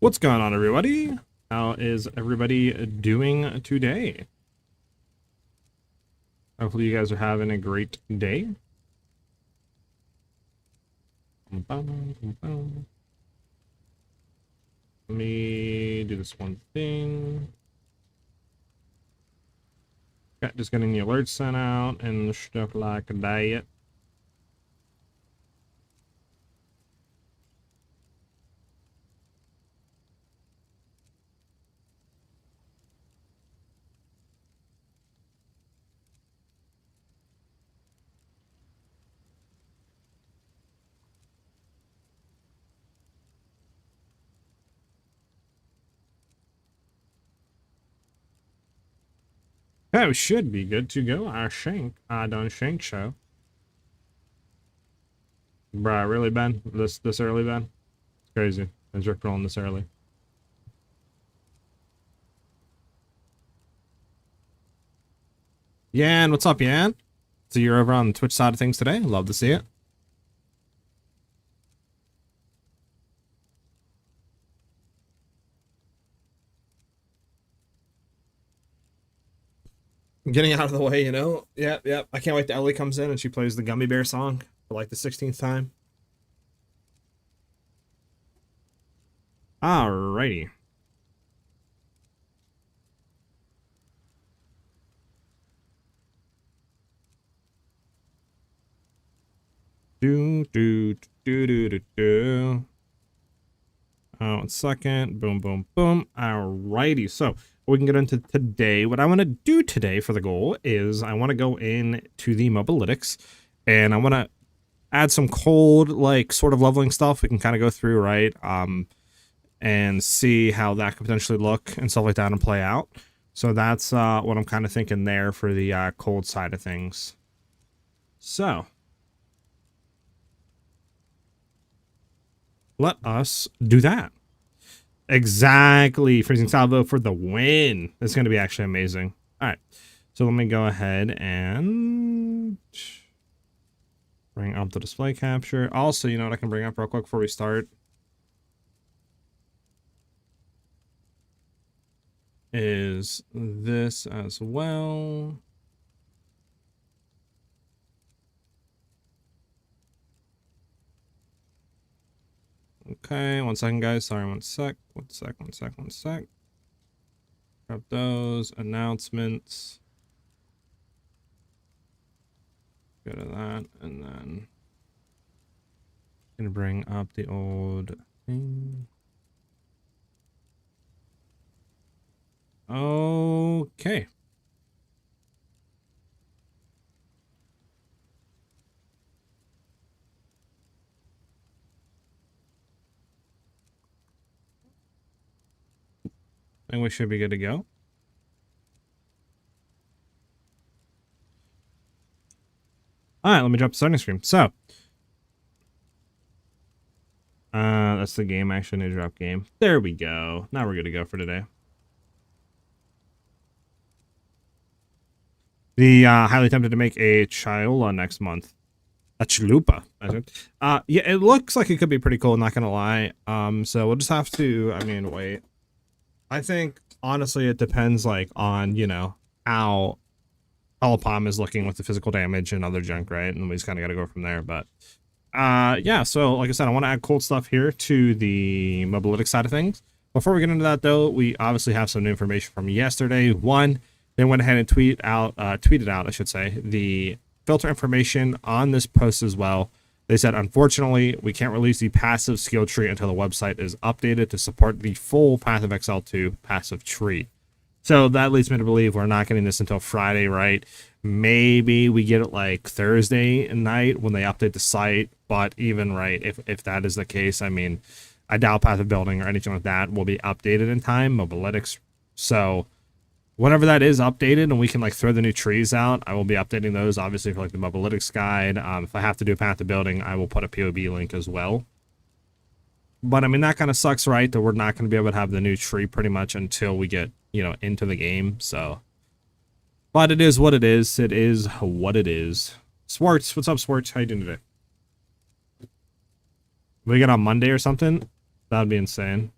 What's going on, everybody? How is everybody doing today? Hopefully you guys are having a great day. Let me do this one thing. Okay, just getting the alerts sent out and stuff like that. Okay, we should be good to go. Our done shank show. Bruh, really, Ben? This early, Ben? It's crazy. I was rolling this early. Yan, what's up, Yan? So you're over on the Twitch side of things today. Love to see it. Getting out of the way, you know? Yep. I can't wait till Ellie comes in and she plays the Gummy Bear song for like the 16th time. Alrighty. Do. 1 second. Boom, boom, boom. Alrighty. So we can get into today. What I want to do today for the goal is I want to go into the mobalytics and I want to add some cold, like, sort of leveling stuff. We can kind of go through, right? And see how that could potentially look and stuff like that and play out. So that's what I'm kind of thinking there for the cold side of things. So let us do that. Exactly. Freezing salvo for the win. It's going to be actually amazing. All right. So let me go ahead and bring up the display capture. Also, you know what I can bring up real quick before we start? Is this as well. Okay, 1 second, guys. Sorry, 1 sec. Grab those announcements. Go to that, and then gonna bring up the old thing. Okay. I think we should be good to go. All right, let me drop the starting screen. So, that's the game. I actually need to drop game. There we go. Now we're good to go for today. The highly tempted to make a Chiola next month. A chalupa. Yeah, it looks like it could be pretty cool, not gonna lie. So we'll just have to, I mean, wait. I think honestly it depends like on, you know, how Alapam is looking with the physical damage and other junk, right? And we just kind of got to go from there. But yeah, so like I said, I want to add cold stuff here to the mobalytics side of things. Before we get into that though, we obviously have some new information from yesterday. One, they went ahead and tweeted out, I should say, the filter information on this post as well. They said, unfortunately, we can't release the passive skill tree until the website is updated to support the full Path of Exile 2 passive tree. So that leads me to believe we're not getting this until Friday, right? Maybe we get it like Thursday night when they update the site. But even, right, if that is the case, I mean, I doubt Path of Building or anything like that will be updated in time, mobalytics. So whenever that is updated and we can like throw the new trees out, I will be updating those obviously for like the mobalytics guide. If I have to do a Path of Building, I will put a POB link as well. But I mean, that kind of sucks, right? That we're not going to be able to have the new tree pretty much until we get, you know, into the game. So, but it is what it is. It is what it is. Swartz, what's up, Swartz? How you doing today? We get on Monday or something? That'd be insane.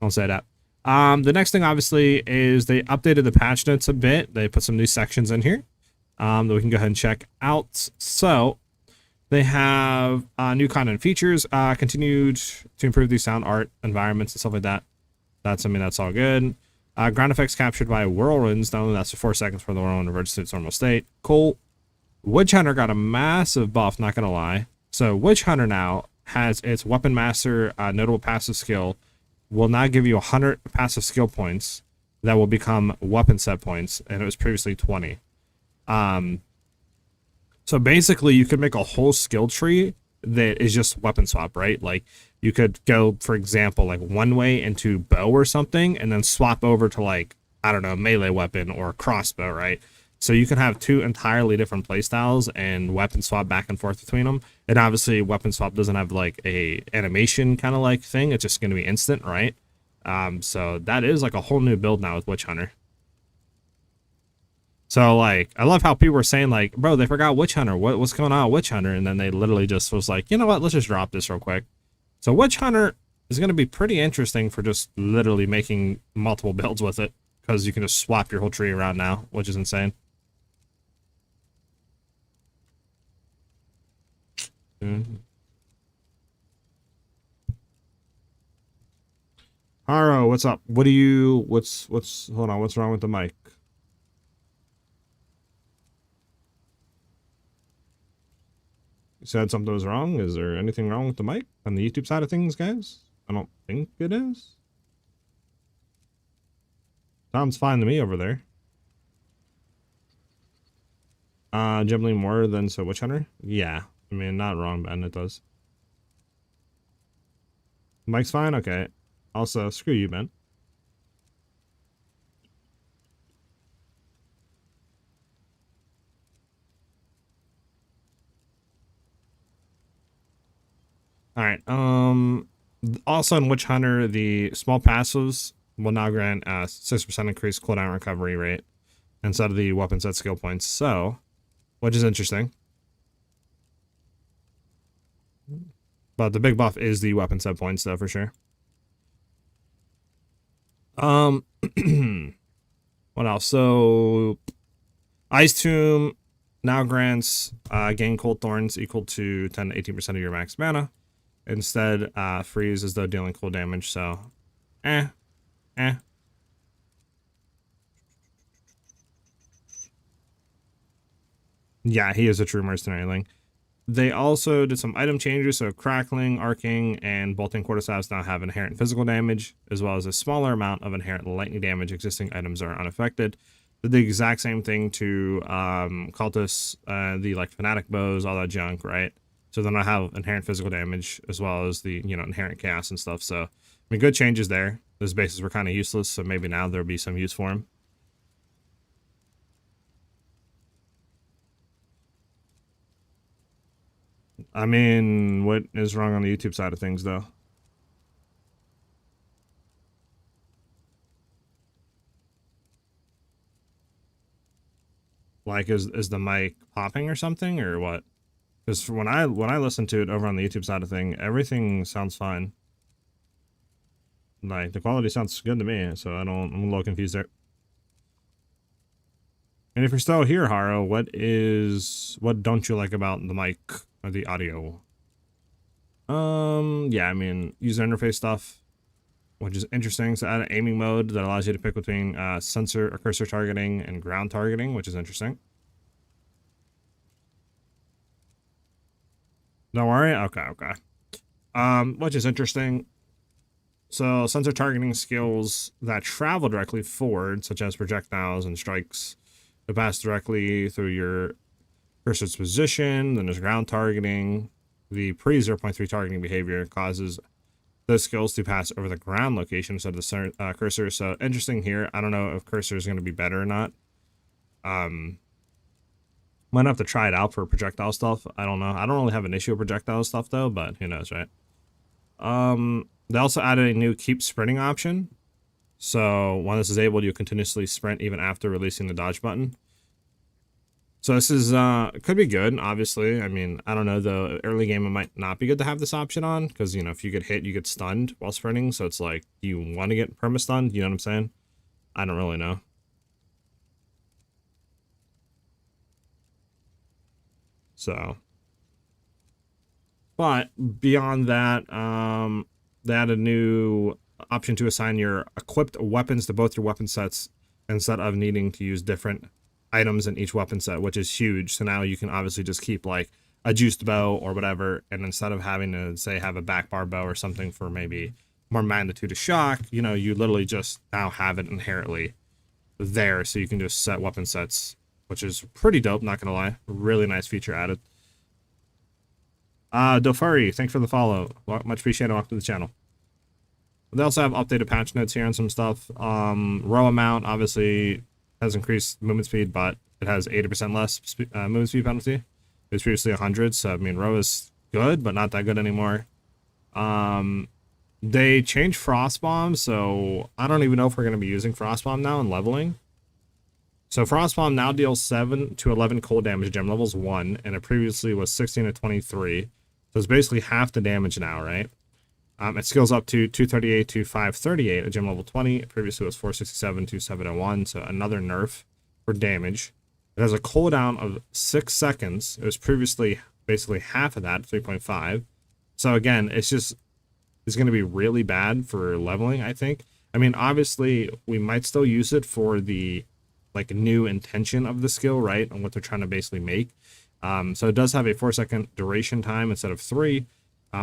I'll say that. The next thing, obviously, is they updated the patch notes a bit. They put some new sections in here that we can go ahead and check out. So they have new content and features, continued to improve the sound art environments and stuff like that. That's, I mean, that's all good. Ground effects captured by whirlwinds. Not only that's for 4 seconds for the whirlwind reverts to its normal state. Cool. Witch Hunter got a massive buff, not gonna lie. So Witch Hunter now has its Weapon Master notable passive skill. Will now give you 100 passive skill points that will become weapon set points, and it was previously 20. So basically, you could make a whole skill tree that is just weapon swap, right? Like, you could go, for example, like one way into bow or something, and then swap over to, like, I don't know, melee weapon or crossbow, right? So you can have 2 entirely different playstyles and weapon swap back and forth between them. And obviously, weapon swap doesn't have like a animation kind of like thing. It's just going to be instant, right? So that is like a whole new build now with Witch Hunter. So like, I love how people were saying like, bro, they forgot Witch Hunter. What's going on with Witch Hunter? And then they literally just was like, you know what? Let's just drop this real quick. So Witch Hunter is going to be pretty interesting for just literally making multiple builds with it, because you can just swap your whole tree around now, which is insane. Haro, what's up? What do you, hold on, what's wrong with the mic? You said something was wrong? Is there anything wrong with the mic on the YouTube side of things, guys? I don't think it is. Sounds fine to me over there. Generally more than so Witch Hunter? Yeah. I mean, not wrong, Ben, it does. Mic's fine? Okay. Also, screw you, Ben. Alright, also in Witch Hunter, the small passives will now grant a 6% increased cooldown recovery rate instead of the weapon set skill points, so, which is interesting. But the big buff is the weapon set points, though, for sure. What else? So, Ice Tomb now grants gain cold thorns equal to 10 to 18% of your max mana. Instead, freeze as though dealing cold damage, so Yeah, he is a true mercenaryling. They also did some item changes, so crackling, arcing, and bolting quarterstaffs now have inherent physical damage, as well as a smaller amount of inherent lightning damage. Existing items are unaffected. Did the exact same thing to cultists, the like fanatic bows, all that junk, right? So then I have inherent physical damage as well as the, you know, inherent chaos and stuff. So, I mean, good changes there. Those bases were kind of useless, so maybe now there'll be some use for them. I mean, what is wrong on the YouTube side of things, though? Like, is the mic popping or something, or what? Because when I listen to it over on the YouTube side of thing, everything sounds fine. Like, the quality sounds good to me, so I'm a little confused there. And if you're still here, Haro, what don't you like about the mic or the audio? Yeah, I mean, user interface stuff, which is interesting. So add an aiming mode that allows you to pick between sensor or cursor targeting and ground targeting, which is interesting. Don't worry. Okay. Which is interesting. So sensor targeting skills that travel directly forward, such as projectiles and strikes, to pass directly through your cursor's position. Then there's ground targeting. The pre-0.3 targeting behavior causes those skills to pass over the ground location instead of the cursor. So interesting here. I don't know if cursor is going to be better or not. Might have to try it out for projectile stuff. I don't know. I don't really have an issue with projectile stuff though, but who knows, right? They also added a new keep sprinting option. So when this is able, you continuously sprint even after releasing the dodge button. So this is could be good, obviously. I mean, I don't know, the early game it might not be good to have this option on, because you know, if you get hit, you get stunned while sprinting. So it's like, do you want to get perma stunned? You know what I'm saying? I don't really know. So, but beyond that, they add a new option to assign your equipped weapons to both your weapon sets instead of needing to use different items in each weapon set, which is huge. So now you can obviously just keep like a juiced bow or whatever, and instead of having to say have a back bar bow or something for maybe more magnitude of shock, you know, you literally just now have it inherently there, so you can just set weapon sets, which is pretty dope, not gonna lie. Really nice feature added. Dofuri, thanks for the follow. Much appreciated. Welcome to the channel. They also have updated patch notes here and some stuff. Row amount obviously has increased movement speed, but it has 80% less movement speed penalty. It was previously 100, so I mean, row is good, but not that good anymore. They changed Frost Bomb, so I don't even know if we're going to be using Frost Bomb now in leveling. So Frost Bomb now deals 7 to 11 cold damage gem levels 1, and it previously was 16 to 23. So it's basically half the damage now, right? It scales up to 238 to 538 at gem level 20. Previously it was 467 to 701, so another nerf for damage. It has a cooldown of 6 seconds. It was previously basically half of that, 3.5. So again, it's going to be really bad for leveling, I think. I mean, obviously, we might still use it for the like new intention of the skill, right? And what they're trying to basically make. So it does have a 4-second duration time instead of 3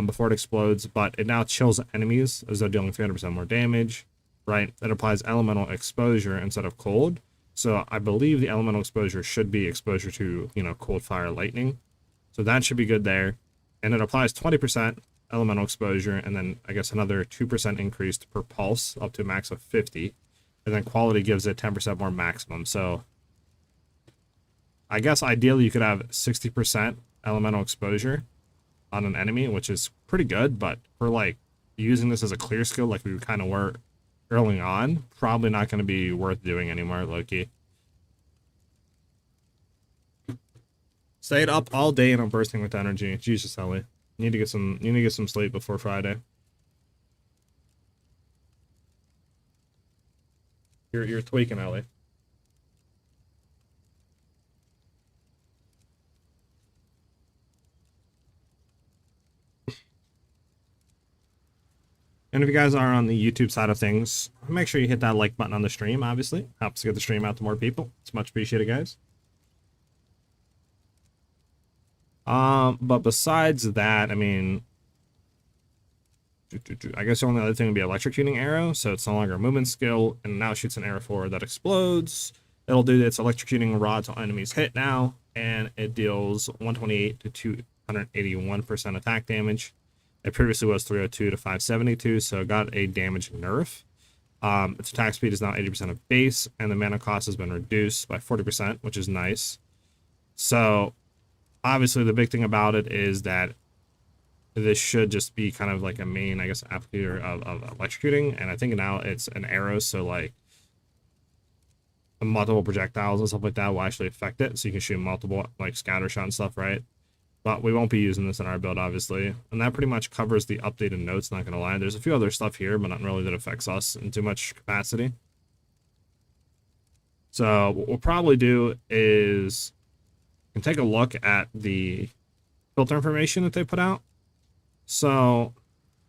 before it explodes, but it now chills enemies as though dealing 300% more damage, right? It applies elemental exposure instead of cold. So I believe the elemental exposure should be exposure to, you know, cold, fire, lightning. So that should be good there. And it applies 20% elemental exposure, and then I guess another 2% increase per pulse up to a max of 50. And then quality gives it 10% more maximum. So I guess ideally you could have 60% elemental exposure on an enemy, which is pretty good, but for like using this as a clear skill like we kind of were early on, probably not going to be worth doing anymore, low-key. Stayed up all day and I'm bursting with energy. Jesus, Ellie. You need to get some sleep before Friday. You're tweaking, Ellie. And if you guys are on the YouTube side of things, make sure you hit that like button on the stream, obviously. Helps get the stream out to more people. It's much appreciated, guys. But besides that, I mean, I guess the only other thing would be electrocuting arrow. So it's no longer a movement skill, and now shoots an arrow forward that explodes. It'll do its electrocuting rod to enemies hit now, and it deals 128 to 281% attack damage. It previously was 302 to 572, so it got a damage nerf. Its attack speed is now 80% of base, and the mana cost has been reduced by 40%, which is nice. So obviously the big thing about it is that this should just be kind of like a main, I guess, applicator of electrocuting, and I think now it's an arrow, so like multiple projectiles and stuff like that will actually affect it, so you can shoot multiple like scatter shot and stuff, right? But we won't be using this in our build, obviously. And that pretty much covers the updated notes, not gonna lie. There's a few other stuff here, but not really that affects us in too much capacity. So what we'll probably do is we can take a look at the filter information that they put out. So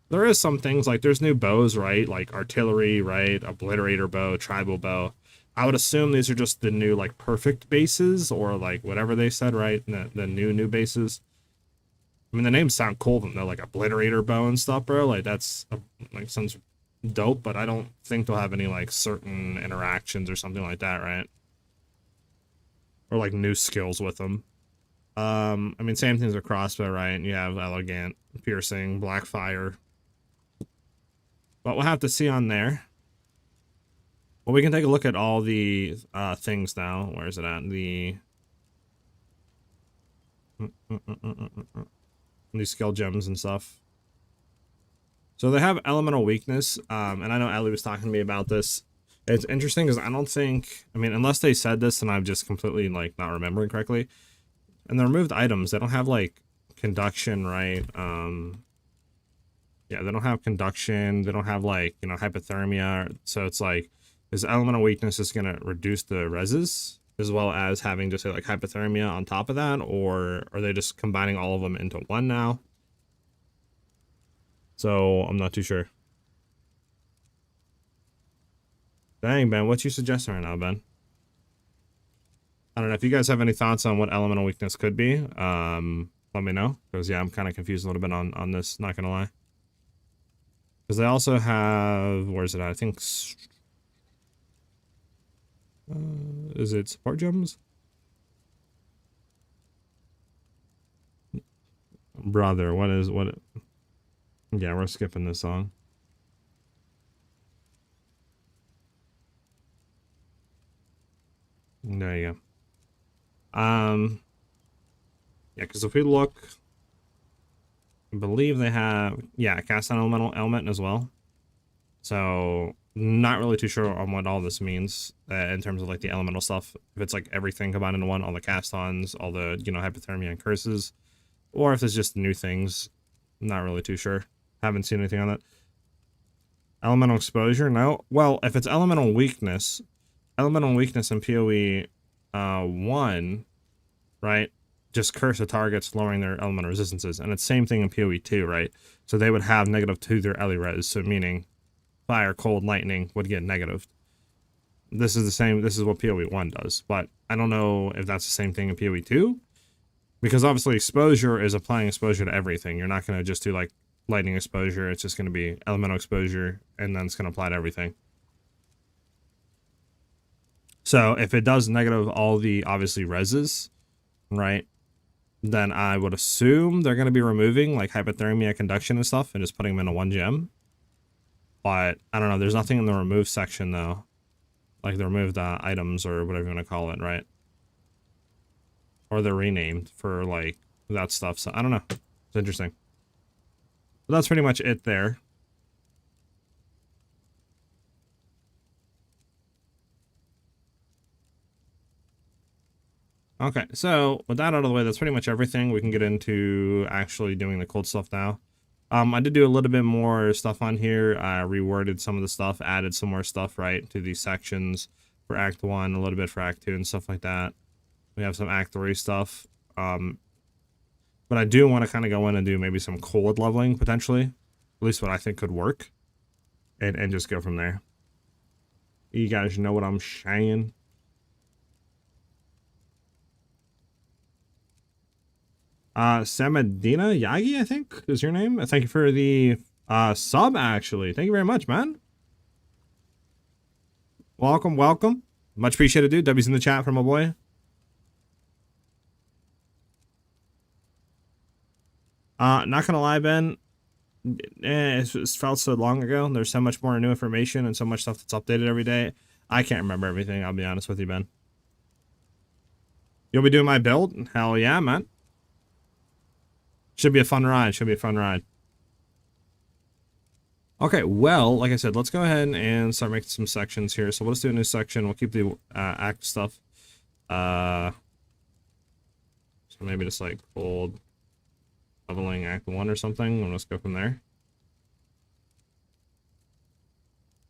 there is some things like there's new bows, right? Like artillery, right? Obliterator bow, tribal bow. I would assume these are just the new like perfect bases or like whatever they said, right? The new bases. I mean, the names sound cool, they're like obliterator bow and stuff, bro. Like that's like sounds dope, but I don't think they'll have any like certain interactions or something like that, right? Or like new skills with them. I mean, same things with crossbow, right? You have elegant, piercing, black fire. But we'll have to see on there. Well, we can take a look at all the things now. Where is it at? The these skill gems and stuff. So they have elemental weakness, and I know Ellie was talking to me about this. It's interesting because I don't think, I mean, unless they said this and I'm just completely like not remembering correctly. And the removed items, they don't have like conduction, right? Yeah, they don't have conduction. They don't have like, you know, hypothermia. So it's like, is elemental weakness is gonna reduce the reses as well as having just say like hypothermia on top of that, or are they just combining all of them into one now? So I'm not too sure. Dang, Ben, what you suggesting right now, Ben? I don't know if you guys have any thoughts on what elemental weakness could be. Let me know, because yeah, I'm kind of confused a little bit on this. Not gonna lie, because they also have, where is it at? I think is it support gems? Brother, what is what? Yeah, we're skipping this song. There you go. Yeah, because if we look, I believe they have, yeah, cast on elemental element as well. So not really too sure on what all this means in terms of like the elemental stuff. If it's like everything combined into one, all the cast-ons, all the, you know, hypothermia and curses, or if it's just new things. Not really too sure. Haven't seen anything on that. Elemental exposure, no. Well, if it's elemental weakness in PoE 1, right? Just curse the targets, lowering their elemental resistances, and it's same thing in PoE 2, right? So they would have negative to their ele res, so meaning fire, cold, lightning would get negative. This is the same. This is what PoE 1 does, but I don't know if that's the same thing in PoE 2, because obviously exposure is applying exposure to everything. You're not going to just do like lightning exposure. It's just going to be elemental exposure, and then it's going to apply to everything. So if it does negative all the obviously reses, right, then I would assume they're going to be removing like hypothermia, conduction, and stuff, and just putting them into one gem. But I don't know. There's nothing in the remove section though, like the removed items or whatever you want to call it, right? Or they're renamed for like that stuff. So I don't know. It's interesting. But that's pretty much it there. Okay, so with that out of the way, that's pretty much everything. We can get into actually doing the cold stuff now. I did do a little bit more stuff on here. I reworded some of the stuff, added some more stuff, right, to these sections for Act 1, a little bit for Act 2 and stuff like that. We have some Act 3 stuff. But I do want to kind of go in and do maybe some cold leveling, potentially. At least what I think could work. And just go from there. You guys know what I'm saying? Samadina Yagi, I think is your name. Thank you for the sub, actually. Thank you very much, man. Welcome, welcome. Much appreciated, dude. W's in the chat from my boy. Not gonna lie, Ben. It's felt so long ago. There's so much more new information and so much stuff that's updated every day. I can't remember everything, I'll be honest with you, Ben. You'll be doing my build? Hell yeah, man. Should be a fun ride. Should be a fun ride. Okay, well, like I said, let's go ahead and start making some sections here. So let's do a new section. We'll keep the act stuff. So maybe just like cold leveling Act 1 or something, and let's go from there.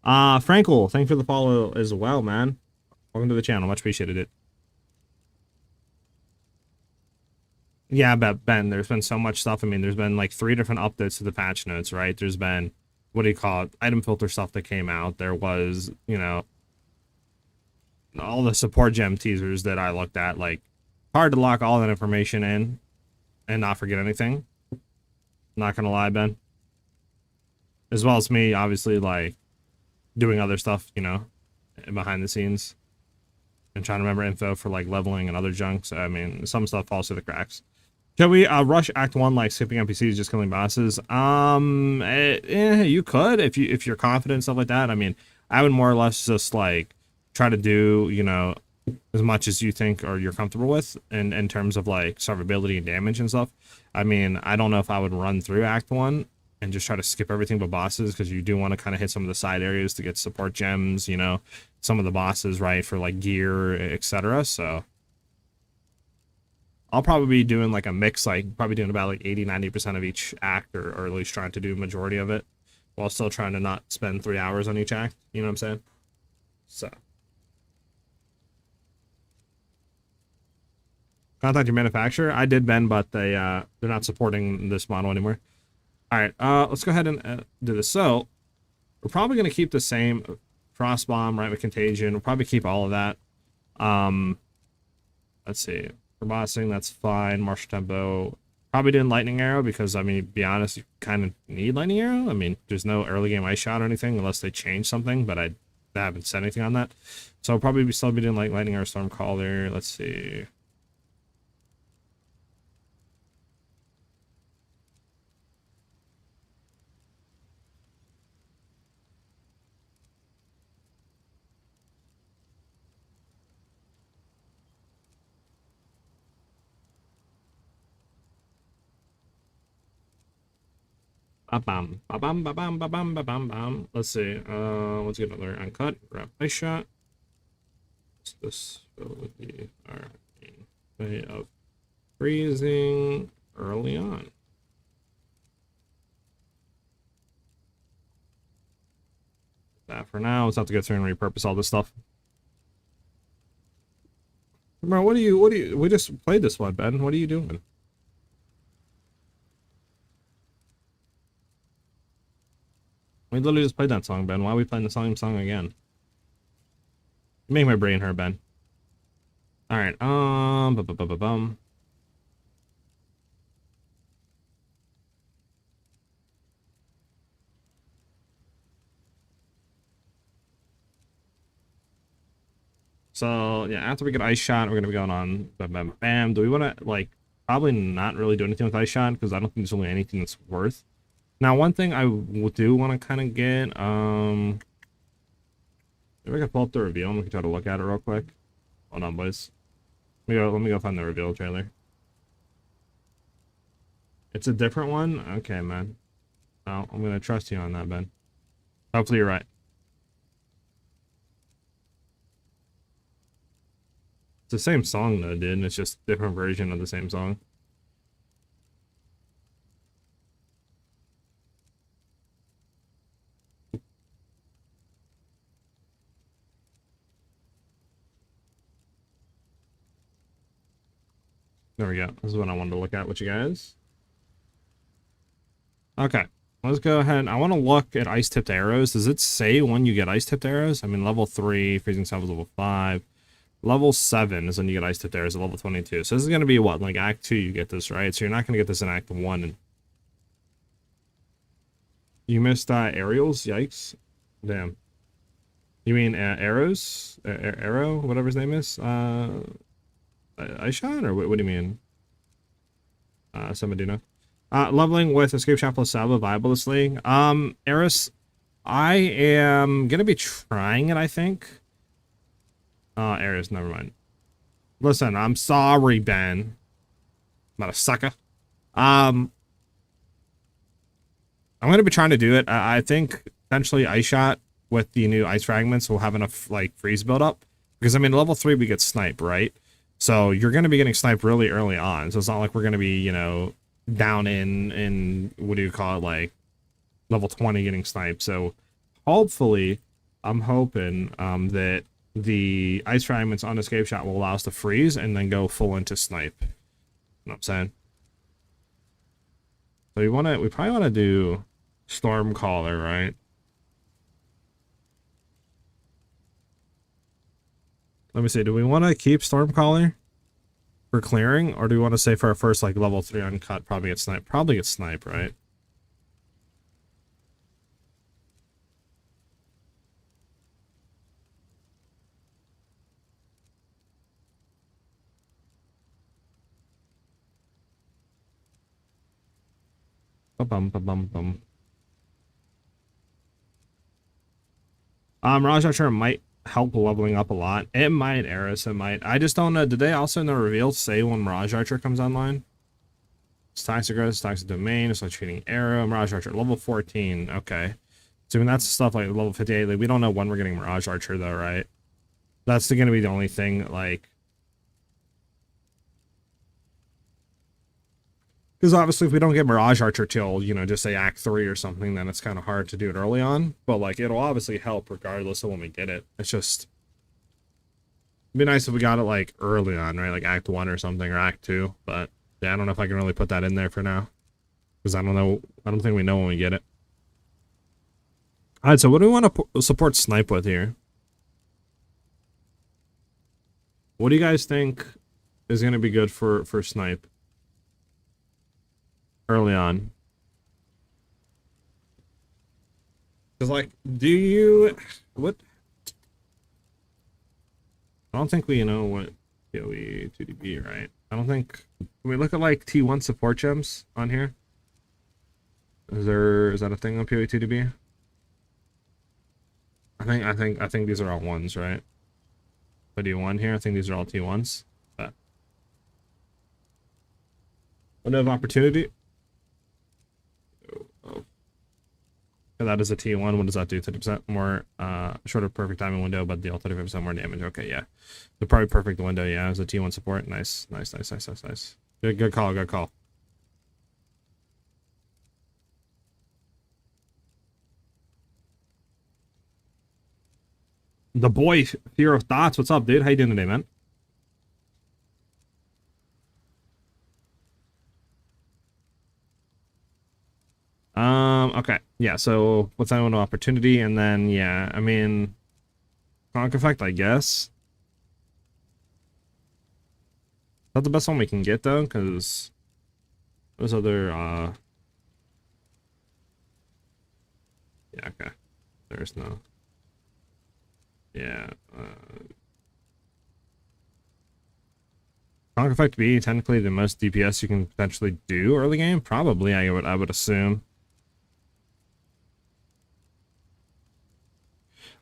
Frankel, thank you for the follow as well, man. Welcome to the channel. Much appreciated it. Yeah, but Ben, there's been so much stuff. I mean, there's been like 3 different updates to the patch notes, right? There's been, what do you call it, item filter stuff that came out. There was, you know, all the support gem teasers that I looked at. Like, hard to lock all that information in and not forget anything. Not gonna lie, Ben. As well as me, obviously, like, doing other stuff, you know, behind the scenes. And trying to remember info for, like, leveling and other junks. I mean, some stuff falls through the cracks. Can we rush Act 1 like skipping NPCs, just killing bosses? You could if you're confident, stuff like that. I mean, I would more or less just like try to do, you know, as much as you think or you're comfortable with in terms of like survivability and damage and stuff. I mean, I don't know if I would run through Act 1 and just try to skip everything but bosses, because you do want to kind of hit some of the side areas to get support gems, you know, some of the bosses, right, for like gear, etc. So I'll probably be doing like a mix, like probably doing about like 80-90% of each act, or at least trying to do a majority of it, while still trying to not spend 3 hours on each act. You know what I'm saying? So contact your manufacturer. I did, Ben, but they're not supporting this model anymore. All right, let's go ahead and do this. So we're probably going to keep the same frost bomb, right, with contagion. We'll probably keep all of that. Let's see. For bossing, that's fine. Martial tempo. Probably doing lightning arrow because, I mean, to be honest, you kind of need lightning arrow. I mean, there's no early game ice shot or anything unless they change something, but I haven't said anything on that. So I'll probably still be doing like lightning arrow, storm caller. Let's see. Ba-bam, ba-bam, ba-bam, ba-bam, ba-bam, bam. Let's see. Let's get another uncut. Grab ice shot. What's this ability? Alright. Way of freezing early on. That for now. Let's have to go through and repurpose all this stuff. Bro, what do you, we just played this one, Ben. What are you doing? We literally just played that song, Ben. Why are we playing the same song again? Make my brain hurt, Ben. Alright, bum. So, yeah, after we get Ice Shot, we're going to be going on bam, bam, bam. Do we want to, like, probably not really do anything with Ice Shot, because I don't think there's really anything that's worth. Now, one thing I do want to kind of get, if I can pull up the reveal, and we can try to look at it real quick. Hold on, boys. Let me go find the reveal trailer. It's a different one? Okay, man. Oh, I'm going to trust you on that, Ben. Hopefully you're right. It's the same song, though, dude. It's just a different version of the same song. There we go. This is what I wanted to look at with you guys. Okay. Let's go ahead. I want to look at ice-tipped arrows. Does it say when you get ice-tipped arrows? I mean, level 3, freezing salve is level 5. Level 7 is when you get ice-tipped arrows at level 22. So this is going to be what? Like Act 2 you get this, right? So you're not going to get this in Act 1. You missed aerials? Yikes. Damn. You mean arrows? Arrow? Whatever his name is? Ice shot? Or what do you mean? Somebody know. Leveling with escape shot plus salvo viable this league. Eris, I am gonna be trying it, I think. Eris, never mind. Listen, I'm sorry, Ben. I'm not a sucker. I'm gonna be trying to do it. I think potentially ice shot with the new ice fragments will have enough like freeze build up. Because I mean level 3 we get snipe, right? So you're gonna be getting sniped really early on. So it's not like we're gonna be, you know, down in what do you call it, like level 20 getting sniped. So hopefully I'm hoping that the ice fragments on escape shot will allow us to freeze and then go full into snipe. You know what I'm saying? So we probably want to do storm caller, right? Let me see, do we want to keep storm caller for clearing, or do we want to say for our first like level 3 uncut probably get snipe? Probably get snipe, right? Ba-bum, ba-bum, bum. Raj Archer might help leveling up a lot. It might, Eris, it might. I just don't know. Did they also in the reveal say when Mirage Archer comes online? Stacks of growth, stacks of domain, it's like treating arrow, Mirage Archer, level 14. Okay. So I mean, that's stuff like level 58. Like, we don't know when we're getting Mirage Archer though, right? That's gonna be the only thing, like, because obviously if we don't get Mirage Archer till, you know, just say Act 3 or something, then it's kind of hard to do it early on. But like, it'll obviously help regardless of when we get it. It's just, it'd be nice if we got it like early on, right? Like Act 1 or something, or Act 2. But yeah, I don't know if I can really put that in there for now, because I don't know. I don't think we know when we get it. All right, so what do we want to support Snipe with here? What do you guys think is going to be good for Snipe early on? Because, like, do you... What? I don't think we know what PoE 2DB, right? I don't think... Can we look at, like, T1 support gems on here? Is that a thing on PoE 2DB? I think these are all ones, right? What do you want here? I think these are all T1s. But window of opportunity. Oh. That is a T1. What does that do? 30% more shorter perfect timing window, but deal 35% more damage. Okay, yeah. The probably perfect window, yeah, as a T1 support. Nice. Good call. The boy, Fear of Thoughts. What's up, dude? How you doing today, man? Okay. Yeah, so what's that window opportunity? And then, yeah, I mean, Conk Effect, I guess. Not the best one we can get, though, because those other, yeah, okay. There's no... Yeah, Conk Effect be technically the most DPS you can potentially do early game? Probably, I would assume.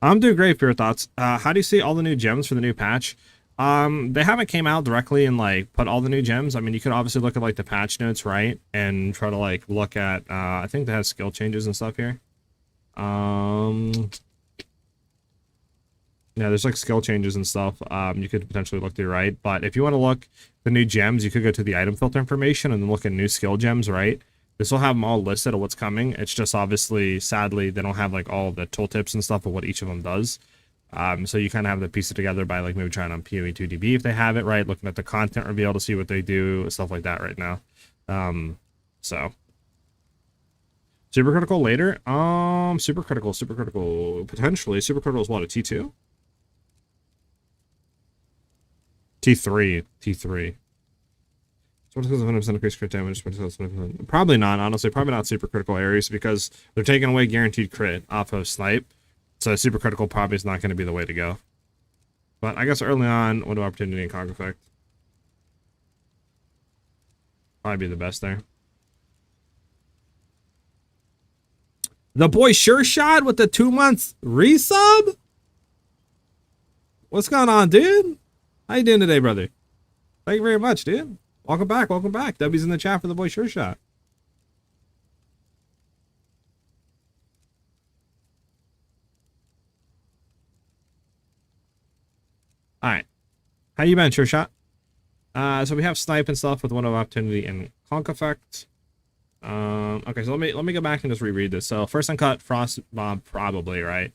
I'm doing great, Pure Thoughts. How do you see all the new gems for the new patch? They haven't came out directly and like put all the new gems. I mean, you could obviously look at like the patch notes, right? And try to like look at, I think that has skill changes and stuff here. Yeah, there's like skill changes and stuff. You could potentially look to your right, but if you want to look the new gems, you could go to the item filter information and then look at new skill gems, right? This will have them all listed of what's coming. It's just obviously, sadly, they don't have like all the tooltips and stuff of what each of them does. So you kind of have to piece it together by like maybe trying on PoE 2DB if they have it, right? Looking at the content reveal to see what they do, stuff like that right now. So super critical later. Super critical potentially. Super critical is what, a T2? T3. So what is 100% increased crit damage? Probably not, honestly. Probably not super critical areas because they're taking away guaranteed crit off of Snipe. So super critical probably is not going to be the way to go. But I guess early on, window opportunity and Conk Effect probably be the best there. The boy Sure Shot with the 2 months resub? What's going on, dude? How you doing today, brother? Thank you very much, dude. Welcome back. W's in the chat for the boy Sure Shot. All right. How you been, Sure Shot? So we have Snipe and stuff with window of opportunity and Conk Effect. Okay, so let me go back and just reread this. So first uncut, Frost Bomb, probably, right?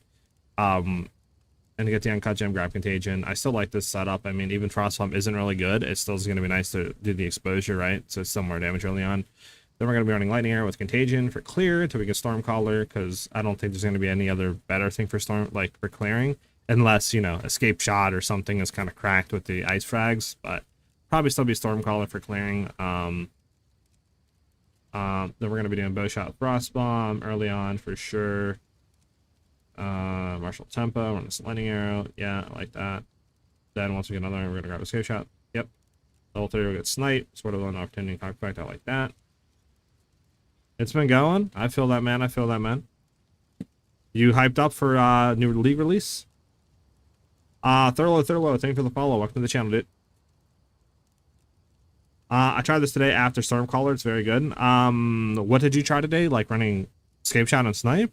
And to get the uncut gem, grab Contagion. I still like this setup. I mean, even Frost Bomb isn't really good. It's still going to be nice to do the exposure, right? So it's still more damage early on. Then we're going to be running Lightning Arrow with Contagion for clear until we get Stormcaller, because I don't think there's going to be any other better thing for for clearing, unless, you know, Escape Shot or something is kind of cracked with the Ice Frags, but probably still be Stormcaller for clearing. Then we're going to be doing Bowshot Frost Bomb early on for sure. Martial Tempo, run this Lightning Arrow. Yeah, I like that. Then once we get another one, we're going to grab a Escape Shot. Yep. Level 3, we'll get Snipe. Sort of an opportunity Conk Effect. I like that. It's been going. I feel that, man. You hyped up for new league release? Thurlow, thank you for the follow. Welcome to the channel, dude. I tried this today after Stormcaller. It's very good. What did you try today? Like running Escape Shot and Snipe?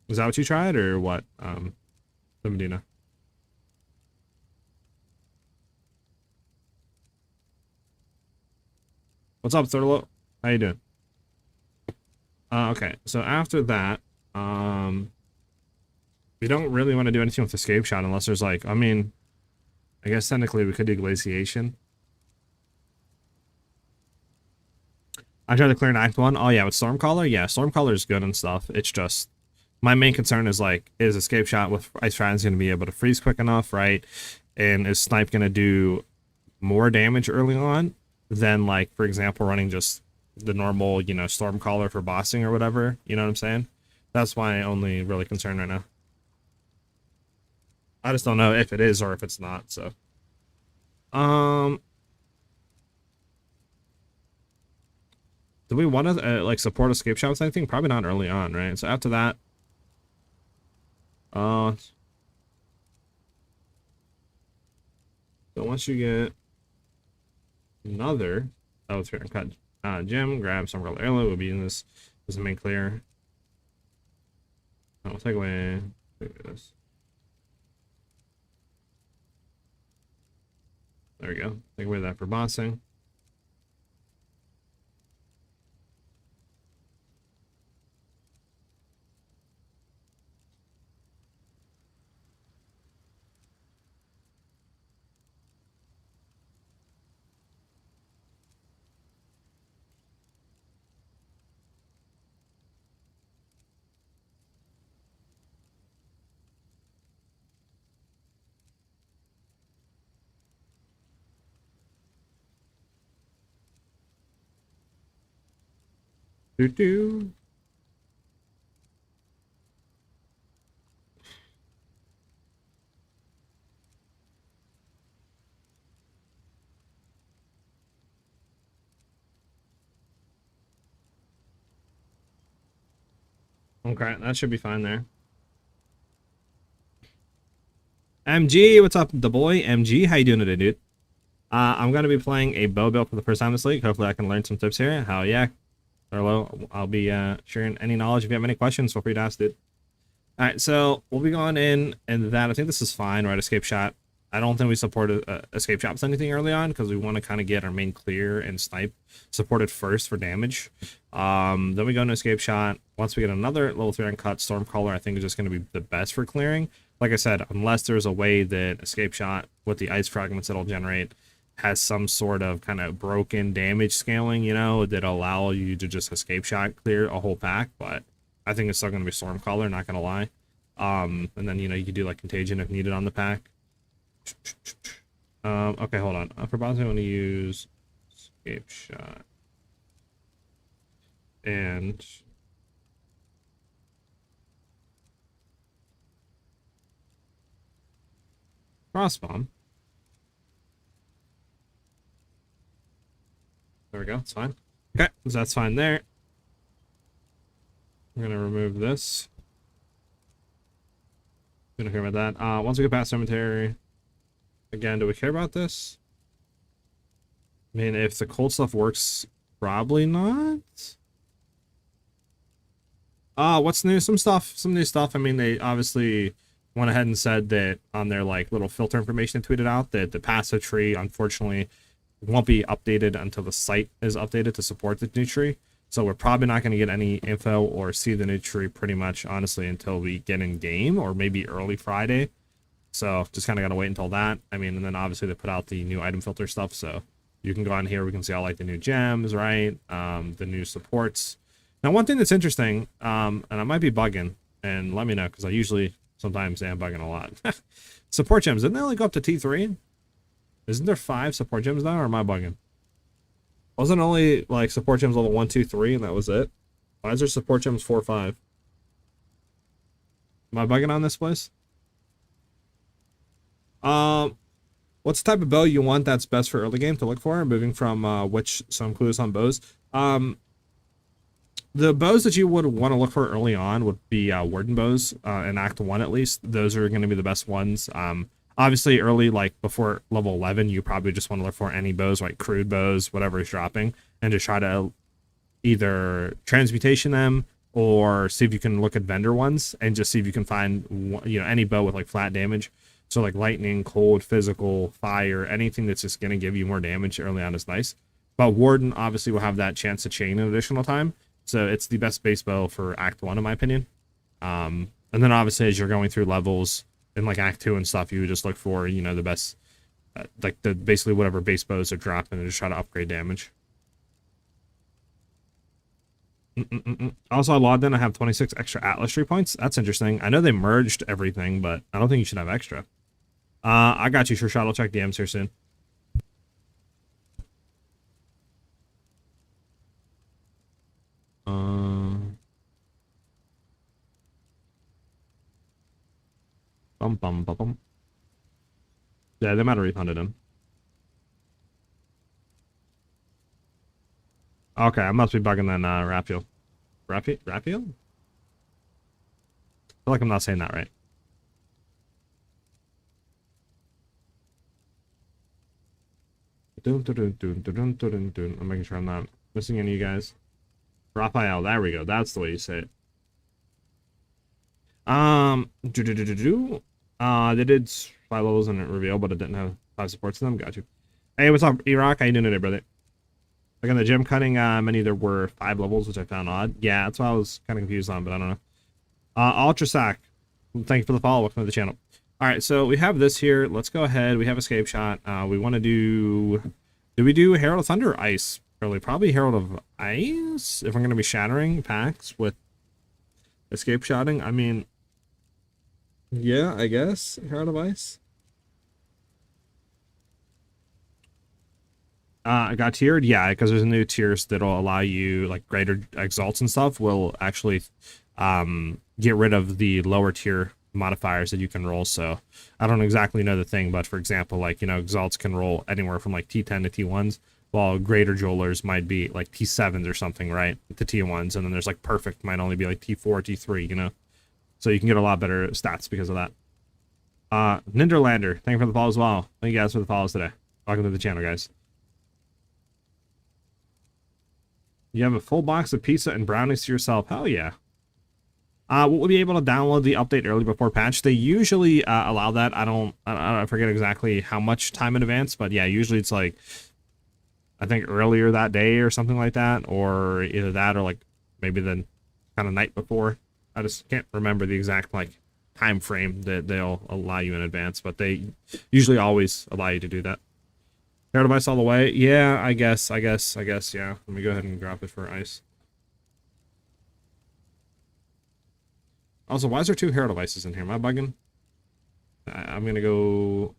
Is that what you tried or what? The Medina. What's up, Thurlo? How you doing? Okay, so after that, we don't really want to do anything with Escape Shot unless there's like, I mean, I guess technically we could do Glaciation. I tried to clear an Act 1. Oh yeah, with Stormcaller? Yeah, Stormcaller is good and stuff. It's just, my main concern is like, is Escape Shot with Ice Frat's going to be able to freeze quick enough, right? And is Snipe going to do more damage early on than like, for example, running just the normal, you know, Stormcaller for bossing or whatever? You know what I'm saying? That's my only really concern right now. I just don't know if it is or if it's not, so. Do we want to like support Escape Shot with anything? Probably not early on, right? So after that, so once you get another, oh, it's here, cut gem, grab some real airload. We'll be in this. Doesn't make clear. I'll take away this. There we go. Take away that for bossing. Do do. Okay, that should be fine there. MG, what's up, the boy? MG, how you doing today, dude? I'm gonna be playing a bow build for the first time this week. Hopefully, I can learn some tips here. Hell yeah, Arlo. I'll be sharing any knowledge. If you have any questions, feel free to ask, dude. All right, so we'll be going in and that. I think this is fine, right? Escape Shot. I don't think we support Escape Shot with anything early on because we want to kind of get our main clear and Snipe supported first for damage. Then we go into Escape Shot. Once we get another level 3 uncut, Stormcaller I think is just going to be the best for clearing. Like I said, unless there's a way that Escape Shot with the ice fragments it'll generate has some sort of kind of broken damage scaling, you know, that allow you to just Escape Shot clear a whole pack. But I think it's still going to be Stormcaller, not going to lie. And then, you know, you could do like Contagion if needed on the pack. Okay, hold on. For boss, I want to use Escape Shot and Crossbomb. There we go. It's fine. Okay, so that's fine there. I'm gonna remove this. Don't care about that. Once we get past cemetery, again, do we care about this? I mean, if the cold stuff works, probably not. What's new? Some new stuff. I mean, they obviously went ahead and said that on their like little filter information they tweeted out that the passive tree unfortunately won't be updated until the site is updated to support the new tree. So we're probably not going to get any info or see the new tree pretty much, honestly, until we get in game or maybe early Friday. So just kind of got to wait until that. I mean, and then obviously they put out the new item filter stuff. So you can go on here. We can see all like the new gems, right? The new supports. Now, one thing that's interesting, and I might be bugging, and let me know because I usually sometimes am bugging a lot. Support gems, didn't they only go up to T3? Isn't there 5 support gems now, or am I bugging? Wasn't only like support gems level 1, 2, 3, and that was it? Why is there support gems 4, 5? Am I bugging on this place? What's the type of bow you want that's best for early game to look for? Moving from some clues on bows. The bows that you would want to look for early on would be warden bows in Act 1 at least. Those are going to be the best ones. Obviously, early, like before level 11, you probably just want to look for any bows, like crude bows, whatever is dropping, and just try to either transmutation them or see if you can look at vendor ones and just see if you can find, you know, any bow with like flat damage. So like lightning, cold, physical, fire, anything that's just going to give you more damage early on is nice. But Warden obviously will have that chance to chain an additional time. So it's the best base bow for Act 1 in my opinion. And then obviously as you're going through levels in like Act 2 and stuff, you would just look for, you know, the best, like the basically whatever base bows are dropping and just try to upgrade damage. Also, I logged in. I have 26 extra Atlas tree points. That's interesting. I know they merged everything, but I don't think you should have extra. I got you, sure shot. I'll check DMs here soon. Bum bum bum bum. Yeah, they might have refunded him. Okay, I must be bugging then, Raphael. Raphael? I feel like I'm not saying that right. I'm making sure I'm not missing any of you guys. Raphael, there we go. That's the way you say it. They did 5 levels in it reveal, but it didn't have 5 supports in them. Got you. Hey, what's up, E-Rock? How you doing today, brother? Like on the gym cutting, many there were 5 levels, which I found odd. Yeah, that's what I was kind of confused on, but I don't know. Ultra Sack, thank you for the follow. Welcome to the channel. All right, so we have this here. Let's go ahead. We have Escape Shot. We want to do we do Herald of Thunder or Ice? Probably Herald of Ice if we're going to be shattering packs with Escape Shotting. I mean, yeah, I guess Herald of Ice. I got tiered, yeah, because there's new tiers that'll allow you, like greater exalts and stuff will actually get rid of the lower tier modifiers that you can roll. So I don't exactly know the thing, but for example, like, you know, exalts can roll anywhere from like T10 to T1s, while greater jewelers might be like T7s or something, right, to T1s, and then there's like perfect might only be like T4, T3, you know, so you can get a lot better stats because of that. Ninderlander, thank you for the follow as well. Thank you guys for the follows today. Welcome to the channel, guys. You have a full box of pizza and brownies to yourself. Hell yeah. We'll be able to download the update early before patch. They usually allow that. I forget exactly how much time in advance, but yeah, usually it's like, I think earlier that day or something like that, or either that or like maybe the kind of night before. I just can't remember the exact like time frame that they'll allow you in advance, but they usually always allow you to do that. Hair device all the way. Yeah, I guess, yeah. Let me go ahead and drop it for ice. Also, why is there 2 hair devices in here? Am I bugging? I'm gonna go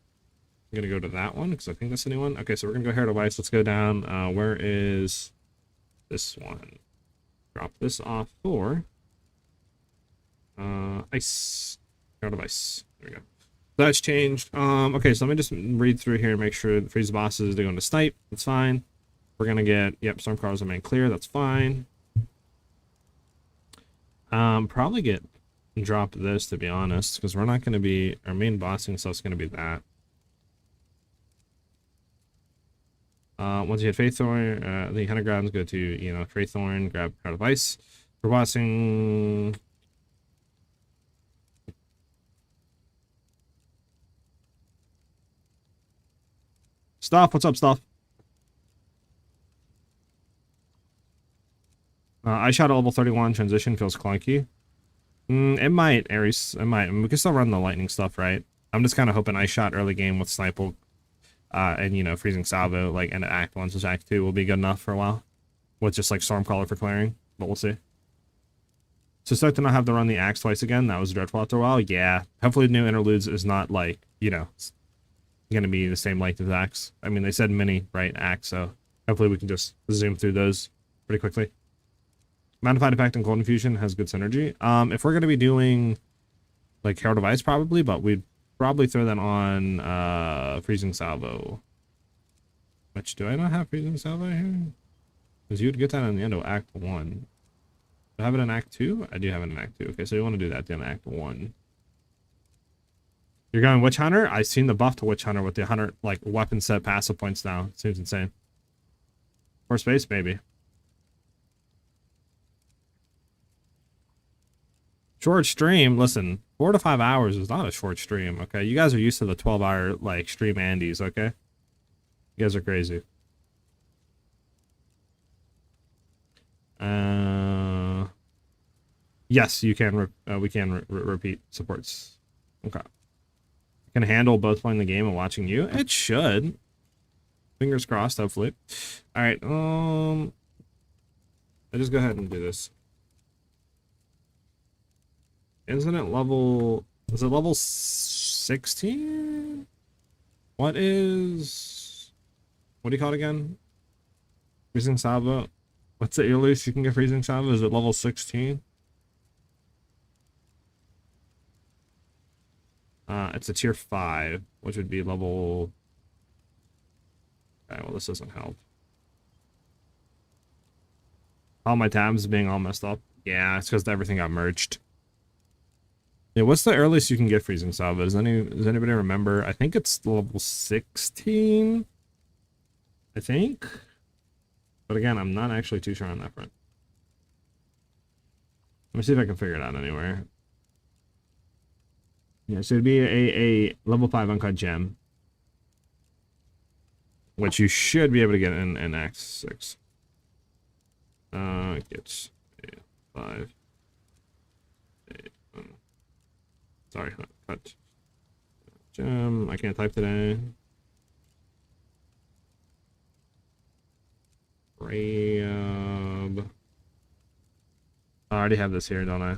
to that one because I think that's the new one. Okay, so we're gonna go hair device. Let's go down. Where is this one? Drop this off for ice. Hair device. There we go. That's changed. Okay, so let me just read through here and make sure the freeze bosses they go into Snipe. That's fine. We're gonna get, yep, Stormcrawlers remain clear. That's fine. Probably drop this, to be honest, because we're not gonna be, our main bossing stuff's gonna be that. Once you hit Faiththorn, the 100 grounds go to, you know, Faiththorn, grab Heart of Ice. For bossing, Stuff, what's up, Stuff? I shot at level 31, transition feels clunky. It might, Ares, it might. I mean, we can still run the lightning stuff, right? I'm just kind of hoping I shot early game with Snipe and, you know, freezing salvo, like, and Act 1 slash Act 2 will be good enough for a while. With just, like, Stormcaller for clearing, but we'll see. So start to not have to run the axe twice again, that was dreadful after a while, yeah. Hopefully the new interludes is not, like, you know, going to be the same length as axe. I mean, they said mini, right, axe, so hopefully we can just zoom through those pretty quickly. Magnified Effect and Golden Fusion has good synergy. If we're going to be doing, like, Herald of Ice, probably, but we'd probably throw that on Freezing Salvo. Which, do I not have Freezing Salvo here? Because you would get that in the end of Act 1. Do I have it in Act 2? I do have it in Act 2. Okay, so you want to do that in Act 1. You're going Witch Hunter? I've seen the buff to Witch Hunter with the 100 like weapon set passive points now. It seems insane. Or space, maybe. Short stream, listen, 4 to 5 hours is not a short stream, okay? You guys are used to the 12-hour, like, stream Andes, okay? You guys are crazy. Yes, you can, we can repeat supports. Okay. Can handle both playing the game and watching you? It should. Fingers crossed, hopefully. Alright, I'll just go ahead and do this. Isn't it level... Is it level 16? What is... What do you call it again? Freezing Salvo? What's the earliest you can get Freezing Salvo? Is it level 16? It's a tier 5, which would be level... Okay, well, this doesn't help. All my tabs being all messed up. Yeah, it's because everything got merged. Yeah, what's the earliest you can get Freezing Salvo? Does anybody remember? I think it's level 16. I think. But again, I'm not actually too sure on that front. Let me see if I can figure it out anywhere. Yeah, so it'd be a level 5 uncut gem. Which you should be able to get in Act 6. Gets 5. Sorry, cut. Gem. I can't type today. Grab. I already have this here, don't I?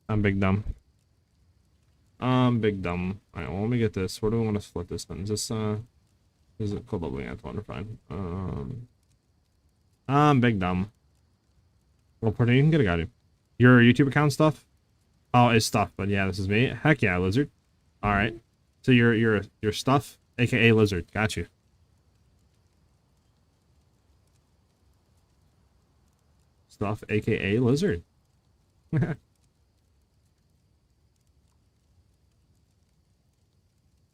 I'm big dumb. Big dumb. Alright, well, let me get this. Where do I want to split this then? Is this, is it called leveling? I have to refine. I'm big dumb. Well, Porter, you can get a guy. Your YouTube account stuff? Oh, it's stuff, but yeah, this is me. Heck yeah, Lizard. Alright. So your stuff, aka Lizard. Got you. Stuff, aka Lizard.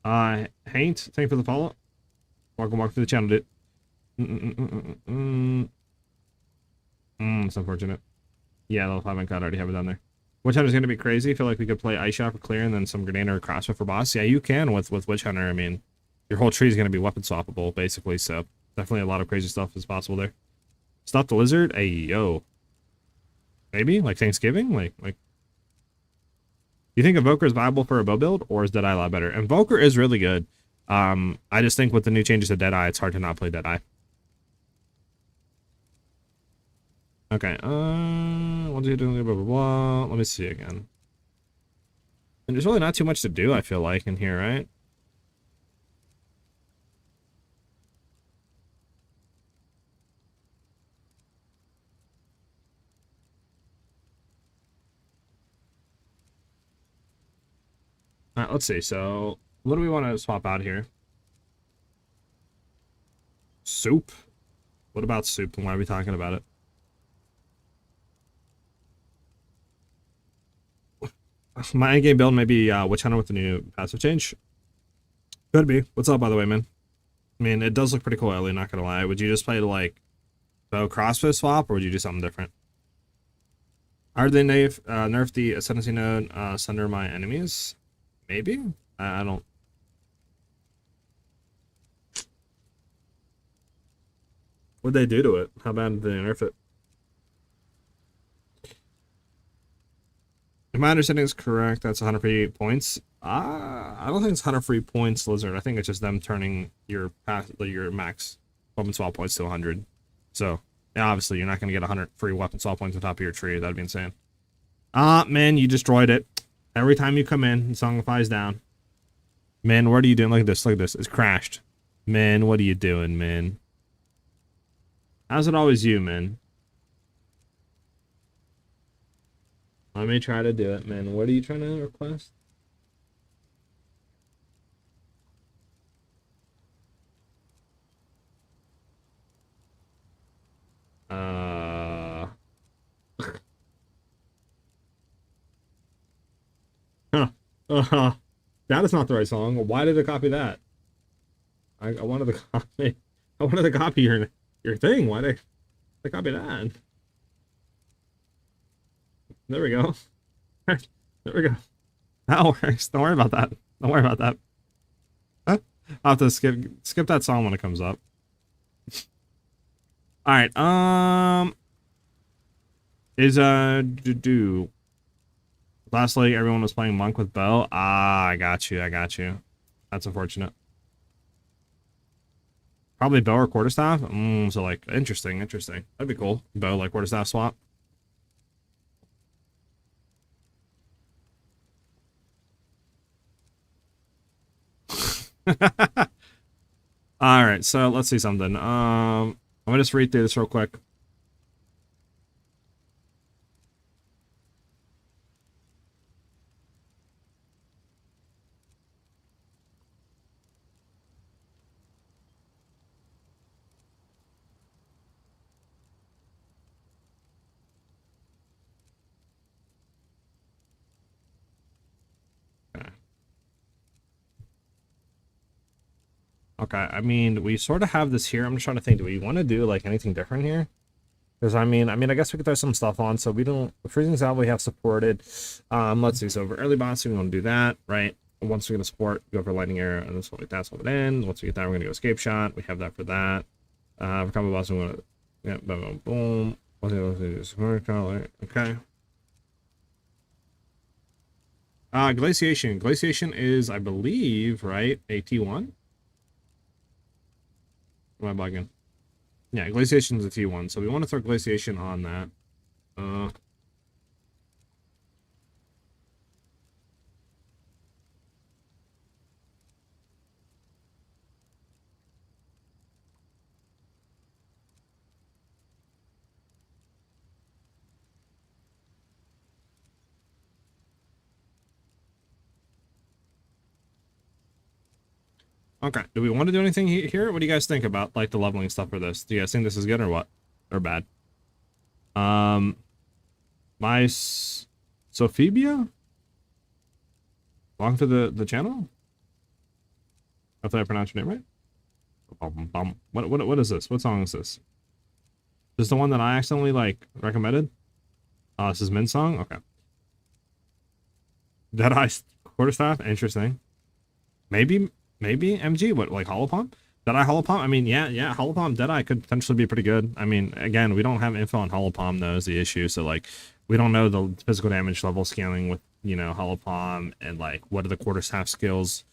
Haint, thank you for the follow. Welcome to the channel, dude. It's unfortunate. Yeah, level 5 cut, already have it down there. Witch Hunter's gonna be crazy. I feel like we could play Ice Shot for clear and then some Grenade or Crossbow for boss. Yeah, you can with Witch Hunter. I mean, your whole tree is gonna be weapon swappable, basically, so definitely a lot of crazy stuff is possible there. Stop the Lizard? Hey, yo. Maybe? Like Thanksgiving? Like... You think Invoker is viable for a bow build, or is Deadeye a lot better? Invoker is really good. I just think with the new changes to Deadeye, it's hard to not play Deadeye. Okay, what do you do? Blah, blah, blah. Let me see again. And there's really not too much to do, I feel like, in here, right? Alright, let's see. So, what do we want to swap out here? Soup? What about soup, and why are we talking about it? My endgame build may be Witch Hunter with the new passive change. Could be. What's up, by the way, man? I mean, it does look pretty cool, Ellie, not gonna lie. Would you just play like bow crossbow swap, or would you do something different? Are they nerf the ascendancy node sunder my enemies? Maybe? I don't... What'd they do to it? How bad did they nerf it? If my understanding is correct, that's 100 free points. I don't think it's 100 free points, Lizard. I think it's just them turning your max weapon swap points to 100. So, yeah, obviously, you're not going to get 100 free weapon swap points on top of your tree. That'd be insane. Man, you destroyed it. Every time you come in, Songify's down. Man, what are you doing? Look at this. Look at this. It's crashed. Man, what are you doing, man? How's it always you, man? Let me try to do it, man. What are you trying to request? Huh. Uh-huh. That is not the right song. Why did it copy that? I wanted to copy. I wanted to copy your thing. Why did they copy that? There we go. There we go. That works. Don't worry about that. Don't worry about that. Huh? I'll have to skip that song when it comes up. All right. Do lastly, everyone was playing Monk with Bow. Ah, I got you. I got you. That's unfortunate. Probably Bow or Quarterstaff. So like interesting. That'd be cool. Bow like Quarterstaff swap. All right, so let's see something. I'm gonna just read through this real quick. Okay, I mean, we sort of have this here. I'm just trying to think, do we want to do like anything different here? Because I mean, I guess we could throw some stuff on. So we don't, freezing salve we have supported. Let's see. So for early boss, we want to do that, right? Once we get a support, go for lightning arrow, and this one like that's what it ends. Once we get that, we're gonna go escape shot. We have that for that. For combo boss, we want to, yeah, boom, boom, boom. Once we do support color, okay. Glaciation. Glaciation is, I believe, right, a T1. Am I bugging? Yeah, Glaciation is a T1, so we want to throw Glaciation on that. Okay, do we want to do anything here? What do you guys think about like the leveling stuff for this? Do you guys think this is good or what? Or bad? My Sophibia? Belong to the channel? Hopefully I pronounced your name right. What is this? What song is this? This is the one that I accidentally like recommended? This is Min's song? Okay. Deadeye Quarterstaff? Interesting. Maybe MG? What, like Holopomp? Deadeye Holopomp? I mean, yeah, Holopomp Deadeye could potentially be pretty good. I mean, again, we don't have info on Holopomp, though, is the issue. So, like, we don't know the physical damage level scaling with, you know, Holopomp, and, like, what are the Quarterstaff skills,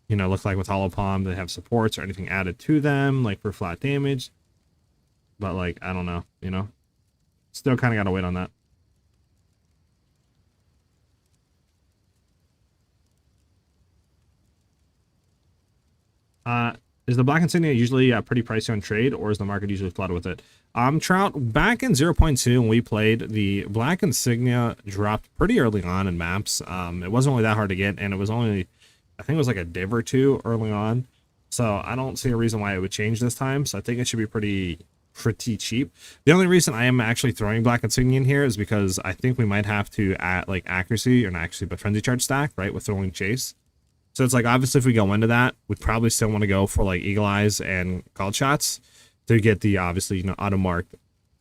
you know, look like with Holopomp. They have supports or anything added to them, like, for flat damage. But, like, I don't know, you know? Still kind of got to wait on that. Is the black insignia usually pretty pricey on trade, or is the market usually flooded with it? Trout, back in 0.2 when we played, the black insignia dropped pretty early on in maps. It wasn't really that hard to get, and it was only, I think it was like a div or two early on. So I don't see a reason why it would change this time. So I think it should be pretty cheap. The only reason I am actually throwing black insignia in here is because I think we might have to add like accuracy, or not accuracy, but frenzy charge stack, right, with throwing chase. So it's like, obviously, if we go into that, we'd probably still want to go for like Eagle Eyes and called shots to get the, obviously, you know, auto mark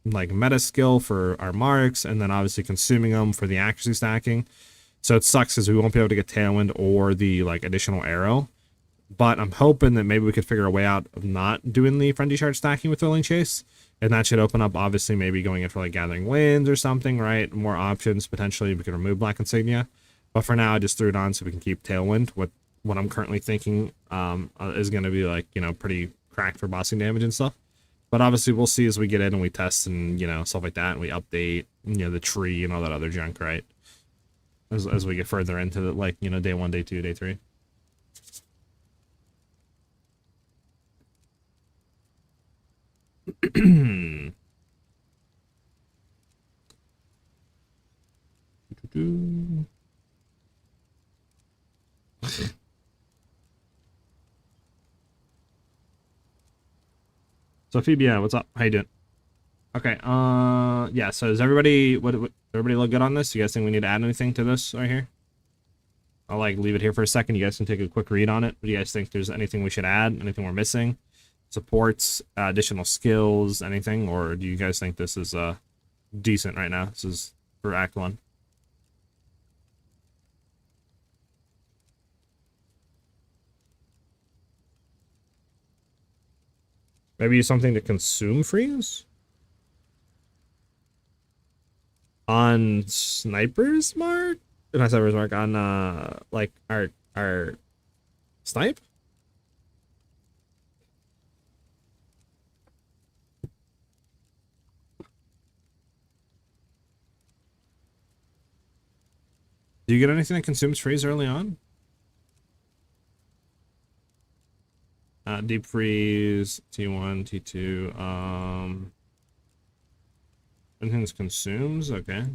like meta skill for our marks, and then obviously consuming them for the accuracy stacking. So it sucks because we won't be able to get Tailwind or the like additional arrow. But I'm hoping that maybe we could figure a way out of not doing the frenzy charge stacking with Thrilling Chase, and that should open up, obviously, maybe going in for like Gathering Winds or something, right? More options potentially. We can remove Black Insignia. But for now, I just threw it on so we can keep Tailwind. What I'm currently thinking is going to be like, you know, pretty cracked for bossing damage and stuff. But obviously, we'll see as we get in and we test and, you know, stuff like that. And we update, you know, the tree and all that other junk, right? As we get further into the, like, you know, day 1, day 2, day 3. So Phoebe, yeah, what's up? How you doing? Okay, yeah, so does everybody, what everybody look good on this? You guys think we need to add anything to this right here? I'll like leave it here for a second. You guys can take a quick read on it. What do you guys think? There's anything we should add? Anything we're missing? Supports, additional skills, anything? Or do you guys think this is decent right now? This is for Act 1. Maybe something to consume freeze? On Sniper's Mark? Not Sniper's Mark, on like our Snipe? Do you get anything that consumes freeze early on? Deep freeze, T1, T2, anything that consumes, okay.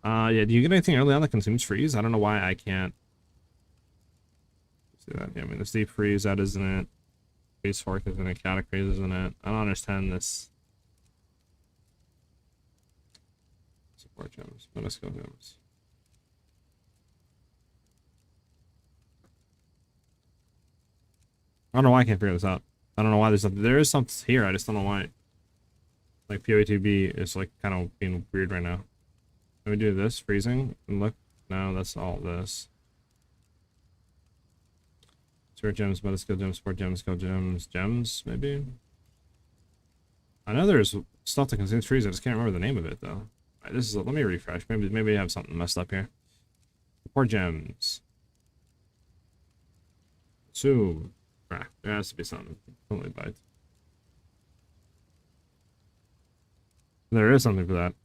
Yeah, do you get anything early on that consumes freeze? I don't know why I can't see that. Yeah, I mean, this deep freeze, that isn't it. Freeze fork isn't it. Catacraze isn't it. I don't understand this. Support gems, Metasco gems. I don't know why I can't figure this out. I don't know why there's something. There is something here. I just don't know why. Like PoE2B is like kind of being weird right now. Let me do this freezing and look. No, that's all this. Spirit gems, Metasco gems, support gems, skill gems, gems maybe. I know there's stuff that consumes freeze. I just can't remember the name of it though. Right, this is. Let me refresh. Maybe I have something messed up here. Support gems. So. There has to be something. Totally bite. There is something for that.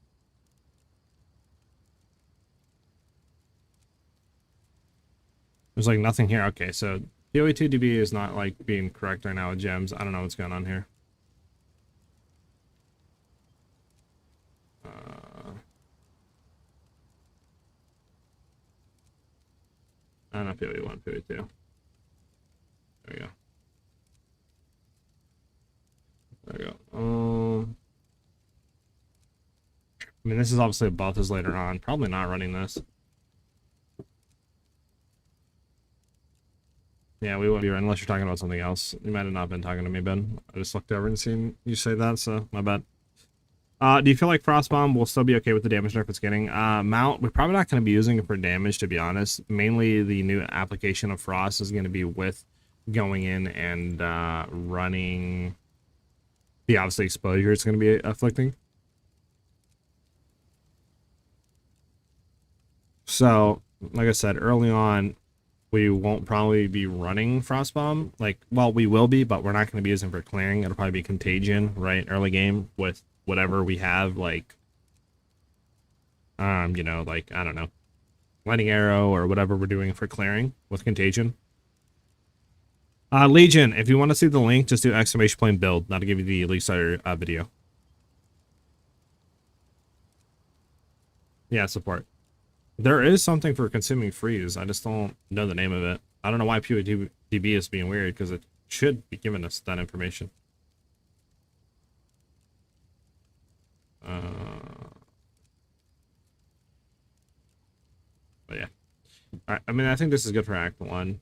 There's like nothing here. Okay, so PoE2DB is not like being correct right now with gems. I don't know what's going on here. I don't know, PoE1, PoE2. There we go. There we go. I mean, this is obviously a buff is later on. Probably not running this. Yeah, we wouldn't be unless you're talking about something else. You might have not been talking to me, Ben. I just looked over and seen you say that, so my bad. Do you feel like Frostbomb will still be okay with the damage nerf it's getting? Mount, we're probably not going to be using it for damage, to be honest. Mainly the new application of Frost is going to be with going in and running the obviously exposure it's going to be afflicting. So, like I said, early on, we won't probably be running Frostbomb. Like, well, we will be, but we're not going to be using for clearing. It'll probably be Contagion, right? Early game with whatever we have, like, you know, like, I don't know, Lightning Arrow or whatever we're doing for clearing with Contagion. Legion, if you want to see the link, just do exclamation point build. Not to give you the Elite Starter video. Yeah, support. There is something for consuming freeze. I just don't know the name of it. I don't know why PoE2DB is being weird, because it should be giving us that information. But yeah. Alright, I mean, I think this is good for Act 1.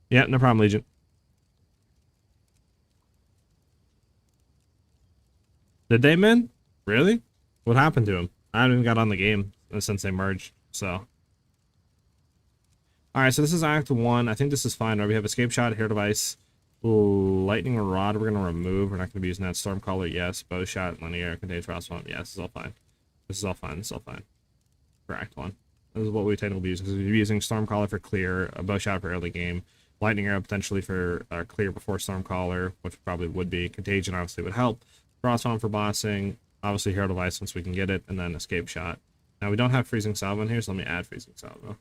Yeah, no problem, Legion. Did they, man? Really? What happened to him? I haven't even got on the game since they merged, so. Alright, so this is Act 1. I think this is fine. Right? We have Escape Shot, Hair Device, Lightning Rod, we're going to remove. We're not going to be using that. Stormcaller, yes. Bow Shot, Linear, Contains Frostbomb, yes. This is all fine. This is all fine. This is all fine. For Act 1. This is what we technically be using. Because we'll be using Stormcaller for clear, a Bow Shot for early game, Lightning Arrow potentially for clear before Stormcaller, which probably would be. Contagion obviously would help. Frostbomb for bossing. Obviously Hero Device once we can get it. And then Escape Shot. Now we don't have Freezing Salvo in here, so let me add Freezing Salvo.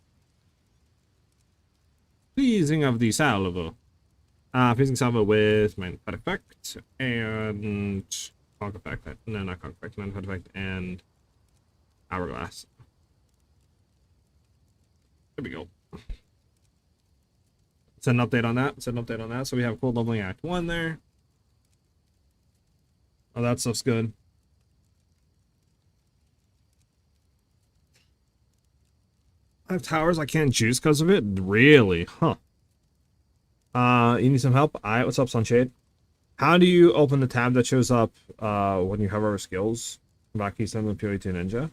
Freezing of the Salvo. Freezing Salvo with Magnified Effect and Conk Effect. No, not Conk Effect. Magnified Effect and Hourglass. There we go. Set an update on that. Set an update on that. So we have cool leveling Act 1 there. Oh, that stuff's good. I have towers I can't juice because of it? Really? Huh. You need some help? Alright, what's up, Sunshade? How do you open the tab that shows up when you hover over skills? Back keystone and PoE2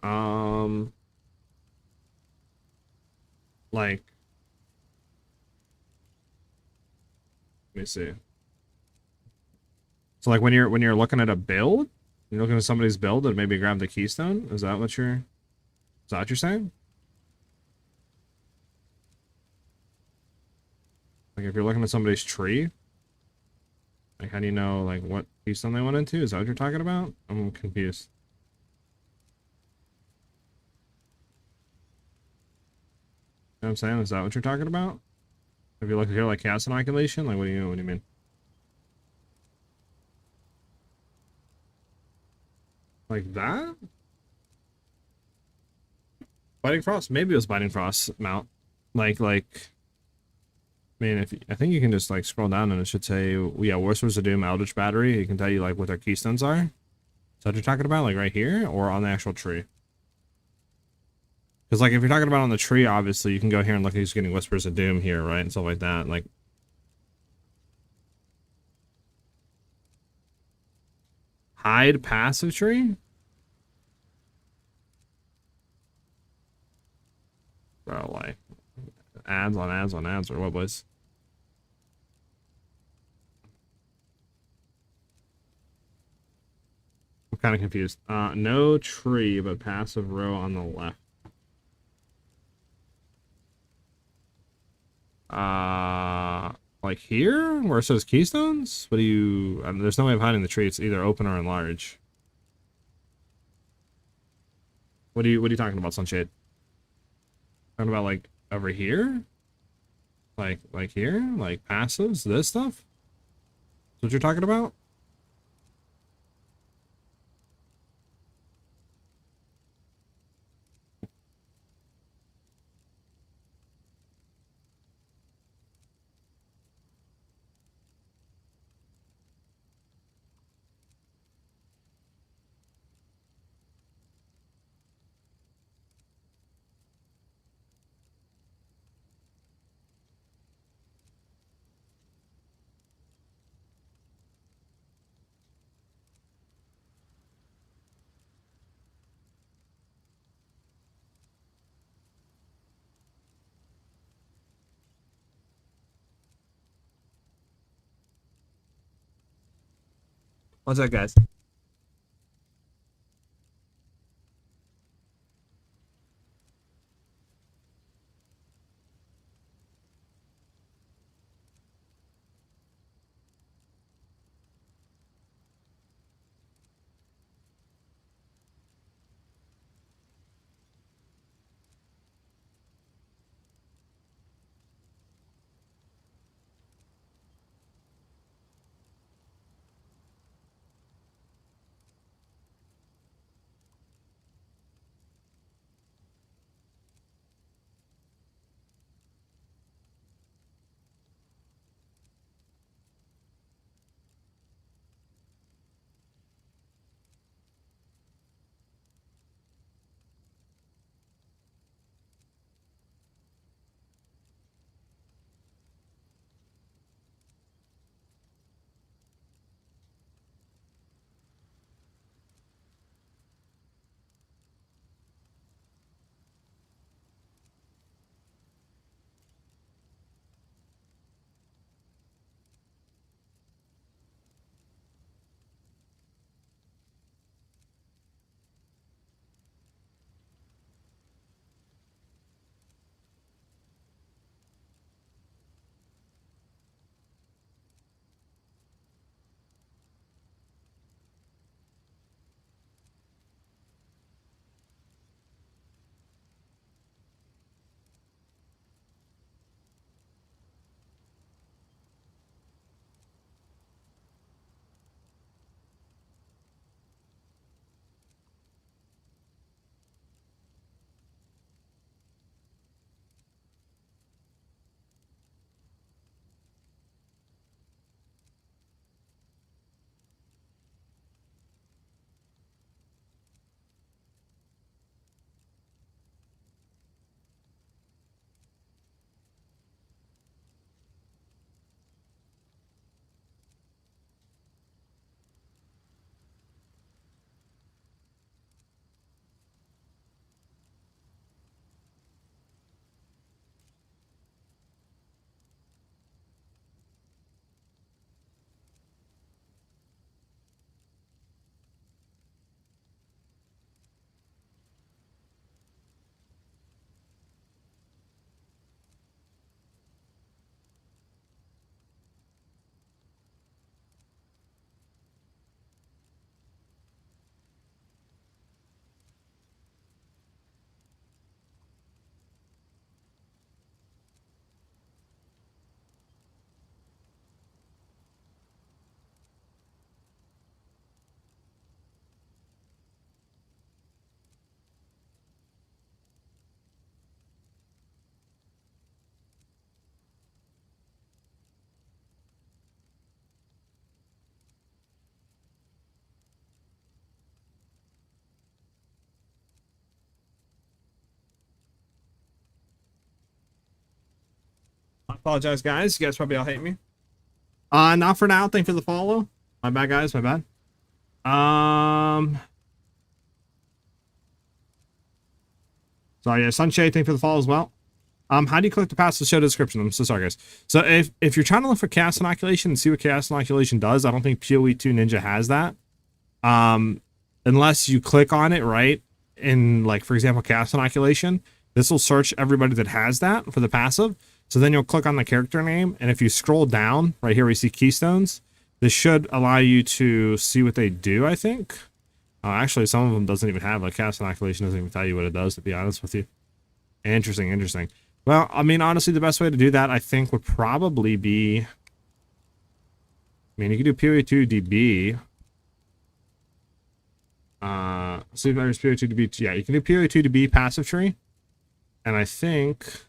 Ninja. Like, let me see. So like when you're looking at a build, you're looking at somebody's build and maybe grab the keystone. Is that what you're saying? Like if you're looking at somebody's tree, like how do you know like what keystone they went into? Is that what you're talking about? I'm confused. You know what I'm saying? Is that what you're talking about? If you look here like chaos inoculation, like what do you mean? Like that? Biting Frost? Maybe it was Biting Frost mount. Like I mean, I think you can just like scroll down and it should say, yeah, Whispers of Doom, Eldritch Battery. It can tell you like what their keystones are. Is that what you're talking about? Like right here or on the actual tree? Because like if you're talking about on the tree, obviously you can go here and look at who's getting Whispers of Doom here, right? And stuff like that. Like hide passive tree? Bro, like ads on ads on ads or what was? I'm kind of confused. No tree, but passive row on the left. Like here where it says keystones? What do you? There's no way of hiding the tree. It's either open or enlarge. What are you talking about, Sunshade? Talking about like over here? Like here? Like passives? This stuff? That's what you're talking about? What's that, guys? Apologize, guys. You guys probably all hate me. Not for now. Thank you for the follow. My bad, guys. My bad. Sorry, yeah, Sunshade, thank you for the follow as well. How do you click the passive show description? I'm so sorry, guys. So if you're trying to look for chaos inoculation and see what chaos inoculation does, I don't think PoE 2 Ninja has that. Unless you click on it, right? In, like, for example, chaos inoculation, this will search everybody that has that for the passive. So then you'll click on the character name, and if you scroll down, right here we see keystones. This should allow you to see what they do, I think. Actually, some of them doesn't even have, like, chaos inoculation doesn't even tell you what it does, to be honest with you. Interesting, interesting. Well, I mean, honestly, the best way to do that, I think, would probably be... I mean, you can do PoE 2 DB. See if there's PoE 2 DB. Yeah, you can do PoE 2 DB passive tree. And I think...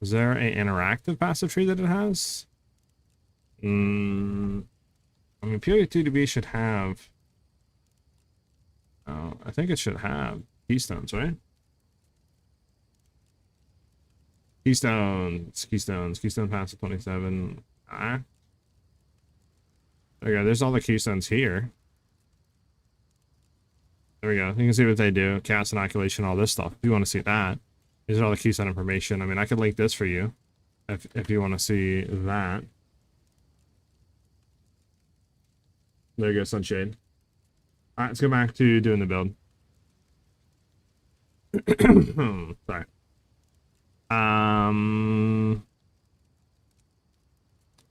Is there an interactive passive tree that it has? I mean, PoE 2 DB should have... I think it should have keystones, right? Keystone passive 27. There we go. There's all the keystones here. There we go. You can see what they do. Chaos inoculation, all this stuff. If you want to see that. These are all the keystone information. I mean, I could link this for you if you want to see that. There you go, Sunshade. Alright, let's go back to doing the build. Sorry.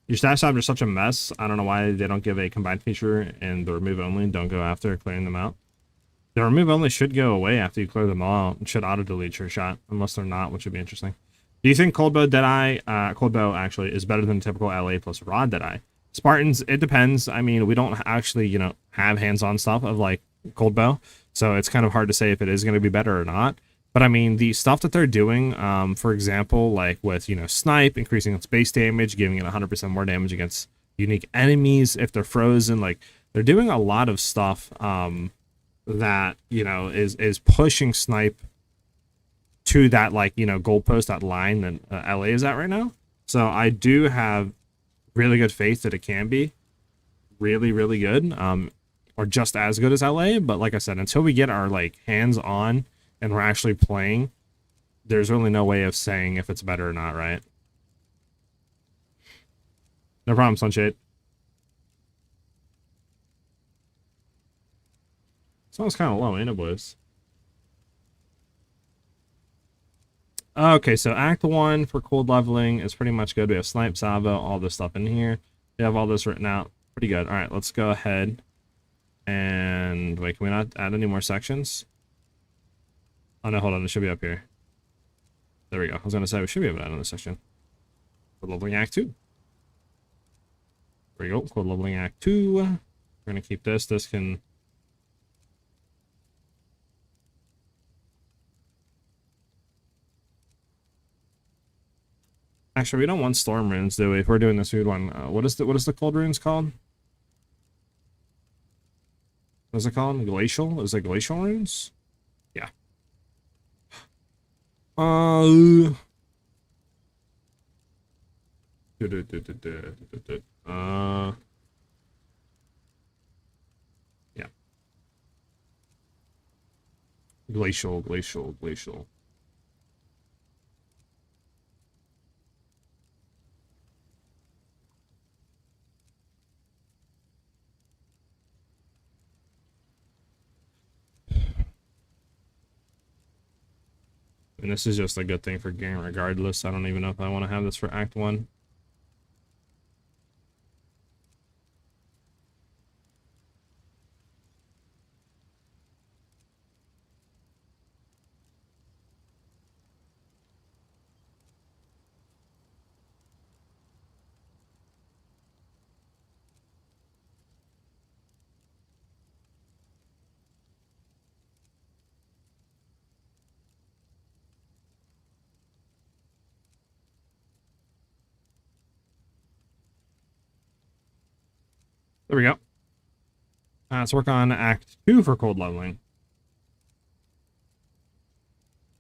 Your stash jobs are such a mess. I don't know why they don't give a combined feature and the remove only don't go after clearing them out. The remove only should go away after you clear them all out. It should auto delete your shot, unless they're not, which would be interesting. Do you think Cold Bow Deadeye, Cold Bow actually is better than typical LA plus Rod Deadeye? Spartans, it depends. I mean, we don't actually, you know, have hands-on stuff of like Cold Bow, so it's kind of hard to say if it is going to be better or not. But I mean, the stuff that they're doing, for example, like with, you know, Snipe, increasing its base damage, giving it 100% more damage against unique enemies if they're frozen, like they're doing a lot of stuff that, you know, is pushing Snipe to that, like, you know, goalpost, that line that LA is at right now. So I do have really good faith that it can be really, really good, or just as good as LA. But like I said, until we get our like hands on and we're actually playing, there's really no way of saying if it's better or not, right? No problem, Sunshade. Sounds kind of low, ain't it, boys? Okay, so Act 1 for cold leveling is pretty much good. We have Snipe, Salvo, all this stuff in here. We have all this written out. Pretty good. All right, let's go ahead and... Wait, can we not add any more sections? Oh, no, hold on. It should be up here. There we go. I was going to say we should be able to add another section. Cold leveling Act 2. There we go. Cold leveling Act 2. We're going to keep this. This can... Actually, we don't want storm runes, do we? If we're doing this, we would want... what is the cold runes called? What's it called? Glacial? Is it glacial runes? Yeah. Yeah. Glacial. And this is just a good thing for game regardless. I don't even know if I want to have this for Act 1. There we go. Let's work on Act 2 for cold leveling.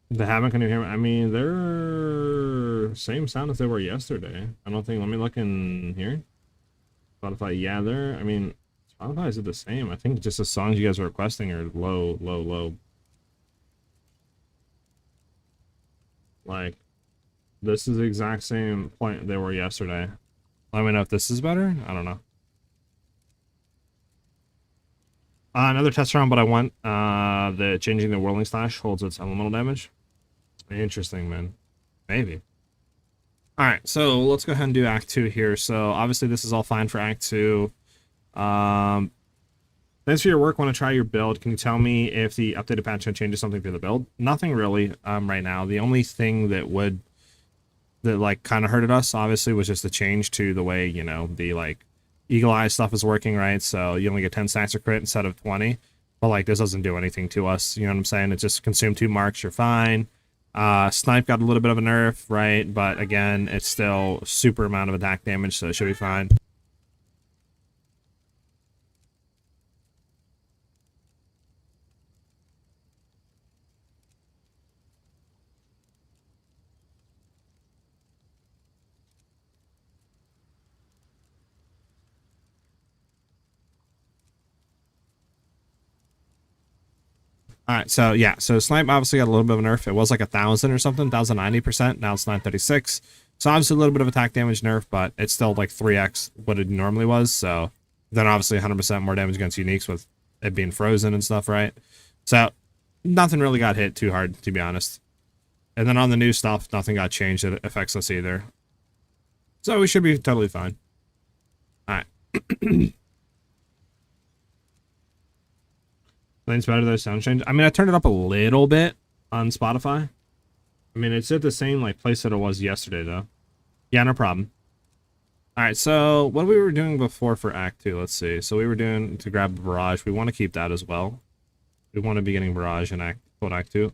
They haven't, can you hear me? I mean, they're... same sound as they were yesterday. I don't think. Let me look in here. Spotify, yeah, they're. I mean, Spotify is the same. I think just the songs you guys are requesting are low, low, low. Like, this is the exact same point they were yesterday. Let me know if this is better. I don't know. Another test round, but I want the changing the whirling slash holds its elemental damage. Interesting, man. Maybe. All right, so let's go ahead and do Act 2 here. So obviously this is all fine for Act 2. Thanks for your work. Want to try your build. Can you tell me if the updated patch changes something for the build? Nothing really right now. The only thing that like kind of hurted us obviously was just the change to the way, you know, the like Eagle Eye stuff is working, right? So you only get 10 stacks of crit instead of 20. But like this doesn't do anything to us, you know what I'm saying? It just consumed 2 marks, you're fine. Snipe got a little bit of a nerf, right? But again, it's still super amount of attack damage, so it should be fine. All right, so yeah, so Snipe obviously got a little bit of a nerf. It was like 1,000 or something, 1,090%. Now it's 936. So obviously a little bit of attack damage nerf, but it's still like 3x what it normally was. So then obviously 100% more damage against uniques with it being frozen and stuff, right? So nothing really got hit too hard, to be honest. And then on the new stuff, nothing got changed that affects us either. So we should be totally fine. All right. Things better than sound change. I mean, I turned it up a little bit on Spotify. I mean, it's at the same like place that it was yesterday, though. Yeah, no problem. All right, so what we were doing before for Act 2, let's see. So we were doing to grab Barrage. We want to keep that as well. We want to be getting Barrage in Act 2.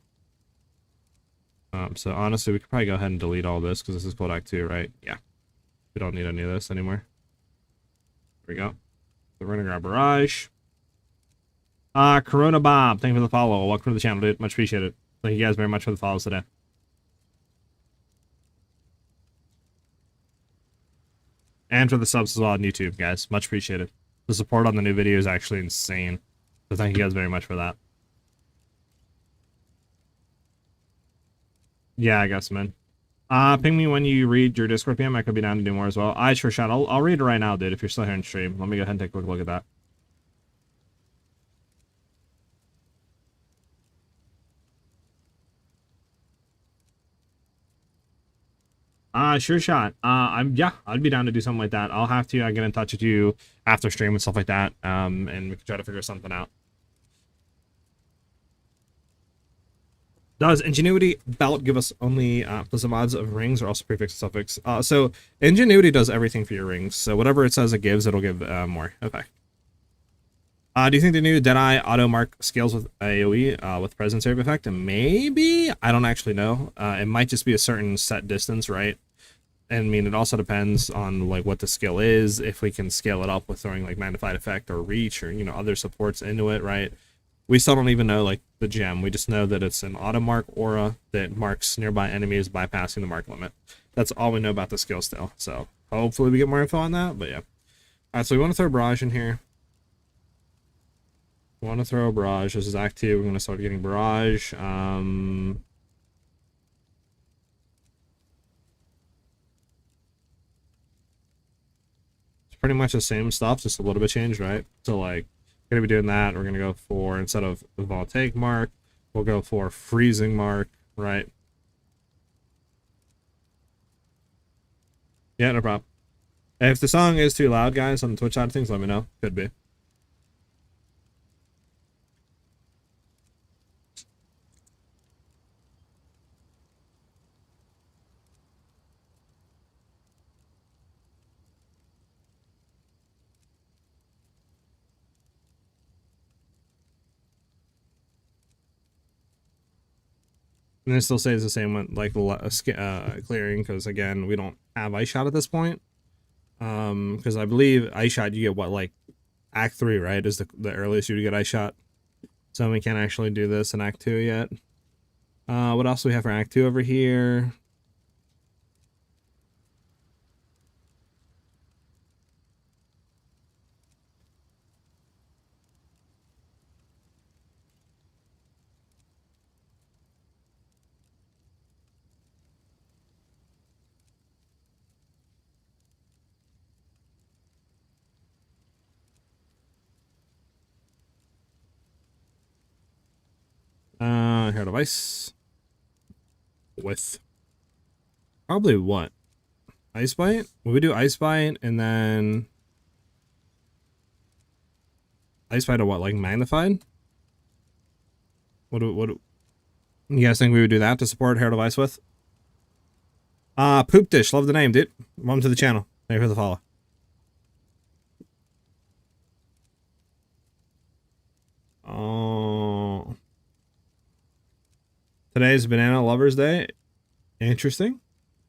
So honestly, we could probably go ahead and delete all this because this is Code Act 2, right? Yeah. We don't need any of this anymore. There we go. So we're going to grab Barrage. Corona Bob, thank you for the follow. Welcome to the channel, dude. Much appreciated. Thank you guys very much for the follows today. And for the subs as well on YouTube, guys. Much appreciated. The support on the new video is actually insane. So thank you guys very much for that. Yeah, I guess, man. Ping me when you read your Discord PM. I could be down to do more as well. I sure shot. I'll read it right now, dude, if you're still here in stream. Let me go ahead and take a quick look at that. Sure shot. Yeah, I'd be down to do something like that. I'll have to get in touch with you after stream and stuff like that. And we can try to figure something out. Does Ingenuity belt give us only plus odds of rings or also prefix and suffix? So Ingenuity does everything for your rings. So whatever it says it gives, it'll give more. Okay. Do you think the new Deadeye auto mark scales with AoE with presence area effect? Maybe. I don't actually know. It might just be a certain set distance, right? And I mean, it also depends on like what the skill is. If we can scale it up with throwing like magnified effect or reach or, you know, other supports into it, right? We still don't even know like the gem. We just know that it's an auto mark aura that marks nearby enemies bypassing the mark limit. That's all we know about the skill still. So hopefully we get more info on that. But yeah. All right, so we want to throw Barrage in here. We want to throw a Barrage. This is Act 2. We're going to start getting Barrage. It's pretty much the same stuff, just a little bit changed, right? So, like, we're going to be doing that. We're going to go for, instead of the Voltaic mark, we'll go for Freezing mark, right? Yeah, no problem. If the song is too loud, guys, on the Twitch side of things, let me know. Could be. And it still stays the same one, like clearing, because again, we don't have Ice Shot at this point. Because I believe Ice Shot, you get what, like Act 3, right? Is the earliest you would get Ice Shot. So we can't actually do this in Act 2 yet. What else do we have for Act 2 over here? Hair device. With probably what? Ice Bite? Will we do Ice Bite and then Ice Bite or what? Like magnified? What do you guys think we would do that to support Hair Device with? Poop Dish, love the name, dude. Welcome to the channel. Thank you for the follow. Oh. Today's Banana Lovers Day. Interesting.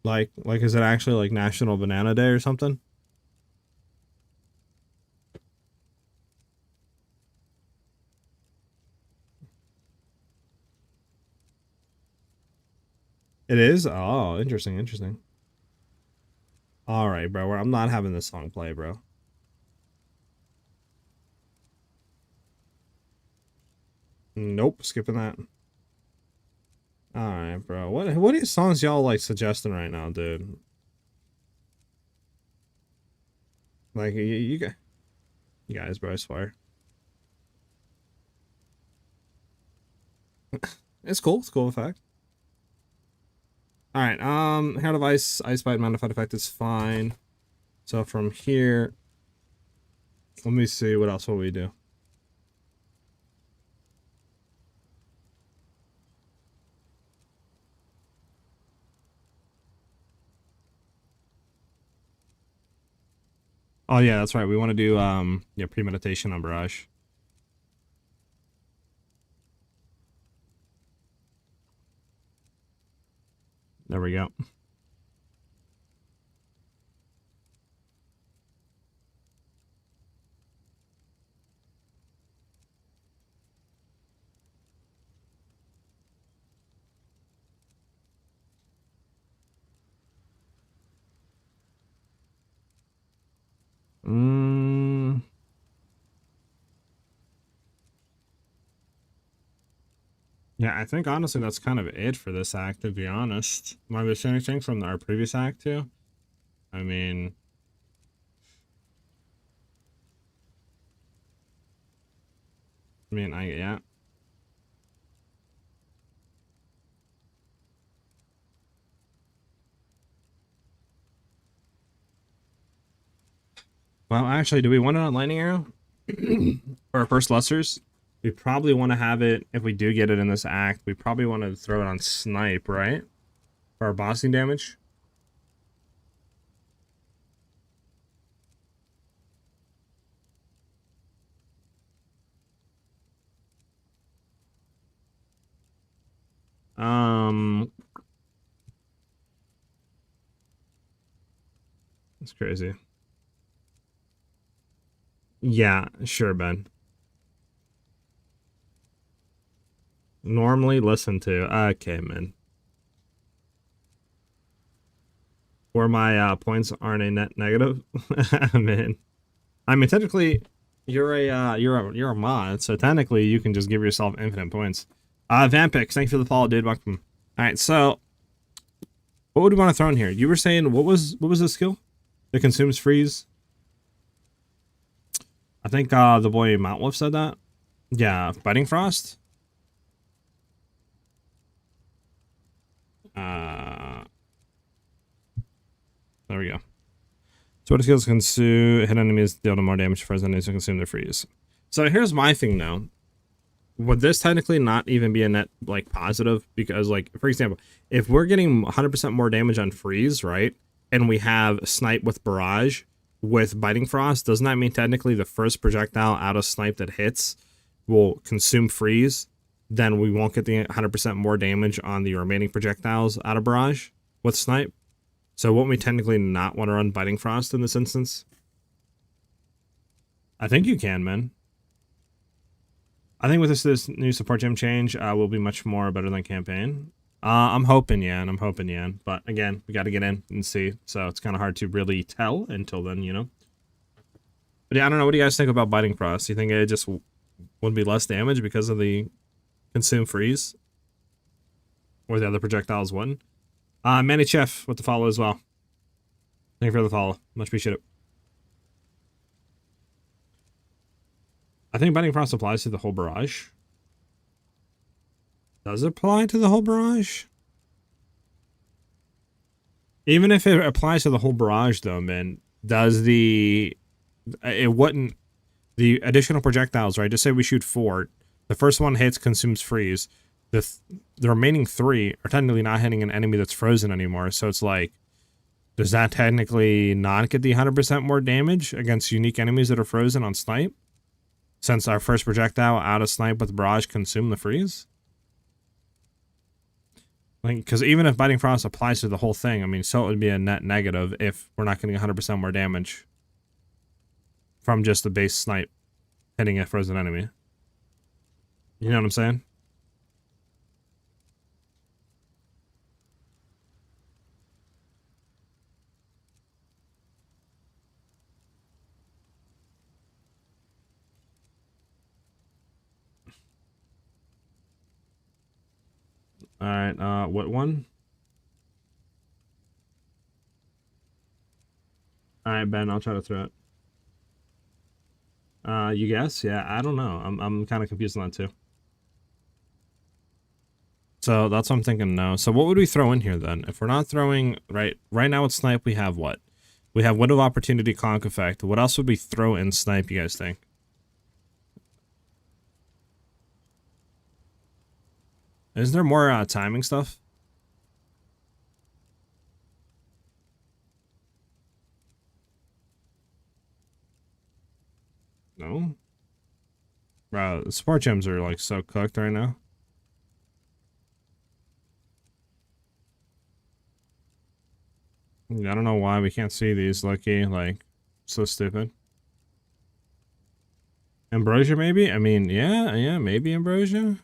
Like is it actually like National Banana Day or something? It is? Oh, interesting, interesting. Alright, bro. I'm not having this song play, bro. Nope, skipping that. Alright, bro. What are these songs y'all like suggesting right now, dude? Like you guys, bro, I swear. It's cool. It's cool effect. Alright, Hair Device, Ice Bite modified effect is fine. So from here, let me see what else will we do. Oh yeah, that's right. We want to do yeah, premeditation on Barrage. There we go. Yeah, I think honestly that's kind of it for this act, to be honest. Am I missing anything from our previous act too? I mean, yeah. Well, actually, do we want it on Lightning Arrow? For our first Lusters? We probably want to have it, if we do get it in this act, we probably want to throw it on Snipe, right? For our bossing damage. It's crazy. Yeah, sure, Ben. Normally listen to. Okay, man. Where my points aren't a net negative. Man. I mean, technically, you're a mod, so technically you can just give yourself infinite points. Vampix, thank you for the follow, dude. Welcome. All right, so what would we want to throw in here? You were saying what was the skill that consumes freeze? I think the boy Mount Wolf said that. Yeah, Biting Frost. There we go. So what skills consume hit enemies deal more damage for enemies to consume their freeze. So here's my thing though. Would this technically not even be a net like positive? Because like for example, if we're getting 100% more damage on freeze, right? And we have Snipe with Barrage with Biting Frost, doesn't that mean technically the first projectile out of Snipe that hits will consume freeze? Then we won't get the 100% more damage on the remaining projectiles out of Barrage with Snipe. So won't we technically not want to run Biting Frost in this instance? I think you can, man. I think with this new support gem change, will be much more better than campaign. I'm hoping, yeah, and I'm hoping, yeah. But again, we got to get in and see. So it's kind of hard to really tell until then, you know. But yeah, I don't know. What do you guys think about Biting Frost? Do you think it just would be less damage because of the consume freeze? Or the other projectiles wouldn't? Manny Chef with the follow as well. Thank you for the follow. Much appreciated. I think Biting Frost applies to the whole Barrage. Does it apply to the whole barrage? Even if it applies to the whole barrage, though, man, does the it wouldn't the additional projectiles, right? Just say we shoot 4. The first one hits, consumes freeze. The remaining 3 are technically not hitting an enemy that's frozen anymore. So it's like, does that technically not get the 100% more damage against unique enemies that are frozen on Snipe? Since our first projectile out of Snipe with barrage consumed the freeze? Like, because even if Biting Frost applies to the whole thing, I mean, so it would be a net negative if we're not getting 100% more damage from just the base Snipe hitting a frozen enemy. You know what I'm saying? Alright, what one? Alright, Ben, I'll try to throw it. You guess? Yeah, I don't know. I'm kind of confused on that too. So that's what I'm thinking now. So what would we throw in here then? If we're not throwing, right now with Snipe, we have what? We have Window of Opportunity, Conk Effect. What else would we throw in Snipe, you guys think? Is there more timing stuff? No? Bro, the support gems are like so cooked right now. I don't know why we can't see these, Lucky. Like, so stupid. Ambrosia, maybe? I mean, yeah, maybe Ambrosia.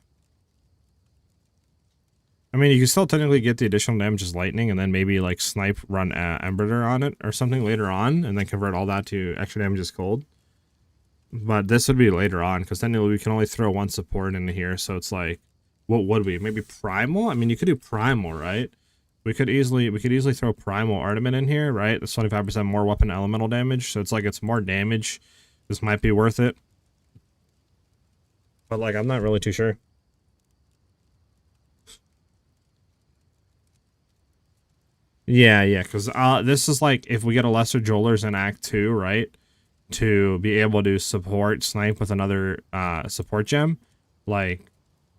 I mean, you can still technically get the additional damage as lightning, and then maybe like Snipe run Embroider on it or something later on, and then convert all that to extra damage as cold. But this would be later on, because then we can only throw one support into here, so it's like, what would we? Maybe Primal? I mean, you could do Primal, right? We could easily throw Primal Armament in here, right? That's 25% more weapon elemental damage, so it's like it's more damage. This might be worth it. But like, I'm not really too sure. Yeah, because this is like, if we get a Lesser Jewelers in Act 2, right? To be able to support Snipe with another support gem, like,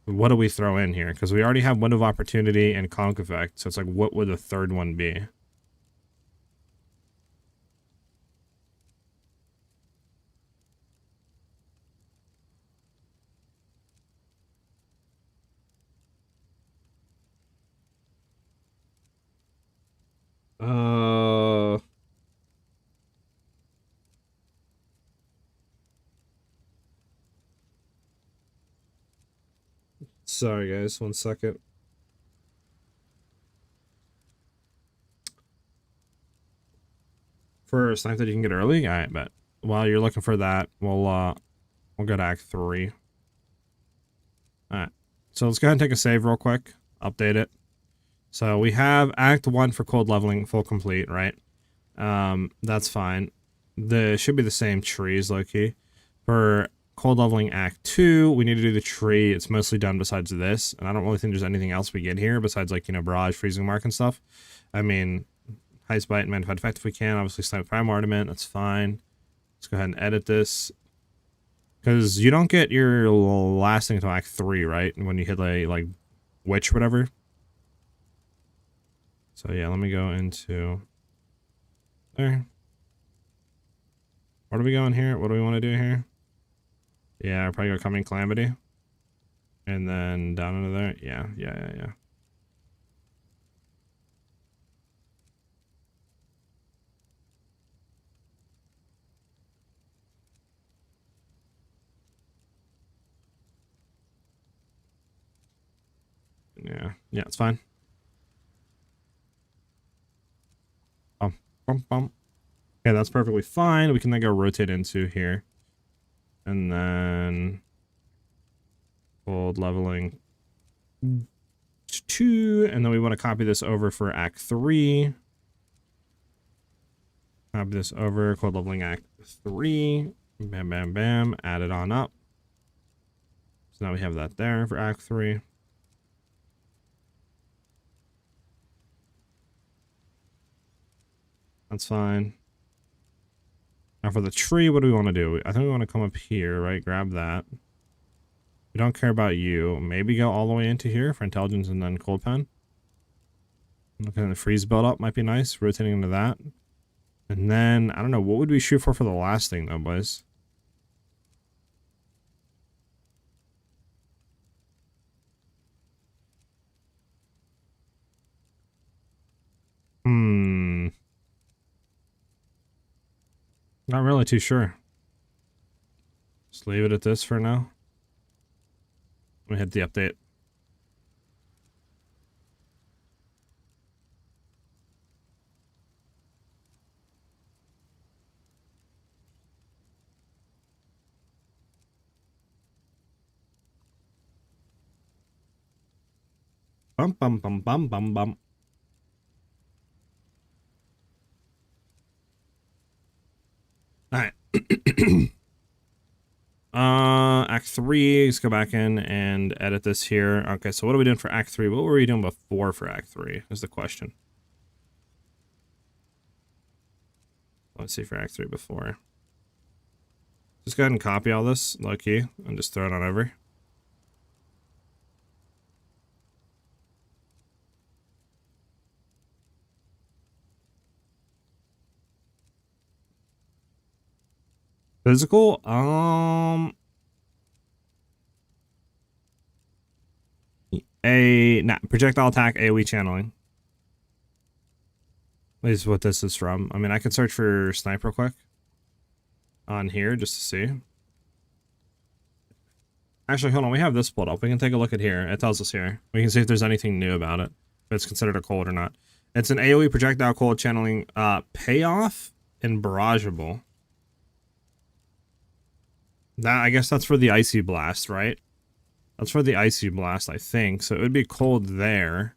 what do we throw in here? Because we already have Window of Opportunity and Conk Effect, so it's like, what would the third one be? Uh, Sorry guys, 1 second. For a Snipe that you can get early? Alright, bet. While you're looking for that, we'll go to Act 3. Alright. So let's go ahead and take a save real quick. Update it. So we have Act 1 for cold leveling full complete, right? That's fine. Should be the same trees, low-key. For cold leveling Act 2, we need to do the tree. It's mostly done besides this, and I don't really think there's anything else we get here besides, like, you know, Barrage, Freezing Mark, and stuff. I mean, Heist Bite and Magnified Effect if we can. Obviously, Snipe Prime Ornament, that's fine. Let's go ahead and edit this. Because you don't get your last thing until Act 3, right? When you hit, like Witch, whatever. So, yeah, let me go into there. Where do we go in here? What do we want to do here? Yeah, I'll probably go Coming Calamity. And then down into there. Yeah. Yeah, it's fine. Bum. Okay, that's perfectly fine. We can then go rotate into here. And then cold leveling 2. And then we want to copy this over for Act 3. Copy this over, cold leveling Act 3. Bam. Add it on up. So now we have that there for Act 3. That's fine. Now for the tree, what do we want to do? I think we want to come up here, right? Grab that. We don't care about you. Maybe go all the way into here for intelligence and then cold pen. Looking at the freeze build up might be nice. Rotating into that. And then, I don't know, what would we shoot for the last thing though, boys? Not really too sure. Just leave it at this for now. Let me hit the update. Bum bum bum bum bum bum. Alright. Act 3, let's go back in and edit this here. Okay, so what are we doing for Act 3? What were we doing before for Act 3 is the question. Let's see for Act 3 before. Just go ahead and copy all this, low key, and just throw it on over. Physical, projectile attack AoE channeling is what this is from. I mean, I could search for Snipe real quick on here just to see. Actually, hold on, we have this pulled up. We can take a look at here. It tells us here. We can see if there's anything new about it, if it's considered a cold or not. It's an AoE projectile cold channeling payoff and barrageable. That, I guess that's for the icy blast, right? That's for the icy blast, I think. So it would be cold there.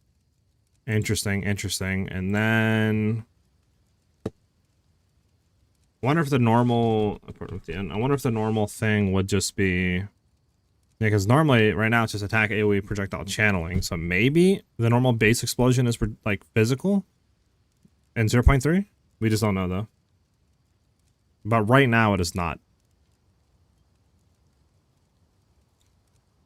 Interesting, interesting. And then I wonder if the normal thing would just be, yeah, because normally right now it's just attack AoE projectile channeling. So maybe the normal base explosion is for like physical and 0.3. We just don't know though. But right now it is not.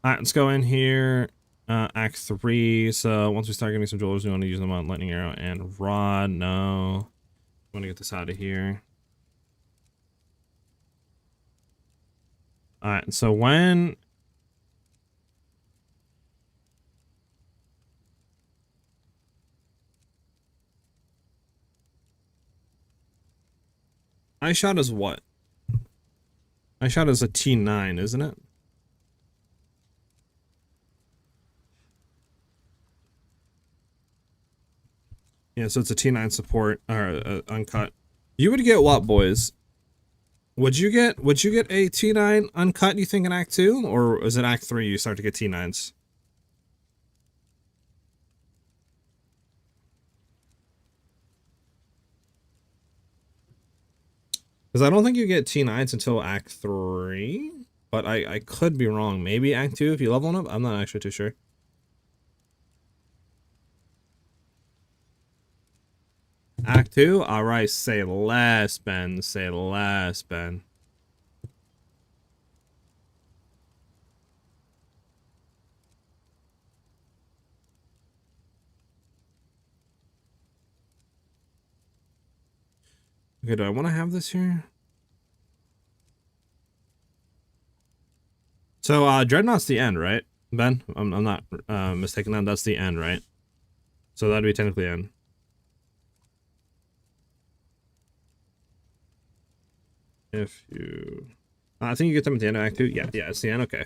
Alright, let's go in here. Act 3. So once we start getting some jewelers, we want to use them on lightning arrow and rod. No. I want to get this out of here. Alright, so when I shot as what? I shot as a T9, isn't it? Yeah, so it's a T9 support or uncut. You would get what, boys? Would you get a T9 uncut, you think, in Act 2? Or is it Act 3 you start to get T9s? Because I don't think you get T9s until Act 3. But I could be wrong. Maybe Act 2 if you level them up? I'm not actually too sure. Act 2? Alright, say less, Ben. Say less, Ben. Okay, do I want to have this here? So, Dreadnought's the end, right, Ben? I'm not mistaken that. That's the end, right? So that'd be technically end. If you... I think you get them at the end of Act 2. Yeah, it's the end. Okay.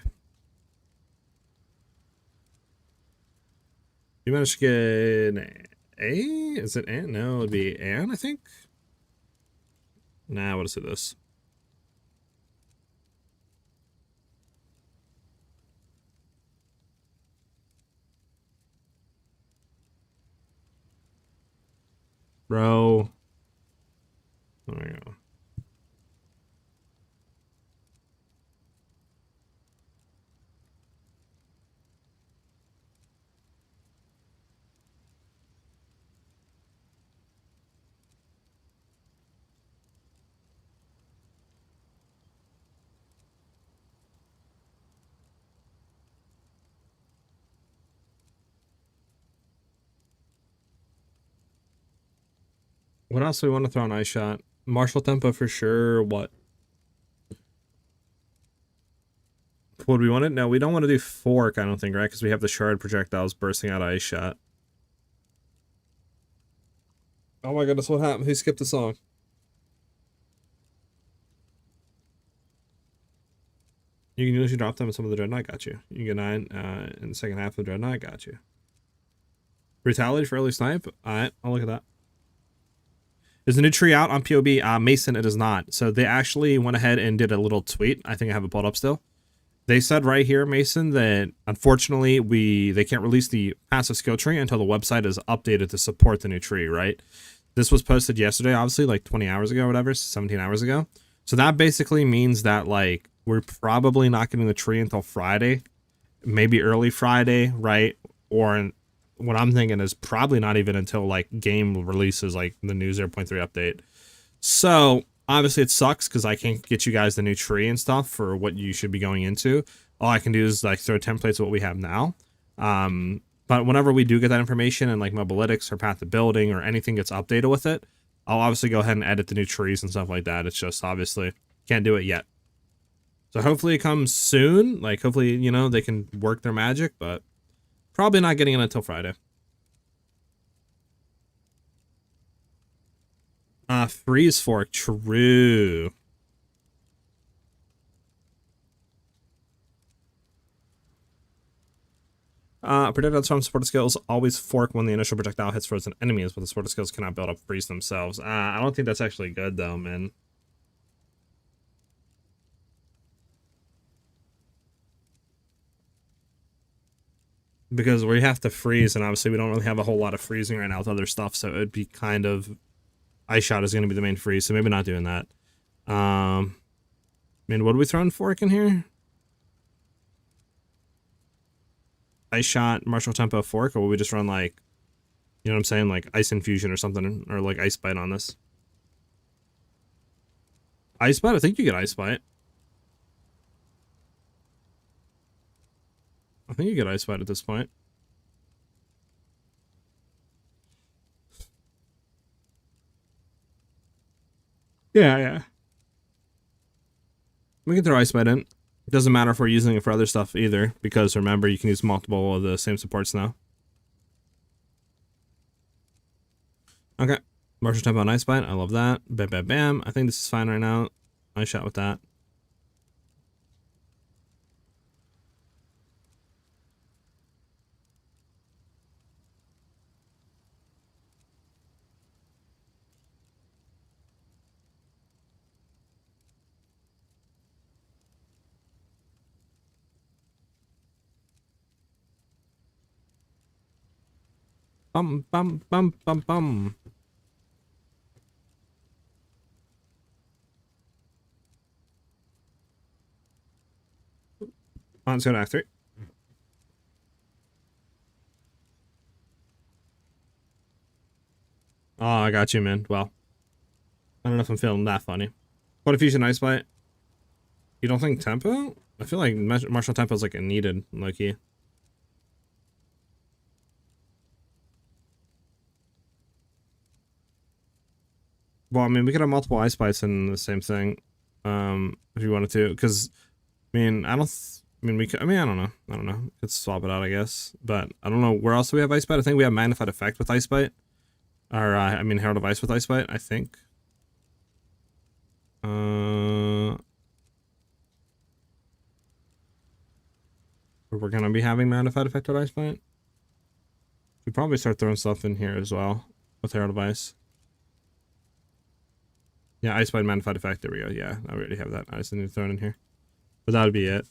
You managed to get an A? Is it Ann? No, it'd be Ann, I think. Nah, what is it this? Bro. There we go. What else do we want to throw on Ice Shot? Martial tempo for sure. What? Would we want it? No, we don't want to do fork, I don't think, right? Because we have the shard projectiles bursting out of Ice Shot. Oh my goodness, what happened? Who skipped the song? You can usually drop them in some of the Dreadnought, got you. You get 9 in the second half of the Dreadnought, got you. Brutality for early snipe? Alright, I'll look at that. Is the new tree out on PoE? Mason, it is not. So they actually went ahead and did a little tweet. I think I have it pulled up still. They said right here, Mason, that unfortunately they can't release the passive skill tree until the website is updated to support the new tree, right? This was posted yesterday, obviously, like 20 hours ago or whatever, 17 hours ago. So that basically means that, like, we're probably not getting the tree until Friday, maybe early Friday, right? Or what I'm thinking is probably not even until, like, game releases, like the new 0.3 update. So obviously it sucks because I can't get you guys the new tree and stuff for what you should be going into. All I can do is like throw templates of what we have now. But whenever we do get that information and like Mobalytics or Path to Building or anything gets updated with it, I'll obviously go ahead and edit the new trees and stuff like that. It's just obviously can't do it yet. So hopefully it comes soon. Like hopefully, you know, they can work their magic, but probably not getting it until Friday. Freeze fork, true. Projectile storm supported skills always fork when the initial projectile hits frozen enemies, but the supported skills cannot build up freeze themselves. I don't think that's actually good though, man. Because we have to freeze, and obviously we don't really have a whole lot of freezing right now with other stuff, so it'd be kind of... Ice Shot is going to be the main freeze, so maybe not doing that. I mean, what are we throwing fork in here? Ice Shot, Martial Tempo, fork, or will we just run like... You know what I'm saying? Like Ice Infusion or something, or like Ice Bite on this. Ice Bite? I think you get Ice Bite. I think you get Ice Bite at this point. Yeah. We can throw Ice Bite in. It doesn't matter if we're using it for other stuff either, because remember, you can use multiple of the same supports now. Okay. Martial Tempo on Ice Bite. I love that. Bam, bam, bam. I think this is fine right now. Nice shot with that. Bum, bum, bum, bum, bum. Let's go to Act 3. Oh, I got you, man. Well, I don't know if I'm feeling that funny. What if Fusion Ice Bite? You don't think Tempo? I feel like Martial Tempo is like a needed, Loki. Well, I mean, we could have multiple Ice Bites in the same thing, if you wanted to. Because, I mean, I mean, we could, I mean, I don't know. Could swap it out, I guess. But I don't know. Where else do we have Ice Bite? I think we have Magnified Effect with Ice Bite. Or, I mean, Herald of Ice with Ice Bite, I think. We're gonna be having Magnified Effect with Ice Bite. We probably start throwing stuff in here as well with Herald of Ice. Yeah, Ice Bite, Magnified Effect. There we go. Yeah, I already have that. I just need to throw it in here. But that would be it.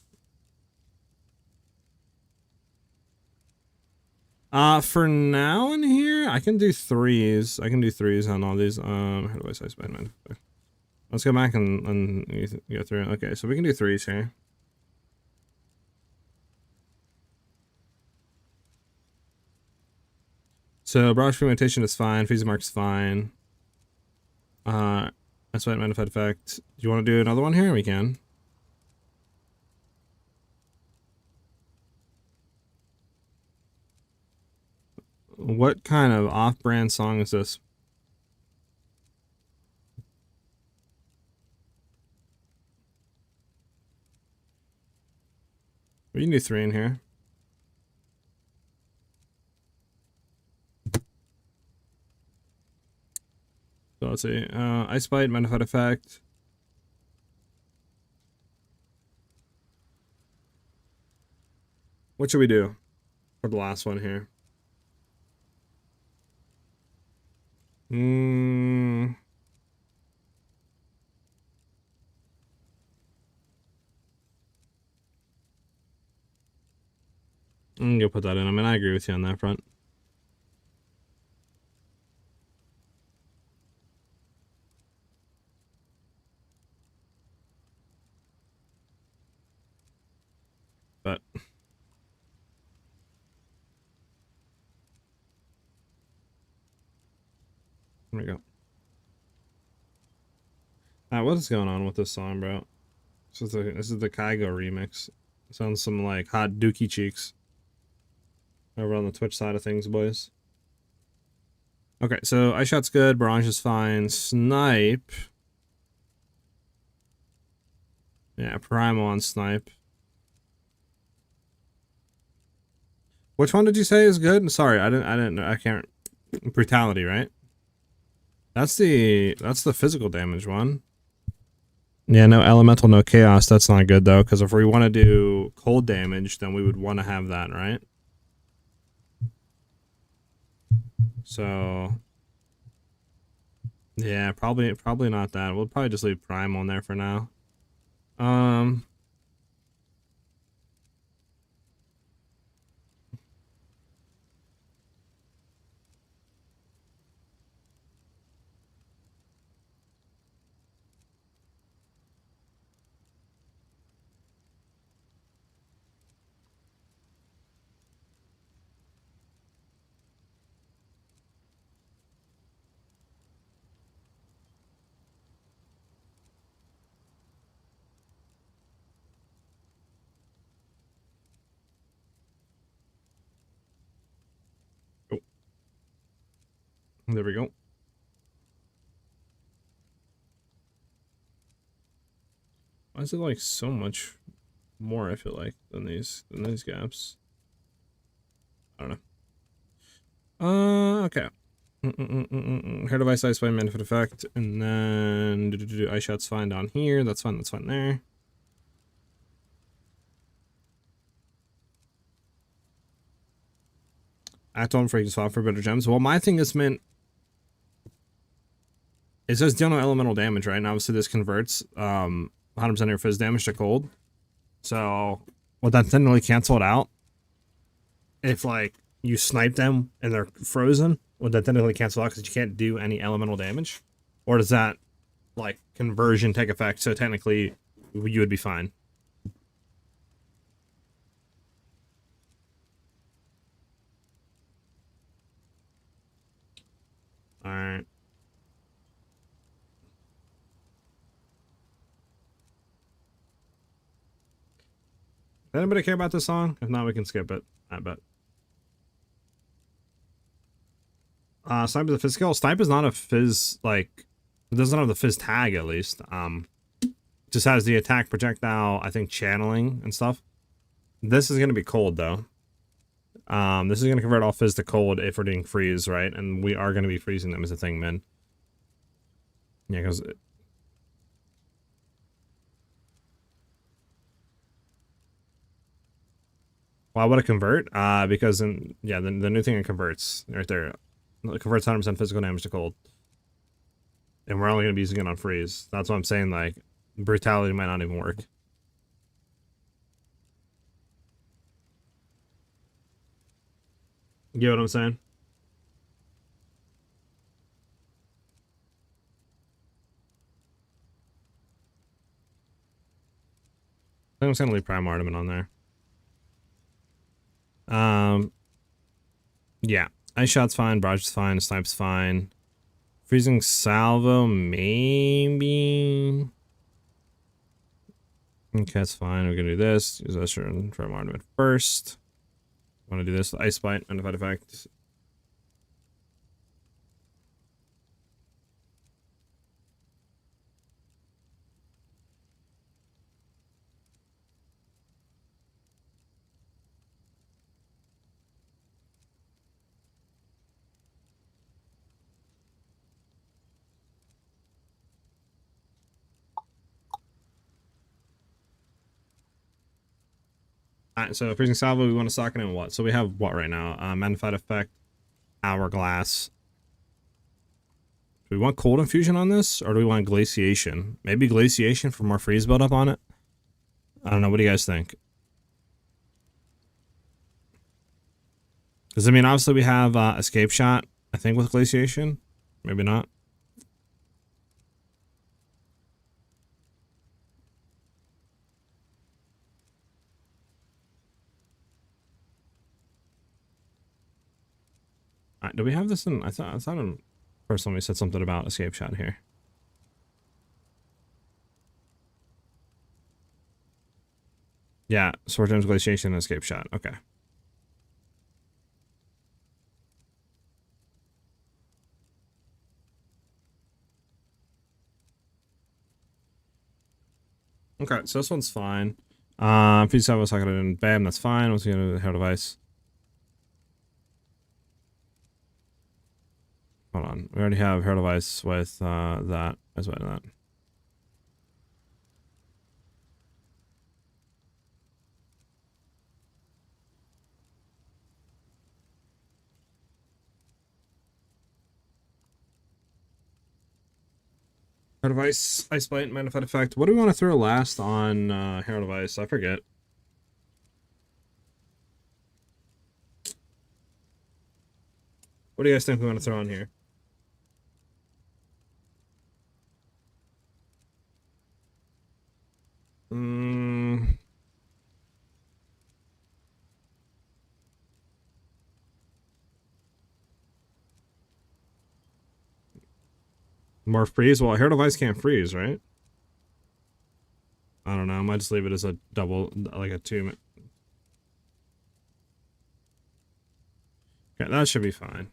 For now in here, I can do threes. I can do threes on all these. How do I say Spider-Man? Let's go back and go through. Okay, so we can do threes here. So brush pigmentation is fine. Freeze mark's fine. That's why Magnified Effect. Do you want to do another one here? We can. What kind of off-brand song is this? We can do 3 in here. So let's see. Ice Bite, Magnified Effect. What should we do for the last one here? I'm gonna put that in. I mean, I agree with you on that front. But there we go. What is going on with this song, bro? This is the Kygo remix. Sounds some like hot dookie cheeks over on the Twitch side of things, boys. Okay, so Ice Shot's good, Barrage is fine, Snipe. Yeah, Primal on Snipe. Which one did you say is good? Sorry, I can't. Brutality, right? That's the physical damage one. Yeah, no elemental, no chaos. That's not good though, because if we want to do cold damage, then we would want to have that, right? So yeah, probably not that. We'll probably just leave Prime on there for now. Oh, there we go. Why is it like so much more? I feel like than these gaps. I don't know. Okay. Hair device, ice by benefit effect, and then ice shot's fine down here. That's fine. That's fine there. Act on for swap for better gems. Well, my thing is meant. It says deal no elemental damage, right? And obviously this converts 100% of your fizz damage to cold. So would that technically cancel it out? If like you snipe them and they're frozen, would that technically cancel out because you can't do any elemental damage? Or does that like conversion take effect? So technically you would be fine. Alright. Does anybody care about this song? If not, we can skip it. I bet. Snipe is a fizz skill. Snipe is not a fizz, like, it doesn't have the fizz tag at least. Just has the attack projectile, I think, channeling and stuff. This is gonna be cold though. This is gonna convert all fizz to cold if we're doing freeze, right? And we are gonna be freezing them as a thing, man. Yeah, because why would it convert? Because yeah, the new thing it converts right there. It converts 100% physical damage to cold. And we're only gonna be using it on freeze. That's what I'm saying, like, brutality might not even work. You get what I'm saying? I think I'm just gonna leave Prime Artament on there. Yeah. Ice Shot's fine, Barrage is fine, Snipe's fine. Freezing Salvo, maybe. Okay, that's fine. We're gonna do this. Use Usher and Prime Artament first. Want to do this? Ice Bite, Undefied Effect. Alright, so freezing salvo, we want to sock it in what? So we have what right now? Magnified effect, hourglass. Do we want cold infusion on this, or do we want glaciation? Maybe glaciation for more freeze buildup on it? I don't know, what do you guys think? Because, I mean, obviously we have escape shot, I think, with glaciation. Maybe not. Do we have this in... I thought in first time we said something about escape shot here. Yeah, sword gems, glaciation, and escape shot. Okay. Okay, so this one's fine. If you was talking in bam, that's fine. Once we get a hair device. Hold on. We already have hair device with that. Let's wait on that. Hair device, ice bite, magnified effect. What do we want to throw last on hair device? I forget. What do you guys think we want to throw on here? More freeze? Well, hair device can't freeze, right? I don't know. I might just leave it as a double, like a 2. Okay, that should be fine.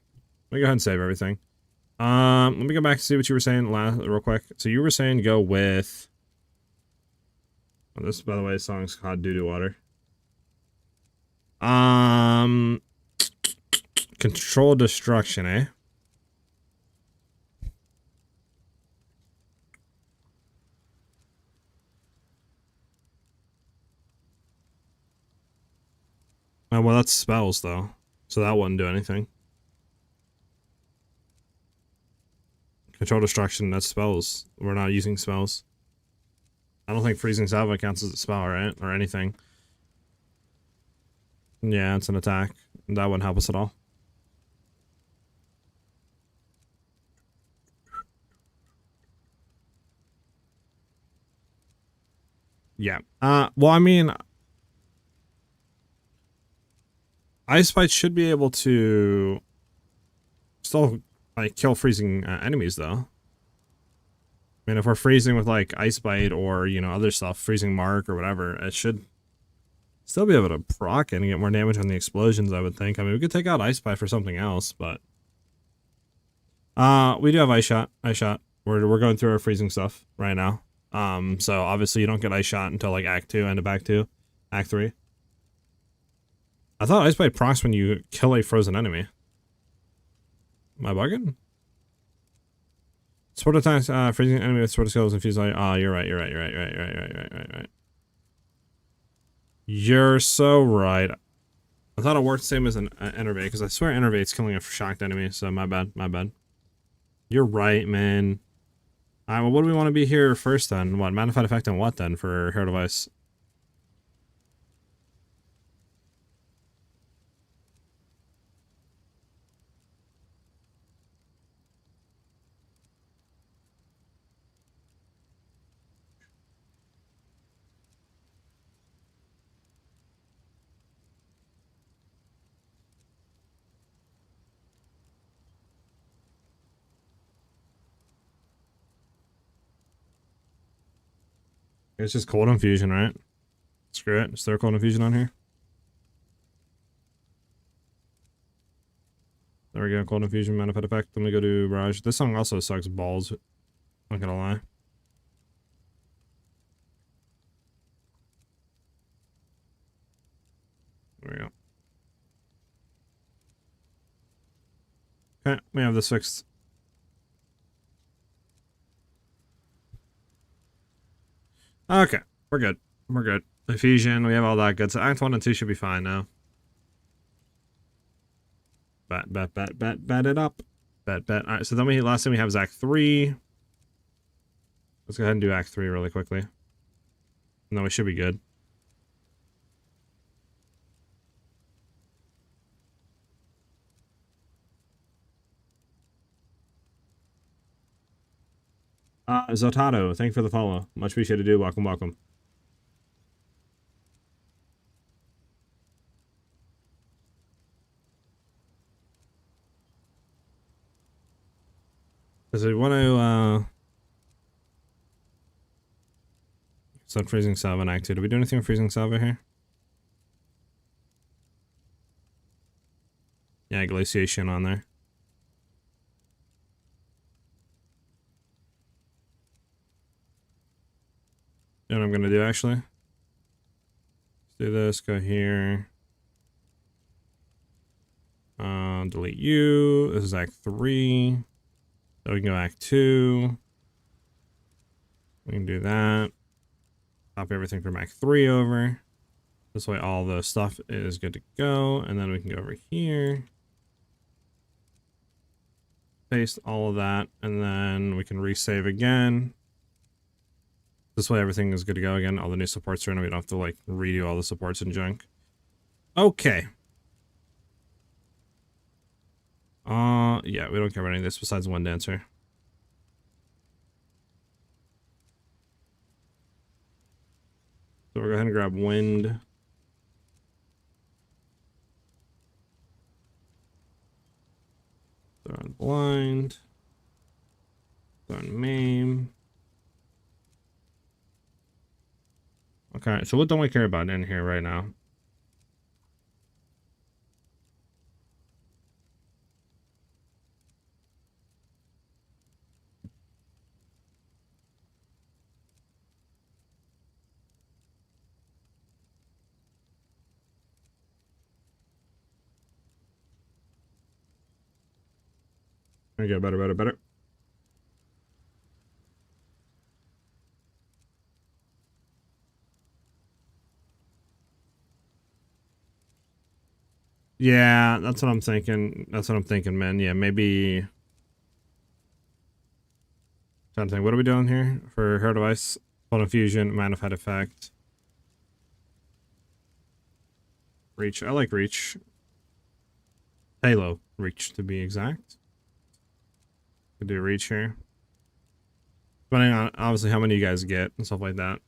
Let me go ahead and save everything. Let me go back and see what you were saying last, real quick. So you were saying go with... Oh, this, by the way, song's called Doo Doo Water. Control destruction, eh? Oh, well, that's spells, though. So that wouldn't do anything. Control destruction, that's spells. We're not using spells. I don't think freezing salvo counts as a spell, right? Or anything. Yeah, it's an attack. That wouldn't help us at all. Yeah. Well, I mean... Ice Bite should be able to... still, like, kill freezing enemies, though. I mean, if we're freezing with, like, Ice Bite or, you know, other stuff, freezing Mark or whatever, it should still be able to proc it and get more damage on the explosions, I would think. I mean, we could take out Ice Bite for something else, but... we do have Ice Shot. Ice Shot. We're going through our freezing stuff right now. So obviously you don't get Ice Shot until, like, Act 2, end of Act 2, Act 3. I thought Ice Bite procs when you kill a frozen enemy. Am I bugging? Sword attacks, freezing enemy with sword skills infused like, oh, you're right. You're so right. I thought it worked the same as an Enervate, because I swear Enervate's killing a shocked enemy, so my bad. You're right, man. Alright, well, what do we want to be here first then? What, magnified effect and what then for hair device? It's just cold infusion, right? Screw it. Just throw cold infusion on here. There we go. Cold infusion, magnified effect. Let me go to barrage. This song also sucks balls. Not gonna lie. There we go. Okay, we have this fixed. Okay, we're good. We're good. Diffusion, we have all that good. So Act 1 and 2 should be fine now. Bet it up. Bet. Alright, so then last thing we have is Act 3. Let's go ahead and do Act 3 really quickly. And then we should be good. Zotato, thank you for the follow. Much appreciated, dude. Welcome. Because we want to, start freezing salve in Act 2. Did we do anything with freezing salve here? Yeah, glaciation on there. You know what I'm gonna do actually? Let's do this, go here. Delete you. This is Act 3. So we can go Act 2. We can do that. Copy everything from Act 3 over. This way all the stuff is good to go. And then we can go over here. Paste all of that. And then we can resave again. This way everything is good to go again. All the new supports are in. We don't have to like redo all the supports and junk. Okay. Yeah, we don't care about any of this besides one dancer. So we'll go ahead and grab wind. Throw on blind. Throw on maim. Okay, so what don't we care about in here right now? There you go, better. Yeah, that's what I'm thinking. Man. Yeah, maybe. Trying to think, what are we doing here for her device? Full infusion, magnified effect. Reach. I like reach. Halo reach to be exact. Could do reach here. Depending on obviously how many you guys get and stuff like that.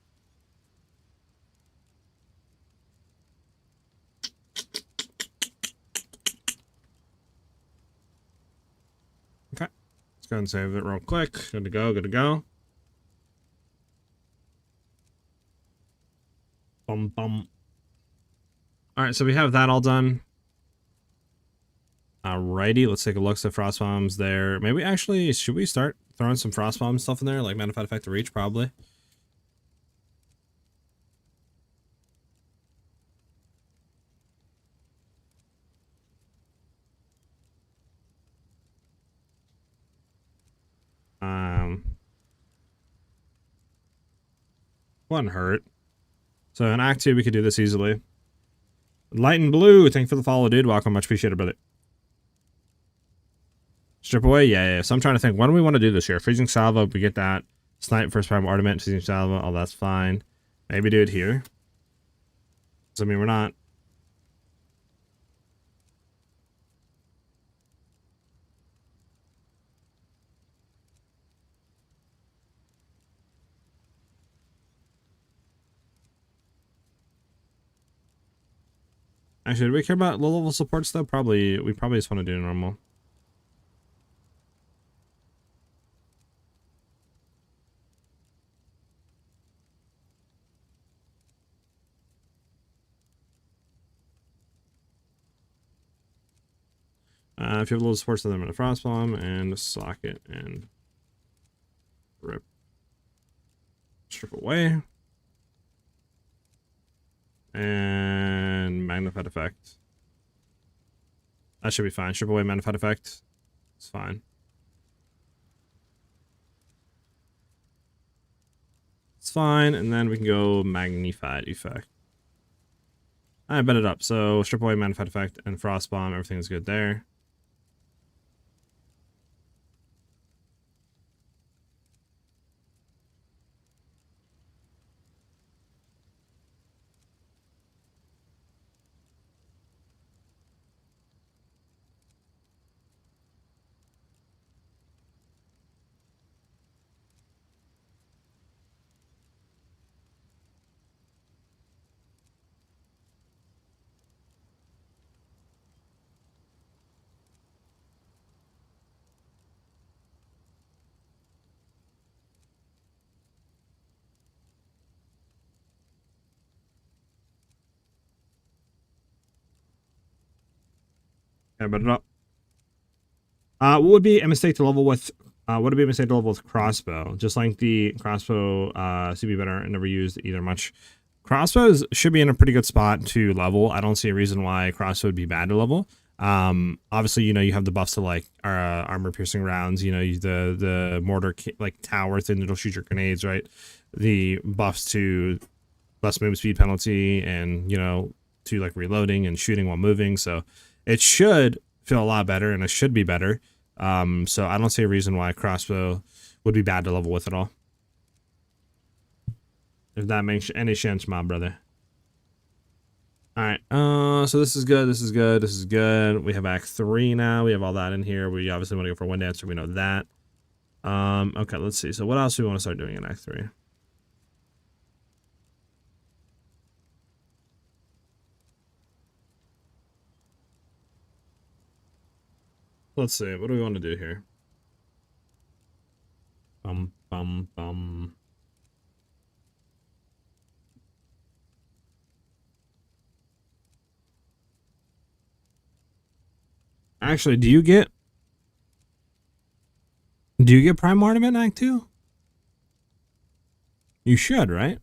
Okay. Let's go ahead and save it real quick. Good to go. Bum. Alright, so we have that all done. Alrighty, let's take a look at frost bombs there. Maybe actually, should we start throwing some frost bomb stuff in there, like magnified effect to reach, probably. Wouldn't hurt. So in Act 2, we could do this easily. Light and Blue, thank you for the follow, dude. Welcome, much appreciated, brother. Strip away, yeah. So I'm trying to think, when do we want to do this here? Freezing Salvo, we get that. Snipe, first prime ornament, Freezing Salvo, oh, that's fine. Maybe do it here. So, I mean, we're not... Actually, do we care about low level supports though? Probably, we probably just want to do normal. If you have low supports, then I'm in a frost bomb and socket and rip. Strip away. And magnified effect. That should be fine. Strip away magnified effect. It's fine. It's fine, and then we can go magnified effect. I bet it up. So strip away magnified effect and frost bomb. Everything's good there. I bet it up. What would be a mistake to level with? Would it be a mistake to level with crossbow? Just like the crossbow should be better and never used either much. Crossbows should be in a pretty good spot to level. I don't see a reason why crossbow would be bad to level. Obviously, you know, you have the buffs to like armor piercing rounds. You know, the mortar like tower thing that'll shoot your grenades, right? The buffs to less move speed penalty and, you know, to like reloading and shooting while moving. So it should feel a lot better and it should be better. So I don't see a reason why crossbow would be bad to level with at all. If that makes any sense, my brother. Alright, so this is good, this is good, this is good. We have Act 3 now. We have all that in here. We obviously want to go for one dancer, we know that. Okay, let's see. So what else do we want to start doing in Act 3? Let's see, what do we want to do here? Bum. Actually, do you get Prime Armament in Act 2? You should, right?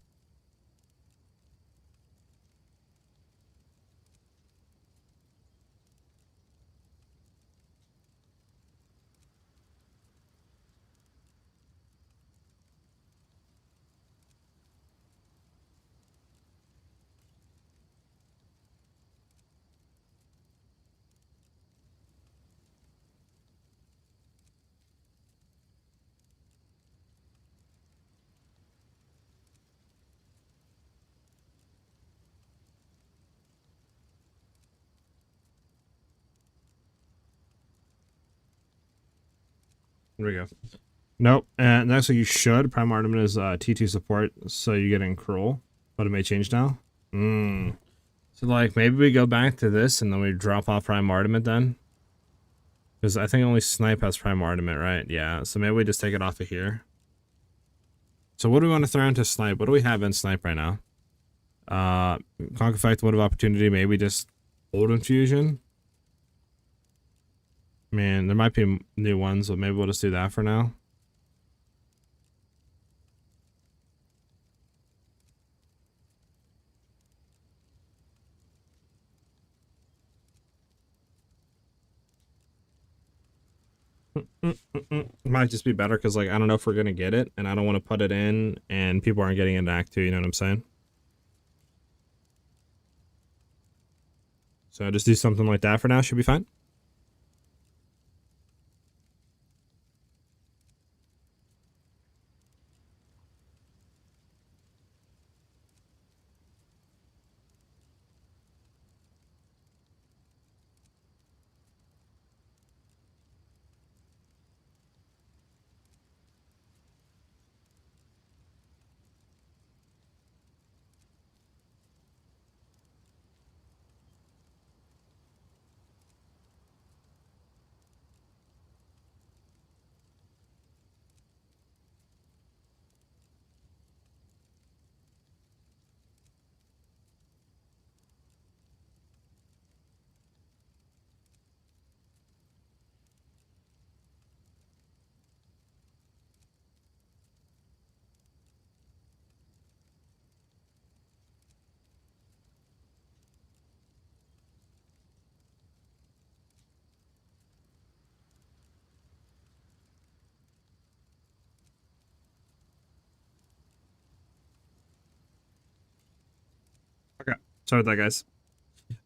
There we go. Nope. And actually, you should. Prime Armament is T2 support, so you're getting Cruel, but it may change now. So, like, maybe we go back to this and then we drop off Prime Armament then? Because I think only Snipe has Prime Armament, right? Yeah, so maybe we just take it off of here. So what do we want to throw into Snipe? What do we have in Snipe right now? Conk Effect, Wood of Opportunity, maybe just Old Infusion? Man, there might be new ones, but maybe we'll just do that for now. It might just be better because, like, I don't know if we're gonna get it, and I don't want to put it in, and people aren't getting into Act 2. You know what I'm saying? So just do something like that for now. Should be fine. Sorry about that, guys.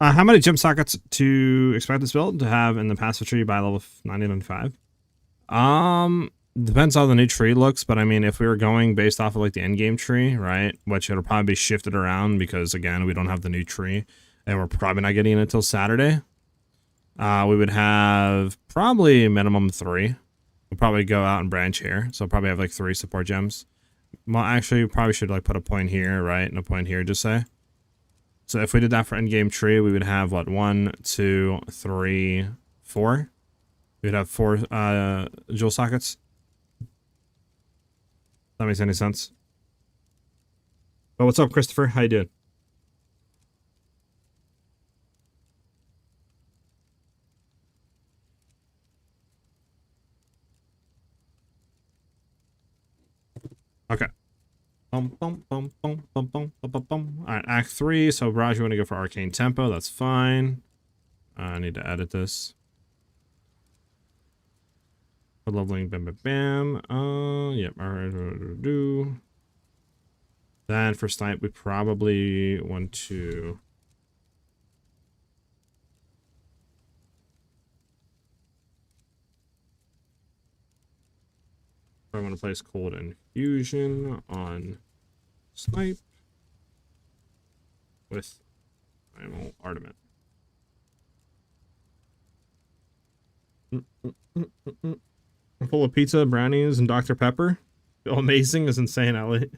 How many gem sockets to expect this build to have in the passive tree by level 995? Depends how the new tree looks, but I mean, if we were going based off of like the endgame tree, right, which it'll probably be shifted around because again, we don't have the new tree, and we're probably not getting it until Saturday. We would have probably minimum 3. We'll probably go out and branch here, so we'll probably have like 3 support gems. Well, actually, we probably should like put a point here, right, and a point here, just say. So if we did that for endgame tree, we would have what, 1, 2, 3, 4. We'd have 4 jewel sockets. That makes any sense. But what's up, Christopher? How you doing? Okay. Alright, Act 3. So Raj, you want to go for Arcane Tempo? That's fine. I need to edit this. For leveling, bam, bam, bam. Yep. Alright, do. Then for Snipe, we probably want to. I want to place Cold Infusion on Snipe with Primal Ardament. Full of pizza, brownies, and Dr. Pepper. Feel amazing is insane, Elliot.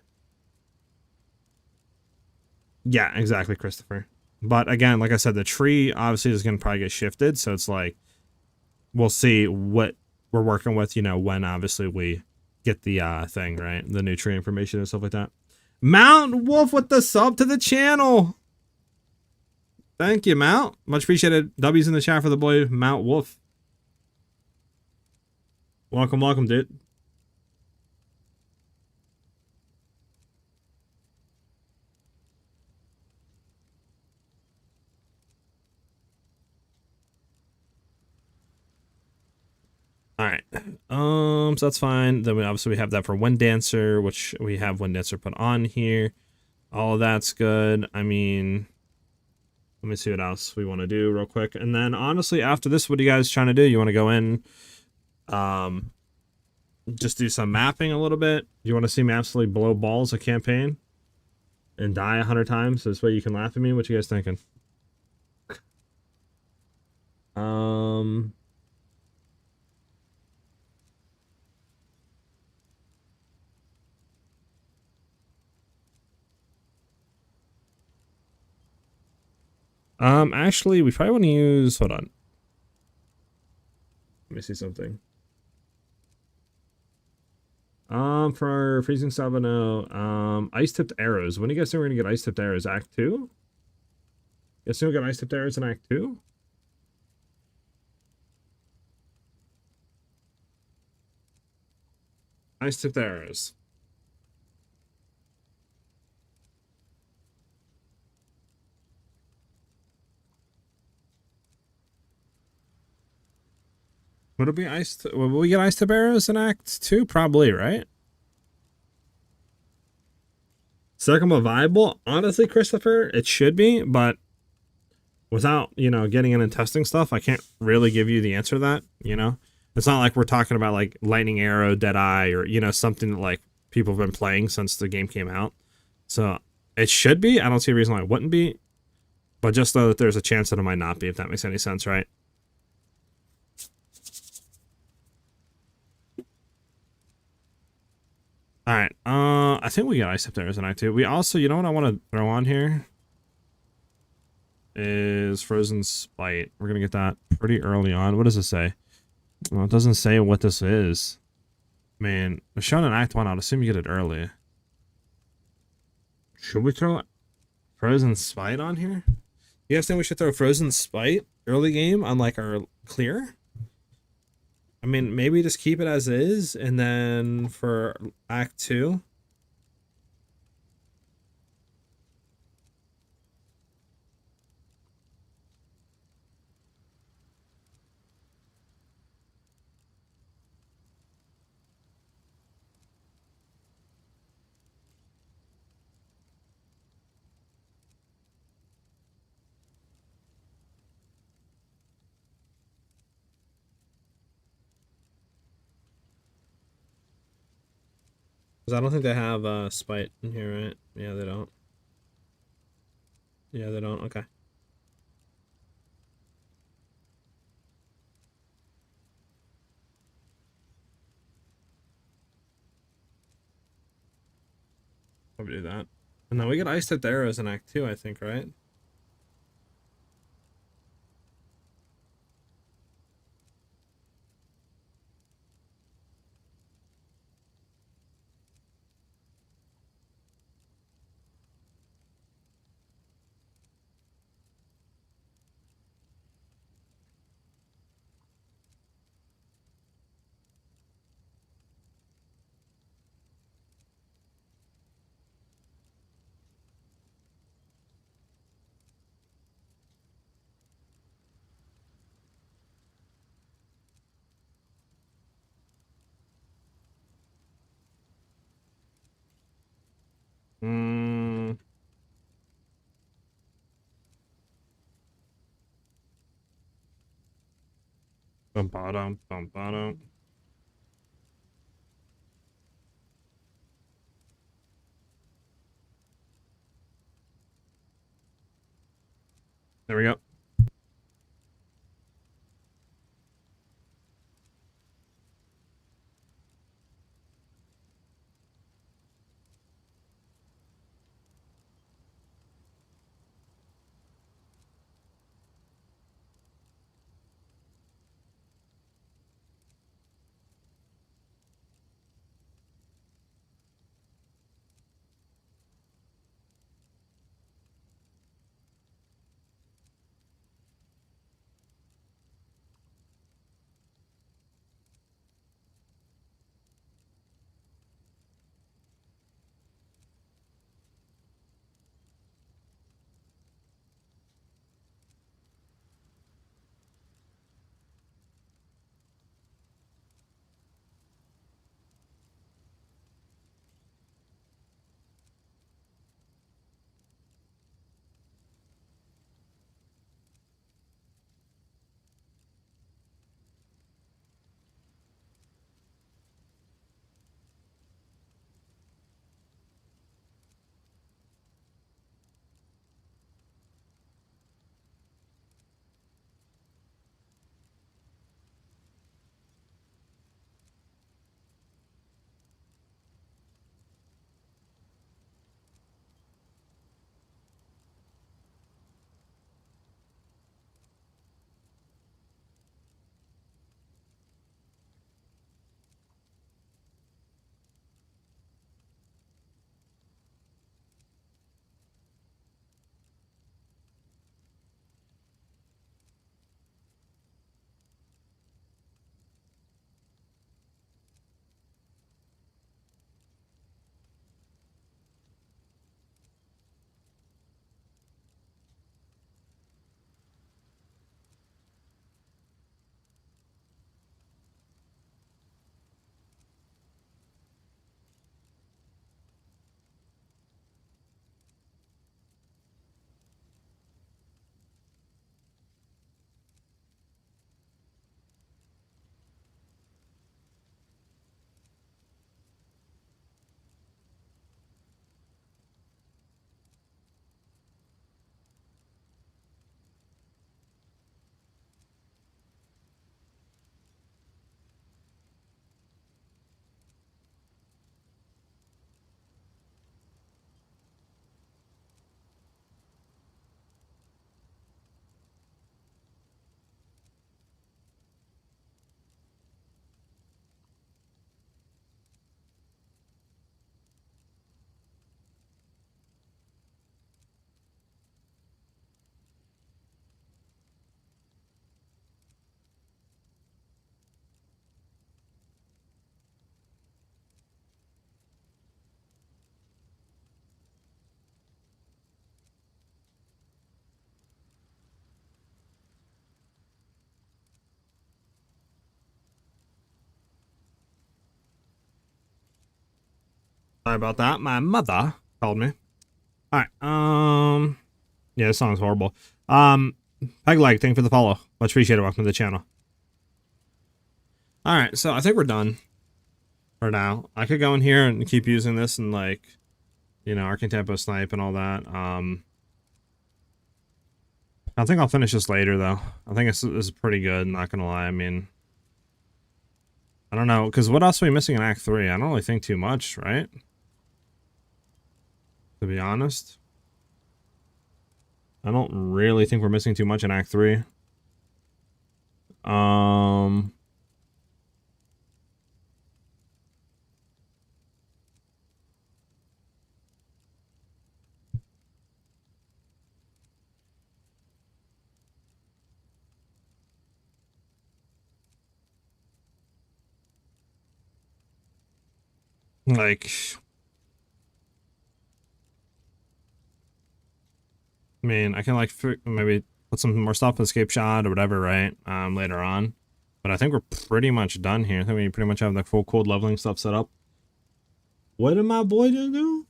Yeah, exactly, Christopher. But again, like I said, the tree obviously is going to probably get shifted. So it's like, we'll see what we're working with, you know, when obviously we get the thing, right? The new tree information and stuff like that. Mount Wolf with the sub to the channel. Thank you, Mount. Much appreciated. W's in the chat for the boy, Mount Wolf. Welcome, welcome, dude. All right. So that's fine. Then we obviously have that for Wind Dancer, which we have Wind Dancer put on here. All of that's good. I mean, let me see what else we want to do real quick. And then honestly, after this, what are you guys trying to do? You want to go in, just do some mapping a little bit? You want to see me absolutely blow balls a campaign and die 100 times? So this way you can laugh at me. What you guys thinking? Actually, we probably want to use, hold on. Let me see something. For Freezing Savano, Ice-Tipped Arrows. When do you guys think we're going to get Ice-Tipped Arrows? Act 2? Guess we'll get Ice-Tipped Arrows in Act 2? Ice-Tipped Arrows. Would it be will we get Ice-Tipped Arrows in Act 2? Probably, right? Circum viable? Honestly, Christopher, it should be, but without, you know, getting in and testing stuff, I can't really give you the answer to that, you know? It's not like we're talking about like Lightning Arrow, Deadeye, or, you know, something that like people have been playing since the game came out. So it should be. I don't see a reason why it wouldn't be. But just know that there's a chance that it might not be, if that makes any sense, right? Alright, I think we got Ice Up there as an Act 2. We also, you know what I want to throw on here? Is Frozen Spite. We're going to get that pretty early on. What does it say? Well, it doesn't say what this is. Man, it's shown in Act 1. I'd assume you get it early. Should we throw Frozen Spite on here? You guys think we should throw Frozen Spite early game on like our clear? I mean, maybe just keep it as is, and then for Act 2. Because I don't think they have spite in here, right? Yeah, they don't. Yeah, they don't. Okay. Probably do that. And then we get Ice Tipped Arrows in Act 2, I think, right? Hmm. Bum bottom, bum bottom. There we go. Sorry about that. My mother called me. All right. Yeah, this song's horrible. Peg Leg, thank you for the follow. Much appreciated. Welcome to the channel. All right, so I think we're done. For now. I could go in here and keep using this and like, you know, arcing tempo snipe and all that. I think I'll finish this later though. I think this is pretty good, not gonna lie. I mean, I don't know, because what else are we missing in Act 3? I don't really think too much, right? To be honest. I don't really think we're missing too much in Act 3. Like, I mean, I can like maybe put some more stuff in escape shot or whatever, right? Later on. But I think we're pretty much done here. I think we pretty much have the full cold leveling stuff set up. What did my boy just do?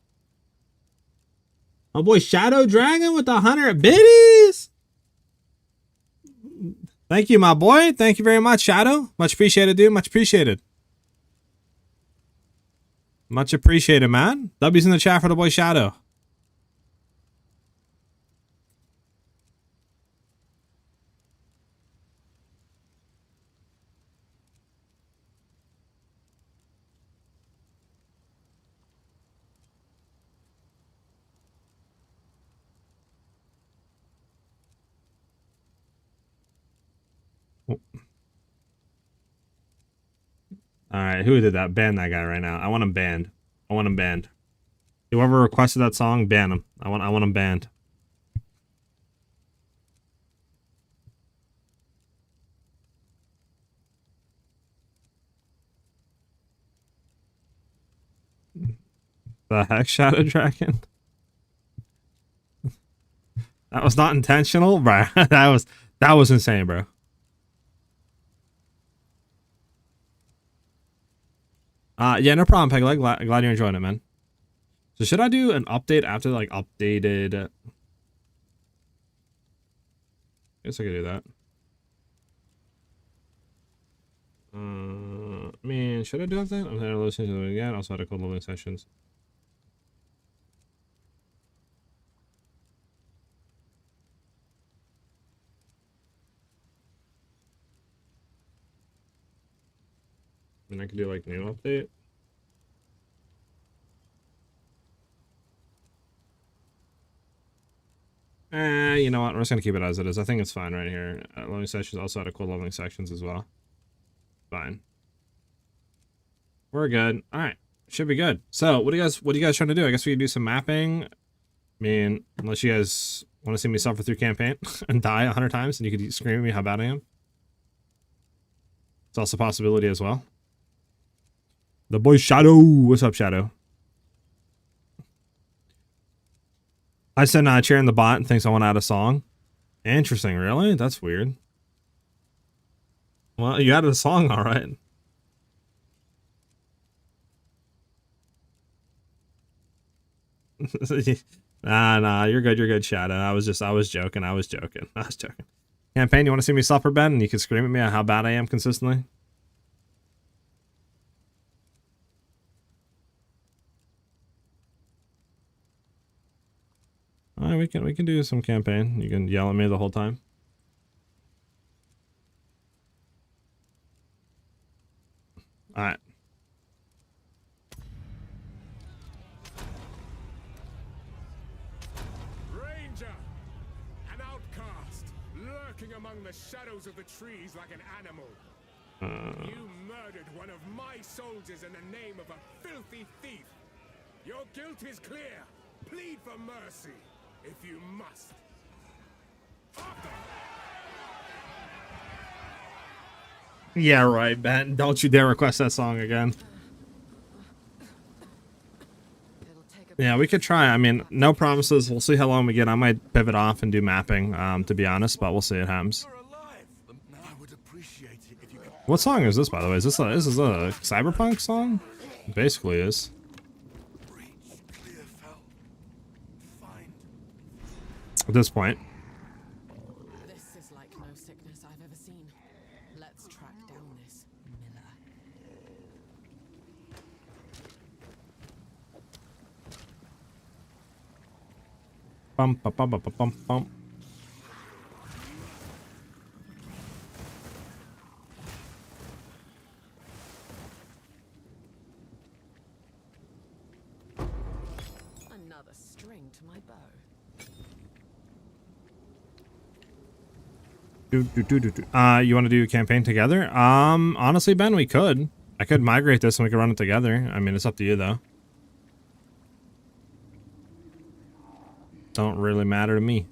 My boy Shadow Dragon with 100 biddies. Thank you, my boy. Thank you very much, Shadow. Much appreciated, dude. Much appreciated. Much appreciated, man. W's in the chat for the boy Shadow. Alright, who did that? Ban that guy right now. I want him banned. I want him banned. Whoever requested that song, ban him. I want him banned. The heck, Shadow Dragon? That was not intentional, bro. that was insane, bro. Yeah, no problem, Pegleg. Glad you're enjoying it, man. So should I do an update after like updated? I guess I could do that. I mean, should I do that? I'm gonna listen to it again. Also had a couple living sessions. And I could do like new update. You know what? We're just gonna keep it as it is. I think it's fine right here. Leveling sessions also had a cool leveling sections as well. Fine. We're good. All right, should be good. So, what are you guys trying to do? I guess we can do some mapping. I mean, unless you guys want to see me suffer through campaign and die 100 times, and you could scream at me how bad I am. It's also a possibility as well. The boy Shadow. What's up, Shadow? I said chair in the bot and thinks I want to add a song. Interesting, really? That's weird. Well, you added a song, all right. Nah, you're good, Shadow. I was joking. Campaign, you want to see me suffer, Ben? And you can scream at me on how bad I am consistently. All right, we can do some campaign. You can yell at me the whole time. All right. Ranger, an outcast, lurking among the shadows of the trees like an animal. You murdered one of my soldiers in the name of a filthy thief. Your guilt is clear. Plead for mercy, if you must. Yeah, right, Ben. Don't you dare request that song again. Yeah, we could try. I mean, no promises. We'll see how long we get. I might pivot off and do mapping, to be honest, but we'll see it happens. What song is this, by the way? Is this a cyberpunk song? It basically is. At this point. This is like no sickness I've ever seen. Let's track down this Miller. Bump, bump, bump, bump, bump, bump. Another string to my bow. You want to do a campaign together? Honestly, Ben, we could. I could migrate this and we could run it together. I mean, it's up to you, though. Don't really matter to me.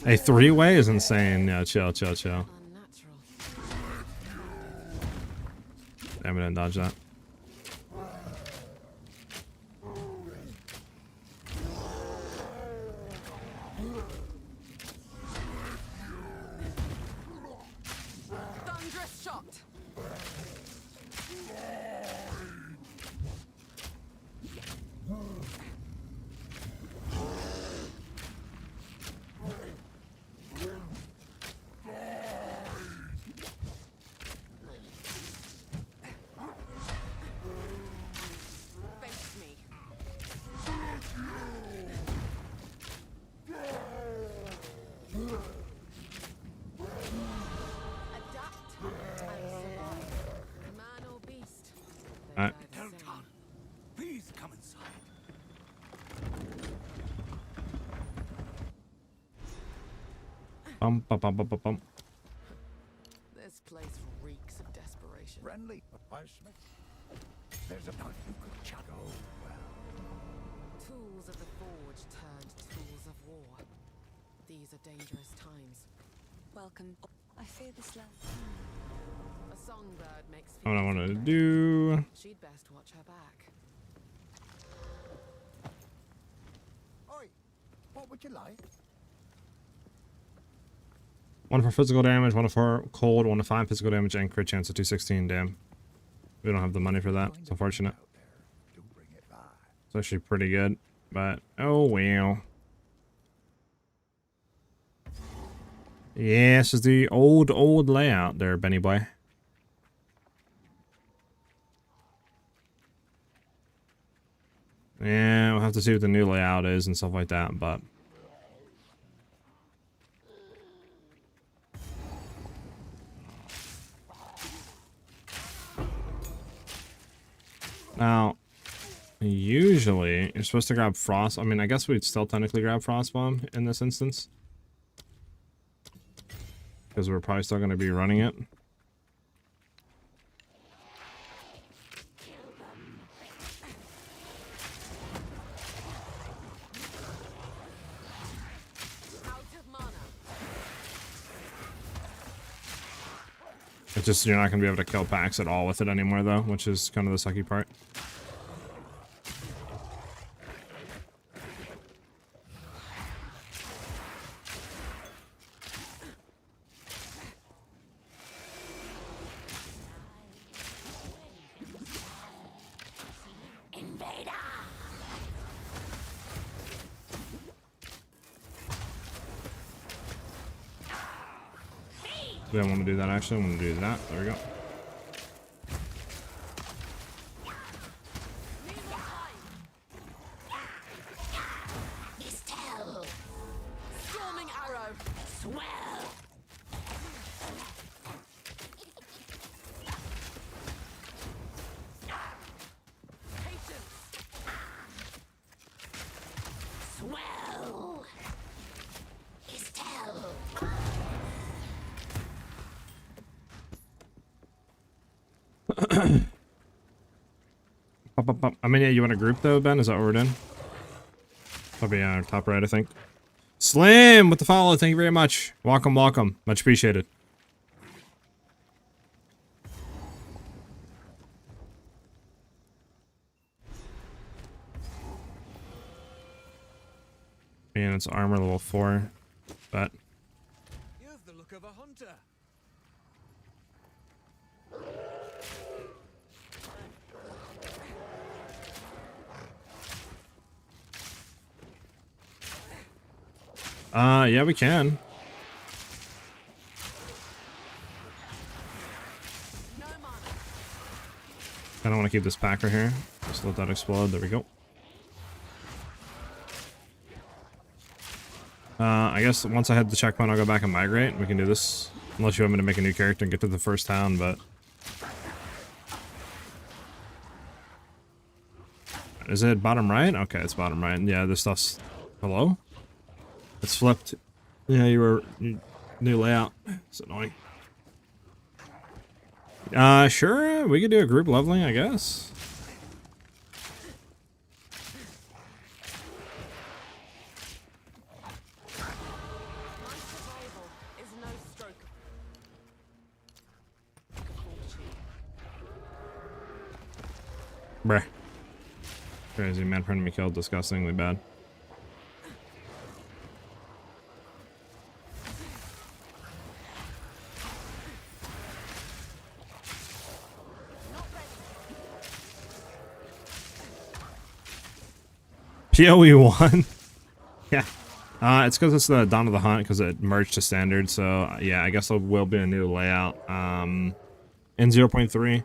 A three-way is insane. No, chill, chill, chill. Unnatural. Damn it, I didn't dodge that. Thunderous shot. Face me. Adapt and survive. Man or beast. They Alright. die the same. Please come inside. Bump, bump, bump, bump, bump, bump. This place reeks of desperation. Friendly, there's a knife you could chuck. Oh, well. Tools of the forge turned tools of war. These are dangerous times. Welcome. I fear this land. A songbird makes What I feet want to fresh. do. She'd best watch her back. Oi, what would you like? One for physical damage, one for cold, one to 5 physical damage, and crit chance of 216. Damn. We don't have the money for that. It's unfortunate. Out there, do bring it by. It's actually pretty good. But, oh well. Yeah, this is the old layout there, Benny boy. Yeah, we'll have to see what the new layout is and stuff like that, but... Now, usually, you're supposed to grab Frost. I mean, I guess we'd still technically grab Frostbomb in this instance. Because we're probably still going to be running it. Out of mana. It's just you're not going to be able to kill packs at all with it anymore, though, which is kind of the sucky part. We don't want to do that, actually. I want to do that. There we go. Storming arrow. Swell. Patience. Swell. Estelle. I mean, yeah, you want a group, though, Ben? Is that what we're doing? Probably top right, I think. Slim with the follow. Thank you very much. Welcome, welcome. Much appreciated. Man, it's armor level 4. But You have the look of a hunter. yeah, we can. I don't want to keep this packer here. Just let that explode. There we go. I guess once I hit the checkpoint, I'll go back and migrate. We can do this. Unless you want me to make a new character and get to the first town, but... Is it bottom right? Okay, it's bottom right. Yeah, this stuff's... Hello? It's flipped. Yeah, new layout. It's annoying. Sure, we could do a group leveling, I guess. Bruh. Crazy, man, friend me killed disgustingly bad. PoE 1? Yeah. It's because it's the Dawn of the Hunt, because it merged to standard, so yeah, I guess there will be a new layout. In 0.3.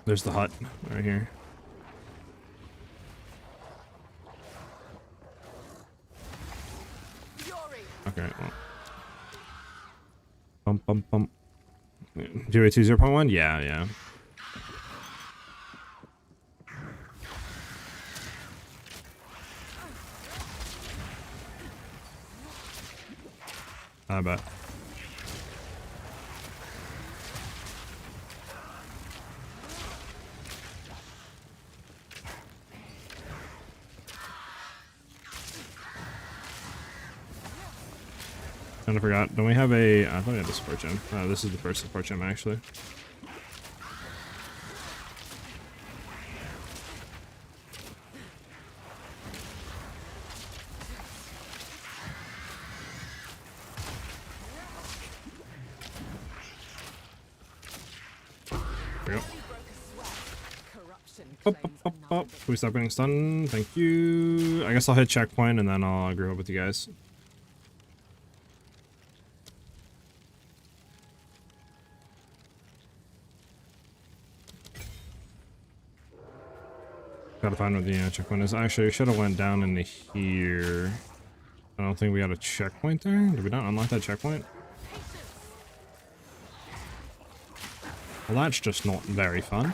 There's the hut right here. Okay. Well. Bump, bump, bump. 0.1? Yeah, yeah. I bet. I forgot. Don't we have a... I thought we had a support gem. This is the first support gem, actually. There we go. Up, up, up, up. Can we stop getting stunned? Thank you. I guess I'll hit checkpoint and then I'll group up with you guys. Gotta find what the checkpoint is. Actually, we should have went down into here. I don't think we got a checkpoint there. Did we not unlock that checkpoint? Well, that's just not very fun.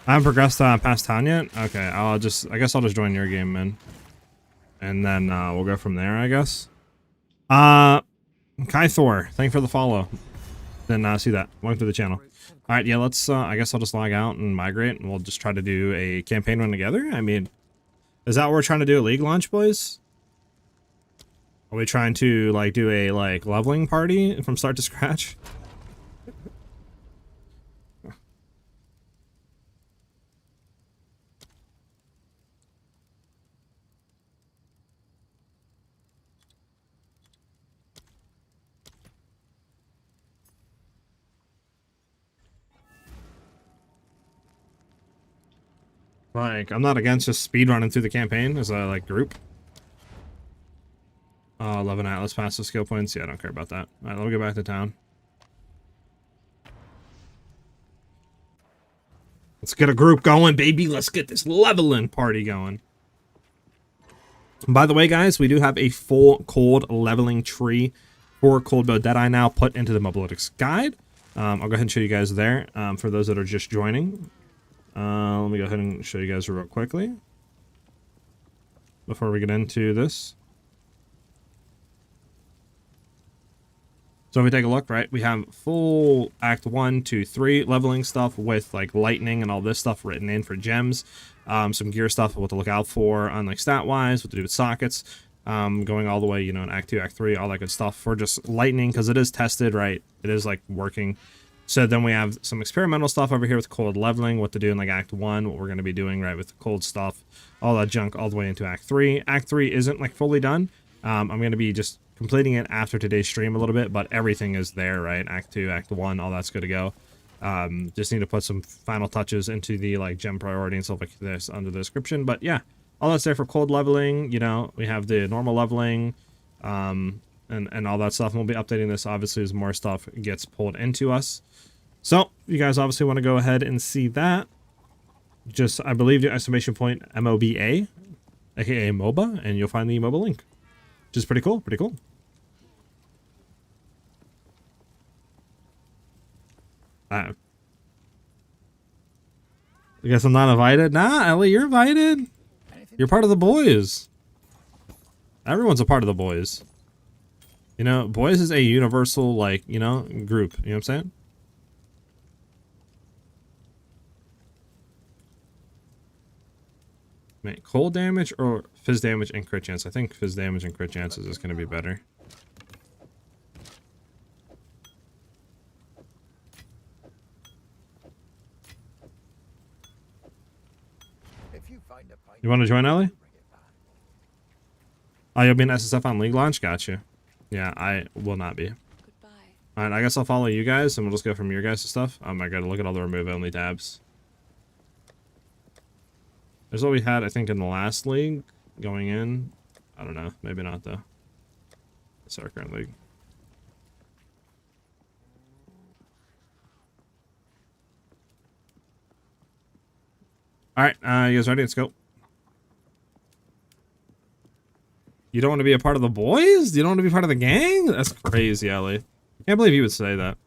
I haven't progressed past town yet. Okay, I guess I'll just join your game, man. And then we'll go from there, I guess. Kai Thor, thank you for the follow. Then see that. Welcome to the channel. All right, yeah, let's, I guess I'll just log out and migrate, and we'll just try to do a campaign run together. I mean, is that what we're trying to do, a league launch, boys? Are we trying to, like, do a, like, leveling party from start to scratch? Like, I'm not against just speed running through the campaign as a, like, group. 11 Atlas passive skill points. Yeah, I don't care about that. Alright, let me go back to town. Let's get a group going, baby. Let's get this leveling party going. By the way, guys, we do have a full cold leveling tree for cold build Deadeye now put into the Mobalytics guide. I'll go ahead and show you guys there for those that are just joining. Let me go ahead and show you guys real quickly before we get into this. So if we take a look, right, we have full Act 1, 2, 3 leveling stuff with like lightning and all this stuff written in for gems. Some gear stuff, what to look out for on like stat-wise, what to do with sockets, going all the way, you know, in Act 2, Act 3, all that good stuff for just lightning, because it is tested, right? It is like working. So then we have some experimental stuff over here with cold leveling, what to do in like Act 1, what we're going to be doing, right, with the cold stuff, all that junk all the way into Act 3. Act 3 isn't like fully done. I'm going to be just completing it after today's stream a little bit, but everything is there, right? Act 2, Act 1, all that's good to go. Just need to put some final touches into the like gem priority and stuff like this under the description. But yeah, all that's there for cold leveling. You know, we have the normal leveling, and all that stuff. And we'll be updating this obviously as more stuff gets pulled into us. So you guys obviously want to go ahead and see that. Just, I believe, the exclamation point MOBA, aka MOBA, and you'll find the MOBA link, which is pretty cool. Pretty cool. I guess I'm not invited. Nah, Ellie, you're invited. You're part of the boys. Everyone's a part of the boys. You know, boys is a universal, like, you know, group. You know what I'm saying? Make cold damage or fizz damage and crit chance. I think fizz damage and crit chances is going to be better. You want to join, Ellie? Oh, you'll be an SSF on League launch? Gotcha. Yeah, I will not be. Goodbye. Alright, I guess I'll follow you guys, and we'll just go from your guys' stuff. I gotta look at all the remove-only tabs. There's what we had, I think, in the last league going in. I don't know. Maybe not, though. It's our current league. Alright, you guys ready? Let's go. You don't want to be a part of the boys? You don't want to be part of the gang? That's crazy, Ellie. I can't believe you would say that.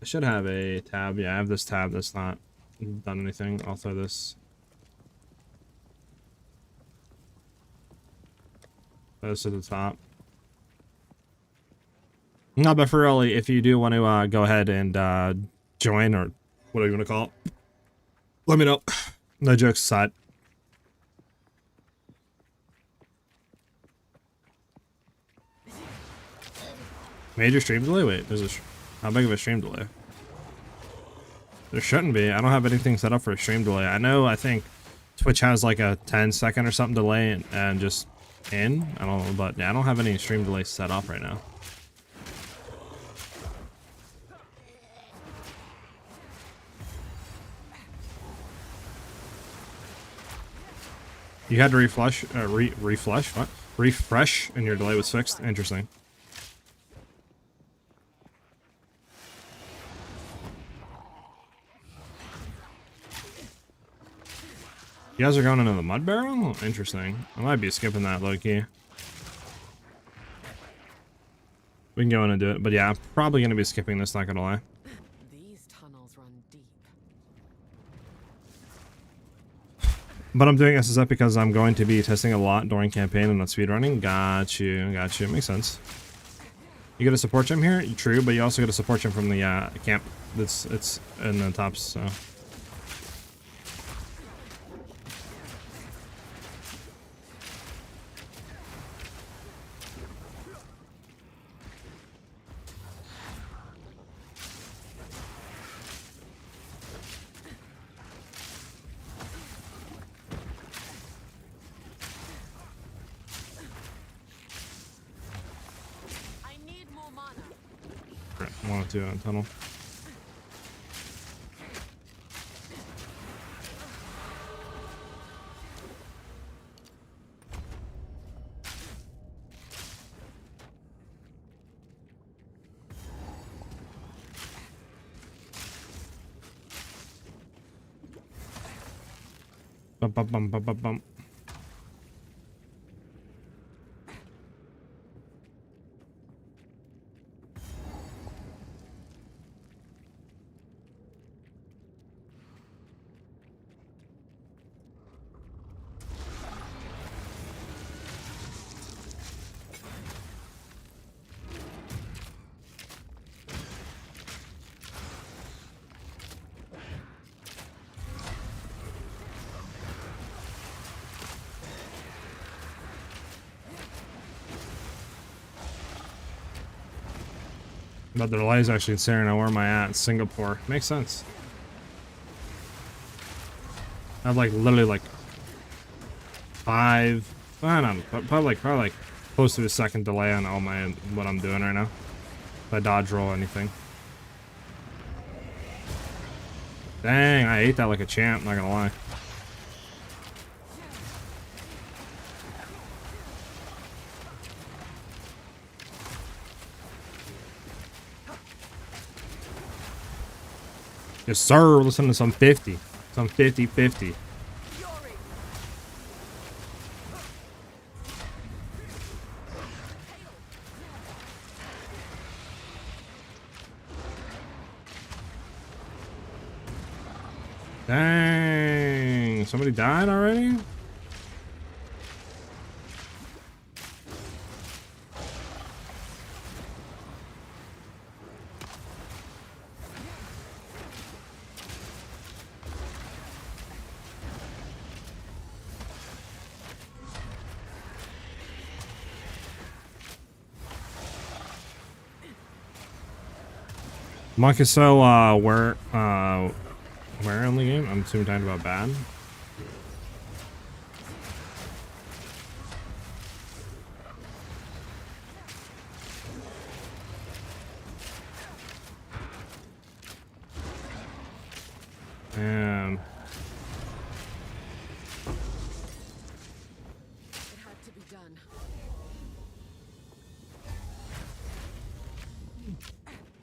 I should have a tab. Yeah, I have this tab that's not done anything. I'll throw this. This to the top. No, but for Ellie, if you do want to go ahead and join, or whatever you want to call it, let me know. No jokes aside. Major stream delay? Wait, there's a... How big of a stream delay? There shouldn't be. I don't have anything set up for a stream delay. I know, I think Twitch has like a 10-second or something delay and just in. I don't know, but yeah, I don't have any stream delay set up right now. You had to refresh, what? Refresh, and your delay was fixed? Interesting. You guys are going into the mud barrel? Interesting. I might be skipping that low-key. We can go in and do it, but yeah, I'm probably going to be skipping this, not gonna lie. These tunnels run deep. But I'm doing SSF because I'm going to be testing a lot during campaign and not speedrunning. Got you. Makes sense. You get a support gem here? True, but you also get a support gem from the camp. It's in the tops, so... One or two on tunnel. Bum bum bum bum bum bum. But the delay is actually considering where am I at? Singapore. Makes sense. I have like literally like I don't know, probably like close to a second delay on all my what I'm doing right now. If I dodge roll anything. Dang, I ate that like a champ, not gonna lie. Yes, sir. Listen to some 50. Some 50-50. Dang. Somebody died already? Monk is so where in the game? I'm assuming talking about bad. It had to be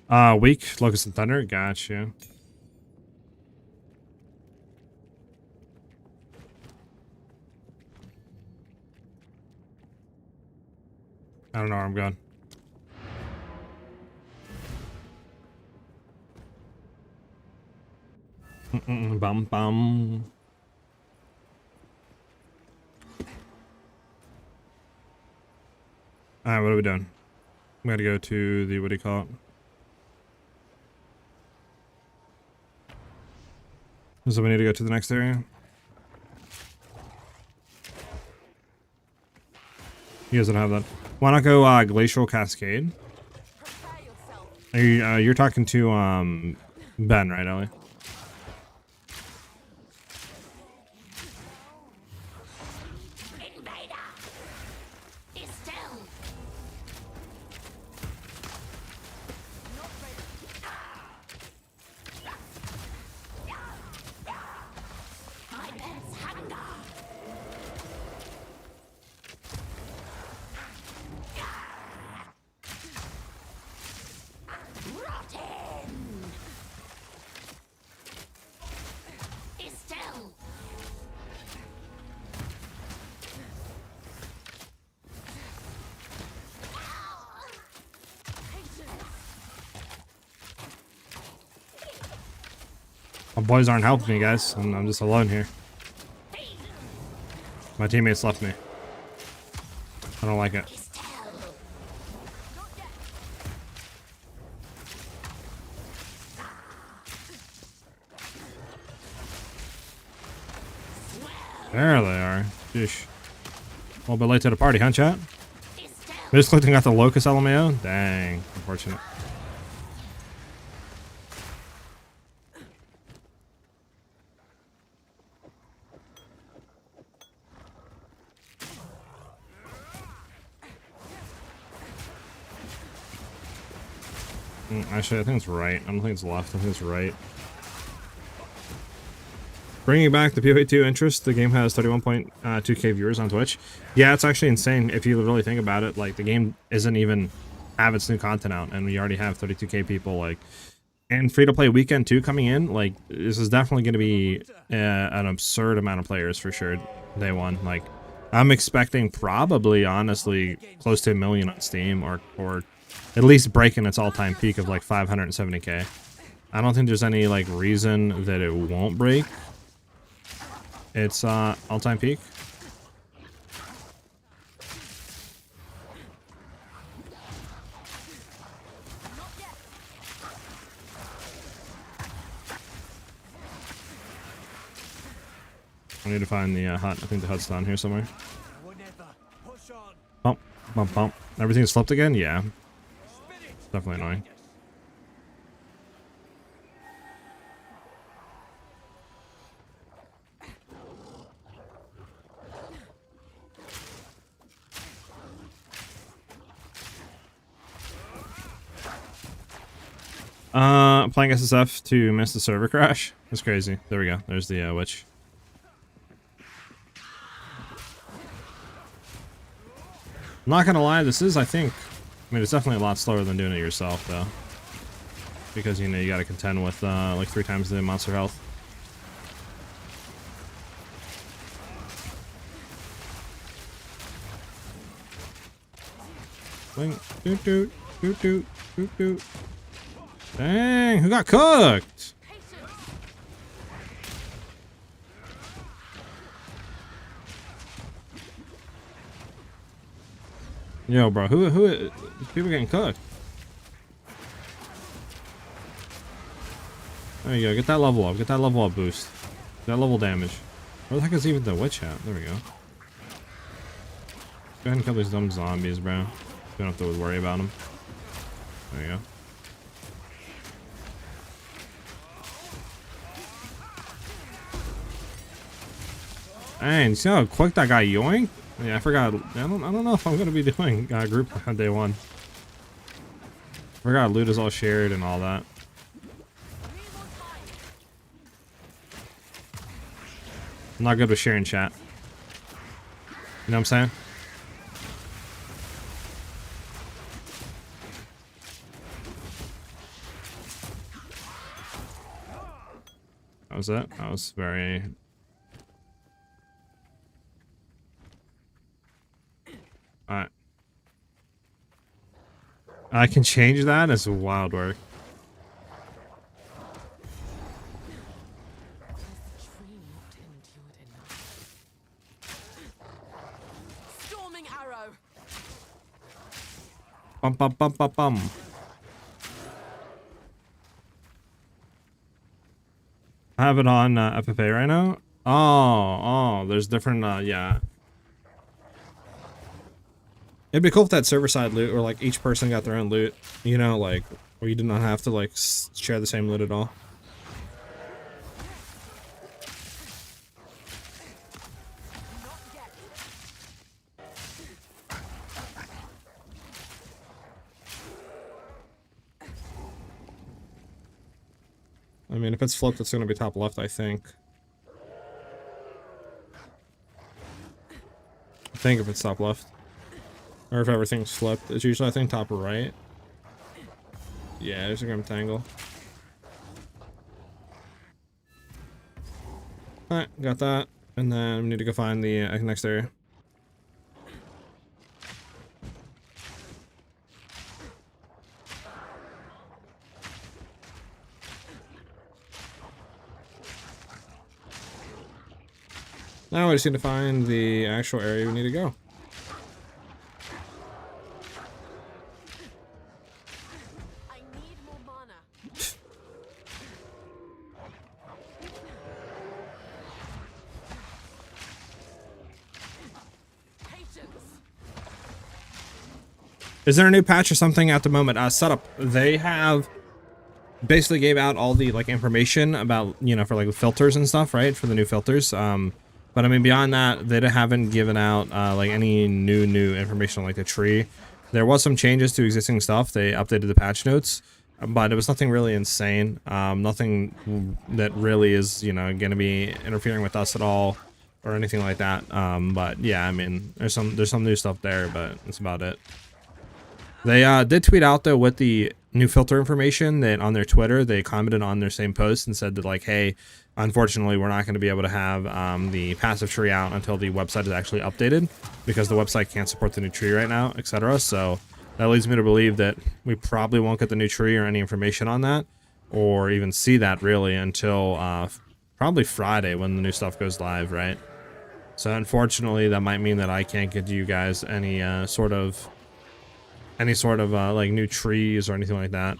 done. Weak Locust and Thunder. Gotcha. I don't know where I'm going. Bum bum. Alright, what are we doing? We gotta go to the, what do you call it? So we need to go to the next area. You guys don't have that. Why not go Glacial Cascade? Prepare yourself. Are you, you're talking to Ben, right, Ellie? My boys aren't helping me, guys. I'm just alone here. My teammates left me. I don't like it. There they are. Sheesh. A little bit late to the party, huh, chat? We just clicked and got the Locust LMAO? Dang. Unfortunate. Actually, I think it's right. I don't think it's left. I think it's right. Bringing back the PoE 2 interest, the game has 31.2k viewers on Twitch. Yeah, it's actually insane if you really think about it. Like, the game isn't even have its new content out, and we already have 32k people. Like, and free-to-play weekend 2 coming in. Like, this is definitely going to be an absurd amount of players for sure. Day one. Like, I'm expecting probably, honestly, close to 1 million on Steam, or at least breaking its all-time peak of like 570k. I don't think there's any like reason that it won't break its all-time peak. I need to find the hut. I think the hut's down here somewhere. Bump, bump, bump. Everything's flipped again? Yeah. Definitely annoying. playing SSF to miss the server crash? That's crazy. There we go. There's the witch. I'm not gonna lie, this is, I think, I mean, it's definitely a lot slower than doing it yourself, though. Because, you know, you gotta contend with, like, 3 times the monster health. Wing. Doot doot. Doot doot. Doot doot. Dang, who got cooked? Yo, bro, who people getting cooked? There you go, get that level up, get that level up boost. That level damage. Where the heck is even the witch at? There we go. Go ahead and kill these dumb zombies, bro. You don't have to worry about them. There you go. Dang, you see how quick that guy yoinked? Yeah, I forgot. I don't know if I'm gonna be doing group on day 1. Forgot loot is all shared and all that. I'm not good with sharing chat. You know what I'm saying? That was it. That was very... Alright. I can change that? It's wild work. Storming arrow. Bum bum bum bum bum. I have it on FFA right now. Oh, there's different, yeah. It'd be cool if that server side loot, or like each person got their own loot, you know, like where you did not have to like share the same loot at all. I mean, if it's flipped, it's going to be top left, I think. I think if it's top left. Or if everything's flipped. It's usually, I think, top right. Yeah, there's a grim tangle. Alright, got that. And then we need to go find the next area. Now we just need to find the actual area we need to go. I need more mana. Patience. Is there a new patch or something at the moment? Setup. They have basically gave out all the like information about, you know, for like filters and stuff, right? For the new filters. But I mean, beyond that, they haven't given out like any new information on like the tree. There was some changes to existing stuff. They updated the patch notes, but it was nothing really insane. Nothing that really is, you know, going to be interfering with us at all or anything like that. But yeah, I mean, there's some new stuff there, but that's about it. They did tweet out though with the new filter information that on their Twitter, they commented on their same post and said that like, hey, unfortunately, we're not going to be able to have the passive tree out until the website is actually updated because the website can't support the new tree right now, etc. So that leads me to believe that we probably won't get the new tree or any information on that or even see that really until probably Friday when the new stuff goes live, right? So unfortunately, that might mean that I can't get you guys any sort of like new trees or anything like that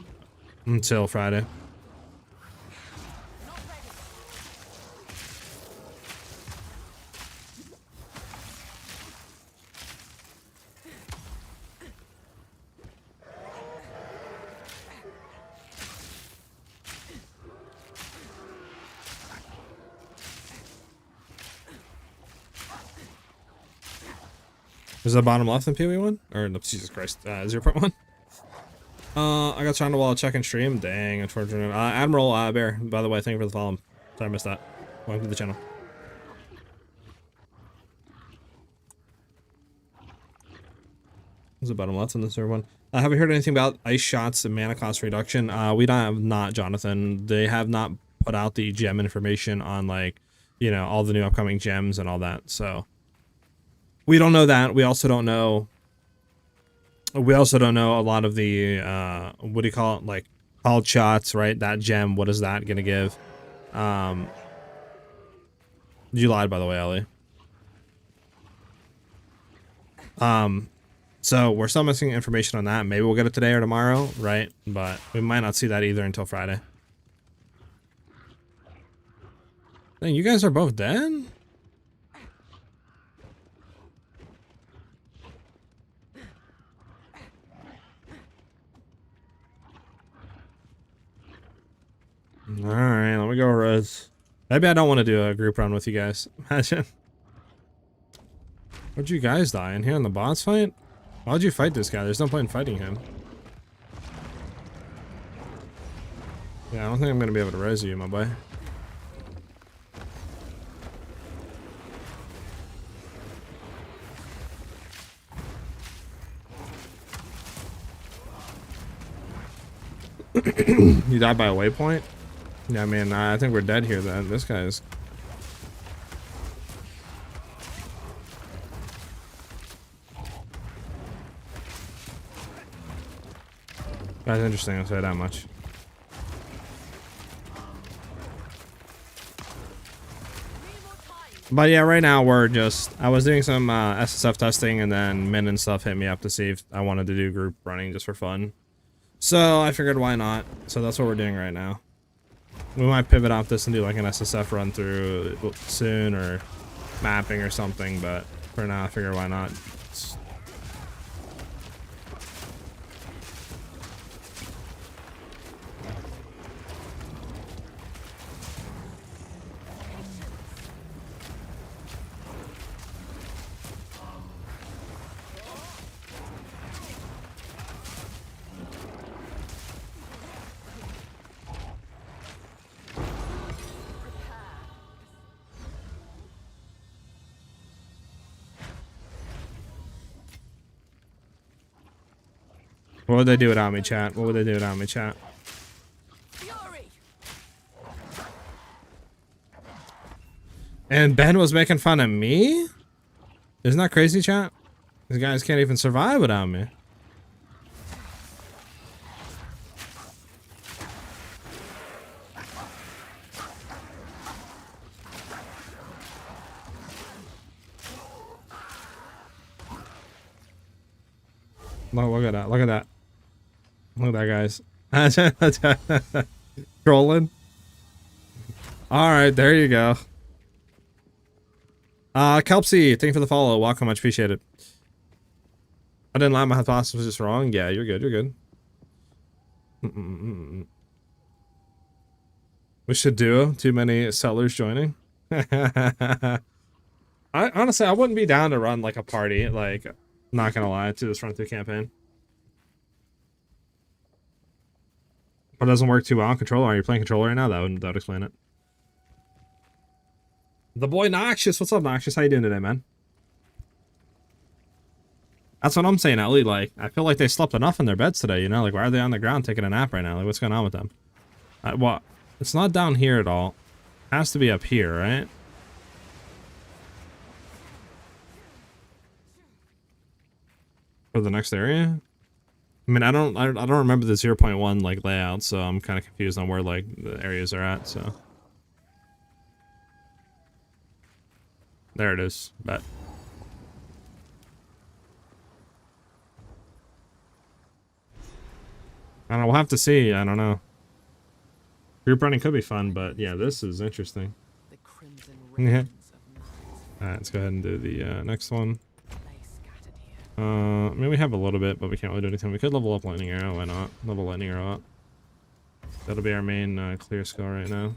until Friday. Is that bottom left in PoE 1? Or no, Jesus Christ, 0.1? I got turned while checking stream. Dang, unfortunate. Admiral Bear, by the way, thank you for the follow. Sorry I missed that. Welcome to the channel. There's a bottom left on the server one. Have you heard anything about ice shots and mana cost reduction? We don't have not, Jonathan. They have not put out the gem information on, like, you know, all the new upcoming gems and all that. So we don't know that. We also don't know. We also don't know a lot of the what do you call it? Like called shots, right? That gem. What is that gonna give? You lied, by the way, Ellie. So we're still missing information on that. Maybe we'll get it today or tomorrow, right? But we might not see that either until Friday. Dang, you guys are both dead? Alright, let me go Rose. Maybe I don't want to do a group run with you guys. Imagine. Where'd you guys die? In here in the boss fight? Why'd you fight this guy? There's no point in fighting him. Yeah, I don't think I'm gonna be able to res you, my boy. You died by a waypoint? Yeah, man, I think we're dead here then. This guy's... That's interesting, I'll say that much. But yeah, right now we're just... I was doing some SSF testing and then Min and stuff hit me up to see if I wanted to do group running just for fun. So I figured why not. So that's what we're doing right now. We might pivot off this and do like an SSF run through soon or mapping or something, but for now I figure why not. What would they do without me, chat? What would they do without me, chat? And Ben was making fun of me? Isn't that crazy, chat? These guys can't even survive without me. Look at that. Look at that. Look at that, guys. Trolling. Alright, there you go. Kelpsy, thank you for the follow. Welcome, much appreciated. I didn't lie, my hypothesis was just wrong. Yeah, you're good, you're good. We should do too many sellers joining. I honestly, I wouldn't be down to run like a party, like, not gonna lie, to this run through campaign. But it doesn't work too well on controller. Are you playing controller right now? That would explain it. The boy Noxious, what's up, Noxious? How you doing today, man? That's what I'm saying, Ellie. Like, I feel like they slept enough in their beds today, you know? Like, why are they on the ground taking a nap right now? Like, what's going on with them? Well, it's not down here at all. It has to be up here, right? For the next area? I mean, I don't remember the 0.1 like layout, so I'm kind of confused on where like the areas are at. So there it is. Bet. I don't know. We'll have to see. I don't know. Group running could be fun, but yeah, this is interesting. Yeah. All right, let's go ahead and do the next one. I mean, we have a little bit, but we can't really do anything. We could level up Lightning Arrow. Why not? Level Lightning Arrow up. That'll be our main clear skill right now.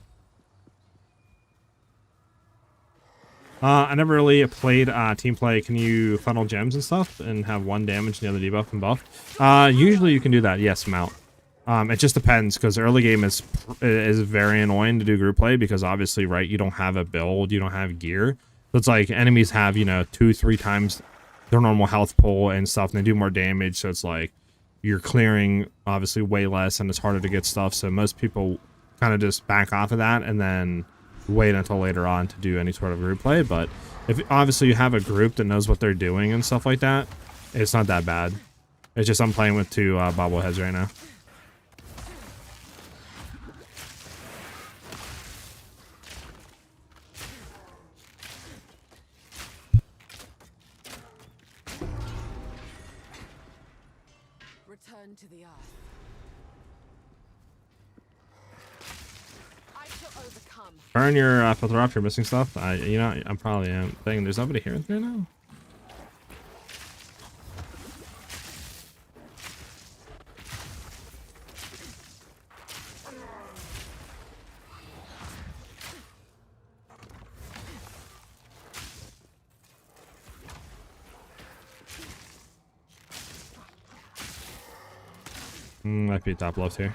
I never really played team play. Can you funnel gems and stuff and have one damage and the other debuff and buff? Usually you can do that. Yes, Mount. It just depends because early game is very annoying to do group play because obviously, right, you don't have a build, you don't have gear. So it's like enemies have, you know, 2-3 times their normal health pool and stuff, and they do more damage. So it's like you're clearing obviously way less and it's harder to get stuff. So most people kind of just back off of that and then wait until later on to do any sort of group play. But if obviously you have a group that knows what they're doing and stuff like that, it's not that bad. It's just I'm playing with 2 bobbleheads right now. Return to the earth. I shall overcome. Burn your filter off. You're missing stuff. You know, I'm probably thinking there's nobody here right now. Might be top left here.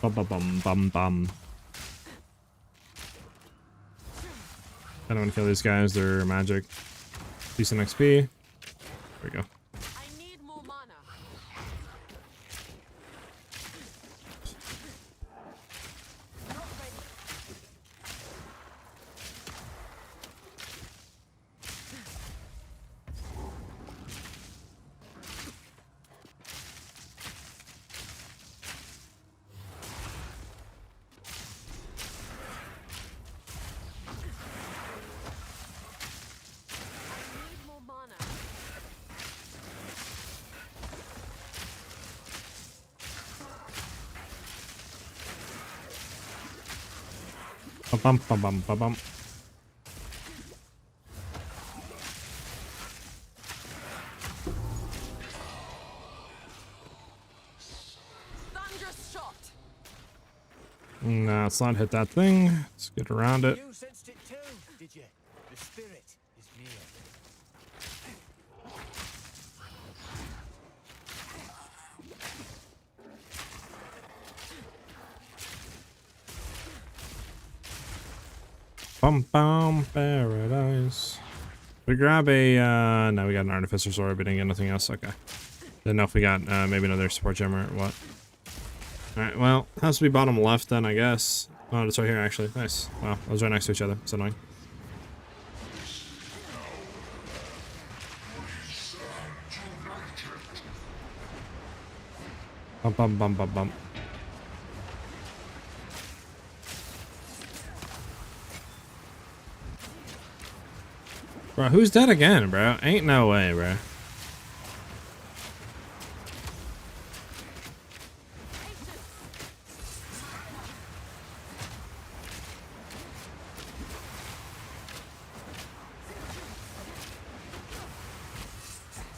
Bum bum bum bum bum. I don't want to kill these guys. They're magic. Decent XP. There we go. I need more mana. Not ready. I need more mana. Bum bum bum bum bum. Thunderous shot. No, let's not hit that thing. Let's get around it. You sensed it too, did you? The spirit is near. Bum bum paradise. We grab a no, we got an artificer sword, but didn't get nothing else. Okay. Didn't know if we got maybe another support gem or what. Alright, well, has to be bottom left then, I guess. Oh, it's right here actually. Nice. Wow, those are right next to each other. It's annoying. Bum bum bum bum bum. Bro, who's dead again, bro? Ain't no way, bro.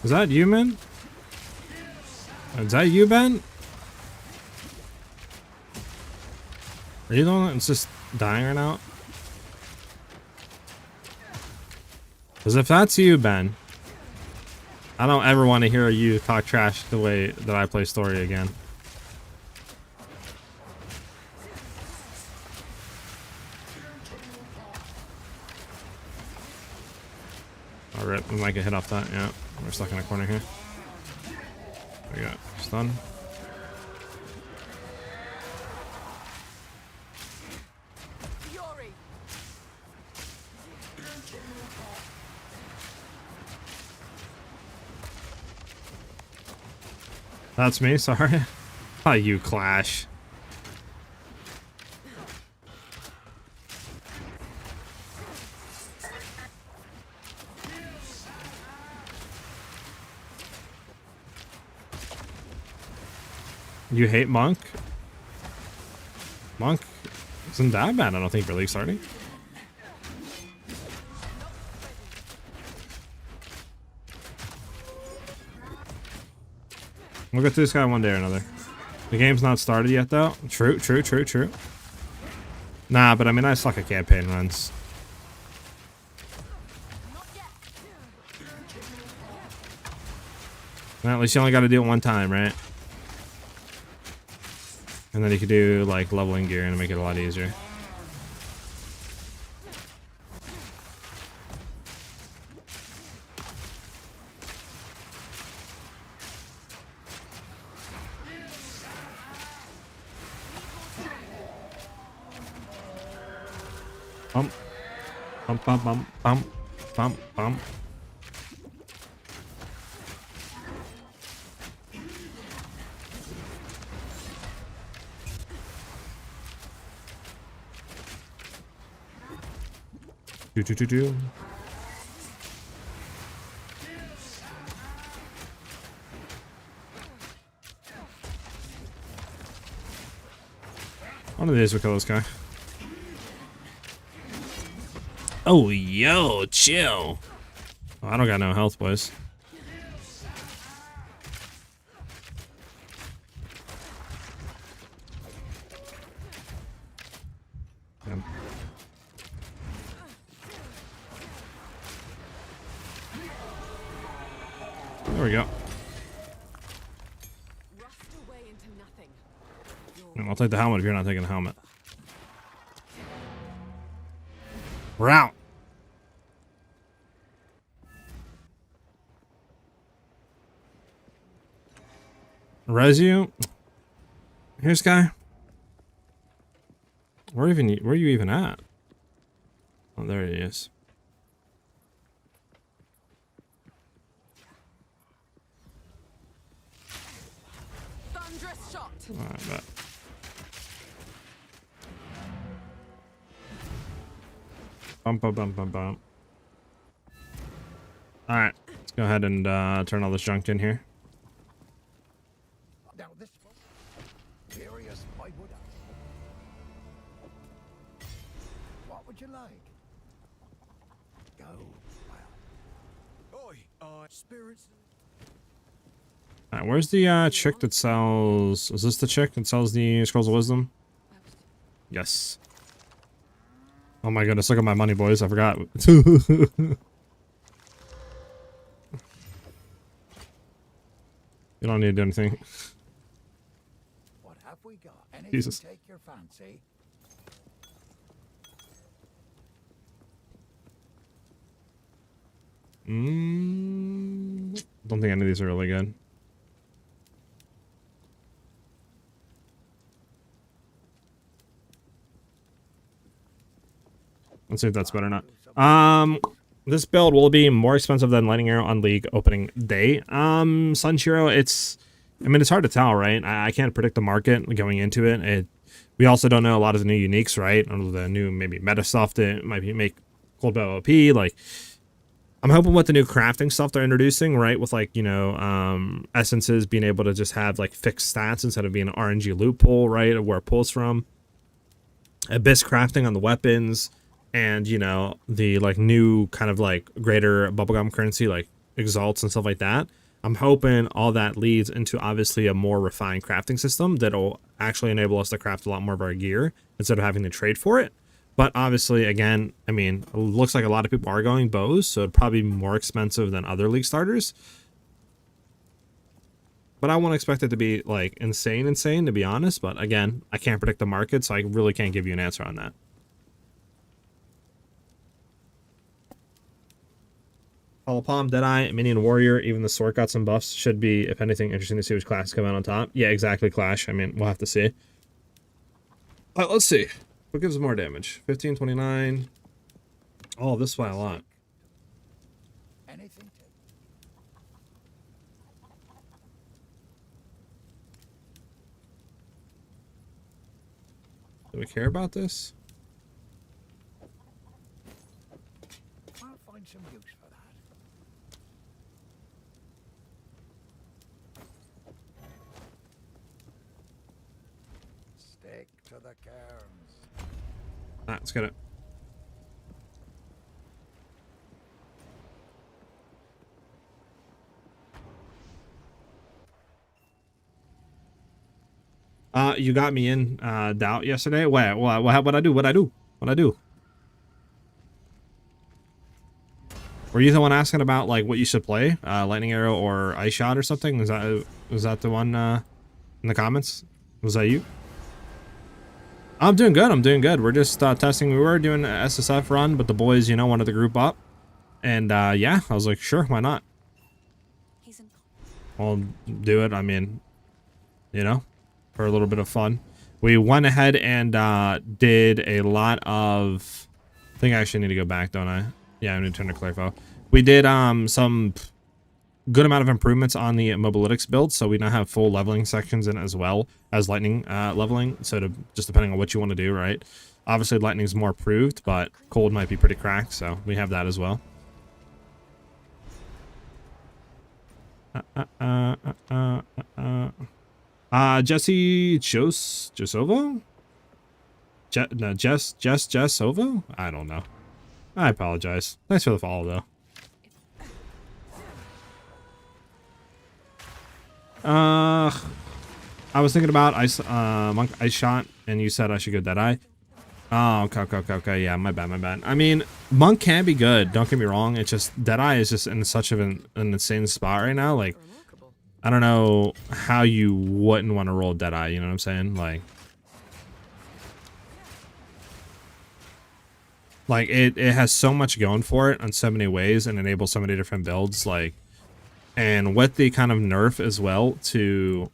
Is that you, man? Is that you, Ben? Are you the one that's just dying right now? Because if that's you, Ben, I don't ever want to hear you talk trash the way that I play story again. Oh, rip. We might get hit off that. Yeah. We're stuck in a corner here. There we go. Stun. Fury. That's me, sorry. Oh, you Clash. You hate Monk? Monk isn't that bad, I don't think, for League starting. We'll get to this guy one day or another. The game's not started yet, though. True, true, true, true. Nah, but I mean, I suck at campaign runs. Well, at least you only got to do it one time, right? And then you could do, like, leveling gear and make it a lot easier. Bump. Bump, bump, bump, bump, bump, bump. Do, do, do, do. One of these will kill this guy. Oh, yo, chill. Oh, I don't got no health, boys. Damn. There we go. Rust away into nothing. I'll take the helmet if you're not taking the helmet. We're out. Res you. Here's guy. Where are you even at? Oh, there he is. Thunderous shot. Alright, bet. Bump, bump, bump, bump, bump. Alright, let's go ahead and turn all this junk in here. Now this one. Curious, why would I? What would you like? Go. Well. Oi, spirits. Alright, where's the chick that sells... Is this the chick that sells the Scrolls of Wisdom? Yes. Oh my goodness, look at my money, boys. I forgot. You don't need to do anything. What have we got? Anything Jesus. take your fancy? Don't think any of these are really good. Let's see if that's better or not. This build will be more expensive than Lightning Arrow on League opening day. Sunshiro, I mean, it's hard to tell, right? I can't predict the market going into it. We also don't know a lot of the new uniques, right? Or the new maybe meta stuff that might make Cold Bow OP. Like, I'm hoping with the new crafting stuff they're introducing, right? With like, you know, essences being able to just have like fixed stats instead of being an RNG loot pool, right? Of where it pulls from. Abyss crafting on the weapons. And, you know, the like new kind of like greater bubblegum currency, like exalts and stuff like that. I'm hoping all that leads into obviously a more refined crafting system that'll actually enable us to craft a lot more of our gear instead of having to trade for it. But obviously, again, I mean, it looks like a lot of people are going bows, so it'd probably be more expensive than other league starters. But I won't expect it to be like insane, to be honest. But again, I can't predict the market, so I really can't give you an answer on that. Hollow Palm, Deadeye, Minion Warrior, even the sword got some buffs. Should be, if anything, interesting to see which classes come out on top. Yeah, exactly, Clash. I mean, we'll have to see. Alright, let's see. What gives more damage? 15, 29. Oh, this by a lot. Anything Do we care about this? I'll find some use for that. Stick to the cairns. Alright, let's get it. You got me in doubt yesterday. What I do? What I do? What I do? Were you the one asking about like what you should play? Lightning arrow or ice shot or something? Was that the one in the comments? Was that you? I'm doing good. I'm doing good. We're just testing. We were doing an SSF run, but the boys, you know, wanted to group up, and yeah, I was like, sure, why not? He's in. I'll do it. I mean, you know, for a little bit of fun. We went ahead and did a lot of. I think I actually need to go back, don't I? Yeah, I need to turn to Clarifo. We did some good amount of improvements on the mobilytics build, so we now have full leveling sections in as well as lightning leveling, so just depending on what you want to do, right? Obviously lightning's more approved, but cold might be pretty cracked, so we have that as well. Jesse Josovo? Josovo? I don't know. I apologize. Thanks for the follow though. I was thinking about Monk Ice Shot, and you said I should go Deadeye. Oh, okay. Yeah, my bad. I mean, Monk can be good. Don't get me wrong. It's just Deadeye is just in such of an insane spot right now. Like, I don't know how you wouldn't want to roll Deadeye. You know what I'm saying? Like it has so much going for it on so many ways and enables so many different builds. Like, and with the kind of nerf as well to.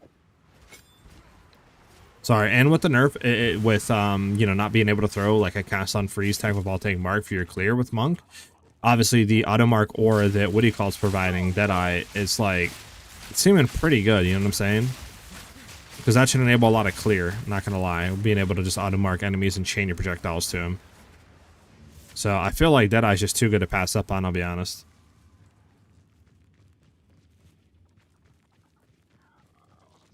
Sorry, and with the nerf, with you know, not being able to throw like a cast on freeze type of all take mark for your clear with Monk, obviously the auto mark aura that what he calls providing Deadeye is like it's seeming pretty good. You know what I'm saying? Because that should enable a lot of clear. Not gonna lie, being able to just auto mark enemies and chain your projectiles to him. So I feel like Deadeye's just too good to pass up on. I'll be honest.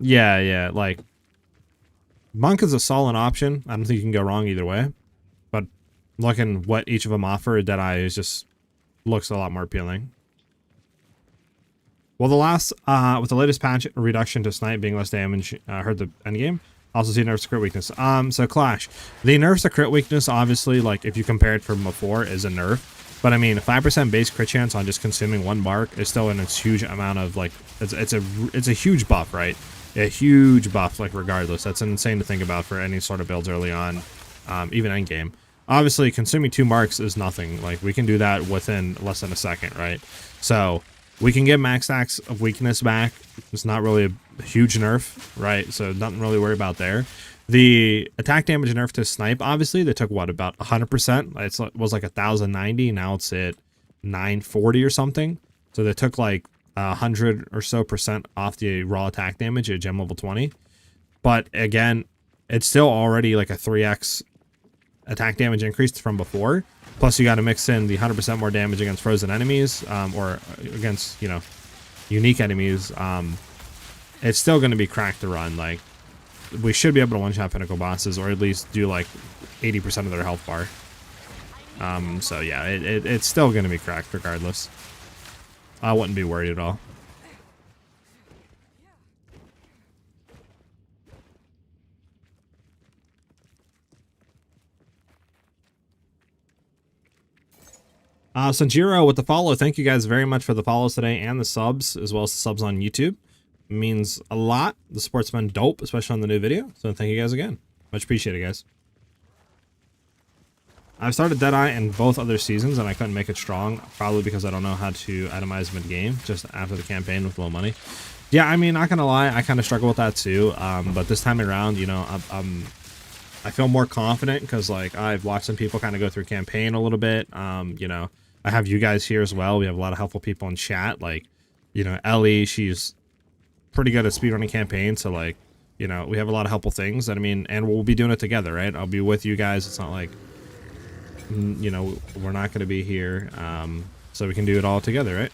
Yeah, like. Monk is a solid option. I don't think you can go wrong either way. But looking what each of them offer, Deadeye is just looks a lot more appealing. Well, with the latest patch reduction to Snipe being less damage, hurt the endgame. Also see nerfs to crit weakness. So Clash, the nerfs to crit weakness, obviously, like if you compare it from before, is a nerf. But I mean, 5% base crit chance on just consuming one bark is still in its huge amount of like it's a huge buff, right? A huge buff, like regardless. That's insane to think about for any sort of builds early on, even endgame. Obviously, consuming 2 marks is nothing. Like we can do that within less than a second, right? So we can get max stacks of weakness back. It's not really a huge nerf, right? So nothing really to worry about there. The attack damage nerf to Snipe, obviously, they took what, about 100%? It was like 1,090. Now it's at 940 or something. So they took like 100 or so % off the raw attack damage at gem level 20. But again, it's still already like a 3x attack damage increase from before. Plus you got to mix in the 100% more damage against frozen enemies, or against, you know, unique enemies. It's still going to be cracked to run. Like, we should be able to one-shot pinnacle bosses, or at least do like 80% of their health bar. So yeah, it's still going to be cracked regardless. I wouldn't be worried at all. Sanjiro with the follow. Thank you guys very much for the follows today and the subs, as well as the subs on YouTube. It means a lot. The support's been dope, especially on the new video. So thank you guys again. Much appreciated, guys. I've started Deadeye in both other seasons, and I couldn't make it strong, probably because I don't know how to itemize mid-game, just after the campaign with low money. Yeah, I mean, not gonna lie, I kind of struggle with that too, but this time around, you know, I feel more confident, because, like, I've watched some people kind of go through campaign a little bit. You know, I have you guys here as well. We have a lot of helpful people in chat, like, you know, Ellie, she's pretty good at speedrunning campaign, so, like, you know, we have a lot of helpful things, that I mean, and we'll be doing it together, right? I'll be with you guys. It's not like, you know, we're not going to be here, so we can do it all together, right?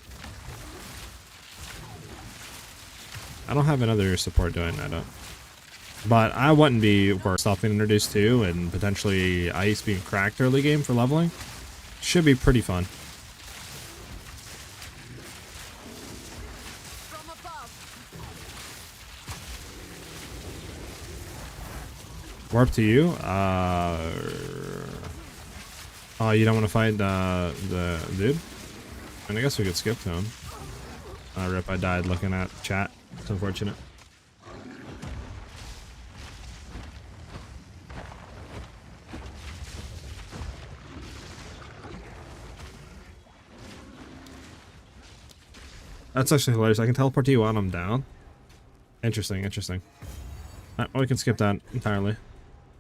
I don't have another support doing that, but I wouldn't be worth stuff being introduced to, and potentially ice being cracked early game for leveling. Should be pretty fun. From above. Warp to you. Oh, you don't want to fight the dude? And I guess we could skip to him. Rip, I died looking at chat. It's unfortunate. That's actually hilarious. I can teleport to you while I'm down. Interesting, interesting. Well, we can skip that entirely.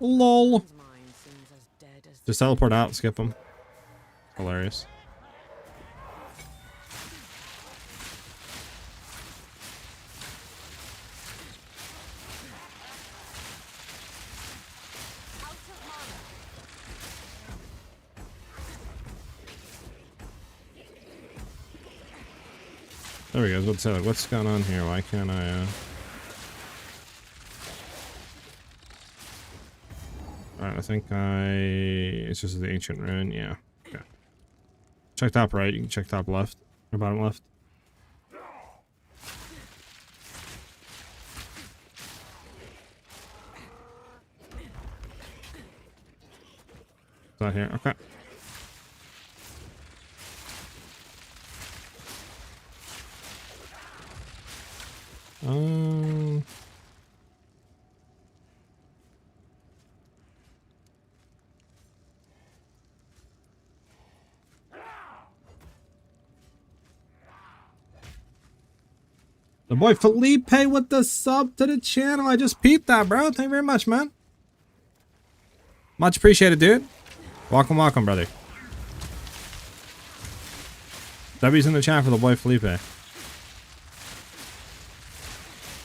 LOL. His mind seems as dead as Just teleport out, skip him. Hilarious. There we go. Let's say, like, what's going on here? Why can't I, Alright, I think it's just the ancient rune, yeah. Okay. Check top right, you can check top left, or bottom left. It's not here, okay. The boy Felipe with the sub to the channel. I just peeped that, bro. Thank you very much, man. Much appreciated, dude. Welcome, welcome, brother. W's in the chat for the boy Felipe. I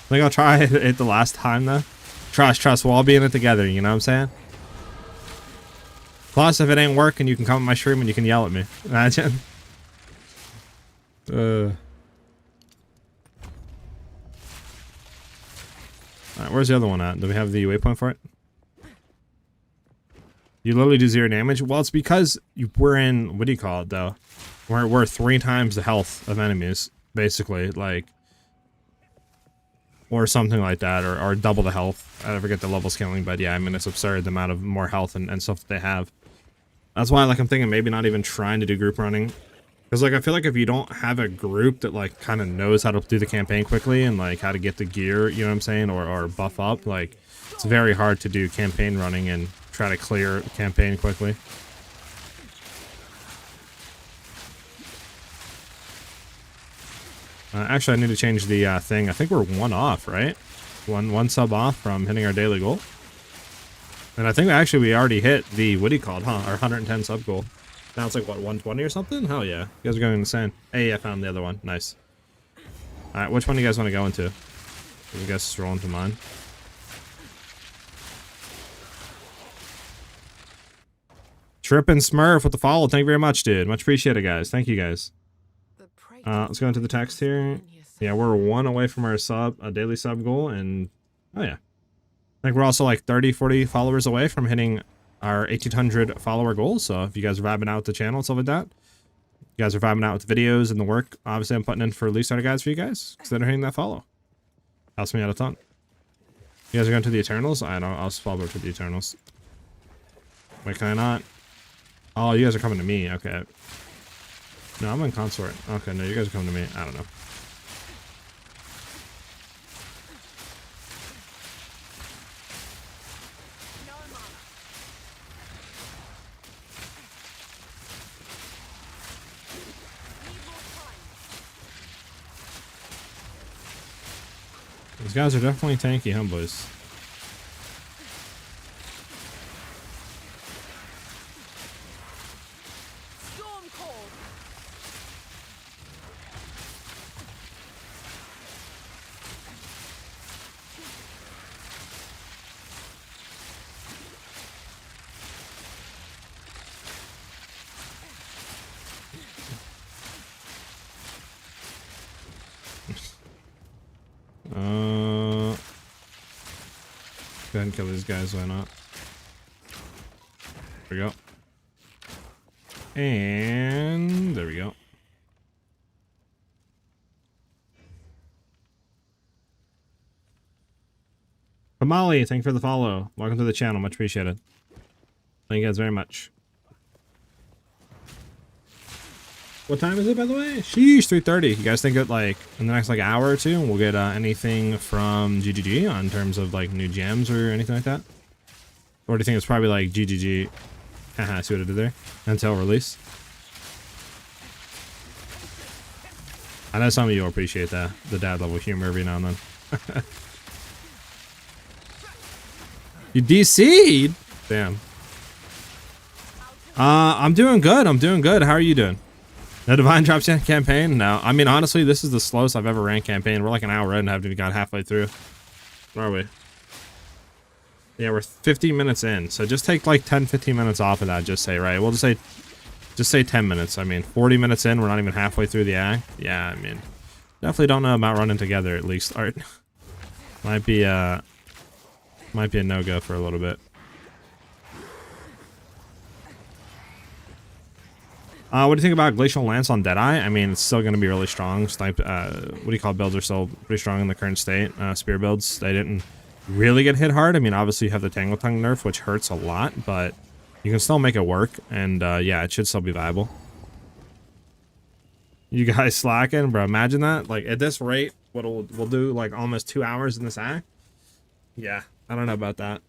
think I'll try it the last time, though. Trust. We'll all be in it together, you know what I'm saying? Plus, if it ain't working, you can come on my stream and you can yell at me. Imagine. Alright, where's the other one at? Do we have the waypoint for it? You literally do 0 damage? Well, it's because we're in, what do you call it, though? We're 3 times the health of enemies, basically, like, or something like that, or double the health. I forget the level scaling, but yeah, I mean, it's absurd the amount of more health and stuff that they have. That's why, like, I'm thinking maybe not even trying to do group running. Because, like, I feel like if you don't have a group that, like, kind of knows how to do the campaign quickly and, like, how to get the gear, you know what I'm saying, or buff up, like, it's very hard to do campaign running and try to clear campaign quickly. Actually, I need to change the thing. I think we're 1 off, right? One sub off from hitting our daily goal. And I think actually we already hit the, what do you call it, huh? Our 110 sub goal. Now it's like, what, 120 or something? Hell yeah. You guys are going insane. Hey, I found the other one. Nice. Alright, which one do you guys want to go into? You guys stroll into mine. Trip and Smurf with the follow. Thank you very much, dude. Much appreciated, guys. Thank you, guys. Let's go into the text here. Yeah, we're 1 away from our daily sub goal, and oh yeah. I think we're also like 30, 40 followers away from hitting our 1,800 follower goal. So if you guys are vibing out with the channel and stuff like that, you guys are vibing out with the videos and the work, obviously I'm putting in for release starter guides for you guys, consider hitting that follow. Helps me out a ton. You guys are going to the Eternals? I don't know, I'll follow over to the Eternals. Wait, can I not? Oh, you guys are coming to me, okay. No, I'm in Consort. Okay, no, you guys are coming to me. I don't know. These guys are definitely tanky, huh, boys? Go ahead and kill these guys, why not? There we go. And there we go. Kamali, thank you for the follow. Welcome to the channel. Much appreciated. Thank you guys very much. What time is it, by the way? Sheesh, 3:30. You guys think that, like, in the next, like, hour or two, we'll get anything from GGG in terms of, like, new gems or anything like that? Or do you think it's probably, like, GGG? Haha, see what I did there? Until release? I know some of you will appreciate that. The dad level humor every now and then. You DC'd? Damn. I'm doing good. I'm doing good. How are you doing? No Divine Drops yet campaign? No. I mean, honestly, this is the slowest I've ever ran campaign. We're like an hour in and haven't even got halfway through. Where are we? Yeah, we're 15 minutes in. So just take like 10, 15 minutes off of that. Just say, right? We'll just say 10 minutes. I mean, 40 minutes in, we're not even halfway through the act. Yeah, I mean, definitely don't know about running together at least. Art might be a no-go for a little bit. What do you think about Glacial Lance on Deadeye? I mean, it's still going to be really strong. Snipe, what do you call builds are still pretty strong in the current state. Spear builds, they didn't really get hit hard. I mean, obviously you have the Tangle Tongue nerf, which hurts a lot, but you can still make it work. And yeah, it should still be viable. You guys slacking, bro? Imagine that. Like at this rate, we'll do like almost 2 hours in this act. Yeah, I don't know about that,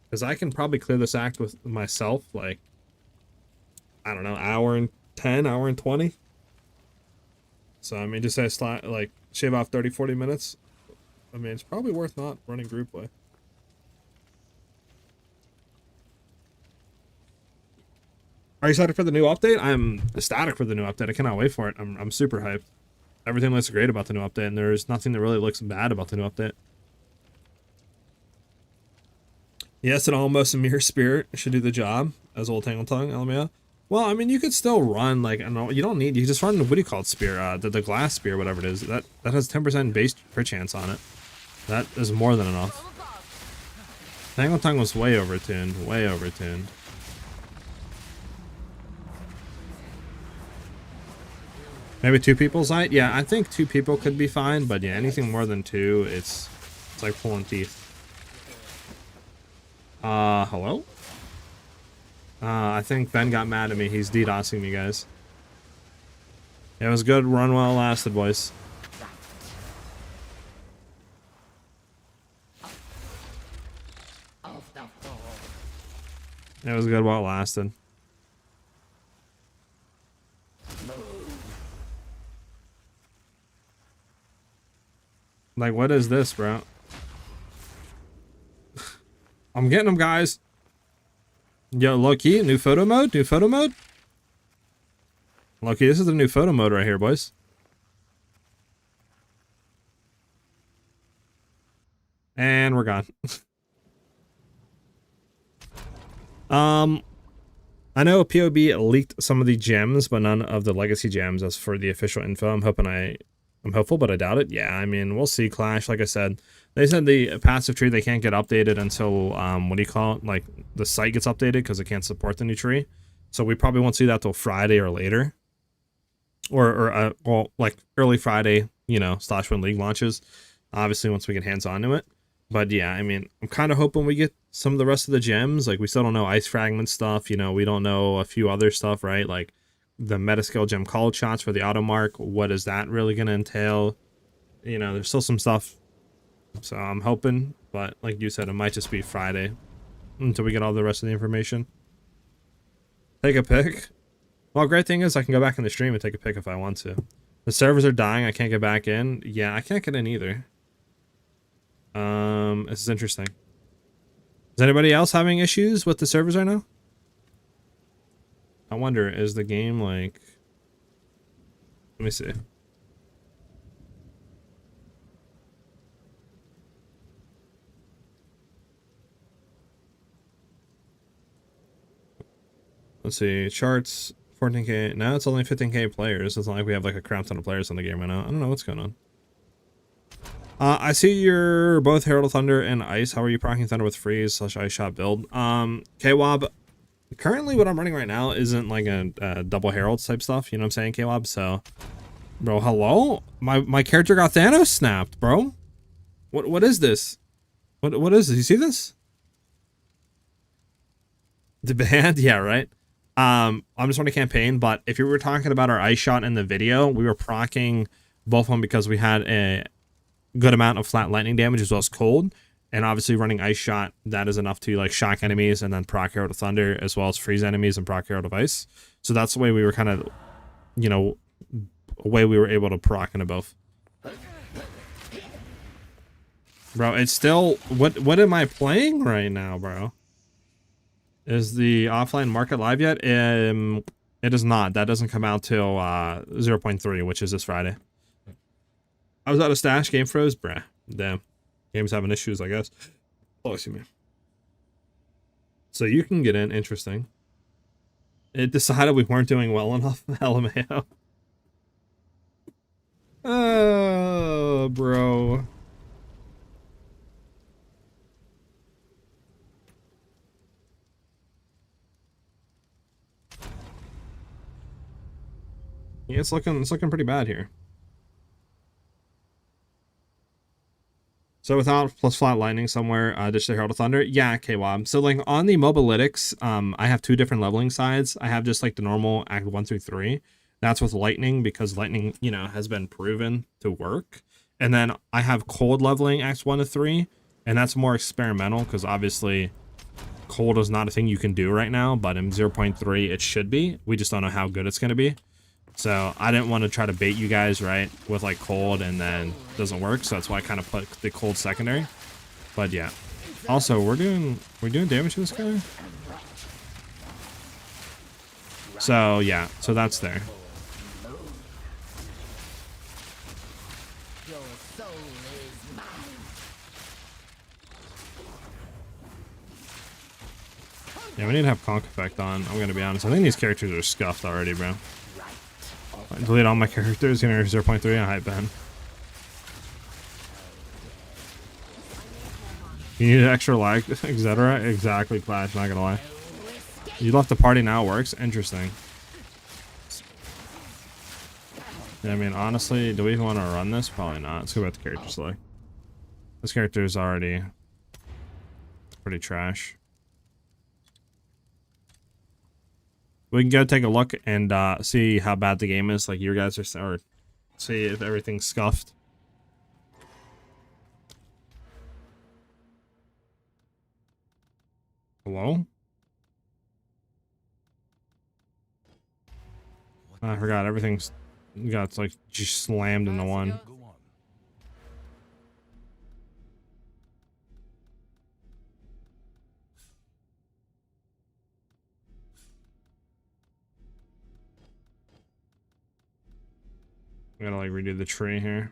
because I can probably clear this act with myself. Like, I don't know, hour and 10, hour and 20. So, I mean, just say like shave off 30, 40 minutes. I mean, it's probably worth not running group play. Are you excited for the new update? I'm ecstatic for the new update. I cannot wait for it. I'm super hyped. Everything looks great about the new update, and there's nothing that really looks bad about the new update. Yes, an almost a mirror spirit should do the job as old Tangle Tongue, LMAO. Well, I mean, you could still run, like, I don't know, you don't need, you just run, what do you call it, spear, the glass spear, whatever it is. That has 10% base crit chance on it. That is more than enough. Tangle Tongue was way overtuned, way overtuned. Maybe 2 people's height? Yeah, I think 2 people could be fine, but yeah, anything more than 2, it's like pulling teeth. Hello? I think Ben got mad at me. He's DDoSing me, guys. It was good. Run while it lasted, boys. It was good while it lasted. Like, what is this, bro? I'm getting them, guys. Yo, low-key, new photo mode? New photo mode? Low-key, this is the new photo mode right here, boys. And we're gone. I know PoB leaked some of the gems, but none of the legacy gems. As for the official info, I'm hopeful, but I doubt it. Yeah, I mean, we'll see. Clash, like I said, they said the passive tree, they can't get updated until, what do you call it? Like, the site gets updated because it can't support the new tree. So we probably won't see that till Friday or later. Or well, like, early Friday, you know, / when League launches. Obviously, once we get hands-on to it. But yeah, I mean, I'm kind of hoping we get some of the rest of the gems. Like, we still don't know Ice Fragment stuff, you know, we don't know a few other stuff, right? Like, the Metascale gem call shots for the auto mark, what is that really going to entail? You know, there's still some stuff. So I'm hoping, but like you said, it might just be Friday until we get all the rest of the information. Take a pic. Well, great thing is I can go back in the stream and take a pic if I want to. The servers are dying. I can't get back in. Yeah, I can't get in either. This is interesting. Is anybody else having issues with the servers right now? I wonder, is the game like... Let me see. Let's see, charts, 14k. Now it's only 15k players. It's not like we have like a crap ton of players in the game right now. I don't know what's going on. I see you're both Herald of Thunder and Ice. How are you procking Thunder with freeze / ice shot build? KWAB, currently what I'm running right now isn't like a double Herald type stuff. You know what I'm saying, KWAB? So, bro, hello? My character got Thanos snapped, bro. What is this? What is this? You see this? The band? Yeah, right. I'm just on a campaign, but if you were talking about our ice shot in the video, we were proccing both of them because we had a good amount of flat lightning damage as well as cold. And obviously running ice shot, that is enough to like shock enemies and then proc arrow to thunder as well as freeze enemies and proc arrow to ice. So that's the way we were kind of, you know, a way we were able to proc into both. Bro, it's still, what am I playing right now, bro? Is the offline market live yet? It is not. That doesn't come out till 0.3, which is this Friday. I was out of stash, game froze, bruh. Damn. Game's having issues, I guess. Oh, excuse me. So you can get in, interesting. It decided we weren't doing well enough, LMAO. Oh, bro. Yeah, it's looking pretty bad here. So without plus flat lightning somewhere, ditch the Herald of Thunder. Yeah, KWAB. So like on the Mobalytics, I have two different leveling sides. I have just like the normal Act 1 through 3. That's with lightning because lightning, you know, has been proven to work. And then I have cold leveling Acts 1 to 3, and that's more experimental because obviously cold is not a thing you can do right now, but in 0.3 it should be. We just don't know how good it's going to be. So I didn't want to try to bait you guys, right, with like cold and then it doesn't work. So that's why I kind of put the cold secondary. But yeah. Also, we're doing damage to this guy. So yeah, so that's there. Yeah, we need to have conk effect on. I'm gonna be honest. I think these characters are scuffed already, bro. Delete all my characters. Gonna 0.3 on hype ban. You need extra lag, etc. Exactly, Clash. Not gonna lie. You left the party now. It works. Interesting. Yeah, I mean, honestly, do we even want to run this? Probably not. Let's go back to character select. This character is already pretty trash. We can go take a look and see how bad the game is, like you guys are, or see if everything's scuffed. Hello? I forgot everything's got like just slammed into one. Go on. I'm gonna like redo the tree here.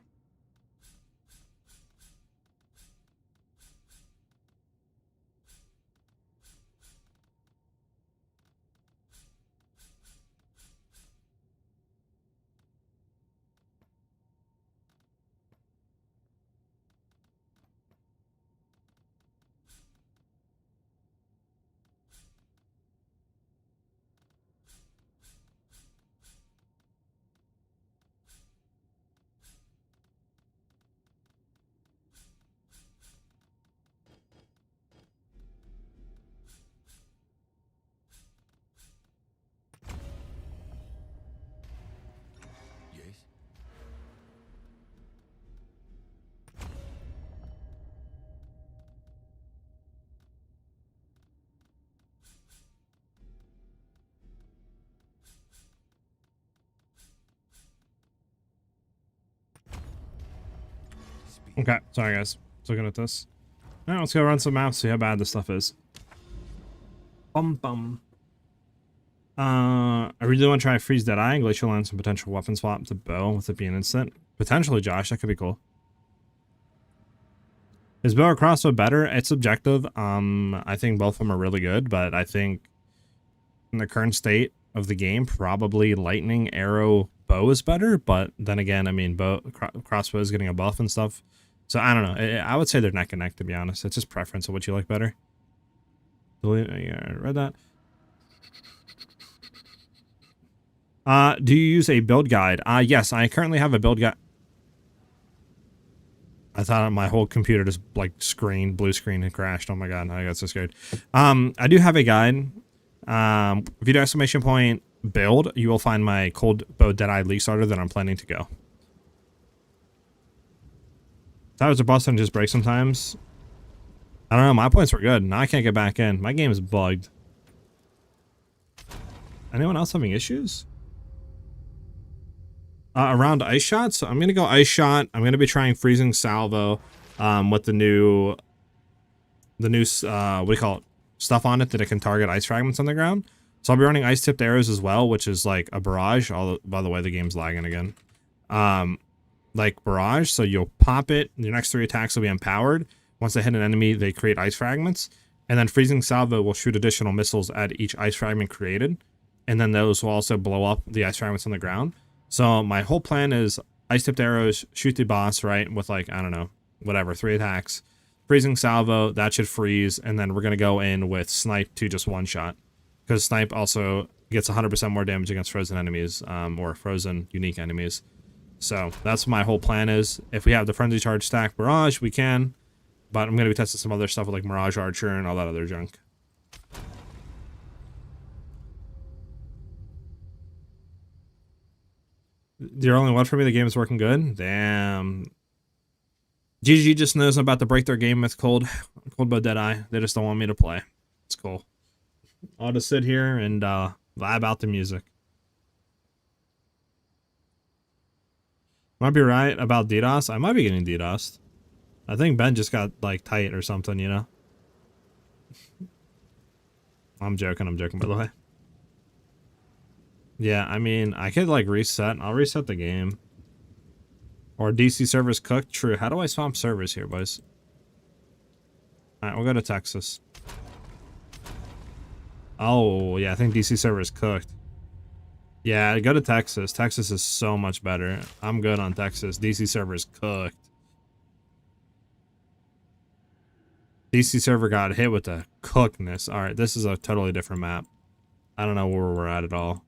Yes. Okay, sorry guys. Looking at this. Now let's go run some maps, see how bad this stuff is. Bum. I really want to try freeze Deadeye and glacial land some potential weapon swap to bow with it being instant. Potentially, Josh, that could be cool. Is bow or crossbow better? It's subjective. I think both of them are really good, but I think in the current state of the game, probably lightning, arrow, bow is better. But then again, I mean, crossbow is getting a buff and stuff. So I don't know. I would say they're neck and neck, to be honest. It's just preference of what you like better. Yeah, I read that. Do you use a build guide? Yes, I currently have a build guide. I thought my whole computer just like blue screen and crashed. Oh my god, I got so scared. I do have a guide. If you do exclamation point build, you will find my cold bow Deadeye league starter that I'm planning to go. Tires are busted and just break sometimes. I don't know, my points were good. Now I can't get back in. My game is bugged. Anyone else having issues? Around ice shot, so I'm gonna go ice shot. I'm gonna be trying freezing salvo with the new what do you call it, stuff on it that it can target ice fragments on the ground. So I'll be running ice tipped arrows as well, which is like a barrage. By the way, the game's lagging again. Like barrage, so you'll pop it, your next 3 attacks will be empowered. Once they hit an enemy, they create ice fragments, and then freezing salvo will shoot additional missiles at each ice fragment created, and then those will also blow up the ice fragments on the ground. So my whole plan is ice tipped arrows, shoot the boss, right, with like, I don't know, whatever, 3 attacks. Freezing salvo, that should freeze, and then we're going to go in with Snipe to just one shot. Because Snipe also gets 100% more damage against frozen enemies, or frozen unique enemies. So that's what my whole plan is. If we have the Frenzy Charge stack Barrage, we can. But I'm going to be testing some other stuff with like Mirage Archer and all that other junk. You're only one for me, the game is working good? Damn. GG just knows I'm about to break their game with Cold Bow Deadeye. They just don't want me to play. It's cool. I'll just sit here and vibe out the music. Might be right about DDoS. I might be getting DDoSed. I think Ben just got like tight or something, you know? I'm joking by the way. Yeah, I mean, I could like reset. I'll reset the game. Or DC servers cooked. True. How do I swap servers here, boys? Alright, we'll go to Texas. Oh, yeah, I think DC servers cooked. Yeah, go to Texas. Texas is so much better. I'm good on Texas. DC servers cooked. DC server got hit with the cookedness. Alright, this is a totally different map. I don't know where we're at all.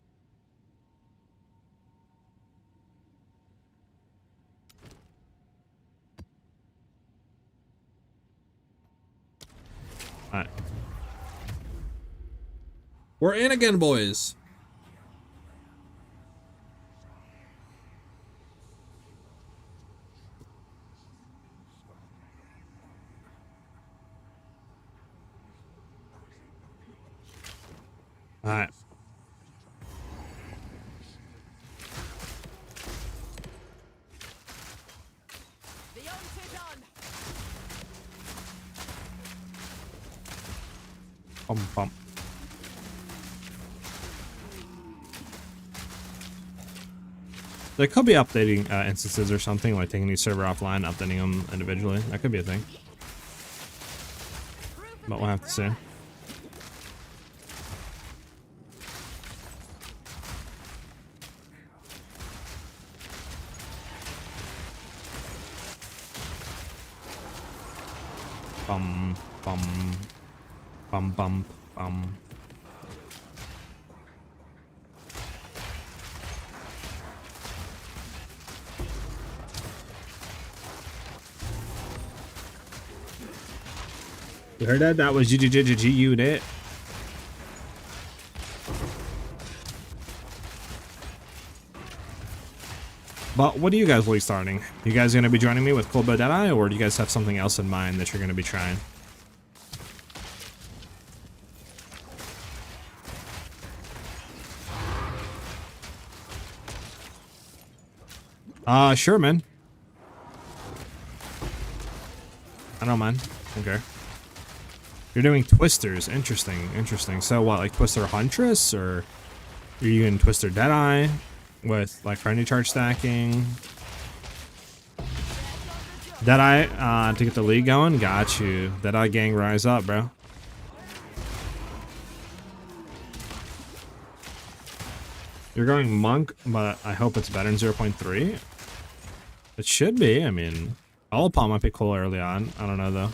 Alright. We're in again, boys. Alright. Pump. They could be updating instances or something, like taking these server offline, updating them individually. That could be a thing. But we'll have to see. Bum. You heard that? That was G unit. But what are you guys really starting? You guys gonna be joining me with Cold Bow Deadeye, or do you guys have something else in mind that you're gonna be trying? Sure, man. I don't mind. Okay. You're doing twisters. Interesting. So what, like Twister Huntress, or are you in Twister Deadeye with like friendly charge stacking? Deadeye, to get the league going? Got you. Deadeye gang, rise up, bro. You're going Monk, but I hope it's better than 0.3. It should be. I mean, Olipop might be cool early on. I don't know, though.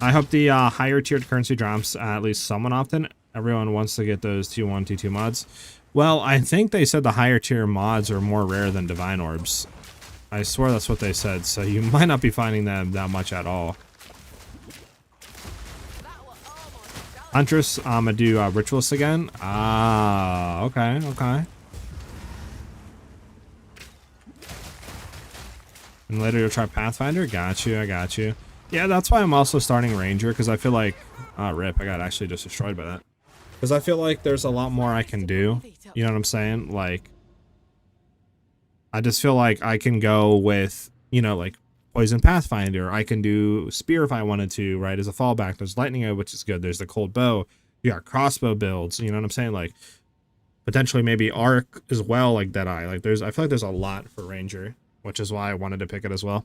I hope the higher tiered currency drops at least somewhat often. Everyone wants to get those T1, T2 mods. Well, I think they said the higher tier mods are more rare than Divine Orbs. I swear that's what they said, so you might not be finding them that much at all. Huntress, I'm gonna do Ritualist again. Ah, okay, okay. And later you'll try Pathfinder. Got you, I got you. Yeah, that's why I'm also starting Ranger, because I feel like... rip, I got actually just destroyed by that. Because I feel like there's a lot more I can do. You know what I'm saying? Like... I just feel like I can go with, you know, like Poison Pathfinder. I can do Spear if I wanted to, right, as a fallback. There's Lightning Eye, which is good. There's the Cold Bow. You got crossbow builds. You know what I'm saying? Like, potentially maybe Arc as well, like Deadeye. Like, I feel like there's a lot for Ranger, which is why I wanted to pick it as well.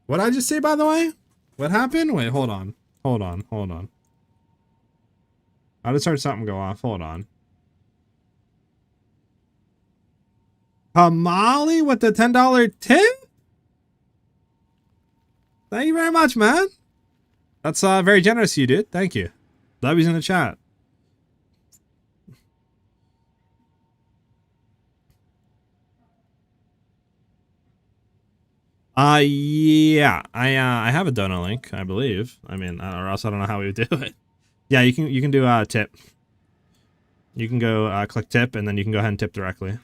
What did I just say, by the way? What happened? Wait, hold on. Hold on, hold on. I just heard something go off. Hold on. Molly with the $10 tip? Thank you very much, man. That's very generous of you, dude. Thank you. W's in the chat. Yeah. I have a donor link, I believe. I mean, or else I don't know how we would do it. Yeah, you can do tip. You can go click tip, and then you can go ahead and tip directly.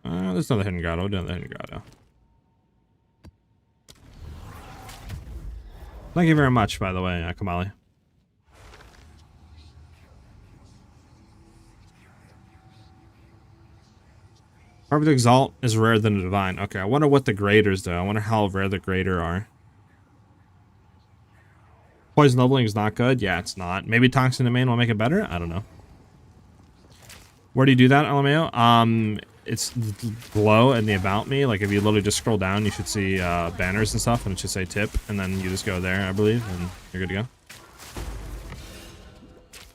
There's another hidden grotto. We'll do another hidden grotto. Thank you very much, by the way, Kamali. Harvard Exalt is rarer than the Divine. Okay, I wonder what the graders do. I wonder how rare the grader are. Poison leveling is not good. Yeah, it's not. Maybe Toxin Domain will make it better. I don't know. Where do you do that, LMAO? It's below in the About Me. Like, if you literally just scroll down, you should see banners and stuff, and it should say tip, and then you just go there, I believe, and you're good to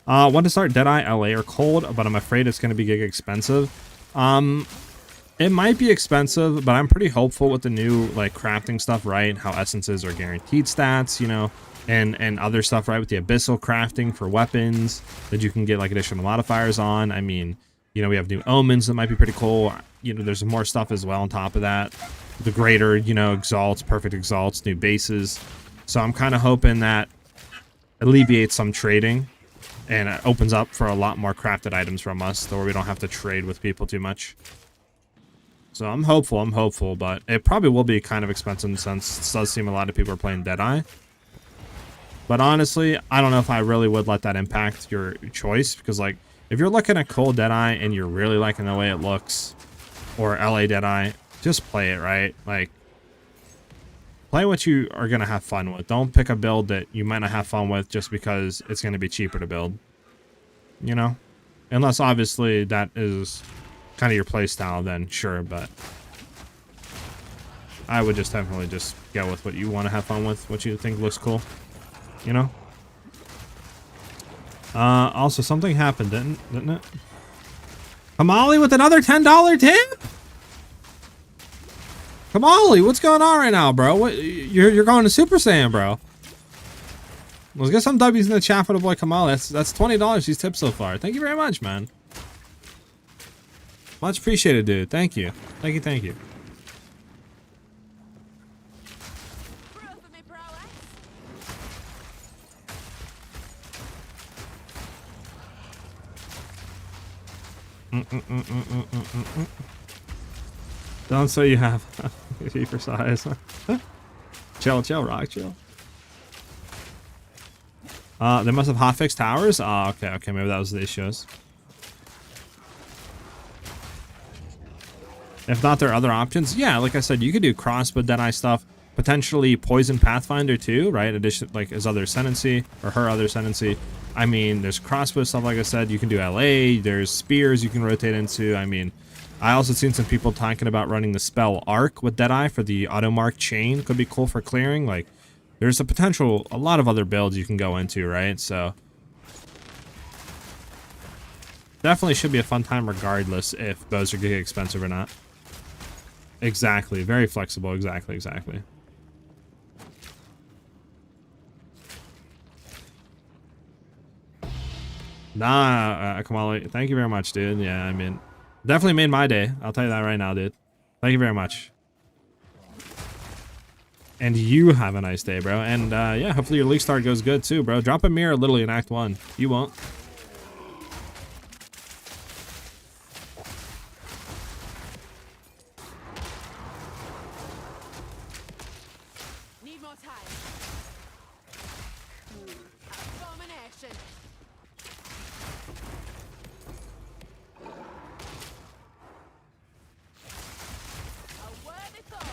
go. Want to start Deadeye, LA, or Cold, but I'm afraid it's going to be gig expensive. It might be expensive, but I'm pretty hopeful with the new, like, crafting stuff, right? How essences are guaranteed stats, you know, and other stuff, right? With the abyssal crafting for weapons that you can get, like, additional modifiers on. I mean... You know, we have new omens that might be pretty cool. You know, there's more stuff as well on top of that. The greater, you know, exalts, perfect exalts, new bases. So I'm kind of hoping that alleviates some trading and it opens up for a lot more crafted items from us, where we don't have to trade with people too much. So I'm hopeful, but it probably will be kind of expensive since it does seem a lot of people are playing Deadeye. But honestly, I don't know if I really would let that impact your choice, because, like, if you're looking at Cold Deadeye and you're really liking the way it looks, or LA Deadeye, just play it, right? Like, play what you are going to have fun with. Don't pick a build that you might not have fun with just because it's going to be cheaper to build. You know? Unless, obviously, that is kind of your playstyle, then sure, but I would just definitely just go with what you want to have fun with, what you think looks cool. You know? Also, something happened, didn't it? Kamali with another $10 tip? Kamali, what's going on right now, bro? What, you're going to Super Saiyan, bro. Let's get some W's in the chat for the boy Kamali. That's $20 he's tipped so far. Thank you very much, man. Much appreciated, dude. Thank you. Thank you, thank you. Don't say you have E for SiahZ. chill, rock, chill. They must have hotfixed towers. Okay, maybe that was the issues. If not, there are other options. Yeah, like I said, you could do crossbow Deadeye stuff. Potentially Poison Pathfinder too, right? Addition, like his other ascendancy or her other ascendancy. I mean, there's crossbow stuff, like I said. You can do LA. There's spears you can rotate into. I mean, I also seen some people talking about running the spell Arc with Deadeye for the auto-mark chain. Could be cool for clearing. Like, there's a lot of other builds you can go into, right? So, definitely should be a fun time regardless if bows are getting expensive or not. Exactly. Very flexible. Exactly. Nah, Kamali, thank you very much, dude. Yeah, I mean, definitely made my day. I'll tell you that right now, dude. Thank you very much. And you have a nice day, bro. And yeah, hopefully your league start goes good too, bro. Drop a mirror literally in Act 1. You won't. Need more time. Abomination. A worthy thought.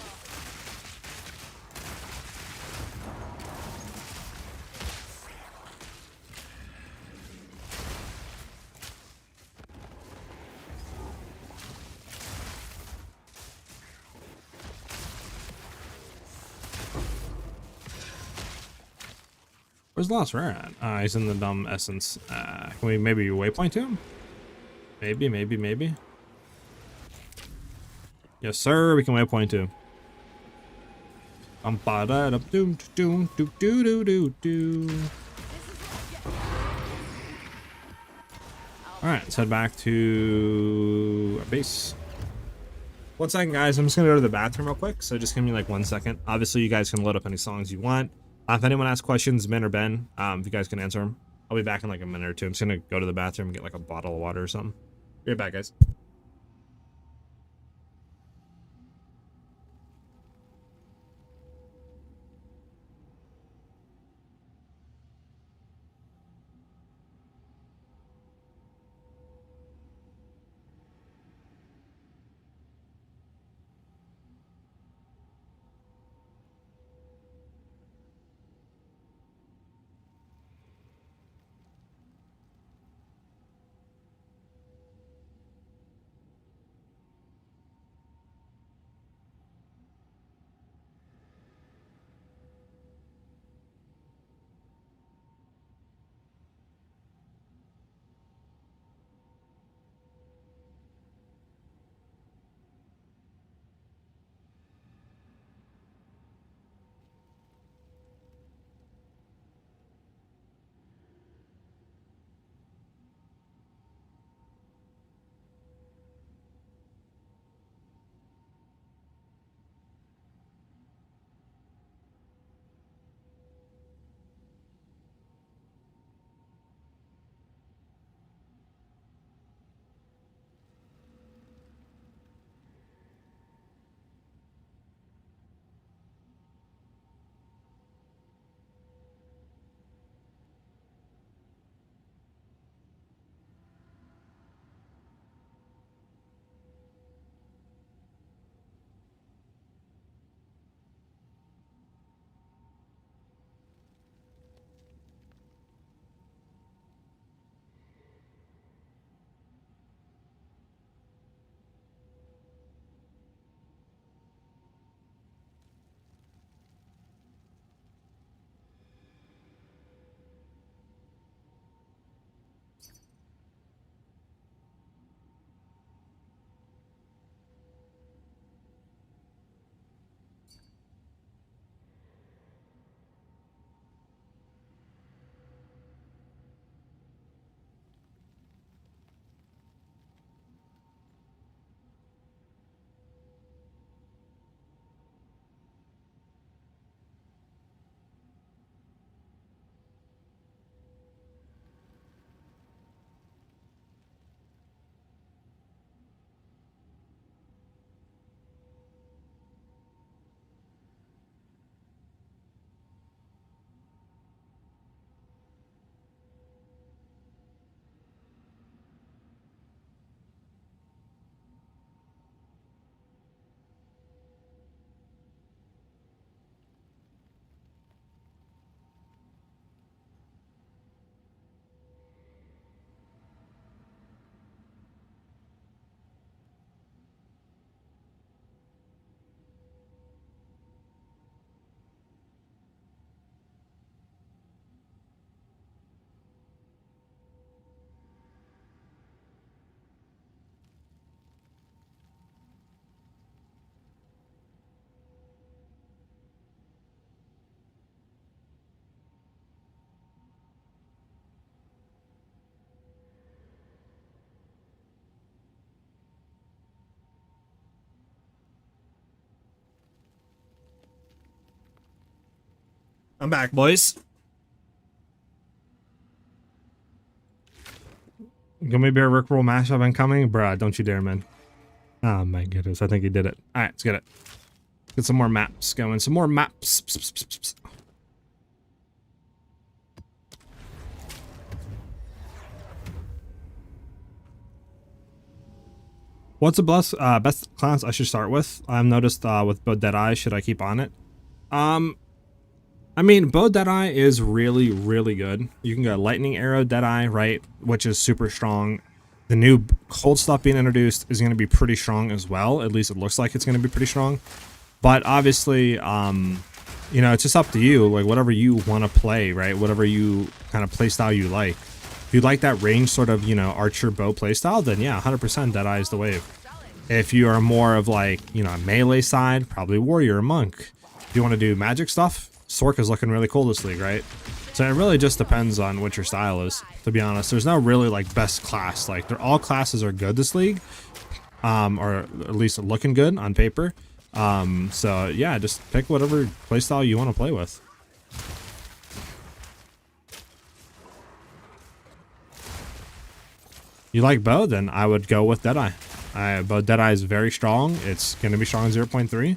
Where's Lost Rare at? He's in the dumb essence. Can we maybe waypoint to him? Maybe. Yes, sir. We can waypoint to him. Alright, let's head back to our base. 1 second, guys. I'm just gonna go to the bathroom real quick, so just give me like 1 second. Obviously, you guys can load up any songs you want. If anyone asks questions, Min or Ben, if you guys can answer them, I'll be back in like a minute or two. I'm just gonna go to the bathroom and get like a bottle of water or something. Be right back, guys. I'm back, boys. Gummy Bear Rickroll mashup incoming? Bruh, don't you dare, man. Oh my goodness, I think he did it. Alright, let's get it. Get some more maps going. Some more maps. What's the best class I should start with? I've noticed with bow Deadeye, should I keep on it? I mean, bow Deadeye is really, really good. You can go lightning arrow Deadeye, right? Which is super strong. The new cold stuff being introduced is going to be pretty strong as well. At least it looks like it's going to be pretty strong. But obviously, you know, it's just up to you. Like, whatever you want to play, right? Whatever you kind of play style you like. If you like that range sort of, you know, archer bow playstyle, then yeah, 100% Deadeye is the wave. If you are more of like, you know, a melee side, probably warrior or monk. If you want to do magic stuff, Sork is looking really cool this league, right? So it really just depends on what your style is, to be honest. There's no really like best class. Like, all classes are good this league, or at least looking good on paper. So yeah, just pick whatever playstyle you want to play with. You like bow? Then I would go with Deadeye. Bow Deadeye is very strong. It's going to be strong 0.3.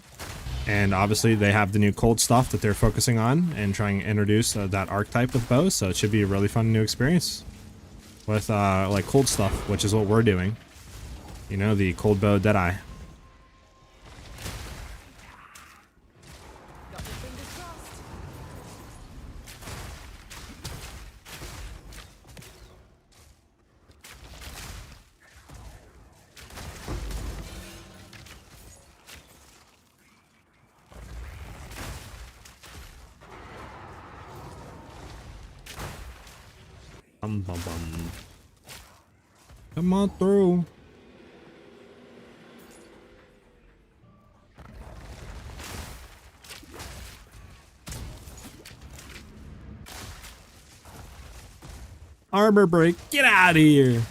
And obviously they have the new cold stuff that they're focusing on and trying to introduce that archetype with bows. So it should be a really fun new experience with like cold stuff, which is what we're doing. You know, the cold bow Deadeye. Bum, bum, bum. Come on through. Armor break. Get out of here.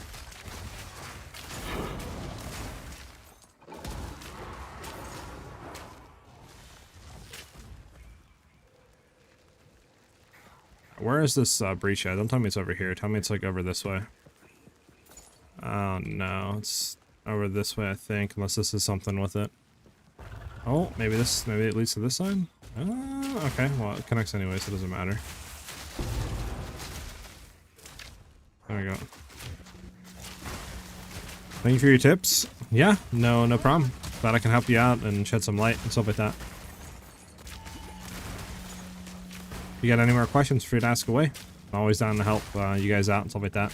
Where is this breach at? Don't tell me it's over here. Tell me it's like over this way. Oh no, it's over this way, I think, unless this is something with it. Oh, maybe it leads to this side? Okay, well, it connects anyway, so it doesn't matter. There we go. Thank you for your tips. Yeah, no problem. Glad I can help you out and shed some light and stuff like that. If you got any more questions, free to ask away. I'm always down to help you guys out and stuff like that.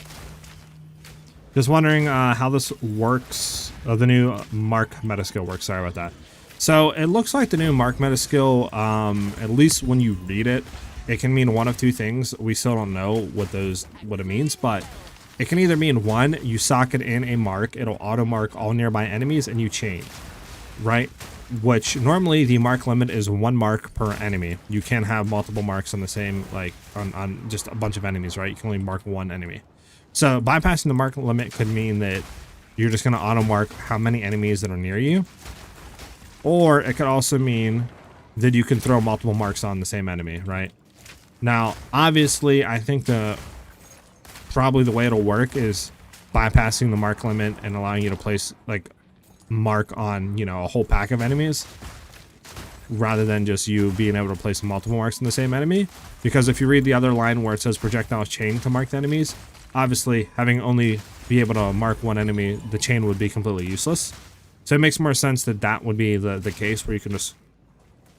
Just wondering how this works. The new Mark meta skill works. Sorry about that. So it looks like the new Mark meta skill, at least when you read it, it can mean one of two things. We still don't know what it means, but it can either mean one, you socket in a mark, it'll auto mark all nearby enemies, and you chain, right? Which normally the mark limit is 1 mark per enemy. You can't have multiple marks on the same, like on just a bunch of enemies, right? You can only mark 1 enemy. So bypassing the mark limit could mean that you're just going to auto mark how many enemies that are near you. Or it could also mean that you can throw multiple marks on the same enemy, right? Now, obviously, I think probably the way it'll work is bypassing the mark limit and allowing you to place like mark on, you know, a whole pack of enemies rather than just you being able to place multiple marks in the same enemy. Because if you read the other line where it says projectiles chain to mark the enemies, obviously having only be able to mark 1 enemy, the chain would be completely useless. So it makes more sense that would be the case where you can just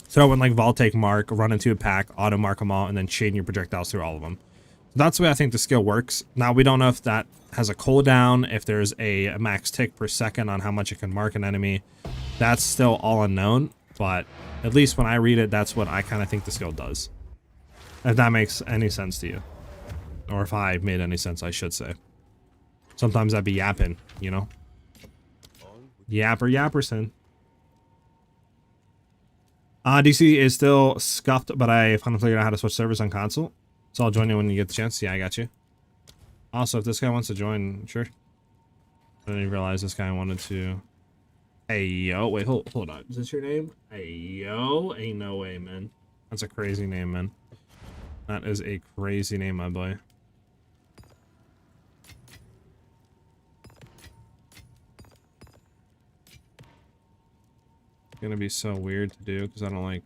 throw in like Voltaic mark, run into a pack, auto mark them all, and then chain your projectiles through all of them. That's the way I think the skill works. Now, we don't know if that has a cooldown, if there's a max tick per second on how much it can mark an enemy. That's still all unknown, but at least when I read it, that's what I kind of think the skill does. If that makes any sense to you. Or if I made any sense, I should say. Sometimes I'd be yapping, you know? Yapperson. DC is still scuffed, but I finally figured out how to switch servers on console. So I'll join you when you get the chance. Yeah, I got you. Also, if this guy wants to join, sure. I didn't realize this guy wanted to. Hey, yo. Wait, hold on. Is this your name? Hey, yo. Ain't no way, man. That's a crazy name, man. That is a crazy name, my boy. It's gonna be so weird to do because I don't like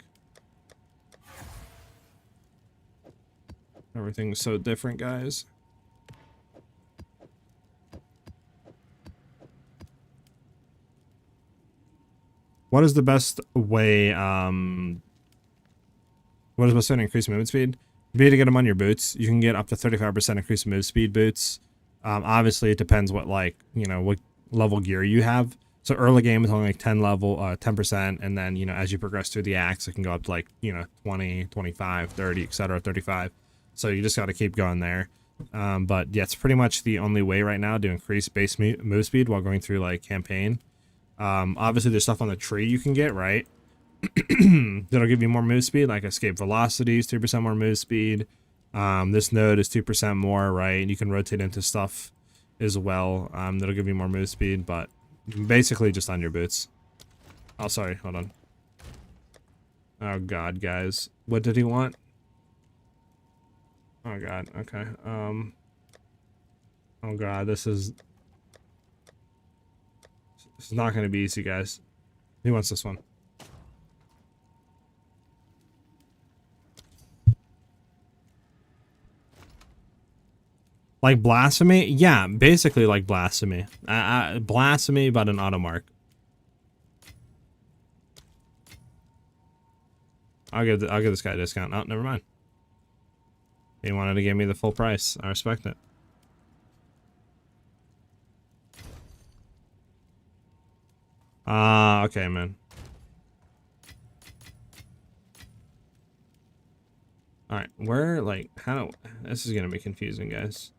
everything's so different, guys. What is the best way, what is the best way to increase movement speed? Be to get them on your boots. You can get up to 35% increased move speed boots. Obviously, it depends what, like, you know, what level gear you have. So early game is only like 10%, and then, you know, as you progress through the axe, it can go up to like, you know, 20, 25, 30, etc., 35. So you just got to keep going there. But yeah, it's pretty much the only way right now to increase base move speed while going through like campaign. Obviously there's stuff on the tree you can get, right? That'll give you more move speed, like escape velocities, 2% more move speed. This node is 2% more, right? You can rotate into stuff as well. That'll give you more move speed, but basically just on your boots. Oh, sorry, hold on. Oh god, guys. What did he want? Oh god, okay. Oh god, this is not gonna be easy, guys. He wants this one. Like blasphemy? Yeah, basically like blasphemy. Blasphemy, but an auto mark. I'll give this guy a discount. Oh, never mind. He wanted to give me the full price. I respect it. Okay, man. Alright, where, like, how... This is gonna be confusing, guys.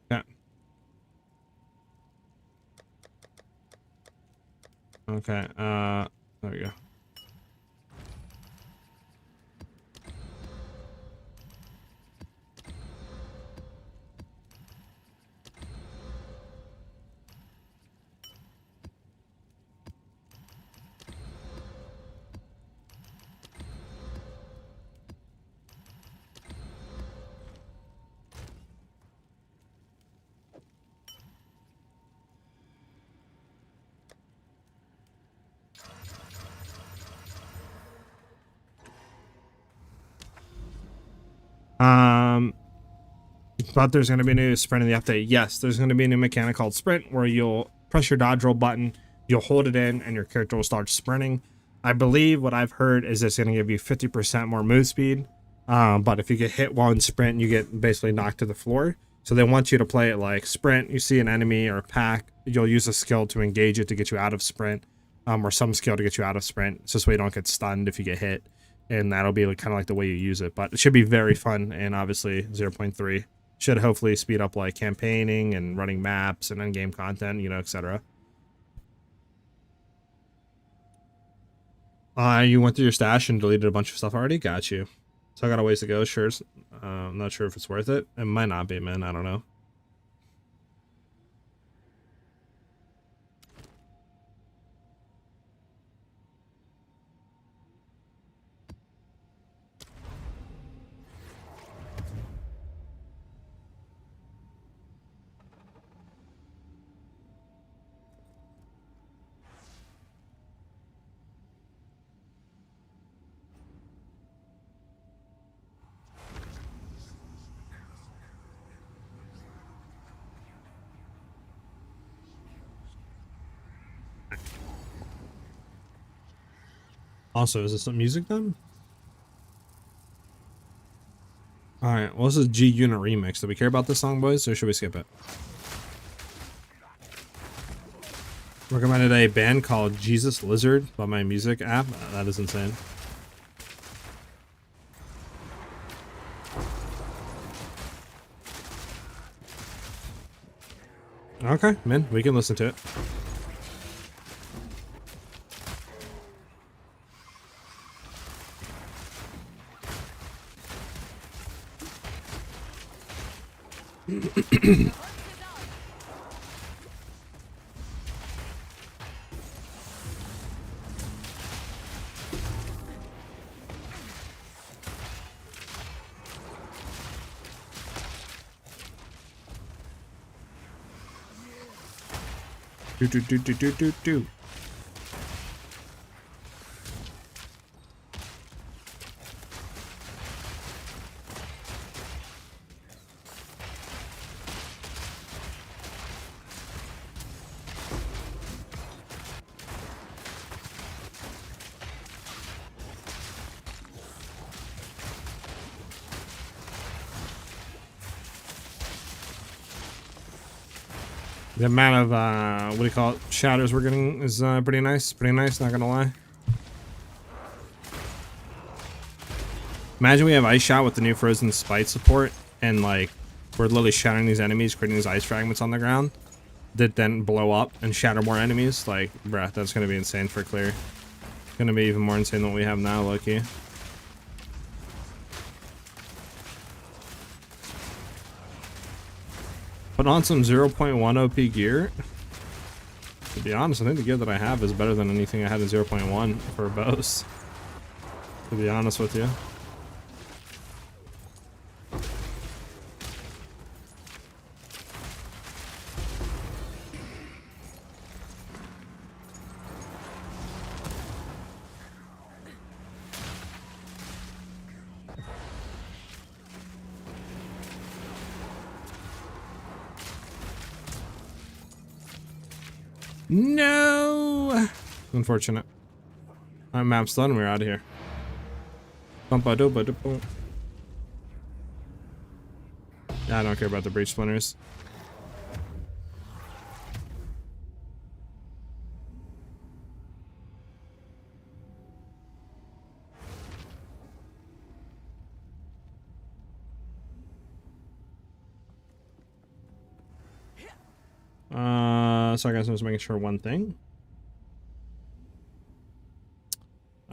Yeah. Okay, there we go. But there's going to be a new sprint in the update. Yes, there's going to be a new mechanic called sprint where you'll press your dodge roll button, you'll hold it in, and your character will start sprinting. I believe what I've heard is it's going to give you 50% more move speed. But if you get hit while in sprint, you get basically knocked to the floor. So they want you to play it like sprint. You see an enemy or a pack, you'll use a skill to engage it to get you out of sprint, or some skill to get you out of sprint. So this way you don't get stunned if you get hit. And that'll be like, kind of like the way you use it. But it should be very fun, and obviously 0.3 should hopefully speed up like campaigning and running maps and endgame content, you know, etc. You went through your stash and deleted a bunch of stuff already? Got you. So I got a ways to go, sure. I'm not sure if it's worth it. It might not be, man. I don't know. Also, is this some music then? Alright, well, this is G Unit Remix. Do we care about this song, boys, or should we skip it? Recommended a band called Jesus Lizard by my music app. That is insane. Okay, man, we can listen to it. Do. The amount of what do you call it, shatters we're getting is pretty nice. Pretty nice, not gonna lie. Imagine we have Ice Shot with the new Frozen Spite support, and like we're literally shattering these enemies, creating these ice fragments on the ground that then blow up and shatter more enemies. Like, bruh, that's gonna be insane for clear. It's gonna be even more insane than what we have now, Loki. Put on some 0.1 OP gear. To be honest, I think the gear that I have is better than anything I had in 0.1 for bows. To be honest with you. No! Unfortunate. Alright, map's done. We're out of here. Yeah, I don't care about the breach splinters. Sorry guys, I was making sure one thing.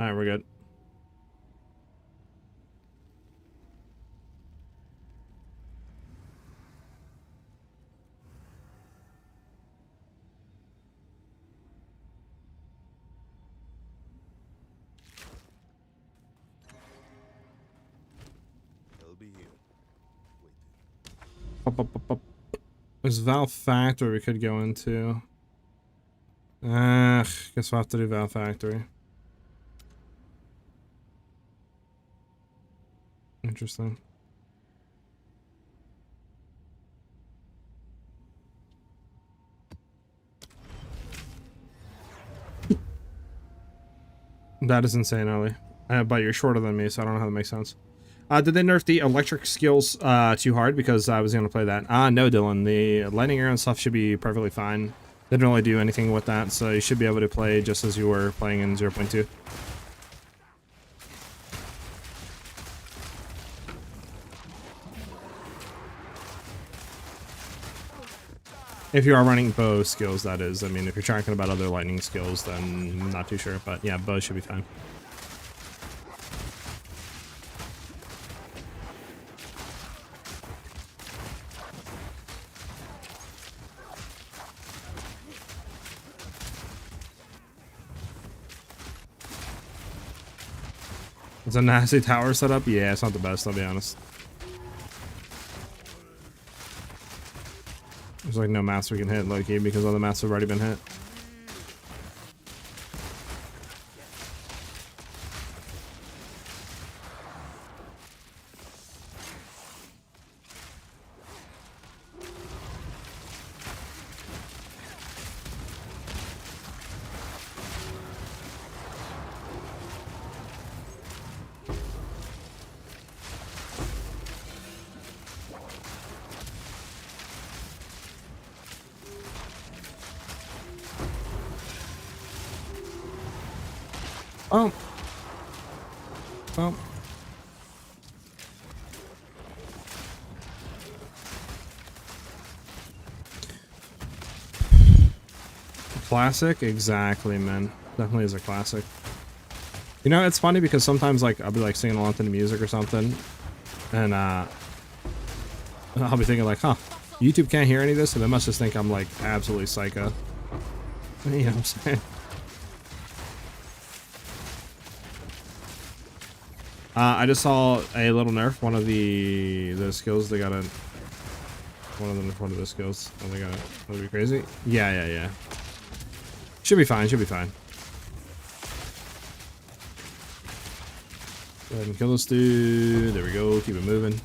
Alright, we're good. They'll be here. Up. There's Valve Factory we could go into. Guess we'll have to do Valve Factory. Interesting. That is insane, Ollie. But you're shorter than me, so I don't know how that makes sense. Did they nerf the electric skills too hard? Because I was going to play that. No, Dylan. The lightning arrow and stuff should be perfectly fine. They didn't really do anything with that, so you should be able to play just as you were playing in 0.2. If you are running bow skills, that is. I mean, if you're talking about other lightning skills, then I'm not too sure. But yeah, bow should be fine. It's a nasty tower setup. Yeah, it's not the best, I'll be honest. There's like no maps we can hit, low-key, because all the maps have already been hit. Oh. Oh. Classic? Exactly, man. Definitely is a classic. You know, it's funny because sometimes, like, I'll be, like, singing along to the music or something, and, I'll be thinking like, huh, YouTube can't hear any of this, so they must just think I'm like absolutely psycho. You know what I'm saying? I just saw a little nerf. One of the skills they got a one of them. One of the skills. Oh, they got it. That'd be crazy. Yeah. Should be fine. Should be fine. Go ahead and kill this dude. There we go. Keep it moving.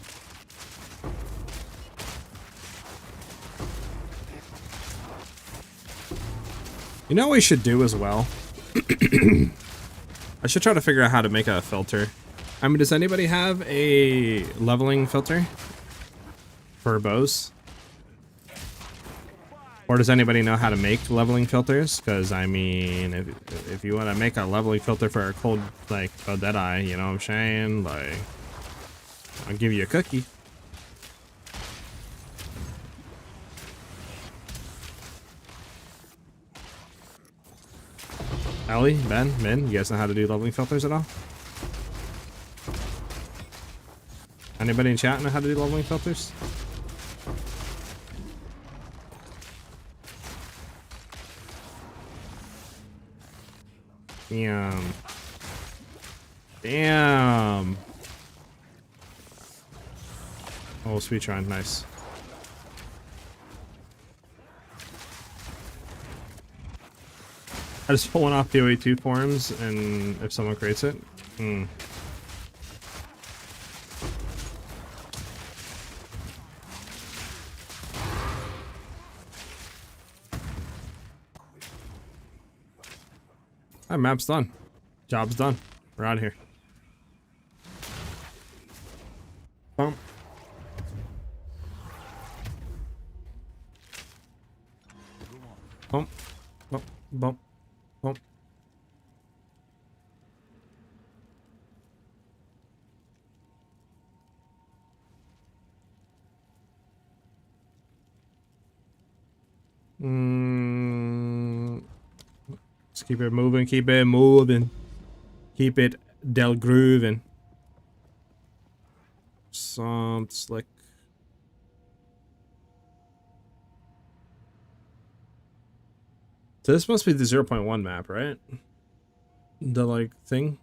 You know what we should do as well? I should try to figure out how to make a filter. I mean, does anybody have a leveling filter for bows? Or does anybody know how to make leveling filters? Because, I mean, if you want to make a leveling filter for a cold, like, a Deadeye, you know what I'm saying? Like, I'll give you a cookie. Ellie, Ben, Min, you guys know how to do leveling filters at all? Anybody in chat know how to do leveling filters? Damn. Damn. Oh, sweet shrine, nice. I just pull one off PoE 2 forums, and if someone creates it, Alright, map's done. Job's done. We're out of here. Bump. Bump. Bump. Bump. Bump. Let's keep it moving, keep it moving. Keep it del grooving. Some slick. So this must be the 0.1 map, right? The like thing.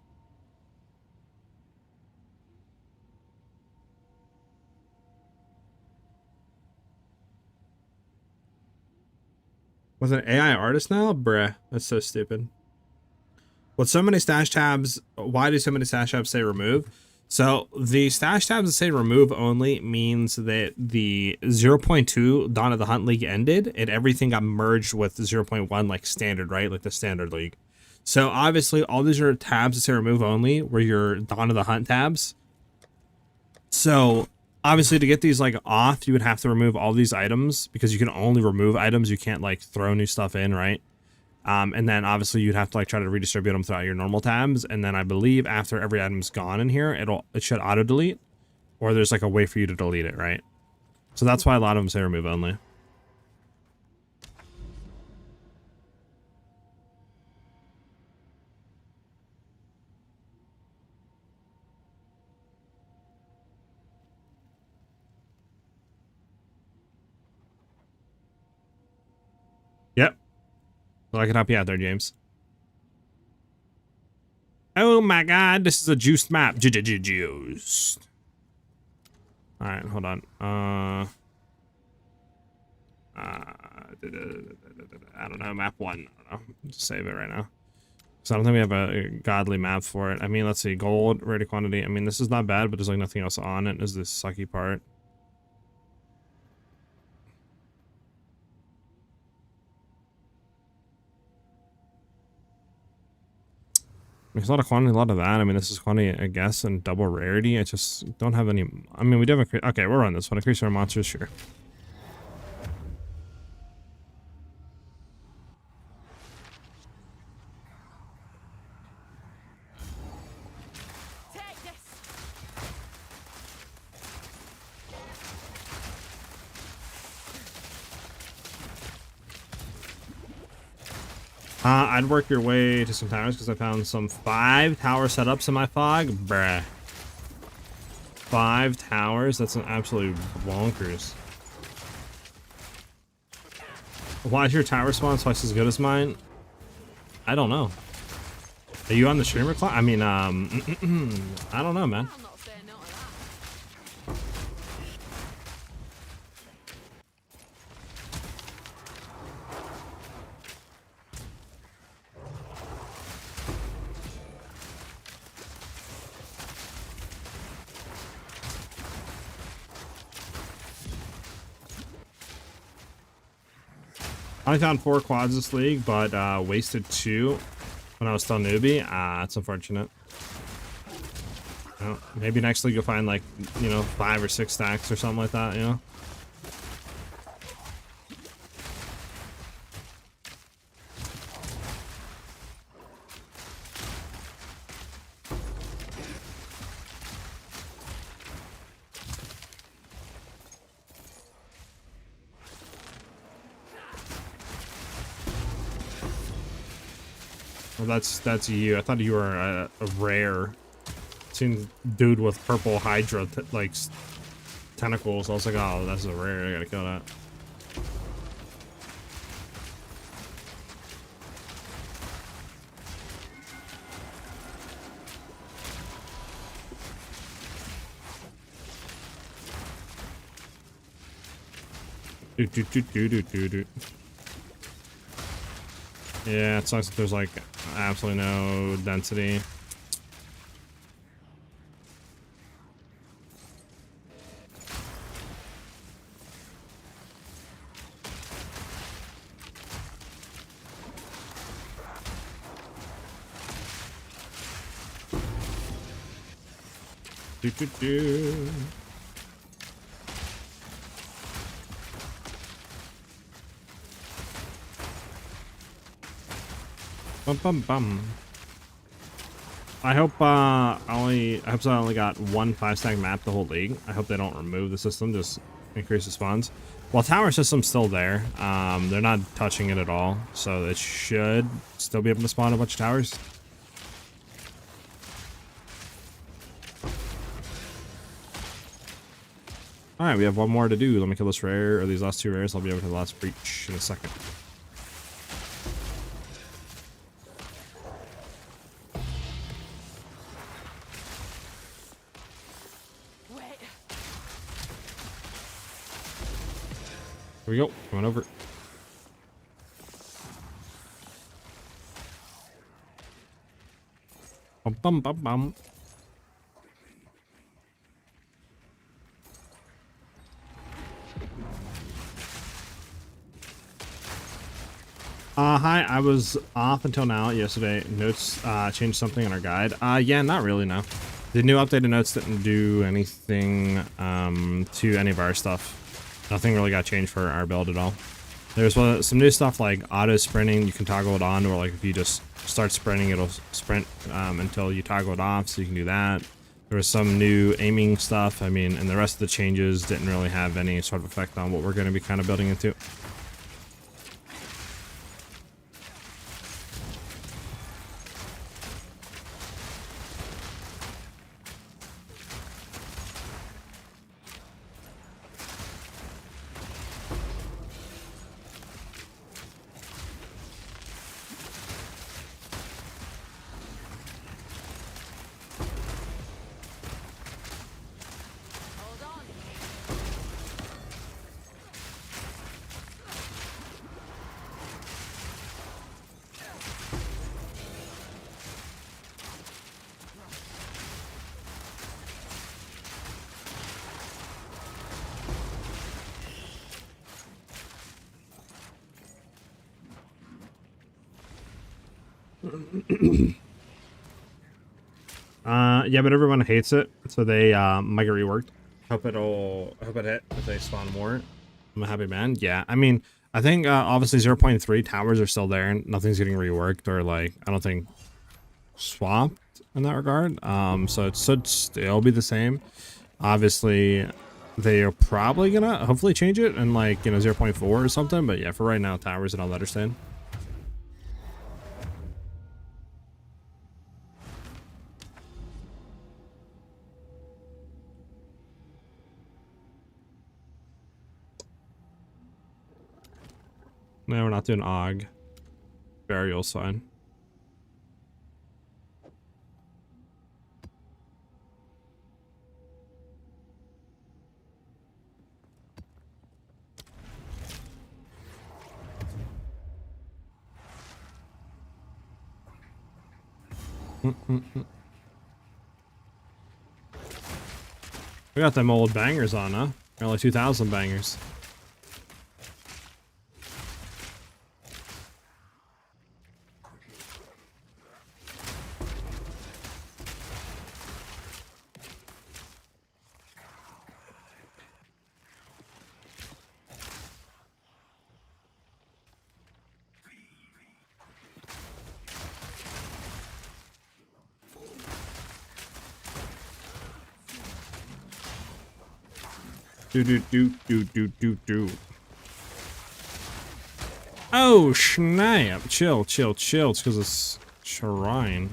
With an AI artist now? Bruh, that's so stupid. With so many stash tabs, why do so many stash tabs say remove? So the stash tabs that say remove only means that the 0.2 Dawn of the Hunt League ended and everything got merged with 0.1 like standard, right? Like the standard league. So obviously all these are tabs that say remove only were your Dawn of the Hunt tabs. So obviously to get these like off, you would have to remove all these items because you can only remove items. You can't like throw new stuff in, right? And then obviously you'd have to like try to redistribute them throughout your normal tabs. And then I believe after every item's gone in here, it should auto delete, or there's like a way for you to delete it, right? So that's why a lot of them say remove only. Yep. Well, I can help you out there, James. Oh my god, this is a juiced map. Juiced. Alright, hold on. I don't know, map 1. I don't know. Just save it right now. So I don't think we have a godly map for it. I mean, let's see. Gold, rate of quantity. I mean, this is not bad, but there's like nothing else on it. Is this sucky part? There's a lot of quantity, a lot of that. I mean, this is quantity, I guess, and double rarity. I just don't have any. I mean, we do have a. Okay, we'll run this one. Increase our monsters, sure. I'd work your way to some towers because I found some 5 tower setups in my fog. Bruh. 5 towers? That's an absolute bonkers. Why is your tower spawn twice as good as mine? I don't know. Are you on the streamer clock? I mean, I don't know, man. I'll not say no to that. I found 4 quads this league, but wasted 2 when I was still newbie. It's unfortunate. Well, maybe next league you'll find like, you know, 5 or 6 stacks or something like that, you know? Well, that's you. I thought you were a rare. Seen dude with purple Hydra like tentacles. I was like, oh, that's a rare. I gotta kill that. Do. Yeah, it sucks if there's like absolutely no density. Do. Bum. I hope I only got 1 5-stack map the whole league. I hope they don't remove the system, just increase the spawns. Well, tower system's still there. They're not touching it at all, so it should still be able to spawn a bunch of towers. All right, we have 1 more to do. Let me kill this rare, or these last 2 rares. I'll be over to the last breach in a second. Wait. Here we go. Coming over. Bum. Hi, I was off until now yesterday. Notes changed something in our guide. Yeah, not really, no. The new updated notes didn't do anything to any of our stuff. Nothing really got changed for our build at all. There's some new stuff like auto sprinting. You can toggle it on, or like if you just start sprinting, it'll sprint until you toggle it off, so you can do that. There was some new aiming stuff. I mean, and the rest of the changes didn't really have any sort of effect on what we're going to be kind of building into. Hold on. Yeah, but everyone hates it, so they might get reworked. Hope it hit if they spawn more. I'm a happy man. Yeah, I mean, I think obviously 0.3 towers are still there, and nothing's getting reworked or like I don't think swapped in that regard. So it should still be the same. Obviously, they are probably gonna hopefully change it in like 0.4 or something. But yeah, for right now, towers and all that are staying. No, we're not doing Og. Burial's fine. We got them old bangers on, huh? Early 2000 bangers. Do. Oh, Snipe. Chill. It's because it's Shrine.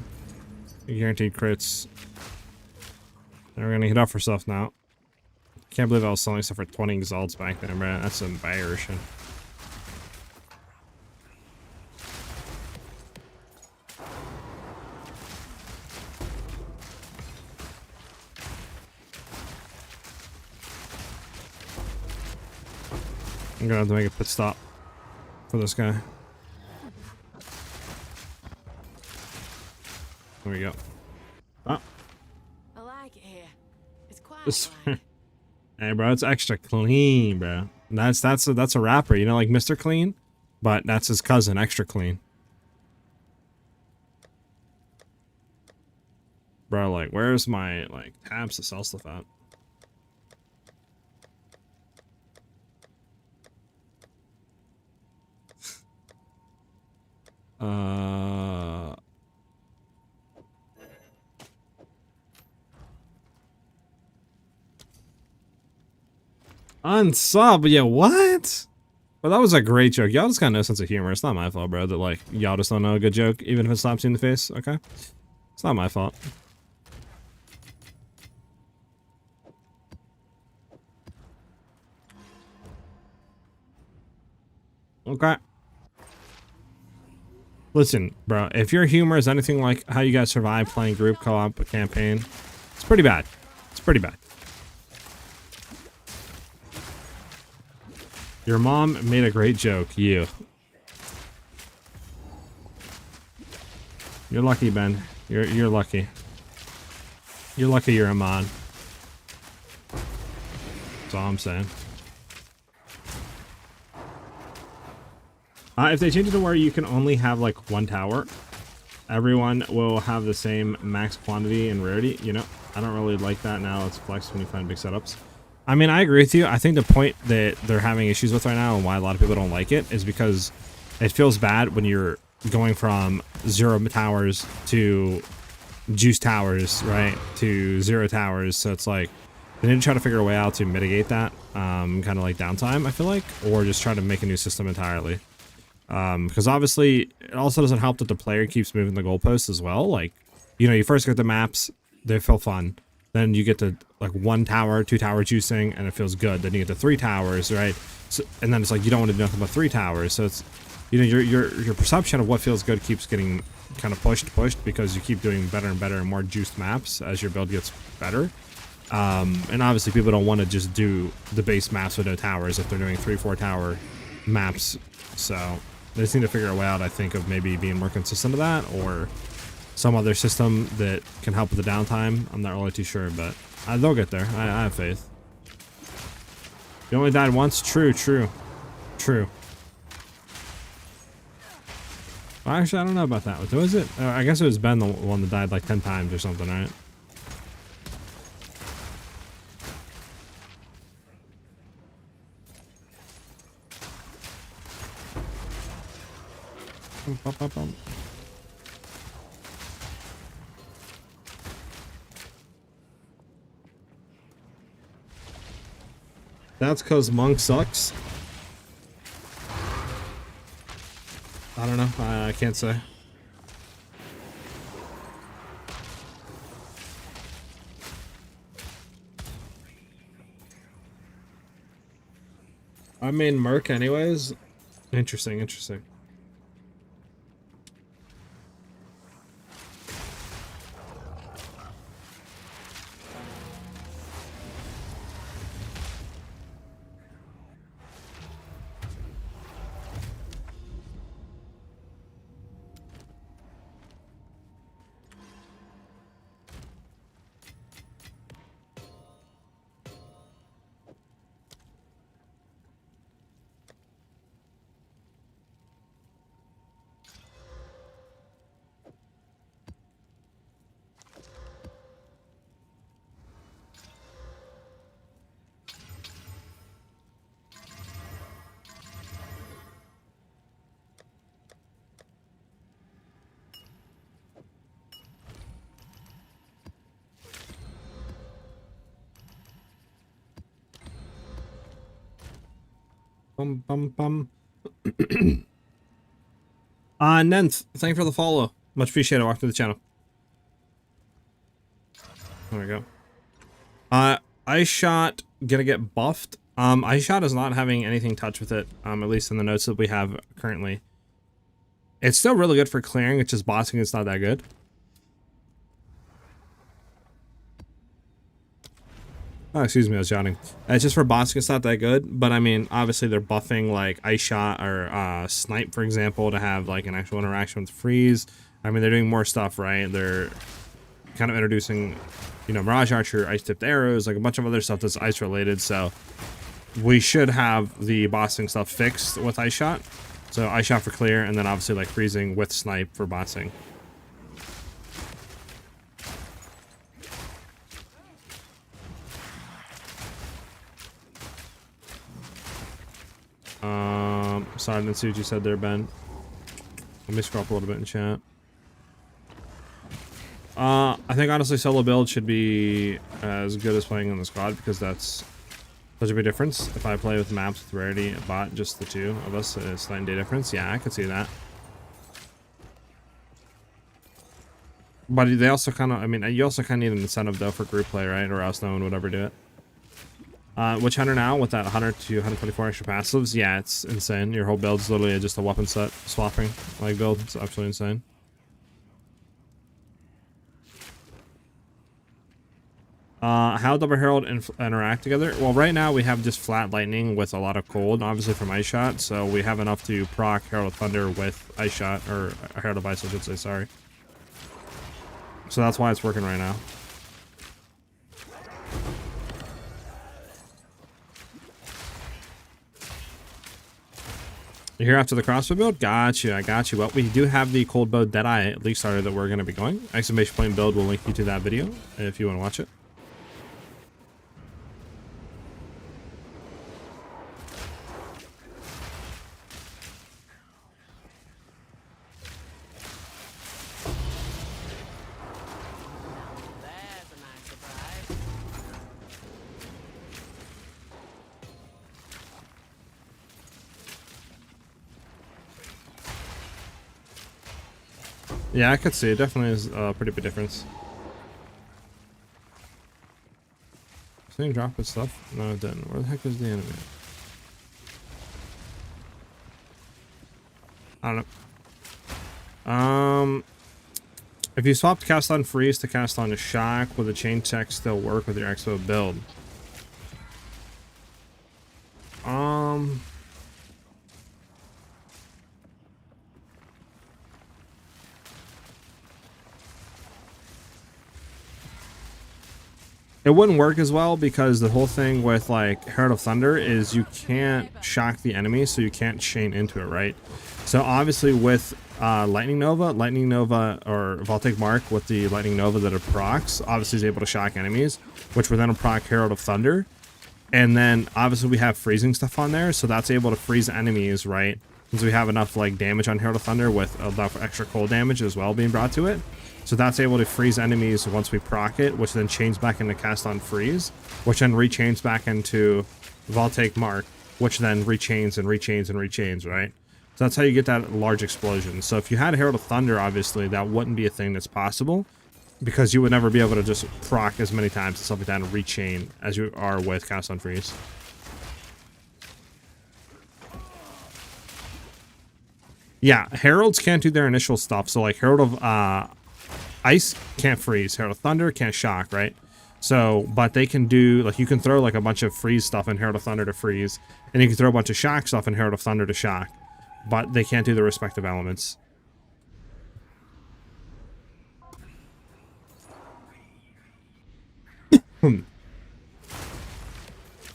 Guaranteed crits. And we're gonna hit off herself now. Can't believe I was selling stuff for 20 exalts back then, man. That's embarrassing. I'm gonna have to make a pit stop for this guy. There we go. Oh. I like it here. It's quiet. This, like. hey, bro, it's extra clean, bro. That's a rapper, you know, like Mr. Clean, but that's his cousin, Extra Clean. Bro, like, where's my like tabs to sell stuff at? Unsub, yeah, what? Well, that was a great joke. Y'all just got no sense of humor. It's not my fault, bro, that like y'all just don't know a good joke, even if it slaps you in the face, okay? It's not my fault. Okay. Listen, bro, if your humor is anything like how you guys survive playing group co-op campaign, it's pretty bad. It's pretty bad. Your mom made a great joke. You're lucky, Ben. You're lucky. You're lucky you're a mod. That's all I'm saying. If they change it to where you can only have like one tower, everyone will have the same max quantity and rarity. You know, I don't really like that. Now it's flex when you find big setups. I mean, I agree with you. I think the point that they're having issues with right now and why a lot of people don't like it is because it feels bad when you're going from 0 towers to juice towers, right? To 0 towers. So it's like they need to try to figure a way out to mitigate that kind of like downtime, I feel like, or just try to make a new system entirely. Because obviously it also doesn't help that the player keeps moving the goalposts as well. Like, you know, you first get the maps, they feel fun. Then you get to like 1 tower, 2 tower juicing, and it feels good. Then you get to 3 towers, right? So, and then it's like you don't want to do nothing but 3 towers. So it's, you know, your perception of what feels good keeps getting kind of pushed because you keep doing better and better and more juiced maps as your build gets better. And obviously people don't want to just do the base maps with no towers if they're doing 3-4 tower maps. So they just need to figure a way out, I think, of maybe being more consistent to that, or some other system that can help with the downtime. I'm not really too sure, but they'll get there. I have faith. You only died once? True. Well, actually, I don't know about that. What was it? I guess it was Ben, the one that died like 10 times or something, right? That's because Monk sucks. I don't know. I can't say. I mean, Merc anyways. Interesting, interesting. Bum bum bum. Nenth, thank you for the follow. Much appreciated. Walk through the channel. There we go. Ice Shot gonna get buffed. Ice Shot is not having anything touch with it. At least in the notes that we have currently. It's still really good for clearing. It's just bossing. It's not that good. Oh, excuse me, I was yawning. It's just for bossing, it's not that good. But I mean, obviously they're buffing like Ice Shot or Snipe, for example, to have like an actual interaction with Freeze. I mean, they're doing more stuff, right? They're kind of introducing, you know, Mirage Archer, Ice Tipped Arrows, like a bunch of other stuff that's ice related. So we should have the bossing stuff fixed with Ice Shot. So Ice Shot for clear, and then obviously like freezing with Snipe for bossing. Sorry, I didn't see what you said there, Ben. Let me scroll up a little bit in chat. I think honestly solo build should be as good as playing on the squad, because that's such a big difference. If I play with maps with rarity and bot, just the two of us, it's 9-day difference. Yeah, I could see that. But they also kind of, I mean, you also kind of need an incentive though for group play, right? Or else no one would ever do it. Which hunter now with that 100 to 124 extra passives? Yeah, it's insane. Your whole build's literally just a weapon set swapping like build. It's absolutely insane. How Double Herald interact together? Well, right now we have just flat lightning with a lot of cold, obviously from Ice Shot. So we have enough to proc Herald of Thunder with Ice Shot, or Herald of Ice, I should say. Sorry. So that's why it's working right now. You're here after the crossbow build? Got you, I got you. Well, we do have the cold bow Deadeye league starter that we're going to be going. Exclamation point build will link you to that video if you want to watch it. There's a nice surprise. Yeah, I could see. It definitely is a pretty big difference. Didn't drop his stuff? No, it didn't. Where the heck is the enemy? I don't know. If you swapped cast on freeze to cast on a shock, would the chain check still work with your expo build? It wouldn't work as well, because the whole thing with like Herald of Thunder is you can't shock the enemy, so you can't chain into it, right? So obviously with Lightning Nova or Voltaic Mark with the Lightning Nova that it procs, obviously is able to shock enemies, which would then proc Herald of Thunder. And then obviously we have freezing stuff on there, so that's able to freeze enemies, right? Since we have enough like damage on Herald of Thunder with enough extra cold damage as well being brought to it. So that's able to freeze enemies once we proc it, which then chains back into cast on freeze, which then rechains back into Voltaic Mark, which then rechains and rechains and rechains, right? So that's how you get that large explosion. So if you had Herald of Thunder, obviously that wouldn't be a thing that's possible, because you would never be able to just proc as many times and stuff like that and rechain as you are with cast on freeze. Yeah, heralds can't do their initial stuff. So like Herald of Ice can't freeze. Herald of Thunder can't shock, right? So, but they can do, like, you can throw like a bunch of freeze stuff in Herald of Thunder to freeze, and you can throw a bunch of shock stuff in Herald of Thunder to shock, but they can't do the respective elements.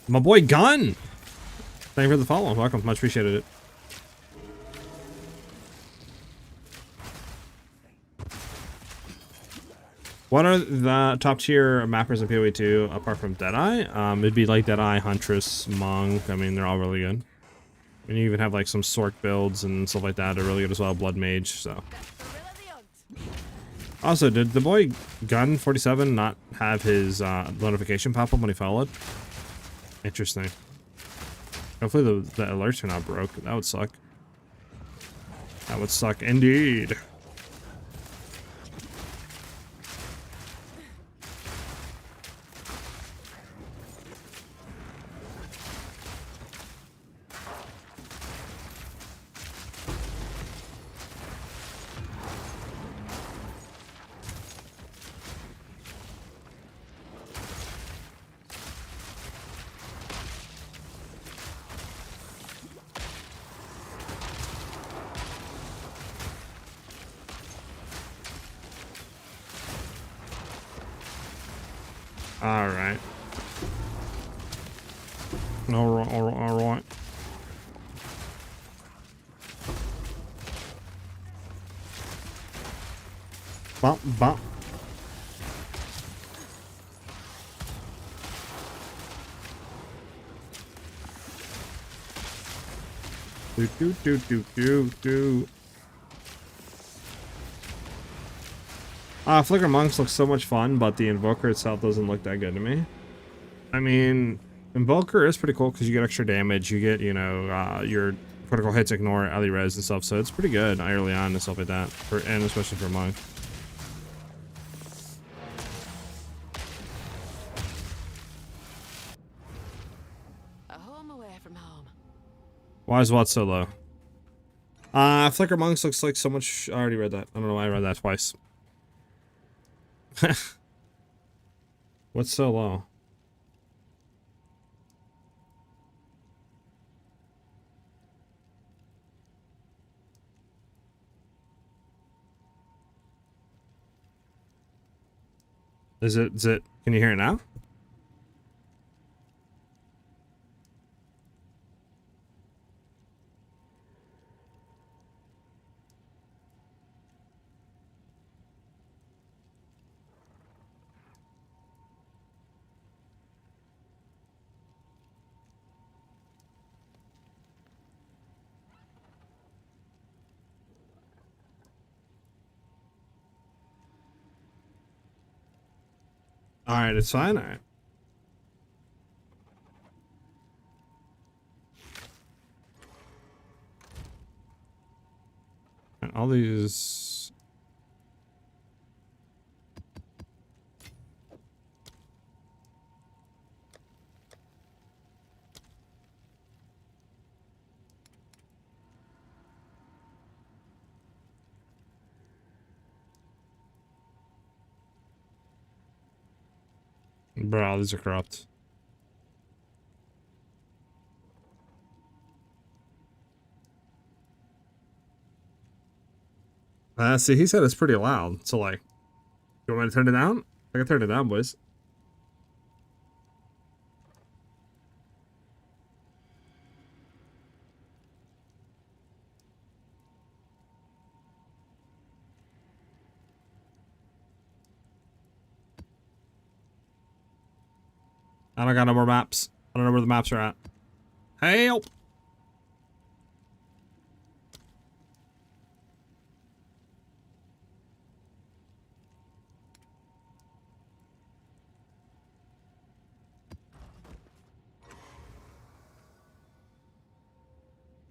My boy Gun! Thank you for the follow. Welcome. Much appreciated it. What are the top tier mappers in PoE 2 apart from Deadeye? It'd be like Deadeye, Huntress, Monk. I mean, they're all really good. And you even have like some Sork builds and stuff like that are really good as well. Blood Mage, so. Also, did the boy Gun 47 not have his notification pop up when he followed? Interesting. Hopefully the alerts are not broke. That would suck. That would suck indeed. Alright. Alright. Bump, bump. Do. Flicker Monks looks so much fun, but the Invoker itself doesn't look that good to me. I mean, Invoker is pretty cool because you get extra damage. You get, you know, your critical hits ignore Ali res and stuff, so it's pretty good early on and stuff like that, and especially for Monk. A home away from home. Why is what so low? Flicker Monks looks like so much. I already read that. I don't know why I read that twice. What's so low? Is it, can you hear it now? Alright, it's fine. Alright. All these. Bro, these are corrupt. See, he said it's pretty loud. So, like, you want me to turn it down? I can turn it down, boys. I don't got no more maps. I don't know where the maps are at. Help!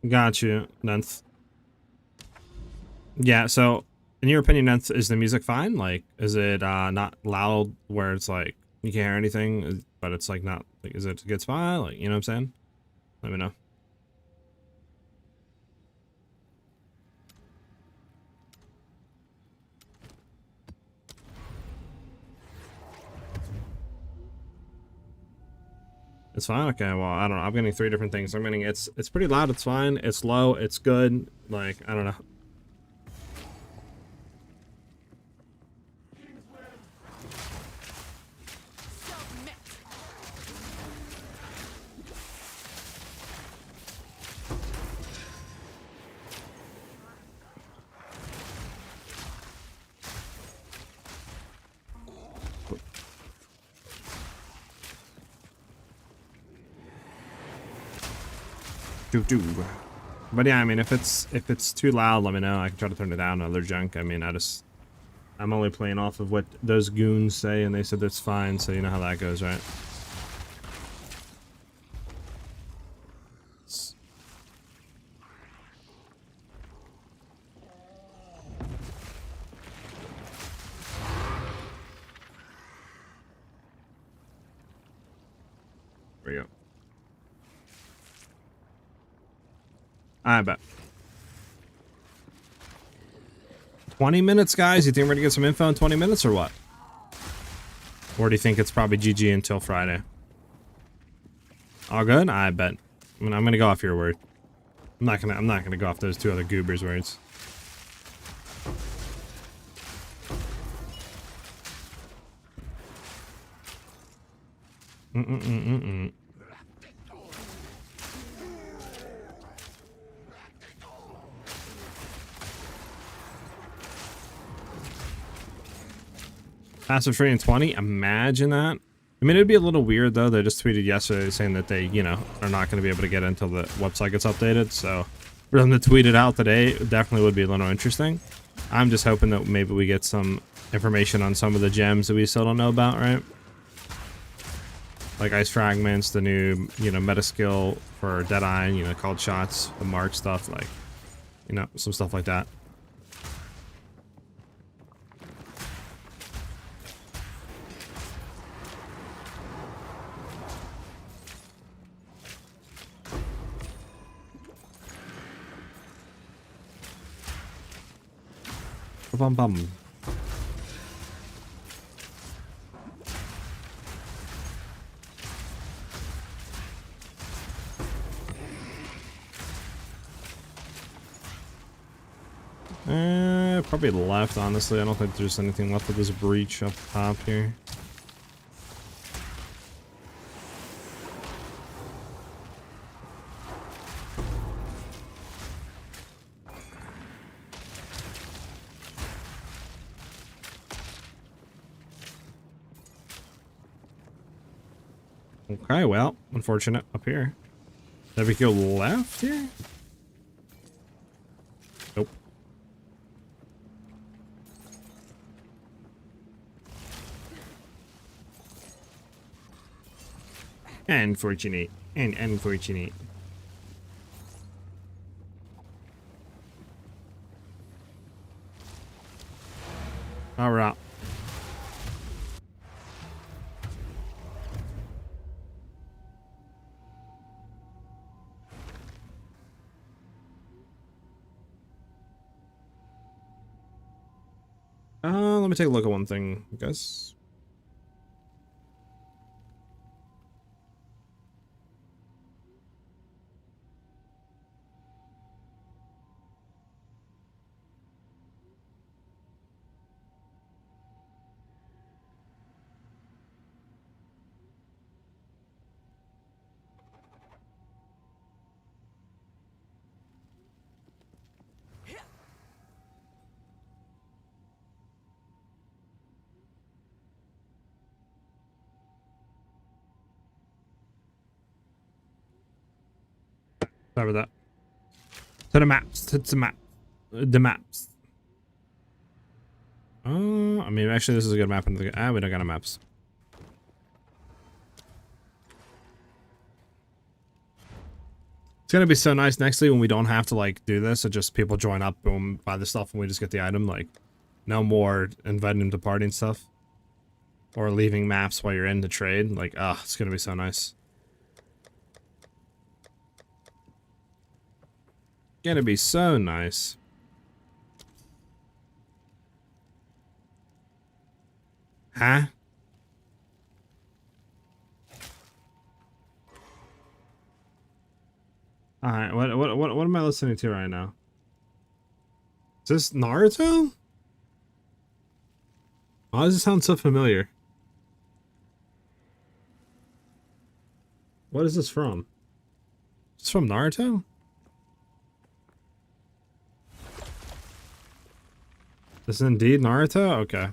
Got you, Nenth. Yeah, so, in your opinion, Nenth, is the music fine? Like, is it not loud where it's like, you can't hear anything, but it's like not, like, is it a good spot? Like, you know what I'm saying? Let me know. It's fine. Okay, well, I don't know. I'm getting 3 different things. I'm getting it's pretty loud. It's fine. It's low. It's good. Like, I don't know. But yeah, I mean, if it's too loud, let me know. I can try to turn it down. Other junk. I mean, I'm only playing off of what those goons say, and they said that's fine. So you know how that goes, right? There we go. I bet. 20 minutes, guys? You think we're gonna get some info in 20 minutes or what? Or do you think it's probably GG until Friday? All good? I bet. I mean, I'm gonna go off your word. I'm not gonna go off those 2 other goobers' words. Passive trade in 20? Imagine that. I mean, it'd be a little weird, though. They just tweeted yesterday saying that they, you know, are not going to be able to get it until the website gets updated. So for them to tweet it out today definitely would be a little interesting. I'm just hoping that maybe we get some information on some of the gems that we still don't know about, right? Like Ice Fragments, the new, you know, meta skill for Deadeye, you know, called shots, the mark stuff, like, you know, some stuff like that. Bum bum. Probably left, honestly. I don't think there's anything left of this breach up top here. Okay, well, unfortunate up here. Did we go left here? Nope. Unfortunate. And unfortunate. All right. Let me take a look at one thing, guys. Sorry about that. To the maps. To the map. The maps. I mean, actually, this is a good map. We don't got a maps. It's gonna be so nice nextly when we don't have to like do this. So just people join up, boom, buy the stuff, and we just get the item. Like, no more inviting them to party and stuff, or leaving maps while you're in the trade. Like, it's gonna be so nice. Gonna be so nice. Huh? All right, what am I listening to right now? Is this Naruto? Why does it sound so familiar? What is this from? It's from Naruto? This is indeed Naruto? Okay.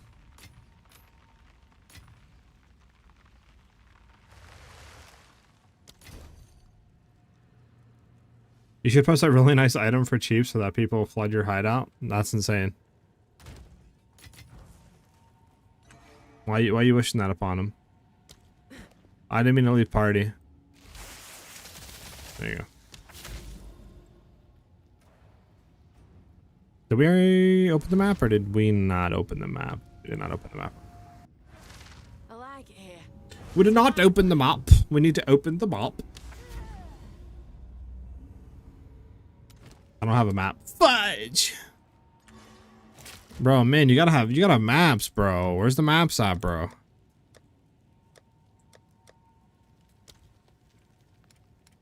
You should post a really nice item for cheap so that people flood your hideout. That's insane. Why you wishing that upon him? I didn't mean to leave party. There you go. Did we already open the map or did we not open the map? We did not open the map. I like it here. We did not open the map. We need to open the map. I don't have a map. Fudge! Bro, man, you gotta have maps, bro. Where's the maps at, bro?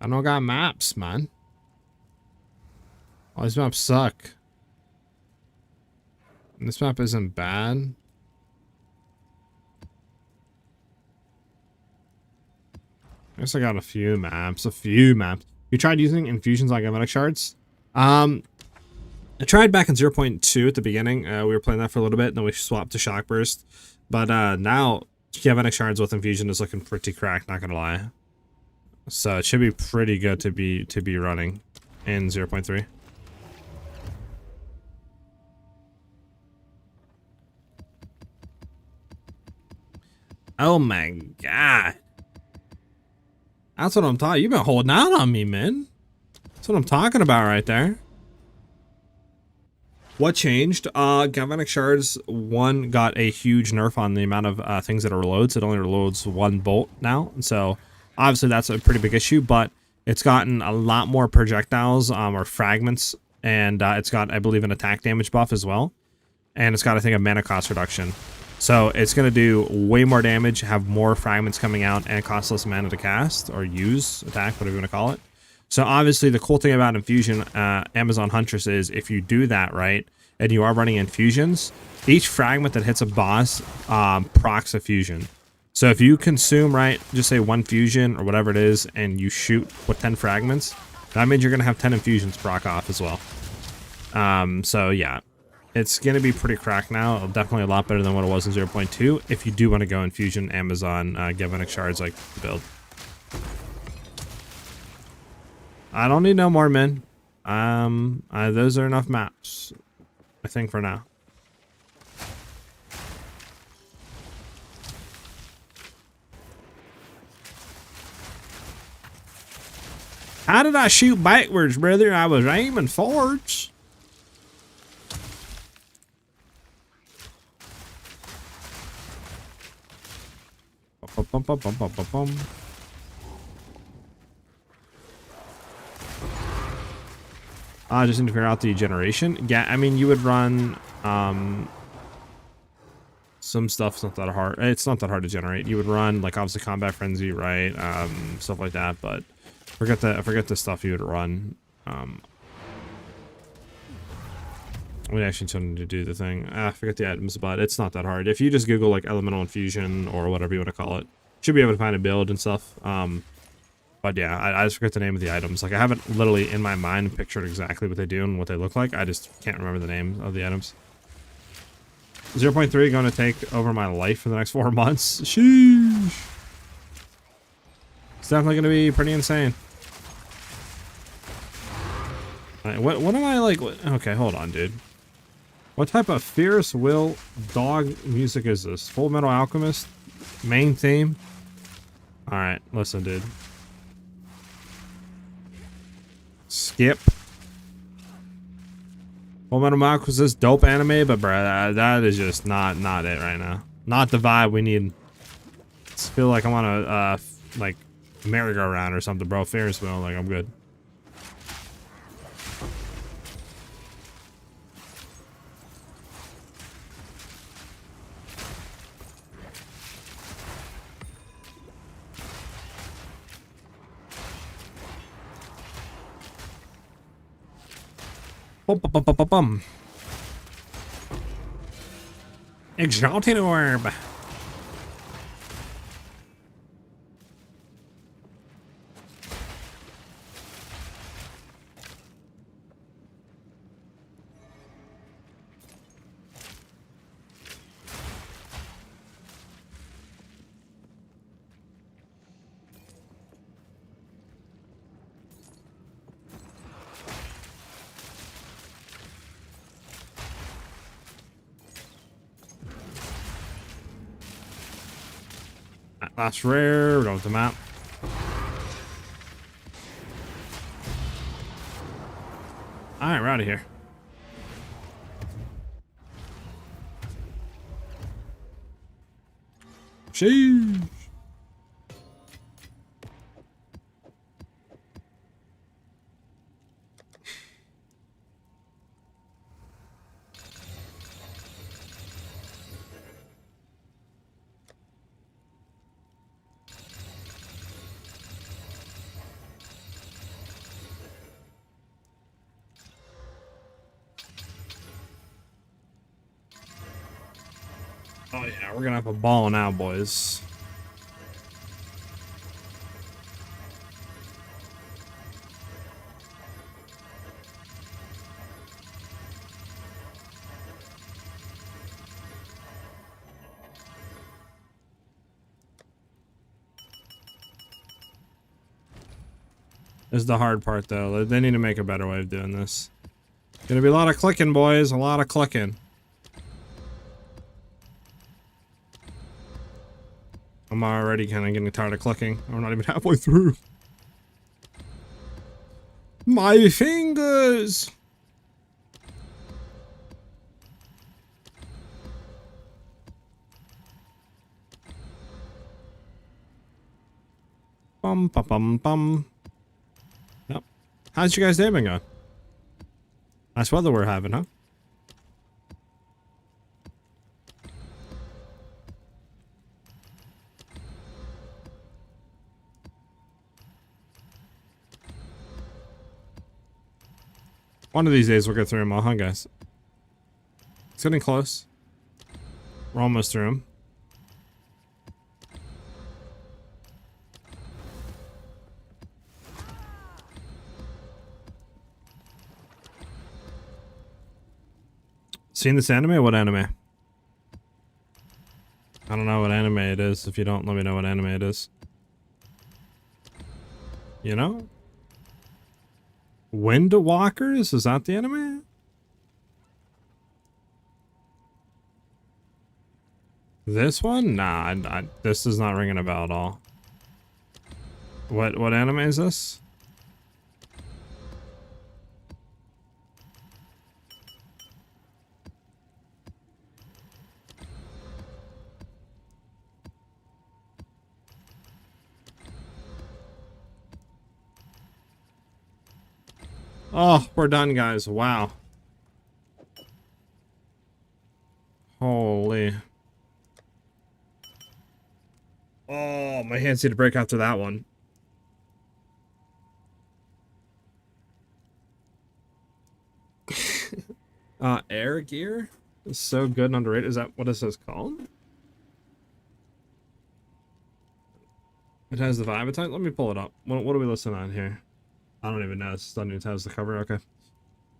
I don't got maps, man. All these maps suck. And this map isn't bad. I guess I got a few maps. You tried using infusions like Emetic shards? I tried back in 0.2 at the beginning. We were playing that for a little bit, and then we swapped to Shock Burst. But now, Emetic shards with infusion is looking pretty cracked, not gonna lie. So it should be pretty good to be running in 0.3. Oh my god. That's what I'm talking. You've been holding out on me, man. That's what I'm talking about right there. What changed? Galvanic Shards 1 got a huge nerf on the amount of things that it reloads. It only reloads 1 bolt now. So obviously that's a pretty big issue, but it's gotten a lot more projectiles or fragments, and it's got, I believe, an attack damage buff as well. And it's got, I think, a mana cost reduction. So it's going to do way more damage, have more fragments coming out, and it costs less mana to cast or use, attack, whatever you want to call it. So obviously the cool thing about Infusion, Amazon Huntress, is if you do that right, and you are running infusions, each fragment that hits a boss procs a fusion. So if you consume, right, just say 1 fusion or whatever it is, and you shoot with 10 fragments, that means you're going to have 10 infusions proc off as well. So yeah. It's going to be pretty cracked now. Definitely a lot better than what it was in 0.2. If you do want to go Infusion, Amazon, Galvanic Shards like the build. I don't need no more, men. Those are enough maps, I think, for now. How did I shoot backwards, brother? I was aiming forwards. I just need to figure out the generation. Yeah, I mean, you would run some stuff's not that hard. It's not that hard to generate. You would run like obviously Combat Frenzy, right? Stuff like that, but forget the stuff you would run. We actually still need to do the thing. Forget the items, but it's not that hard. If you just Google like Elemental Infusion or whatever you want to call it, should be able to find a build and stuff. But yeah, I just forget the name of the items. Like I haven't literally in my mind pictured exactly what they do and what they look like. I just can't remember the name of the items. 0.3 going to take over my life for the next 4 months. Sheesh. It's definitely going to be pretty insane. What am I like? Okay, hold on, dude. What type of fierce will dog music is this? Full Metal Alchemist? Main theme? Alright, listen, dude. Skip. Full Metal Alchemist is dope anime, but bruh, that is just not it right now. Not the vibe we need. I feel like I'm on a like merry-go-round or something, bro. Ferris wheel, like I'm good. Bum, bum, bum, bum, bum, bum. Exalted orb. Last rare, we're going with the map. Alright, we're out of here. Sheesh. Oh yeah, we're gonna have a ball now, boys. This is the hard part, though. They need to make a better way of doing this. Gonna be a lot of clicking, boys. A lot of clicking. I'm already kind of getting tired of clicking. I'm not even halfway through. My fingers! Bum, bum, bum, bum. Yep. How's you guys' day been going? Nice weather we're having, huh? One of these days we'll get through them all, huh, guys? It's getting close. We're almost through them. Seen this anime? What anime? I don't know what anime it is. If you don't, let me know what anime it is. You know? Windwalkers? Is that the anime? This one? Nah, this is not ringing a bell at all. What anime is this? Oh, we're done, guys. Wow. Holy. Oh, my hands need to break after that one. Air gear is so good and underrated. Is that what this is called? It has the vibe attack. Let me pull it up. What are we listening on here? I don't even know. It doesn't even has the cover. Okay.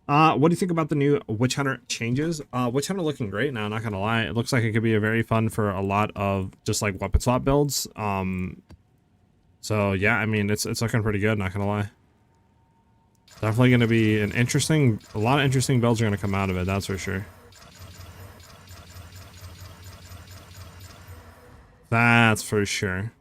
What do you think about the new Witch Hunter changes? Witch Hunter looking great now, not gonna lie. It looks like it could be a very fun for a lot of just like weapon swap builds. So yeah, I mean it's looking pretty good, not gonna lie. Definitely gonna be a lot of interesting builds are gonna come out of it, that's for sure. That's for sure.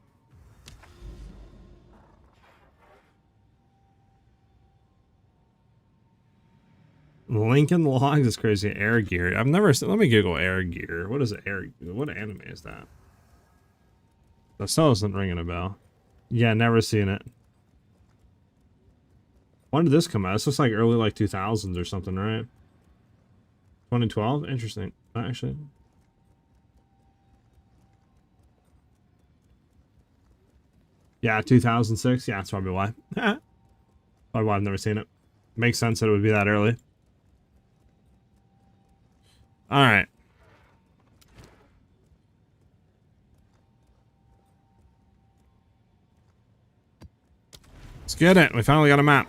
Lincoln Logs is crazy. Air gear. I've never seen. Let me Google air gear. What is air? What anime is that? That still isn't ringing a bell. Yeah, never seen it. When did this come out? This looks like early like 2000s or something, right? 2012. Interesting. Actually. Yeah, 2006. Yeah, that's probably why. Probably why I've never seen it. Makes sense that it would be that early. All right. Let's get it. We finally got a map.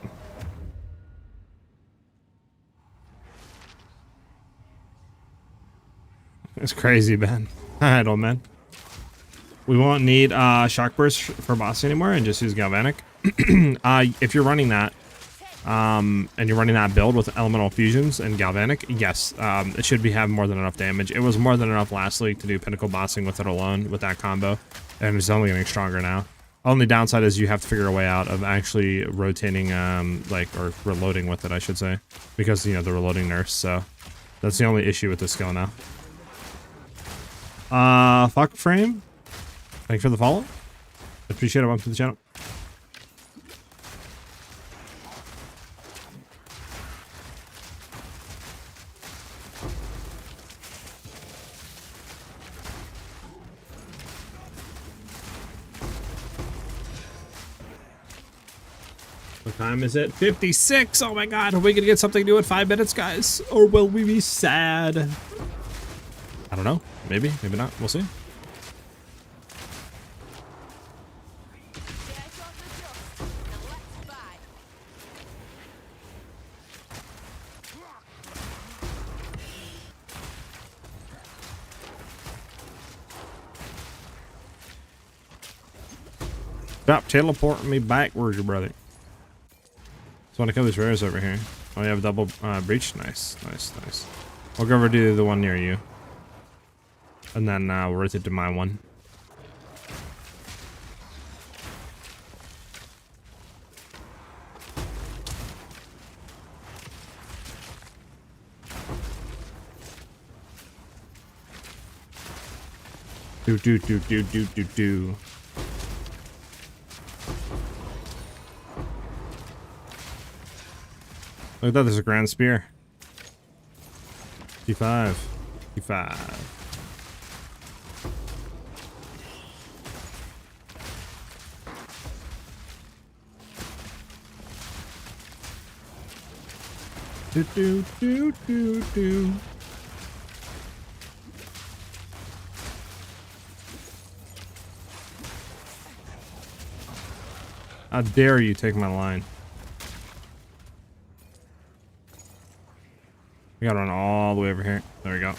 It's crazy, Ben. Alright, old man. We won't need shock burst for boss anymore and just use galvanic. If you're running that, and you're running that build with elemental fusions and galvanic, yes, it should have more than enough damage. It was more than enough last league to do pinnacle bossing with it alone with that combo, and it's only getting stronger now. Only downside is you have to figure a way out of actually rotating, or reloading with it, I should say, because you know the reloading nerfs. So that's the only issue with this skill now. Fuck frame. Thanks for the follow. Appreciate it. Welcome to the channel. What time is it? 56. Oh my god. Are we gonna get something new in 5 minutes, guys? Or will we be sad? I don't know. Maybe, maybe not. We'll see. Stop teleporting me backwards, your brother. Just want to kill these rares over here. Oh, you have double breach? Nice, nice, nice. I'll go over to the one near you. And then we'll rotate to my one. Do. Look at that, there's a grand spear. T5. T5. Do. How dare you take my line? We gotta run all the way over here. There we go.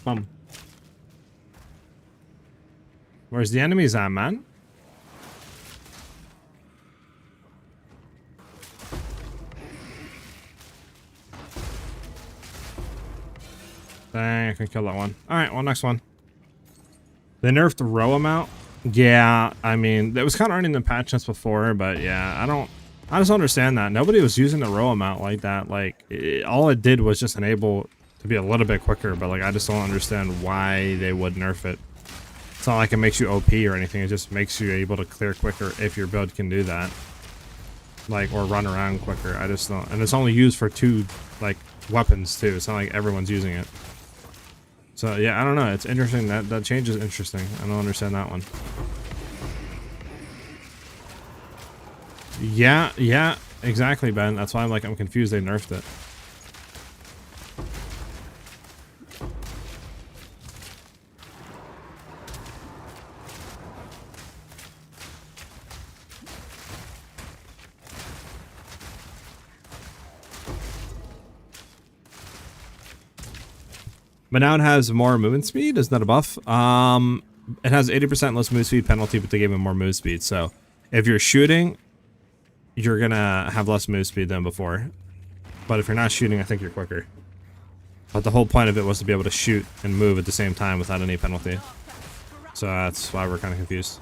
Bum. Where's the enemies at, man? Dang, I can kill that one. Alright, well, next one. They nerfed the row amount. Yeah, I mean, it was kind of earning the patch notes before, but yeah, I just don't understand that. Nobody was using the row amount like that. Like, all it did was just enable to be a little bit quicker, but like, I just don't understand why they would nerf it. It's not like it makes you OP or anything, it just makes you able to clear quicker if your build can do that. Like, or run around quicker. I just don't, and it's only used for 2, like, weapons too. It's not like everyone's using it. So yeah, I don't know, it's interesting, that change is interesting. I don't understand that one. Yeah, exactly, Ben. That's why I'm confused they nerfed it. But now it has more movement speed. Isn't that a buff? It has 80% less move speed penalty, but they gave it more move speed. So if you're shooting, you're gonna have less move speed than before. But if you're not shooting, I think you're quicker. But the whole point of it was to be able to shoot and move at the same time without any penalty. So that's why we're kind of confused.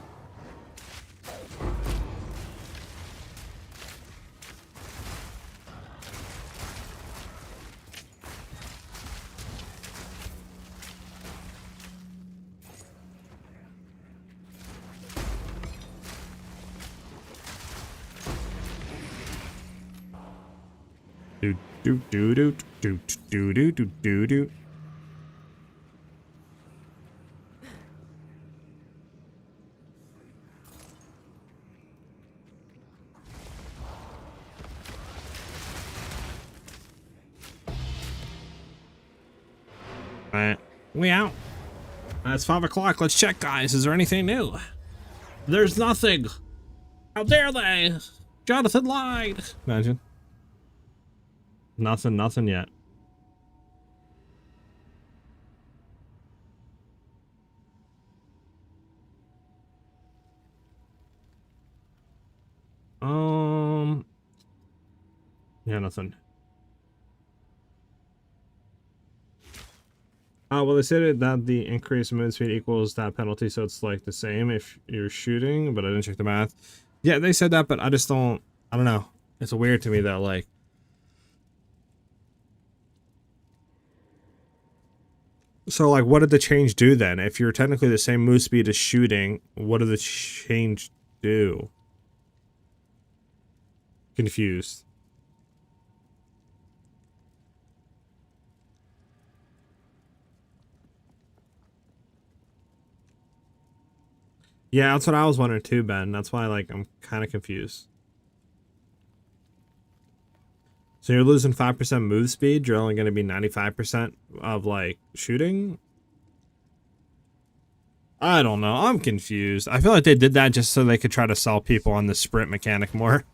Do do do do do do do do do. Alright, we out. It's 5 o'clock. Let's check, guys. Is there anything new? There's nothing. How dare they? Jonathan lied. Imagine. Nothing yet. Yeah, nothing. Well, they said that the increase in move speed equals that penalty, so it's like the same if you're shooting, but I didn't check the math. Yeah, they said that, but I don't know. It's weird to me that, like, so, like, what did the change do then? If you're technically the same move speed as shooting, what did the change do? Confused. Yeah, that's what I was wondering too, Ben. That's why, like, I'm kind of confused. So you're losing 5% move speed. You're only going to be 95% of, like, shooting? I don't know. I'm confused. I feel like they did that just so they could try to sell people on the sprint mechanic more.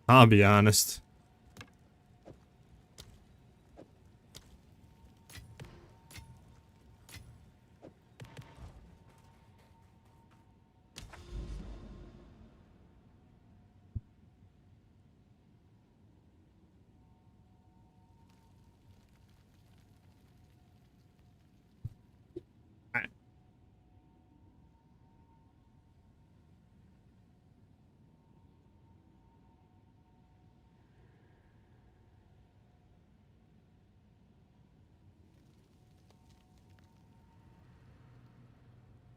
I'll be honest.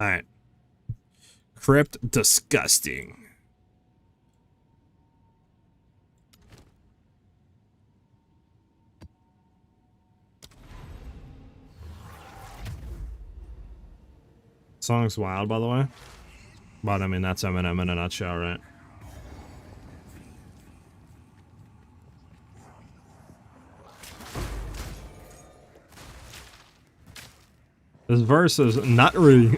Alright. Crypt disgusting. Song's wild, by the way. But I mean, that's Eminem in a nutshell, right? This verse is not really.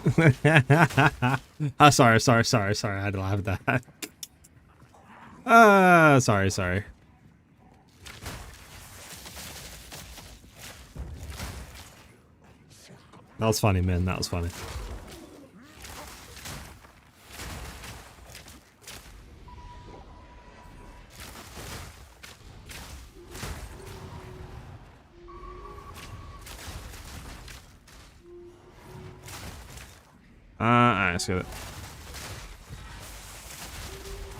Oh, sorry. I had to laugh at that. Sorry. That was funny, man. That was funny. Alright, let's get it.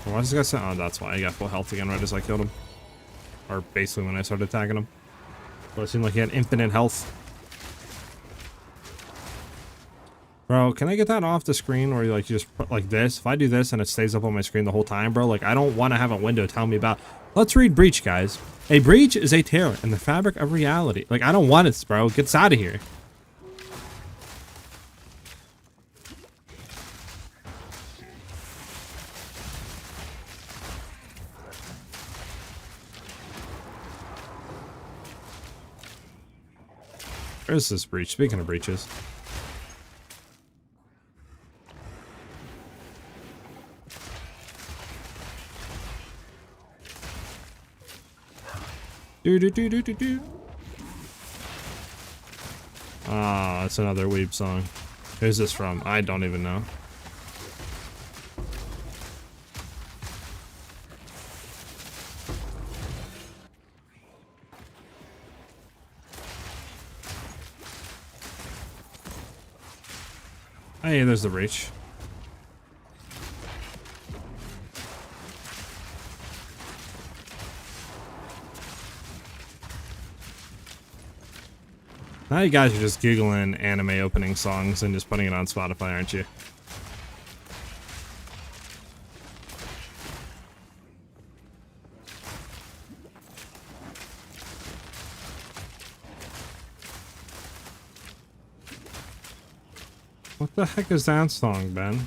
Why does this guy say? Oh, that's why. He got full health again right as I killed him. Or basically when I started attacking him. But it seemed like he had infinite health. Bro, can I get that off the screen where you like you just put like this? If I do this and it stays up on my screen the whole time, bro, like I don't want to have a window tell me about. Let's read Breach, guys. A breach is a tear in the fabric of reality. Like I don't want it, bro. Get out of here. Where's this breach? Speaking of breaches. Do. Ah, that's another weeb song. Who's this from? I don't even know. Hey, there's the breach. Now you guys are just Googling anime opening songs and just putting it on Spotify, aren't you? What the heck is that song, Ben?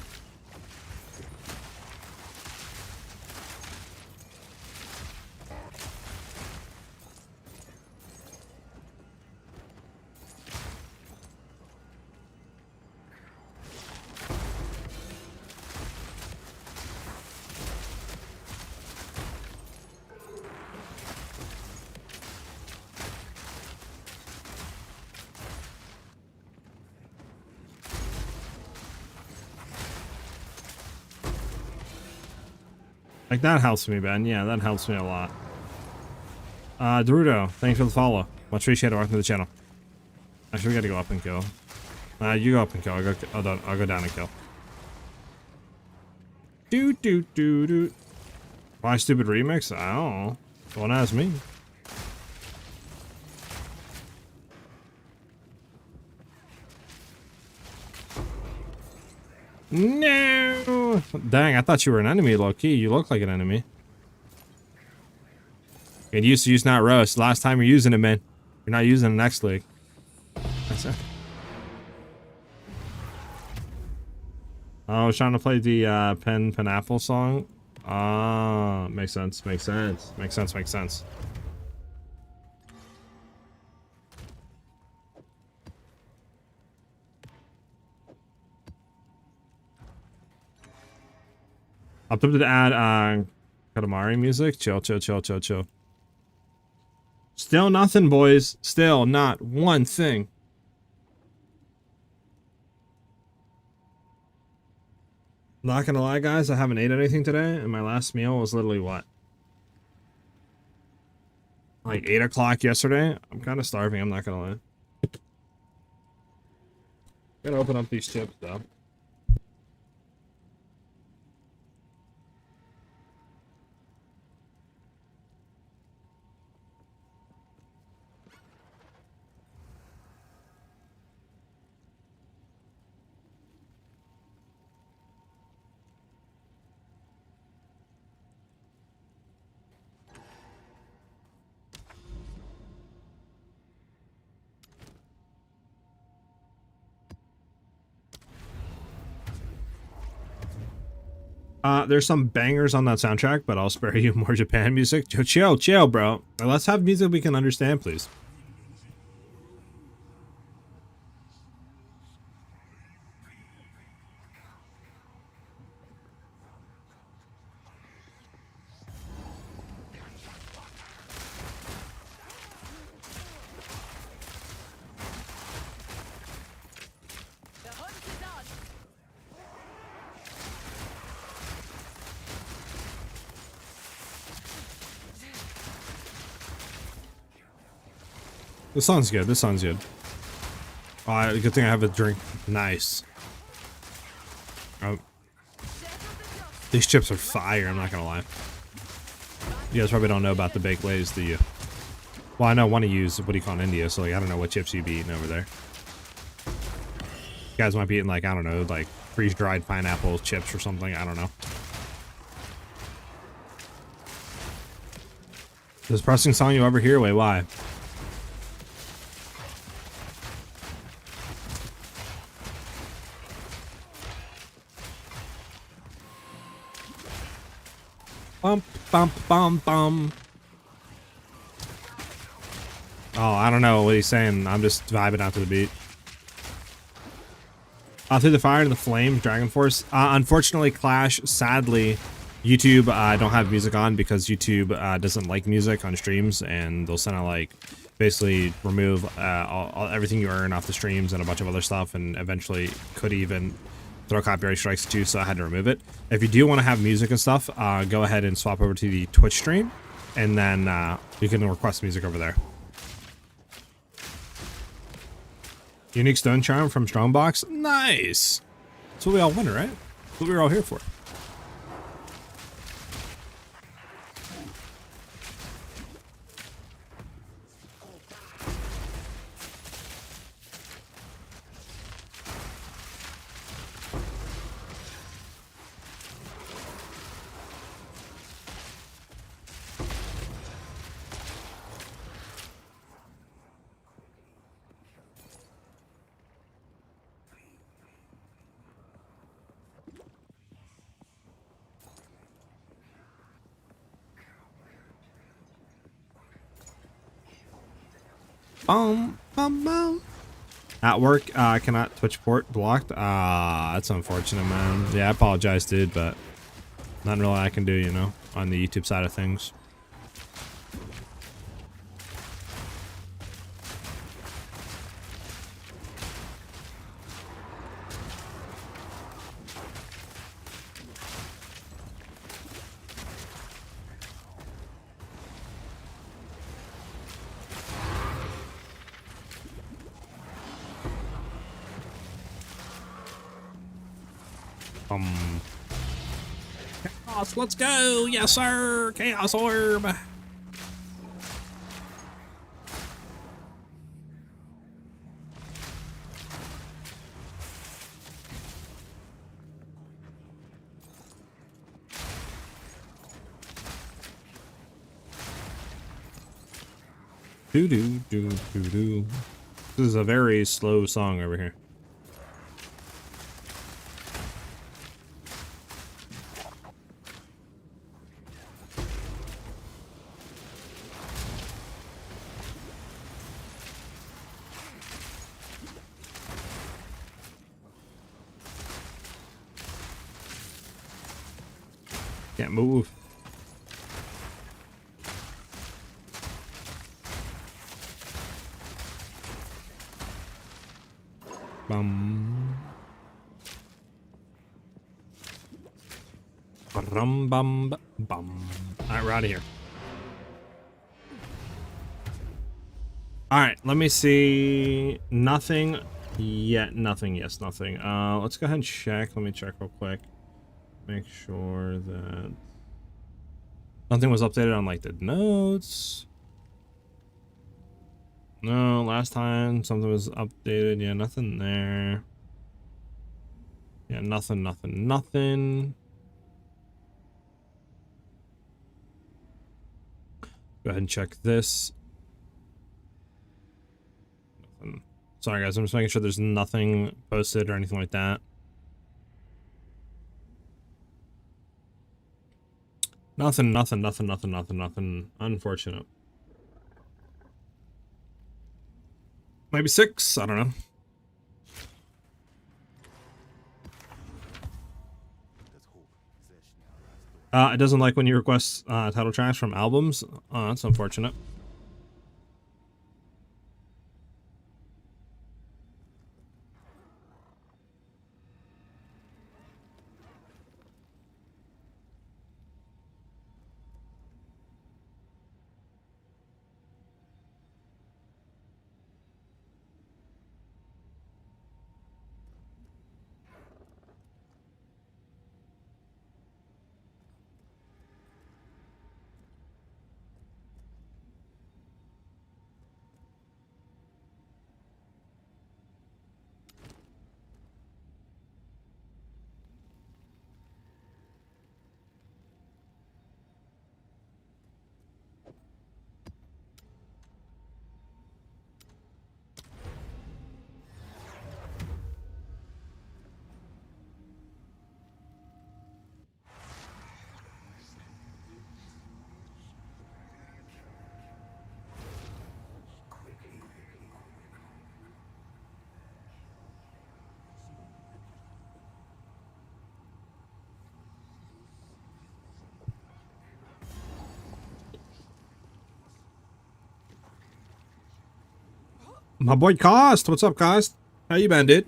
Like, that helps me, Ben. Yeah, that helps me a lot. Derudo, thanks for the follow. Much appreciated. Welcome to the channel. Actually, we gotta go up and kill. You go up and kill. I'll go down and kill. Do. Why stupid remix? I don't know. Don't ask me. No! Dang, I thought you were an enemy, low-key. You look like an enemy. And use not roast. Last time you're using it, man. You're not using it next league. That's it. Oh, I was trying to play the Pineapple song. Ah, makes sense. Makes sense. Makes sense. Makes sense. I'm tempted to add Katamari music. Chill. Still nothing, boys. Still not one thing. Not gonna lie, guys, I haven't ate anything today, and my last meal was literally what? Like 8 o'clock yesterday? I'm kind of starving, I'm not gonna lie. Gonna open up these chips, though. There's some bangers on that soundtrack, but I'll spare you more Japan music. Chill, bro. Let's have music we can understand, please. This song's good. This song's good. Good thing I have a drink. Nice. Oh. These chips are fire, I'm not gonna lie. You guys probably don't know about the baked lays, do you? Well, I know one of you is what do you call in India, so like, I don't know what chips you'd be eating over there. You guys might be eating like, I don't know, like freeze-dried pineapple chips or something, I don't know. This pressing song you ever hear? Wait, why? Bum. Oh, I don't know what he's saying. I'm just vibing out to the beat. Through the fire and the flames, Dragon Force. Unfortunately, Clash, sadly, YouTube don't have music on because YouTube doesn't like music on streams, and they'll send out like basically remove everything you earn off the streams and a bunch of other stuff, and eventually could even throw copyright strikes at you, so I had to remove it. If you do want to have music and stuff, go ahead and swap over to the Twitch stream, and then you can request music over there. Unique stone charm from Strongbox. Nice. That's what we all wanted, right? That's what we were all here for. Bum, bum, bum. At work, cannot Twitch port blocked. That's unfortunate, man. Yeah, I apologize, dude, but nothing really I can do, you know, on the YouTube side of things. Chaos, let's go! Yes, sir! Chaos Orb! Do-do-do-do-do. This is a very slow song over here. Can't move. Bum. Bum bum bum. Alright, we're out of here. Alright, let me see. Nothing yet. Nothing. Yes, nothing. Let's go ahead and check. Let me check real quick. Make sure that nothing was updated on like the notes. No, last time something was updated. Yeah, nothing there. Yeah, nothing. Go ahead and check this. Nothing. Sorry guys, I'm just making sure there's nothing posted or anything like that. Nothing. Unfortunate. Maybe 6, I don't know. It doesn't like when you request title tracks from albums. That's unfortunate. My boy Cost, what's up, Cost? How you been, dude?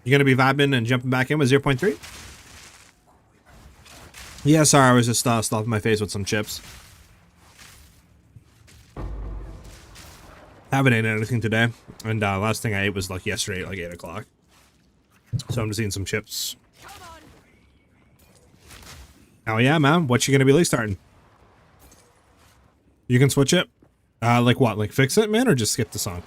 You gonna be vibing and jumping back in with 0.3? Yeah, sorry, I was just stuffing my face with some chips. Haven't eaten anything today, and last thing I ate was like yesterday at like 8 o'clock. So I'm just eating some chips. Oh yeah, man. What you gonna be starting? You can switch it? Like what? Like fix it, man, or just skip the song?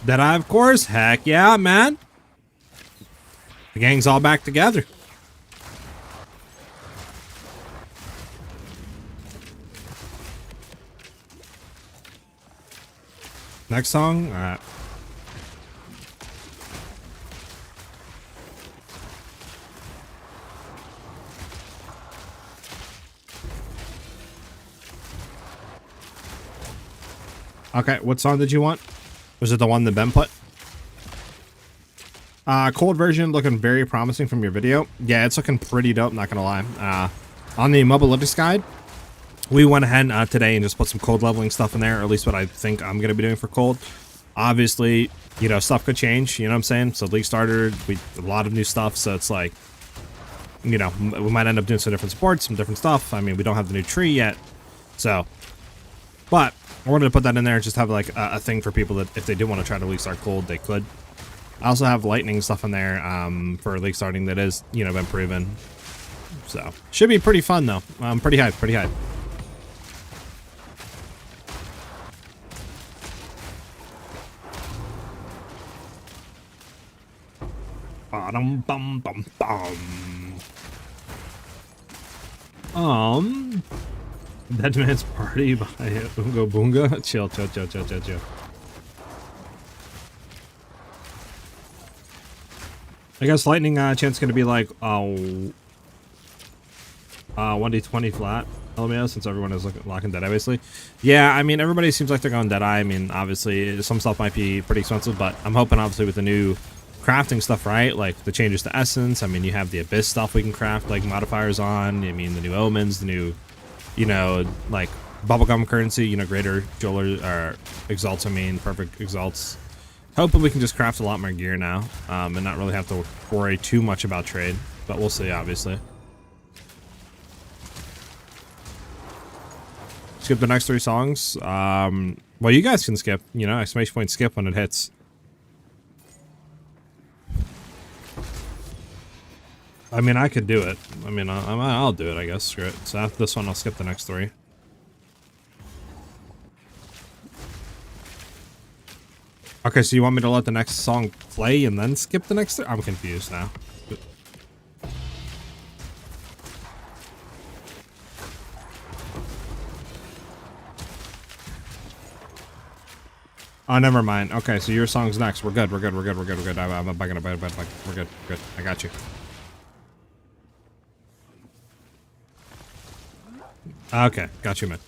Deadeye, of course. Heck yeah, man. The gang's all back together. Next song? Alright. Okay, what song did you want? Was it the one that Ben put? Cold version looking very promising from your video. Yeah, it's looking pretty dope, not gonna lie. On the mobility guide, we went ahead today and just put some cold leveling stuff in there, or at least what I think I'm gonna be doing for cold. Obviously, you know, stuff could change, you know what I'm saying? So League started, a lot of new stuff, so it's like, you know, we might end up doing some different sports, some different stuff. I mean, we don't have the new tree yet, so, but I wanted to put that in there and just have like a thing for people that if they do want to try to League start cold, they could. I also have lightning stuff in there for League starting that is, you know, been proven. So, should be pretty fun though. Pretty hyped, pretty hyped. Bum bum bum bum. Dead Man's Party by Ungo Boonga. Chill, chill, chill, chill, chill, chill. I guess lightning chance gonna be like 1d20 flat LMAO since everyone is locking Deadeye basically. Yeah, I mean everybody seems like they're going Deadeye. I mean obviously some stuff might be pretty expensive, but I'm hoping obviously with the new crafting stuff, right? Like the changes to essence. I mean you have the abyss stuff we can craft like modifiers on. I mean the new omens, the new, you know, like bubblegum currency, you know, greater jeweler or exalts. I mean perfect exalts. Hoping we can just craft a lot more gear now and not really have to worry too much about trade, but we'll see obviously. Skip the next 3 songs. Well, you guys can skip, you know, exclamation point skip when it hits. I mean, I could do it. I mean, I'll do it, I guess. Screw it. So after this one, I'll skip the next 3. Okay, so you want me to let the next song play and then skip the next 3? I'm confused now. Oh, never mind. Okay, so your song's next. We're good. We're good. We're good. We're good. We're good. I'm back in a bed. We're good. Good. I got you. Okay, got you, man.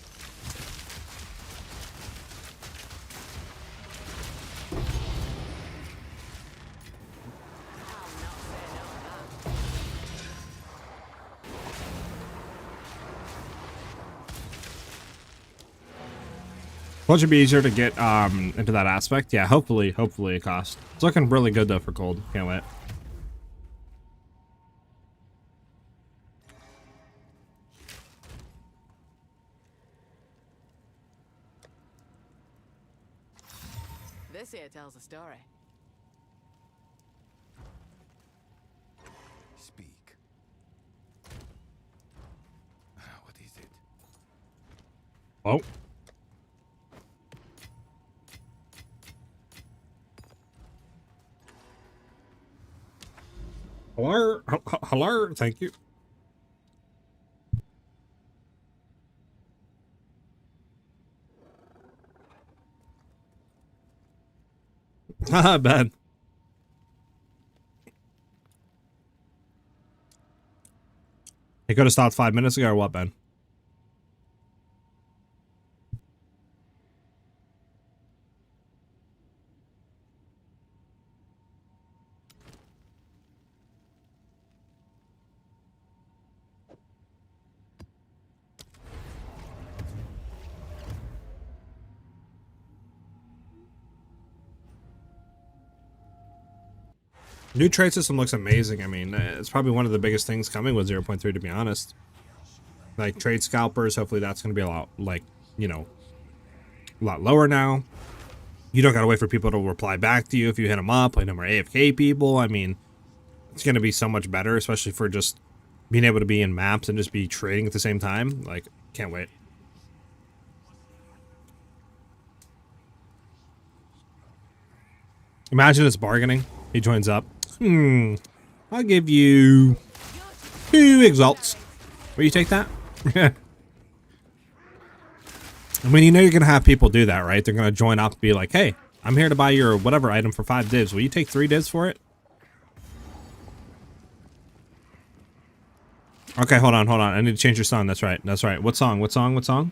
Well, it should be easier to get into that aspect. Yeah, hopefully it costs. It's looking really good though for cold. Can't wait. This here tells a story. Speak. What is it? Oh. Hello? Hello? Thank you. Haha, bad. He could have stopped 5 minutes ago or what, Ben? New trade system looks amazing. I mean, it's probably one of the biggest things coming with 0.3, to be honest. Like, trade scalpers, hopefully that's going to be a lot, like, you know, a lot lower now. You don't got to wait for people to reply back to you if you hit them up, like, no more AFK people. I mean, it's going to be so much better, especially for just being able to be in maps and just be trading at the same time. Like, can't wait. Imagine it's bargaining. He joins up. I'll give you 2 exalts. Will you take that? I mean, you know you're going to have people do that, right? They're going to join up and be like, hey, I'm here to buy your whatever item for 5 divs. Will you take 3 divs for it? Okay, hold on. I need to change your song. That's right. What song? What's the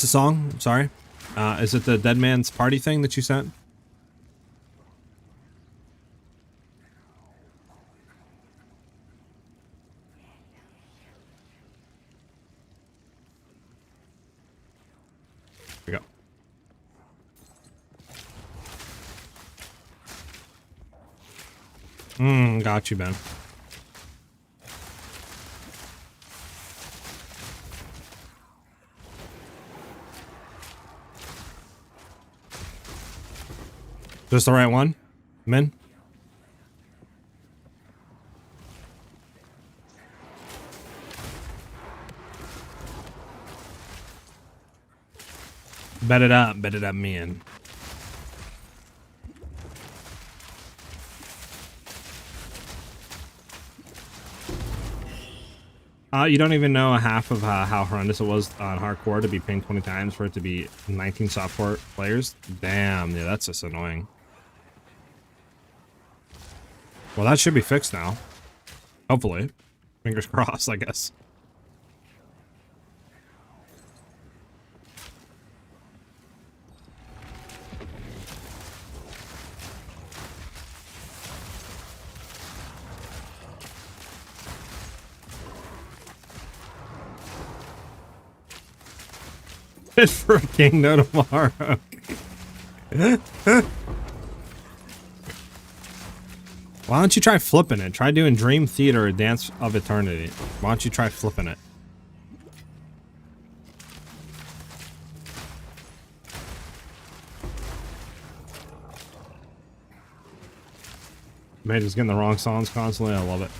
song? Sorry. Is it the Dead Man's Party thing that you sent? Here we go. Got you, Ben. Just the right one, Min? Bet it up, Min. You don't even know half of how horrendous it was on hardcore to be pinged 20 times for it to be 19 softcore players. Damn, yeah, that's just annoying. Well, that should be fixed now. Hopefully. Fingers crossed, I guess. It's for a king no tomorrow. Why don't you try flipping it? Try doing Dream Theater or Dance of Eternity. Why don't you try flipping it? Man, just getting the wrong songs constantly. I love it.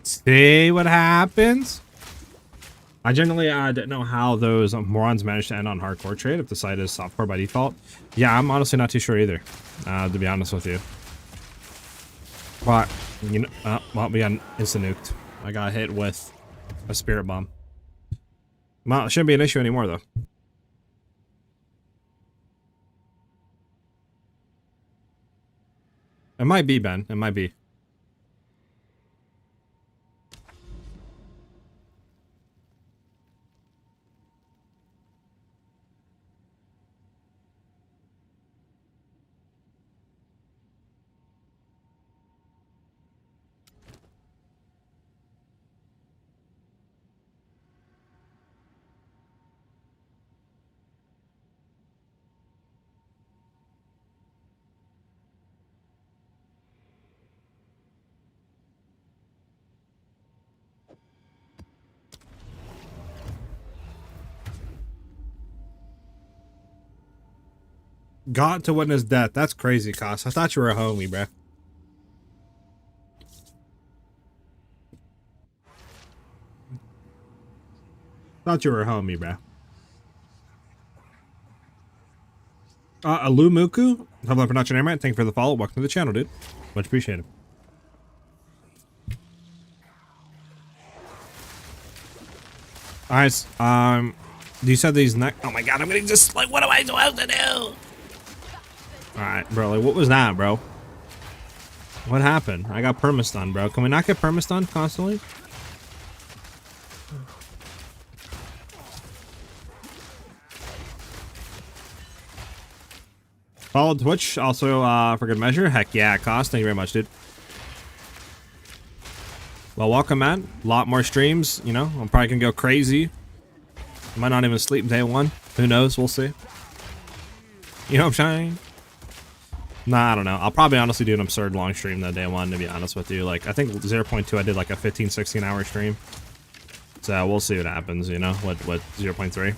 See what happens? I generally didn't know how those morons managed to end on hardcore trade if the site is softcore by default. Yeah, I'm honestly not too sure either, to be honest with you. But, you know, well, we got instant nuked. I got hit with a spirit bomb. Well, it shouldn't be an issue anymore, though. It might be, Ben. It might be. Got to witness death. That's crazy, Cos. I thought you were a homie, bruh. Thought you were a homie, bruh. Alumuku, hope I pronounced your name right. Thank you for the follow. Welcome to the channel, dude. Much appreciated. Alright, you said these next. Oh my god, I'm getting just like, what am I supposed to do? Alright, bro, like, what was that, bro? What happened? I got permastun, bro. Can we not get permastun constantly? Follow Twitch, also for good measure. Heck yeah, Cost. Thank you very much, dude. Well, welcome, man. A lot more streams, you know. I'm probably gonna go crazy. Might not even sleep day one. Who knows? We'll see. You know what I'm saying? Nah, I don't know. I'll probably honestly do an absurd long stream that day one, to be honest with you. Like, I think 0.2, I did like a 15, 16 hour stream. So we'll see what happens, you know, with 0.3.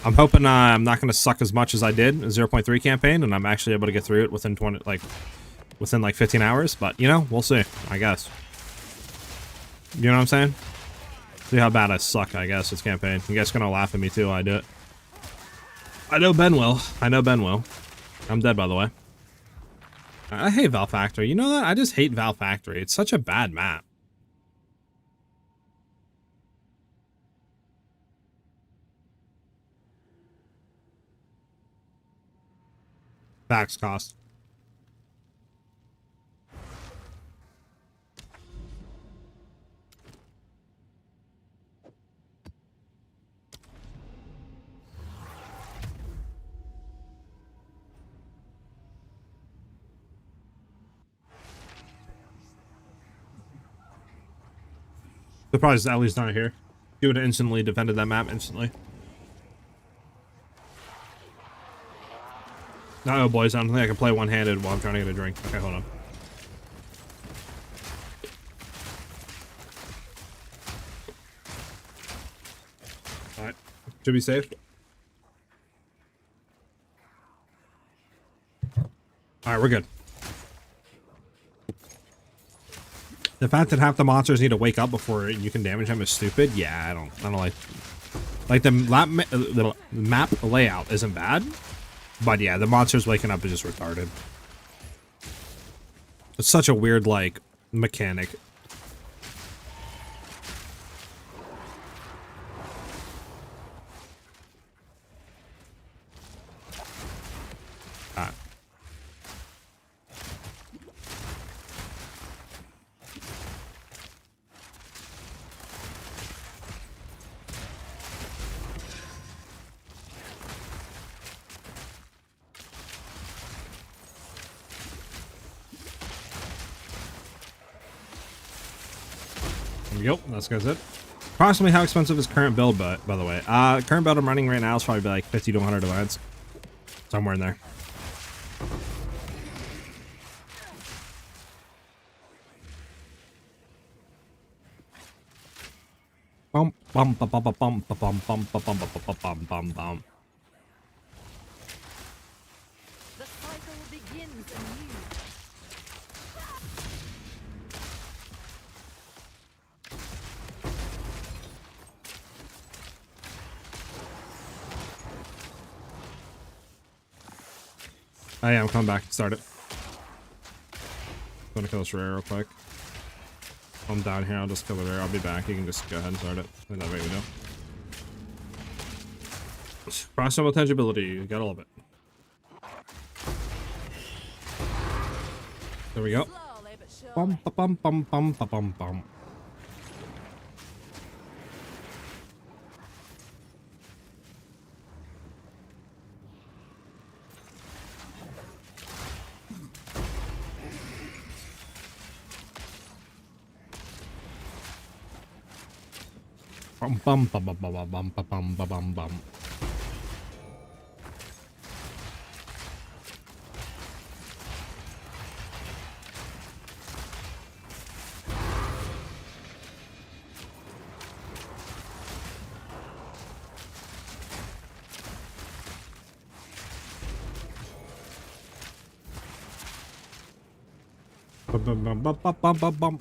I'm hoping I'm not going to suck as much as I did in 0.3 campaign, and I'm actually able to get through it within 15 hours. But, you know, we'll see, I guess. You know what I'm saying? See how bad I suck, I guess, this campaign. You guys going to laugh at me, too, I do it. I know Ben will. I know Ben will. I'm dead, by the way. I hate Val Factory. You know that? I just hate Val Factory. It's such a bad map. Tax cost. Surprised Ellie's not here. She would have instantly defended that map instantly. No, boys, I don't think I can play one-handed while I'm trying to get a drink. Okay, hold on. Alright. Should be safe. Alright, we're good. The fact that half the monsters need to wake up before you can damage them is stupid. Yeah, I don't like the map layout isn't bad, but yeah, the monsters waking up is just retarded. It's such a weird like mechanic. Yep, that's guy's it. Approximately how expensive is current build, by the way? Current build I'm running right now is probably like 50 to 100 divides. Somewhere in there. Bum bum bum bum bum bum bum bum bum bum bum bum bum bum. The cycle begins anew. Oh yeah, I'm coming back to start it. I'm gonna kill this rare real quick. I'm down here, I'll just kill the rare. I'll be back. You can just go ahead and start it. And that way we know. Cross-level tangibility, you gotta love it. There we go. Slowly but surely. Bum bum bum bum bum bum bum. Bum bum bum bum bum bum bum bum bum bum. Bum bum bum bum bum bum bum bum.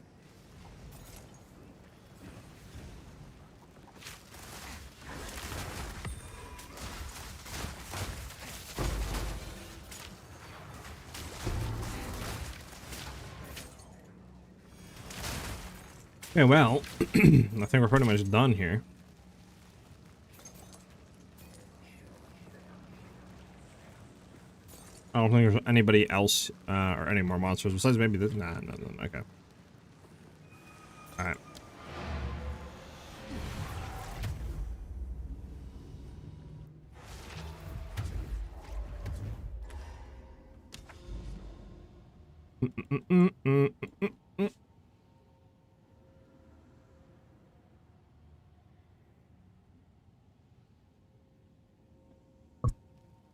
Okay, well, I think we're pretty much done here. I don't think there's anybody else or any more monsters besides maybe this. Nah, no, okay. All right.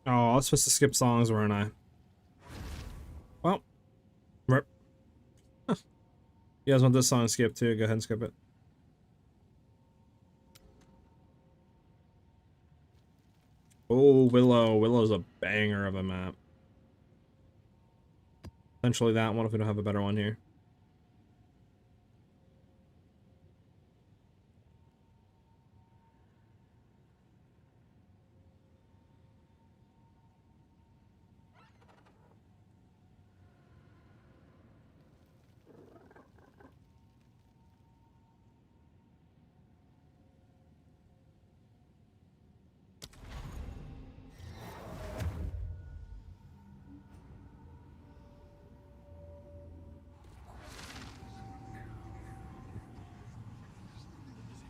Oh, I was supposed to skip songs, weren't I? Well, rip. Huh. You guys want this song skipped too? Go ahead and skip it. Oh, Willow. Willow's a banger of a map. Essentially that one if we don't have a better one here.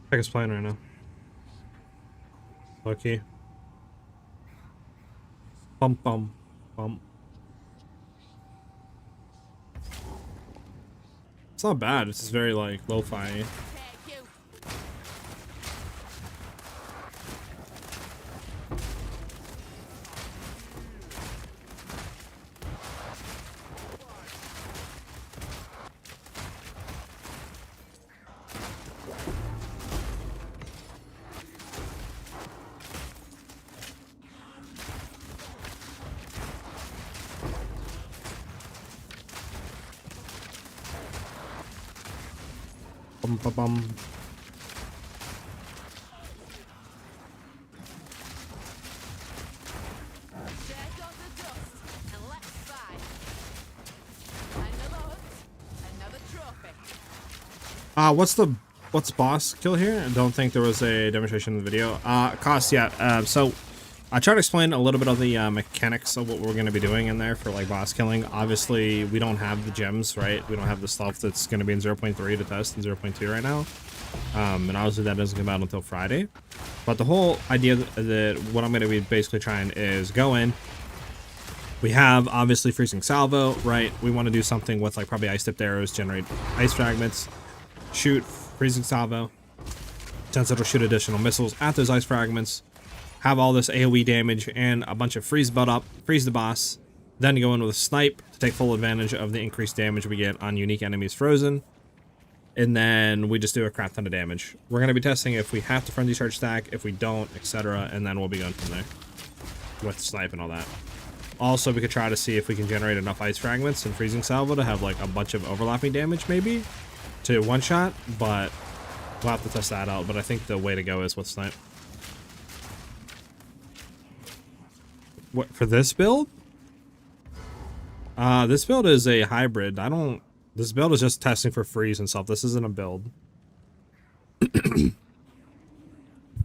Check his plan right now. Lucky. Bum bum bum. It's not bad. It's just very like lo-fi. Take you. Bum bum bum. Shake off the dust and let's fight. Another hunt, another trophy. What's boss kill here? I don't think there was a demonstration in the video. Cost, yeah. So I tried to explain a little bit of the mechanics of what we're going to be doing in there for like boss killing. Obviously, we don't have the gems, right? We don't have the stuff that's going to be in 0.3 to test in 0.2 right now. And obviously that doesn't come out until Friday. But the whole idea that what I'm going to be basically trying is go in. We have obviously freezing salvo, right? We want to do something with like probably ice tipped arrows, generate ice fragments, shoot freezing salvo, since it'll shoot additional missiles at those ice fragments, have all this AoE damage and a bunch of freeze the boss, then go in with a snipe to take full advantage of the increased damage we get on unique enemies frozen, and then we just do a crap ton of damage. We're going to be testing if we have to frenzy charge stack, if we don't, etc., and then we'll be going from there with snipe and all that. Also, we could try to see if we can generate enough ice fragments and freezing salvo to have like a bunch of overlapping damage maybe to one shot, but we'll have to test that out. But I think the way to go is with snipe. What for this build? This build is a hybrid. This build is just testing for freeze and stuff. This isn't a build.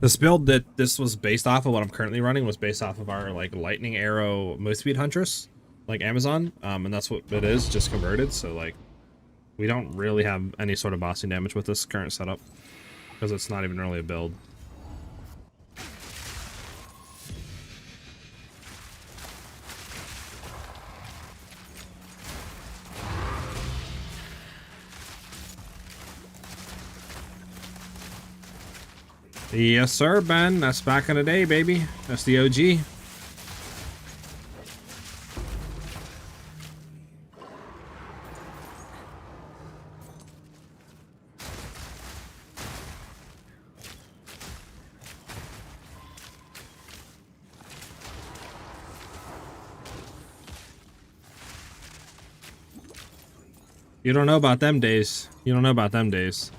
This build that this was based off of, what I'm currently running, was based off of our like lightning arrow move speed huntress, like Amazon, and that's what it is, just converted. So like, we don't really have any sort of bossing damage with this current setup because it's not even really a build. Yes, sir, Ben. That's back in the day, baby. That's the OG. You don't know about them days. You don't know about them days.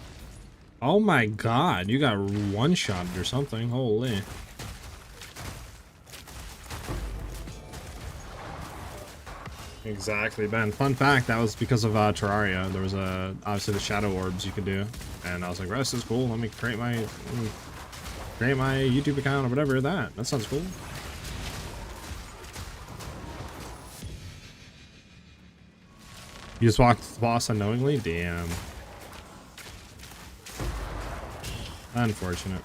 Oh my god, you got one-shotted or something. Holy. Exactly, Ben. Fun fact, that was because of Terraria. There was obviously the shadow orbs you could do. And I was like, well, this is cool. Let me create my YouTube account or whatever that sounds cool. You just walked the boss unknowingly? Damn. Unfortunate.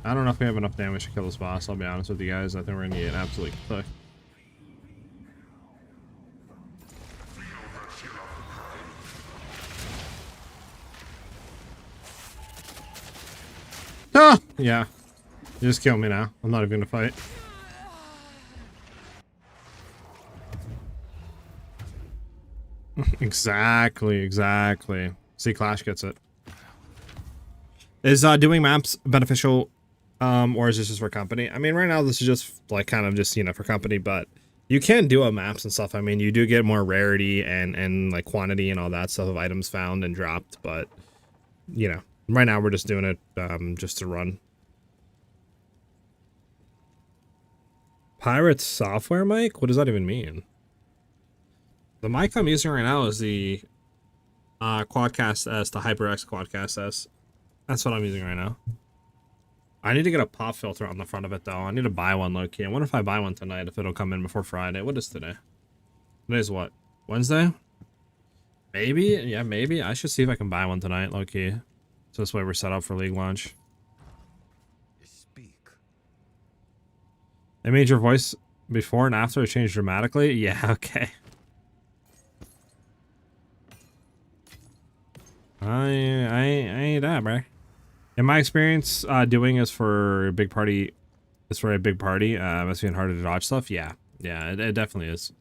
I don't know if we have enough damage to kill this boss, I'll be honest with you guys. I think we're gonna get absolutely cooked. Ah! Yeah. You just kill me now. I'm not even gonna fight. Exactly. See, Clash gets it. Is doing maps beneficial, or is this just for company? I mean, right now this is just like kind of just, you know, for company, but you can do maps and stuff. I mean, you do get more rarity and like quantity and all that stuff of items found and dropped, but you know, right now we're just doing it just to run. Pirate software mic? What does that even mean? The mic I'm using right now is the Quadcast S, the HyperX Quadcast S. That's what I'm using right now. I need to get a pop filter on the front of it, though. I need to buy one, low-key. I wonder if I buy one tonight, if it'll come in before Friday. What is today? Today's what? Wednesday? Maybe? Yeah, maybe. I should see if I can buy one tonight, low-key. So this way we're set up for League launch. Speak. They made your voice before and after it changed dramatically? Yeah, okay. I ain't that, bro. In my experience, doing is for a big party. It's for a big party. Must be harder to dodge stuff. Yeah, yeah, it definitely is.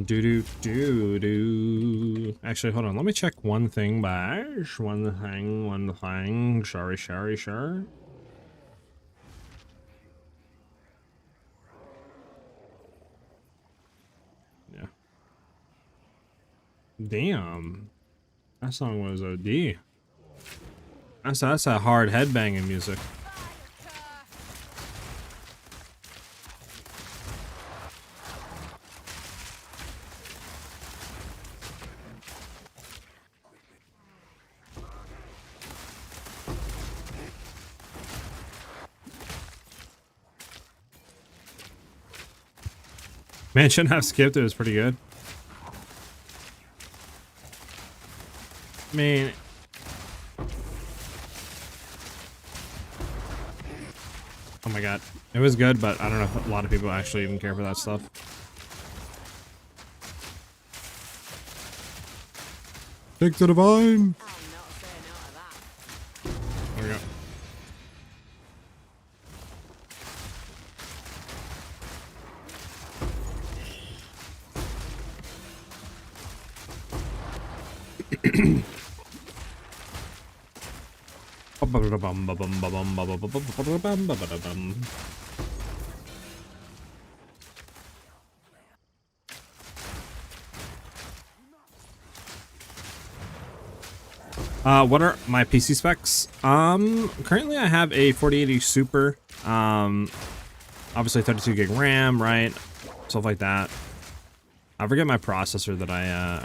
Do. Actually, hold on. Let me check one thing, Bash. One thing. Sorry. Yeah. Damn. That song was OD. That's a hard headbanging music. Man, shouldn't have skipped. It was pretty good. I mean, oh my god, it was good, but I don't know if a lot of people actually even care for that stuff. Stick to the vine. There we go. What are my PC specs? Currently I have a 4080 Super. Obviously 32 gig RAM, right? Stuff like that. I forget my processor that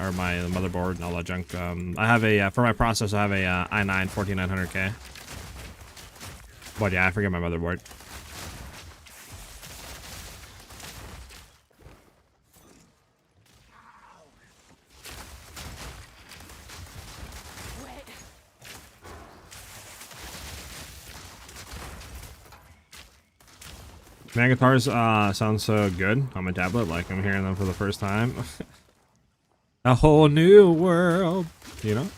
or my motherboard and all that junk. I have a, for my processor, I have a i9 14900K. But yeah, I forget my motherboard. Man, guitars sound so good on my tablet, like I'm hearing them for the first time. A whole new world, you know?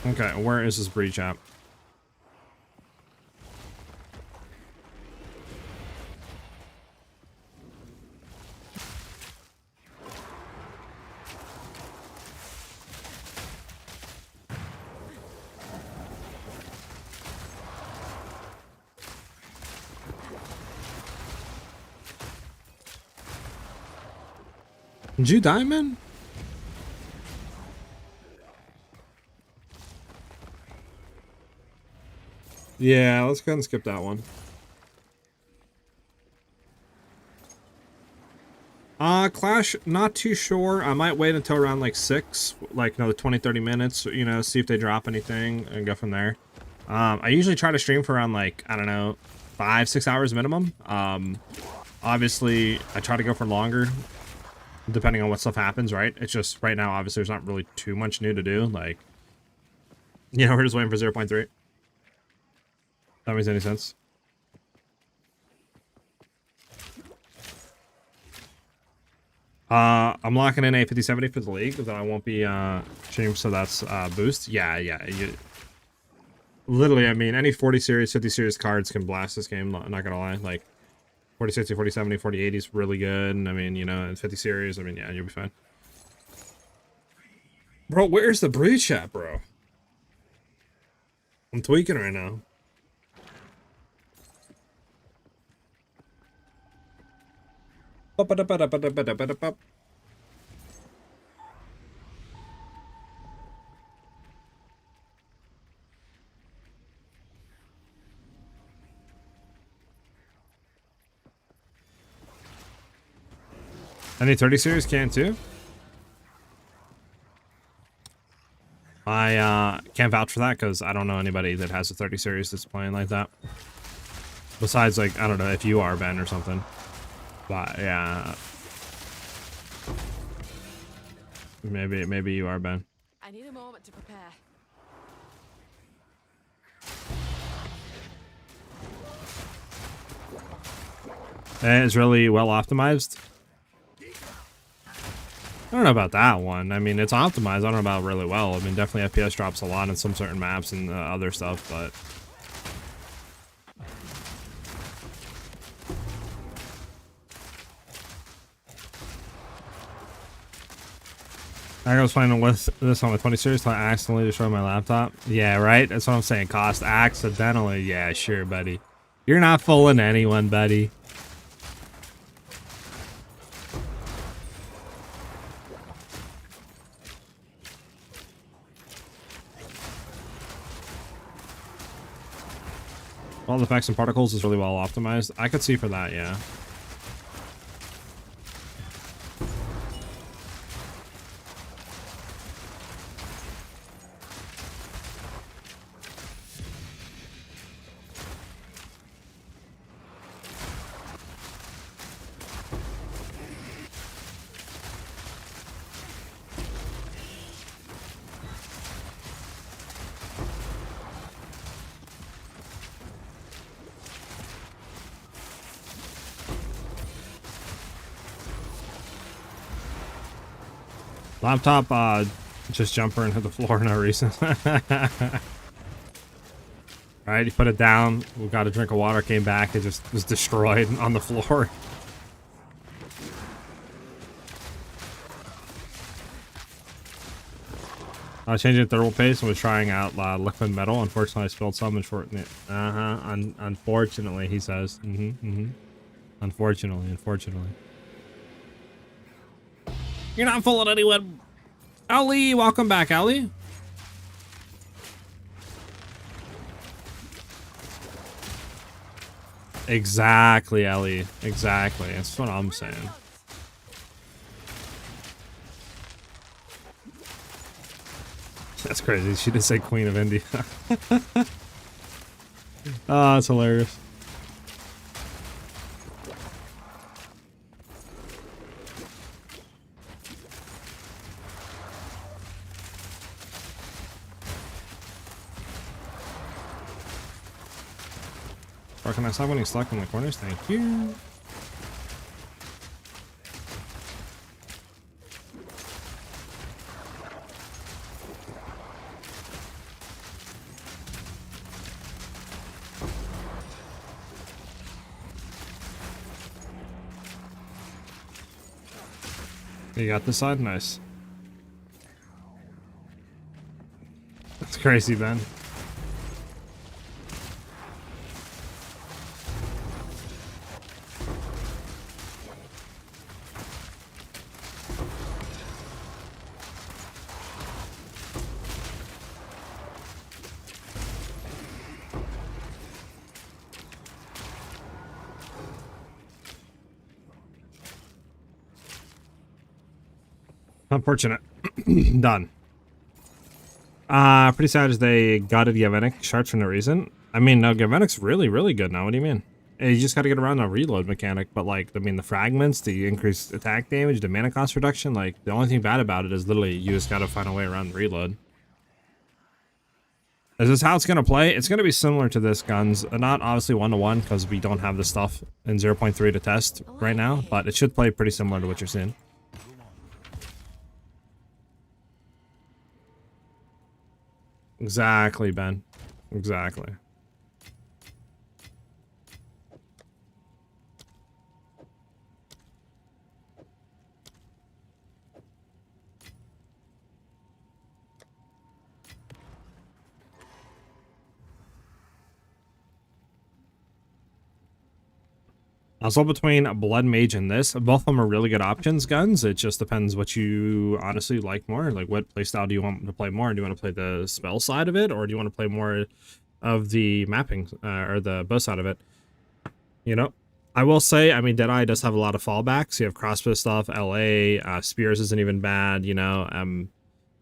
Okay, where is this breach at? Did you diamond? Yeah, let's go ahead and skip that one. Clash, not too sure. I might wait until around like 6, like another 20-30 minutes, you know, see if they drop anything and go from there. I usually try to stream for around like, I don't know, 5-6 hours minimum. Obviously I try to go for longer depending on what stuff happens, right? It's just right now, obviously there's not really too much new to do. Like, you know, we're just waiting for 0.3. That makes any sense. I'm locking in a 5070 for the league that I won't be streaming, so that's boost. Yeah. Literally, I mean, any 40 series, 50 series cards can blast this game, not gonna lie. Like 4060, 4070, 4080 is really good. And I mean, you know, and 50 series, I mean, yeah, you'll be fine. Bro, where's the breach at, bro? I'm tweaking right now. Any 30 series can too? I can't vouch for that because I don't know anybody that has a 30 series that's playing like that. Besides, like, I don't know if you are, Ben, or something. But yeah, maybe you are, Ben. I need a moment to prepare. And it's really well optimized. I don't know about that one. I mean, it's optimized. I don't know about really well. I mean, definitely FPS drops a lot in some certain maps and other stuff, but I was playing with this on my 20 series till I accidentally destroyed my laptop. Yeah, right? That's what I'm saying. Cost accidentally. Yeah, sure, buddy. You're not fooling anyone, buddy. All the effects and particles is really well optimized. I could see for that, yeah. Laptop, just jumper and hit the floor, no reason. Alright, you put it down, we got a drink of water, came back, it just was destroyed on the floor. I was changing thermal paste and was trying out liquid metal. Unfortunately, I spilled some. Unfortunately, he says. Unfortunately. You're not fooling anyone. Ali, welcome back, Ali. Exactly, Ellie. Exactly. That's what I'm saying. That's crazy. She did say Queen of India. Oh, that's hilarious. Or can I stop getting stuck in the corners? Thank you. You got this side? Nice. That's crazy, Ben. Unfortunate. Done. Pretty sad as they gutted Yavenic shards for no reason. I mean, no, Yavenic's really, really good now. What do you mean? You just gotta get around the reload mechanic, but like, I mean, the fragments, the increased attack damage, the mana cost reduction, like, the only thing bad about it is literally you just gotta find a way around the reload. Is this how it's gonna play? It's gonna be similar to this guns. Not obviously 1-to-1 because we don't have the stuff in 0.3 to test right now, but it should play pretty similar to what you're seeing. Exactly, Ben. Exactly. I was all between Blood Mage and this. Both of them are really good options guns. It just depends what you honestly like more. Like, what playstyle do you want to play more? Do you want to play the spell side of it, or do you want to play more of the mapping or the bow side of it? You know, I will say, I mean, Deadeye does have a lot of fallbacks. You have crossbow stuff, LA, spears isn't even bad, you know.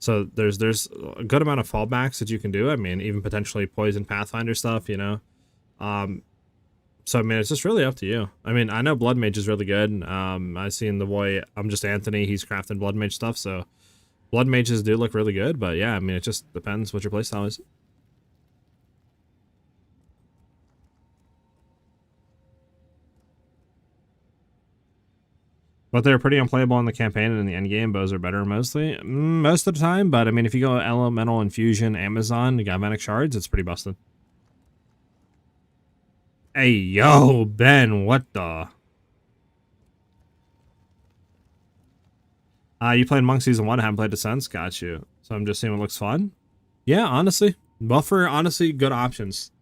So there's a good amount of fallbacks that you can do. I mean, even potentially poison Pathfinder stuff, you know. So I mean, it's just really up to you. I mean, I know Blood Mage is really good. I seen the boy, I'm just Anthony, he's crafting Blood Mage stuff, so Blood Mages do look really good, but yeah, I mean, it just depends what your playstyle is. But they're pretty unplayable in the campaign, and in the endgame, bows are better mostly. Most of the time, but I mean, if you go Elemental Infusion, Amazon, Galvanic Shards, it's pretty busted. Hey, yo, Ben, what the? You played Monk Season 1, haven't played Descents? Got you. So I'm just seeing what looks fun. Yeah, honestly. Both are honestly good options.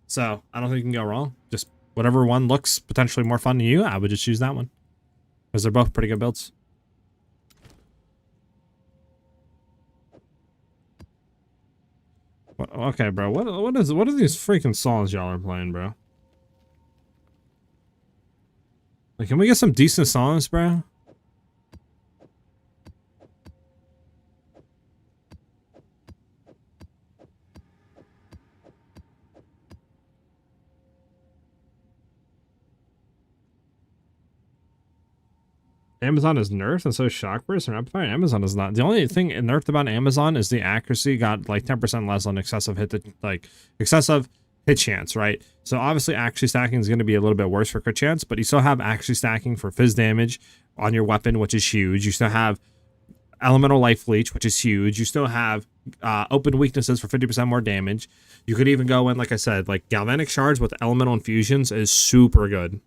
So I don't think you can go wrong. Just whatever one looks potentially more fun to you, I would just choose that one. Because they're both pretty good builds. Okay, bro. What are these freaking songs y'all are playing, bro? Like, can we get some decent songs, bro? Amazon is nerfed and so is Shock Burst and Rapid Fire. Amazon is not. The only thing nerfed about Amazon is the accuracy got like 10% less on excessive hit chance, right? So obviously accuracy stacking is going to be a little bit worse for crit chance, but you still have accuracy stacking for fizz damage on your weapon, which is huge. You still have elemental life leech, which is huge. You still have open weaknesses for 50% more damage. You could even go in, like I said, like galvanic shards with elemental infusions is super good.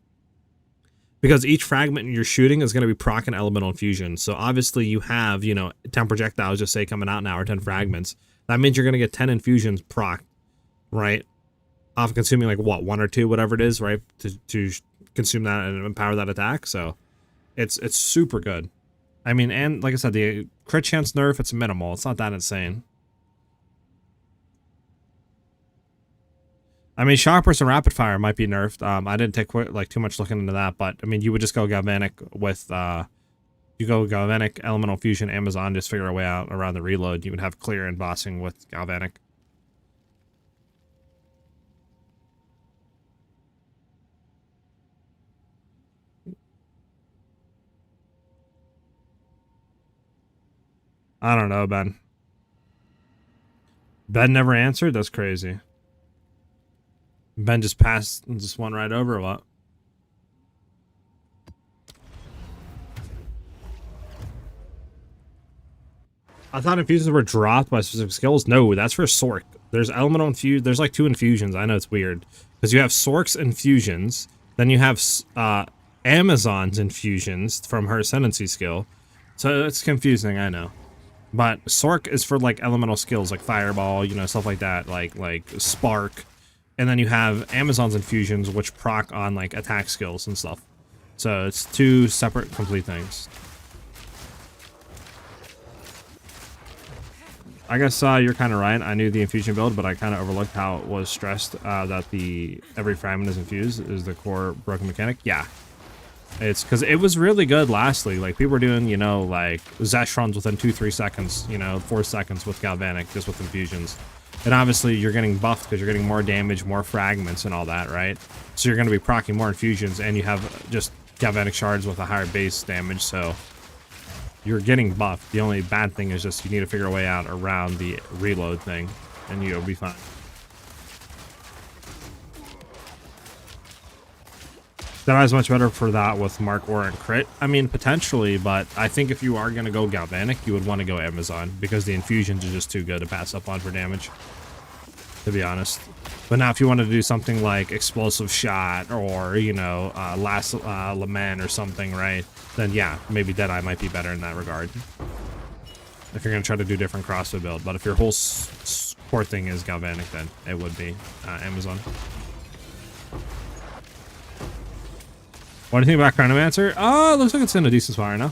Because each fragment you're shooting is going to be proc an elemental infusion. So obviously you have, you know, 10 projectiles, just say, coming out now, or 10 fragments. That means you're going to get 10 infusions proc, right? Off consuming, like, what, 1 or 2, whatever it is, right? To consume that and empower that attack. So it's super good. I mean, and like I said, the crit chance nerf, it's minimal. It's not that insane. I mean, Shock Burst and Rapid Fire might be nerfed. I didn't take too much looking into that, but I mean, you would just go Galvanic with you go Galvanic, Elemental Fusion, Amazon, just figure a way out around the reload. You would have clear and bossing with Galvanic. I don't know, Ben. Ben never answered? That's crazy. Ben just passed, just went right over, or what? I thought infusions were dropped by specific skills. No, that's for Sork. There's elemental infuse. There's like 2 infusions. I know it's weird because you have Sork's infusions, then you have Amazon's infusions from her ascendancy skill. So it's confusing, I know. But Sork is for like elemental skills, like Fireball, you know, stuff like that, like Spark. And then you have Amazon's infusions, which proc on like attack skills and stuff. So it's 2 separate complete things. I guess you're kind of right. I knew the infusion build, but I kind of overlooked how it was stressed that every fragment is infused is the core broken mechanic. Yeah. It's because it was really good lastly. Like, people were doing, you know, like Zesh runs within 2-3 seconds, you know, 4 seconds with Galvanic, just with infusions. And obviously you're getting buffed because you're getting more damage, more fragments and all that, right? So you're going to be proccing more infusions, and you have just Galvanic shards with a higher base damage, so you're getting buffed. The only bad thing is just you need to figure a way out around the reload thing, and you'll be fine. Deadeye's much better for that with Mark or crit. I mean, potentially, but I think if you are going to go Galvanic, you would want to go Amazon, because the infusions are just too good to pass up on for damage, to be honest. But now if you wanted to do something like Explosive Shot or, you know, Last Lament or something, right, then yeah, maybe Deadeye might be better in that regard. If you're going to try to do different crossbow build. But if your whole core thing is Galvanic, then it would be Amazon. What do you think about Chronomancer? Oh, it looks like it's in a decent spot right now.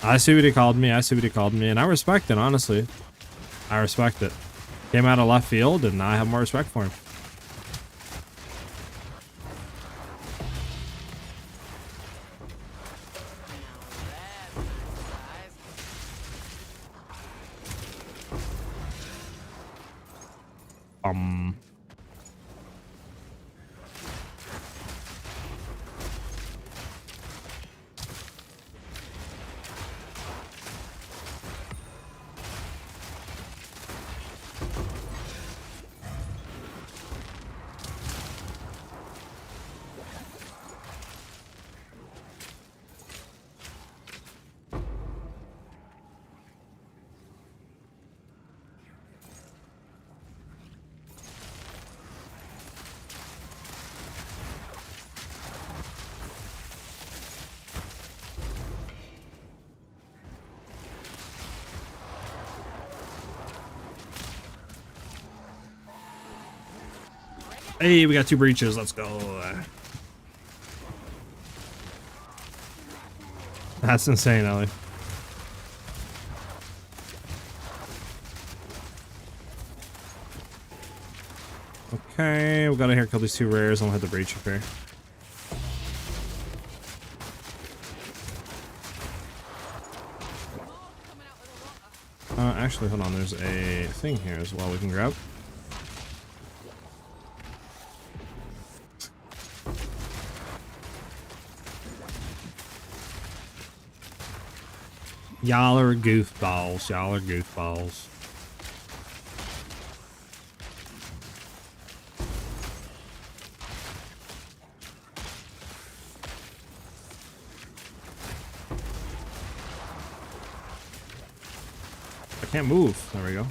I see what he called me. I see what he called me, and I respect it, honestly. I respect it. Came out of left field, and I have more respect for him. Hey, we got 2 breaches. Let's go. That's insane, Ellie. Okay, we gotta here kill these 2 rares and we'll hit the breach up here. Actually, hold on. There's a thing here as well we can grab. Y'all are goofballs. Y'all are goofballs. I can't move. There we go.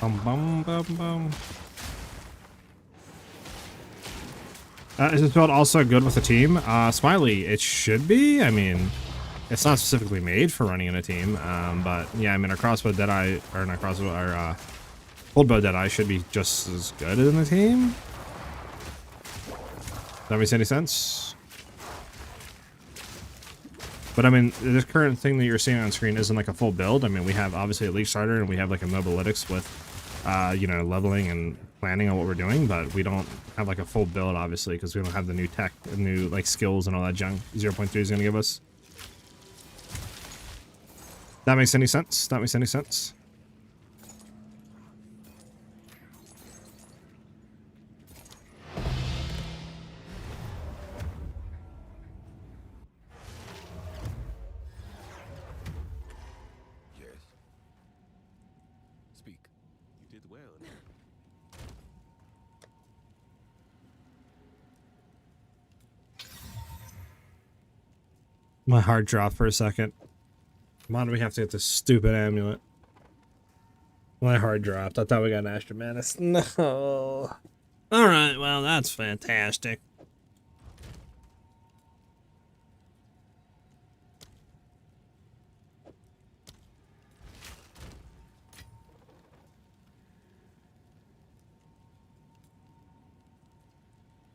Bum, bum, bum, bum. Is this build also good with a team? Smiley, it should be. I mean, it's not specifically made for running in a team, but yeah, I mean, our crossbow Deadeye, or not crossbow, our cold bow Deadeye should be just as good in a team. Does that make any sense? But I mean, this current thing that you're seeing on screen isn't like a full build. I mean, we have obviously a League Starter and we have like a Mobalytics with, you know, leveling and planning on what we're doing, but we don't have like a full build, obviously, because we don't have the new tech, the new like skills and all that junk 0.3 is going to give us. That makes any sense? That makes any sense? Yes. Speak. You did well. My heart dropped for a second. Why do we have to get this stupid amulet? My heart dropped. I thought we got an Astra Mantis. No. Alright, well, that's fantastic.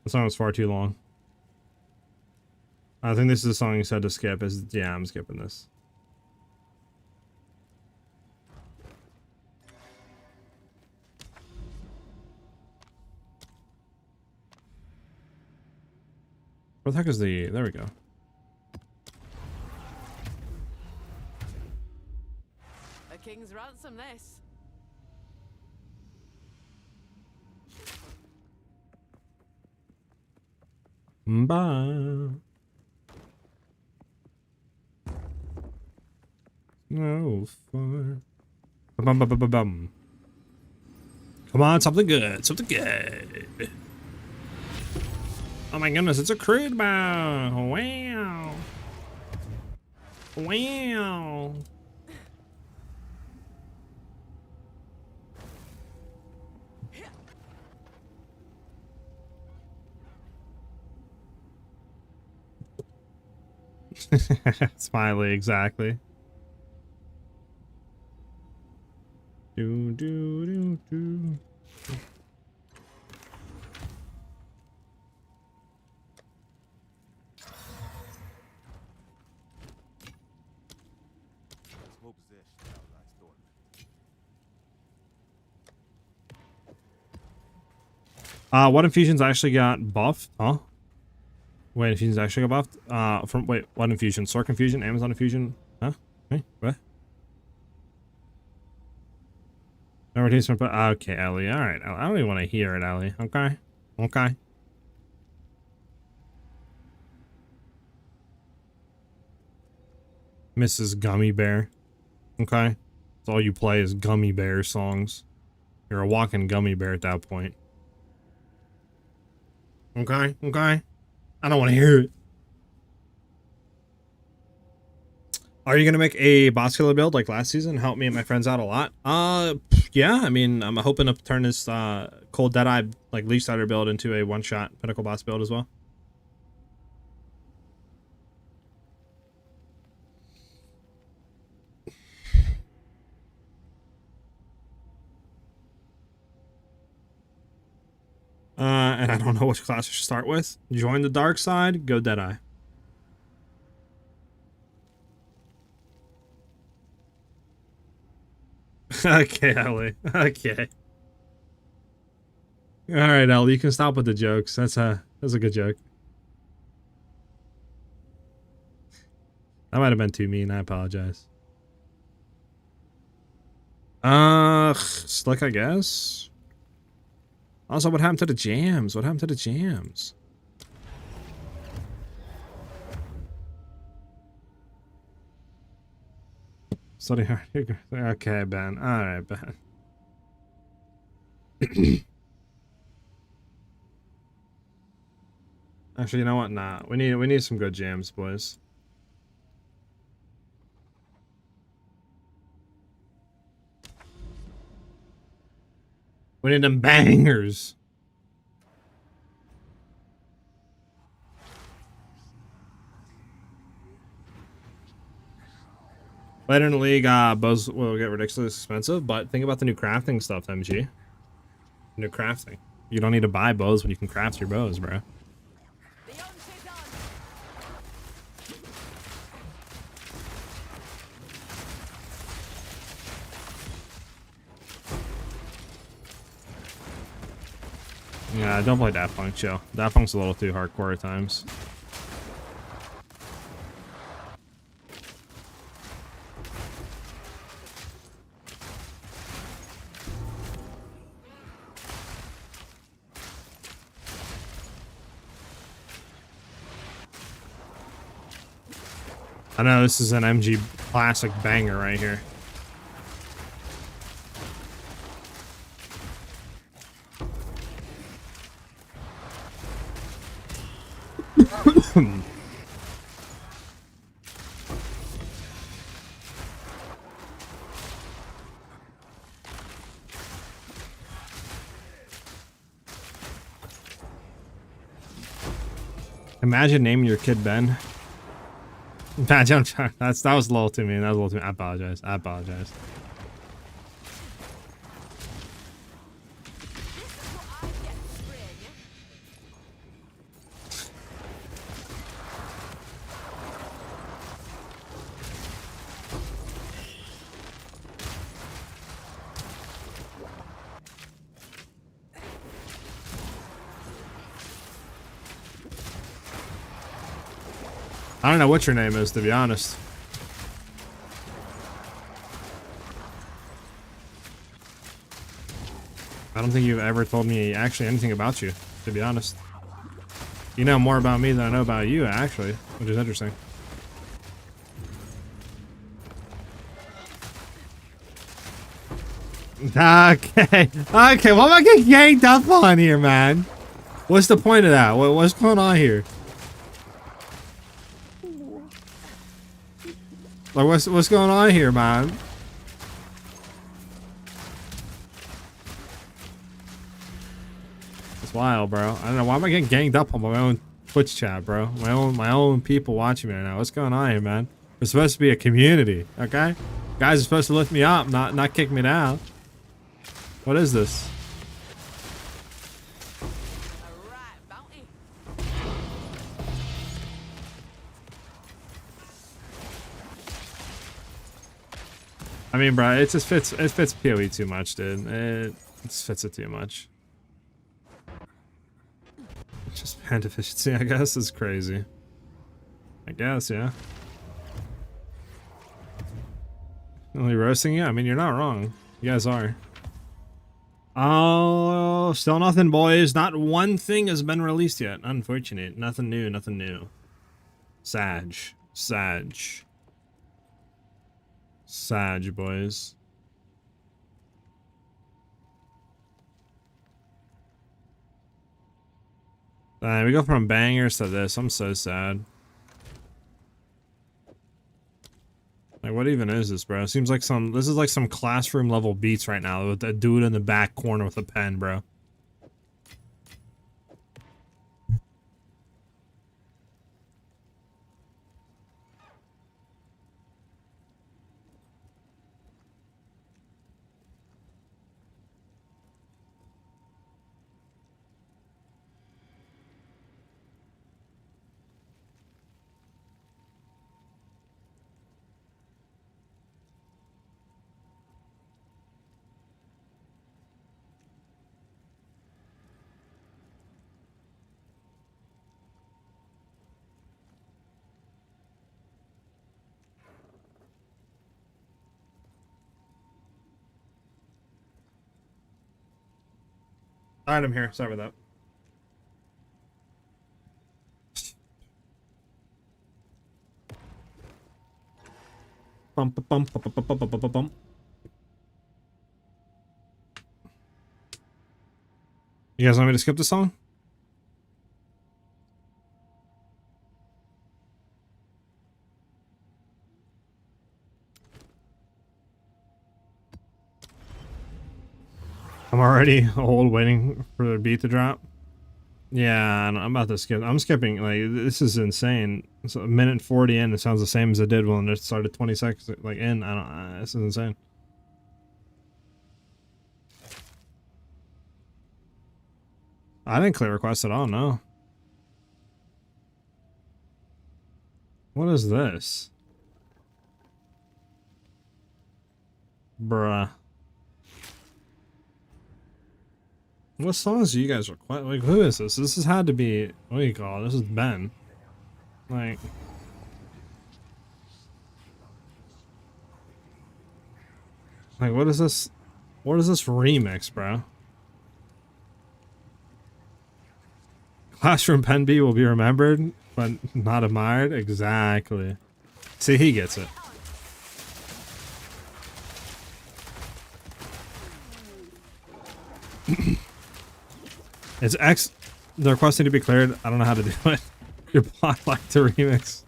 The song was far too long. I think this is the song you said to skip. Yeah, I'm skipping this. Where the heck is the... There we go. A king's ransom, this. Bye. No fun. Bum, bum, bum, bum, bum. Come on, something good. Something good. Oh my goodness, it's a crude bow. Wow. Wow. Smiley, exactly. Do do do do. What infusions actually got buffed? Huh? Wait, infusions actually got buffed? Wait, what infusion? Sork infusion? Amazon infusion? Huh? Wait, what? No reducement, but okay, Ellie. All right, I don't even want to hear it, Ellie. Okay, okay. Mrs. Gummy Bear. Okay, that's all you play is Gummy Bear songs. You're a walking gummy bear at that point. Okay, okay. I don't want to hear it. Are you gonna make a boss killer build like last season? Help me and my friends out a lot. Yeah. I mean, I'm hoping to turn this cold Deadeye like Leech Starter build into a one-shot pinnacle boss build as well. And I don't know which class I should start with. Join the dark side. Go Deadeye. Okay, Ellie. Okay. All right, Ellie. You can stop with the jokes. That's a good joke. That might have been too mean. I apologize. Slick, I guess. Also, what happened to the jams? What happened to the jams? Study hard. Okay, Ben. All right, Ben. Actually, you know what? Nah, we need some good jams, boys. We need them bangers. Later in the league, bows will get ridiculously expensive, but think about the new crafting stuff, MG. New crafting. You don't need to buy bows when you can craft your bows, bro. Yeah, don't play Daft Punk, chill. Daft Punk's a little too hardcore at times. I know this is an MG classic banger right here. Imagine naming your kid Ben. Imagine, that was a little too mean. That was a little too mean. I apologize. I apologize. I don't know what your name is, to be honest. I don't think you've ever told me actually anything about you, to be honest. You know more about me than I know about you, actually, which is interesting. Okay. Okay, why am I getting yanked up on here, man? What's the point of that? What's going on here? Like, what's going on here, man? It's wild, bro. I don't know. Why am I getting ganged up on my own Twitch chat, bro. My own people watching me right now. What's going on here, man? We're supposed to be a community, okay? Guys are supposed to lift me up, not kick me down. What is this? A right bounty. I mean, bro, it just fits. It fits PoE too much, dude. It just fits it too much. Just hand efficiency, I guess, is crazy. I guess, yeah. Only roasting you? I mean, you're not wrong. You guys are. Oh, still nothing, boys. Not one thing has been released yet. Unfortunate. Nothing new. Nothing new. Sag, boys. We go from bangers to this. I'm so sad. Like, what even is this, bro? It seems like this is like some classroom level beats right now with that dude in the back corner with a pen, bro. Alright, I'm here. Sorry about that. Bum, bum, bum, bum, bum, bum, bum, bum, bum. You guys want me to skip the song? I'm already old waiting for the beat to drop. Yeah, I'm about to skip. I'm skipping. Like, this is insane. It's a minute 40 in. It sounds the same as it did when it started 20 seconds like in. I don't. This is insane. I didn't clear request at all. No. What is this? Bruh. What songs do you guys request? Like, who is this? This has had to be. What do you call it? This is Ben. Like. Like, what is this? What is this remix, bro? Classroom Pen B will be remembered, but not admired? Exactly. See, he gets it. It's X. The request need to be cleared. I don't know how to do it. Your bot like to remix.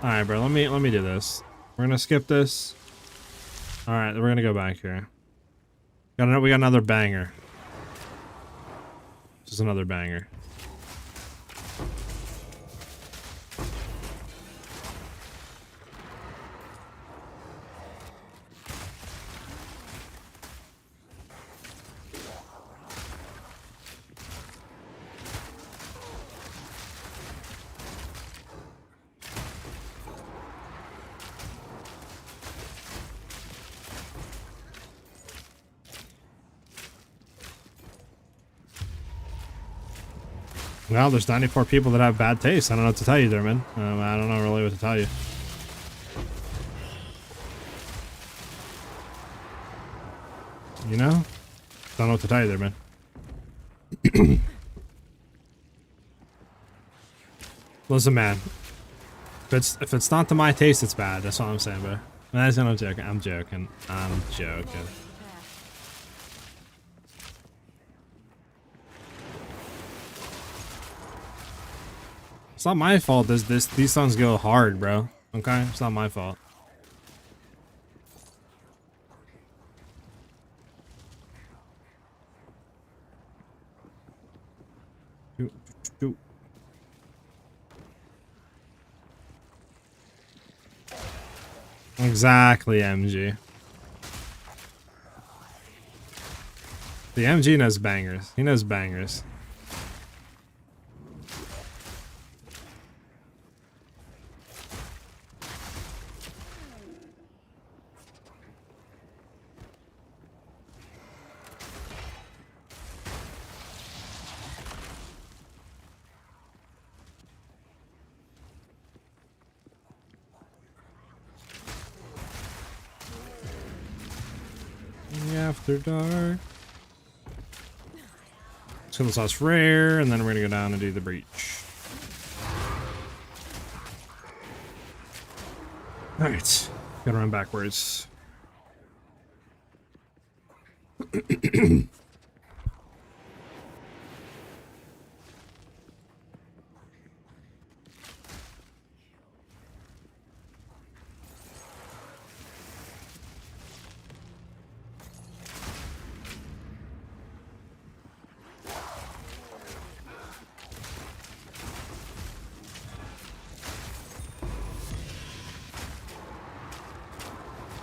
Alright, bro. Let me do this. We're gonna skip this. Alright, we're gonna go back here. We got another banger. Just another banger. Well, there's 94 people that have bad taste. I don't know what to tell you there, man. I don't know really what to tell you. You know? Don't know what to tell you there, man. Listen, man. If it's not to my taste, it's bad. That's all I'm saying, bro. I'm joking. I'm joking. I'm joking. It's not my fault. These songs go hard, bro. Okay, it's not my fault. Shoot. Exactly, MG. The MG knows bangers. He knows bangers. After dark. So this last rare, and then we're gonna go down and do the breach. Alright. Gotta run backwards.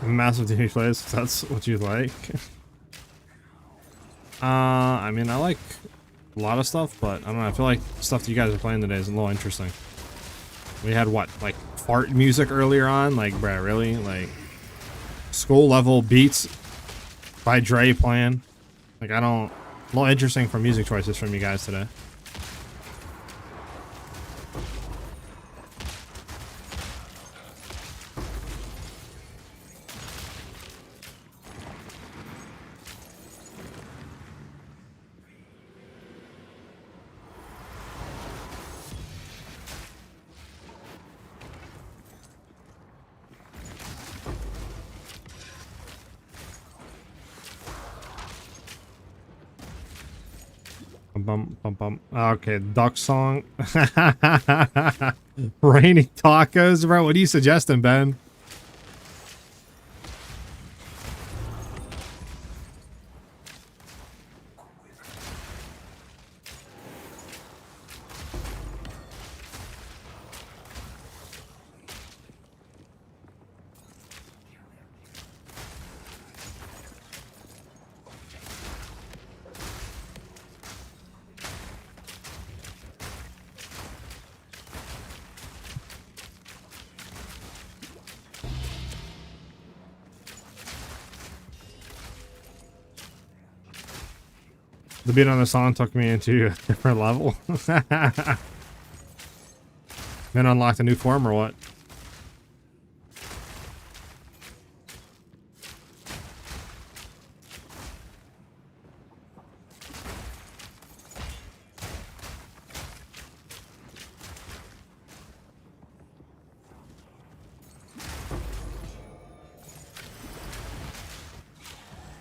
Massive TV plays, if that's what you like. I mean, I like a lot of stuff, but I don't know, I feel like stuff that you guys are playing today is a little interesting. We had what, like fart music earlier on? Like, bruh, really? Like, school level beats by Dre playing. Like, I don't, a little interesting for music choices from you guys today. Bum, bum, bum. Okay, duck song. Raining tacos, bro. What are you suggesting, Ben? The beat on the song took me into a different level. Then unlocked a new form or what?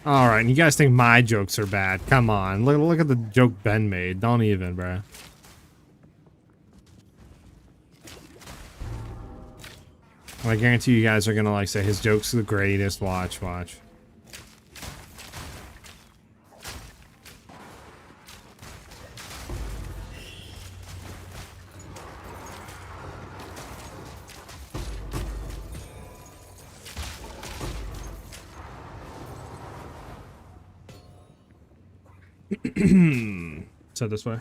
All right, and you guys think my jokes are bad? Come on, look at the joke Ben made. Don't even, bruh. I guarantee you guys are gonna like say his joke's the greatest. Watch. So this way.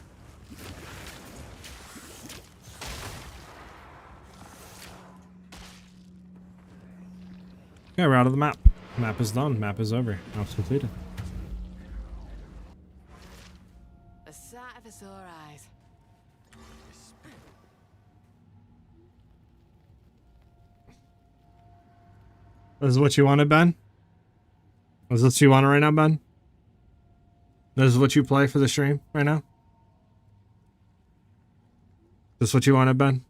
Okay, we're out of the map. Map is done. Map is over. Map's completed. A sight for sore eyes. This is what you wanted, Ben? Is this what you want right now, Ben? This is what you play for the stream right now? This is what you wanted, Ben?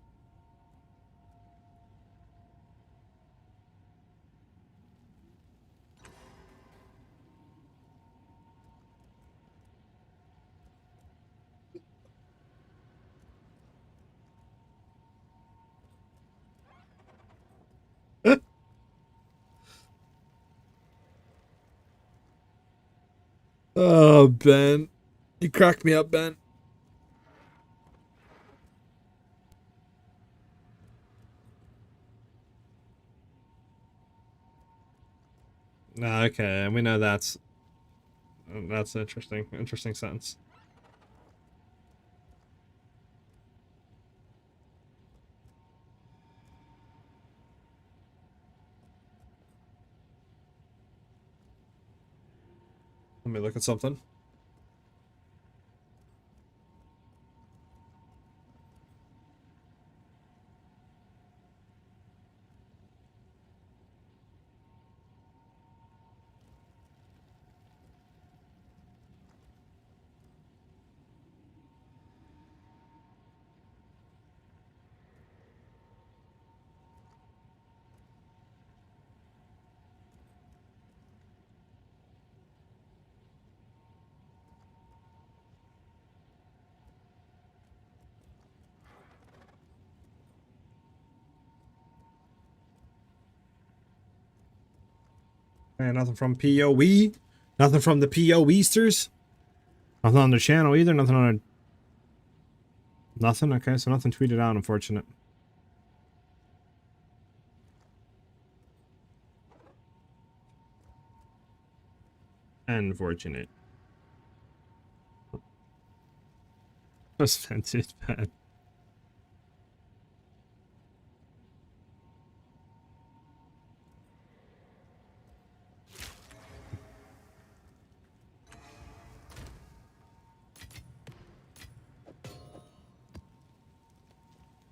Oh, Ben. You cracked me up, Ben. Okay, we know that's interesting. Interesting sentence. Let me look at something. And nothing from PoE. Nothing from the PoEsters. Nothing on their channel either. Nothing on. Nothing. Okay, so nothing tweeted out. Unfortunate. Unfortunate. Offensive bad.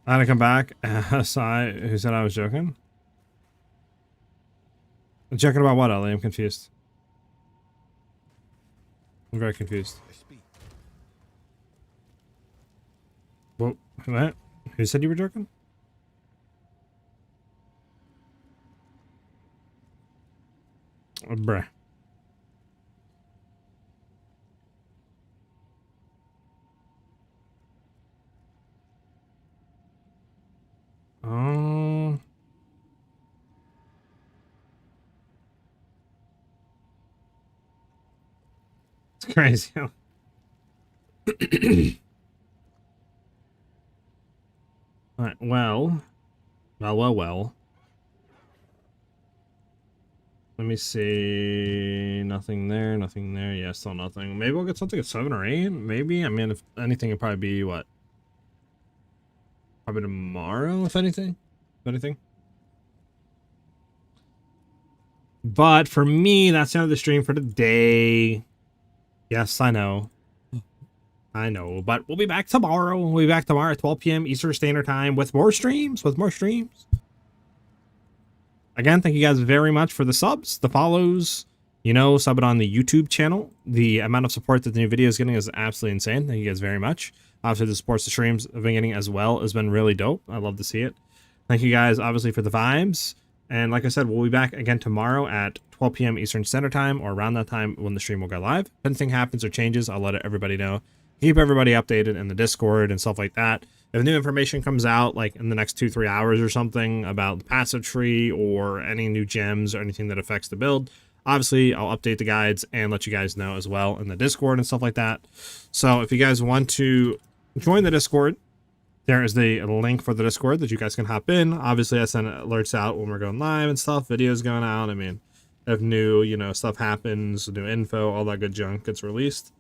I had to come back. Who said I was joking? Joking about what, Ellie? I'm confused. I'm very confused. What? What? Who said you were joking? Oh, bruh. Oh. It's crazy. Alright, well. Let me see. Nothing there, nothing there. Yeah, still nothing. Maybe we'll get something at 7 or 8. Maybe. I mean, if anything, it'd probably be what? Probably tomorrow, if anything. If anything. But for me, that's the end of the stream for today. Yes, I know. I know, but we'll be back tomorrow. We'll be back tomorrow at 12 p.m. Eastern Standard Time with more streams. Again, thank you guys very much for the subs, the follows. You know, sub it on the YouTube channel. The amount of support that the new video is getting is absolutely insane. Thank you guys very much. Obviously, the support the streams have been getting as well has been really dope. I love to see it. Thank you guys, obviously, for the vibes. And like I said, we'll be back again tomorrow at 12 p.m. Eastern Standard Time or around that time when the stream will go live. If anything happens or changes, I'll let everybody know. Keep everybody updated in the Discord and stuff like that. If new information comes out, like in the next 2-3 hours or something about the passive tree or any new gems or anything that affects the build, obviously I'll update the guides and let you guys know as well in the Discord and stuff like that. So if you guys want to join the Discord, there is the link for the Discord that you guys can hop in. Obviously, I send alerts out when we're going live and stuff, videos going out. I mean, if new, you know, stuff happens, new info, all that good junk gets released.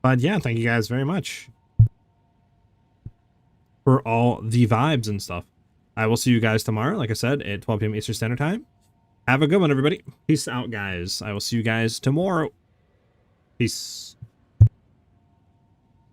But yeah, thank you guys very much for all the vibes and stuff. I will see you guys tomorrow, like I said, at 12 p.m. Eastern Standard Time. Have a good one, everybody. Peace out, guys. I will see you guys tomorrow. Peace.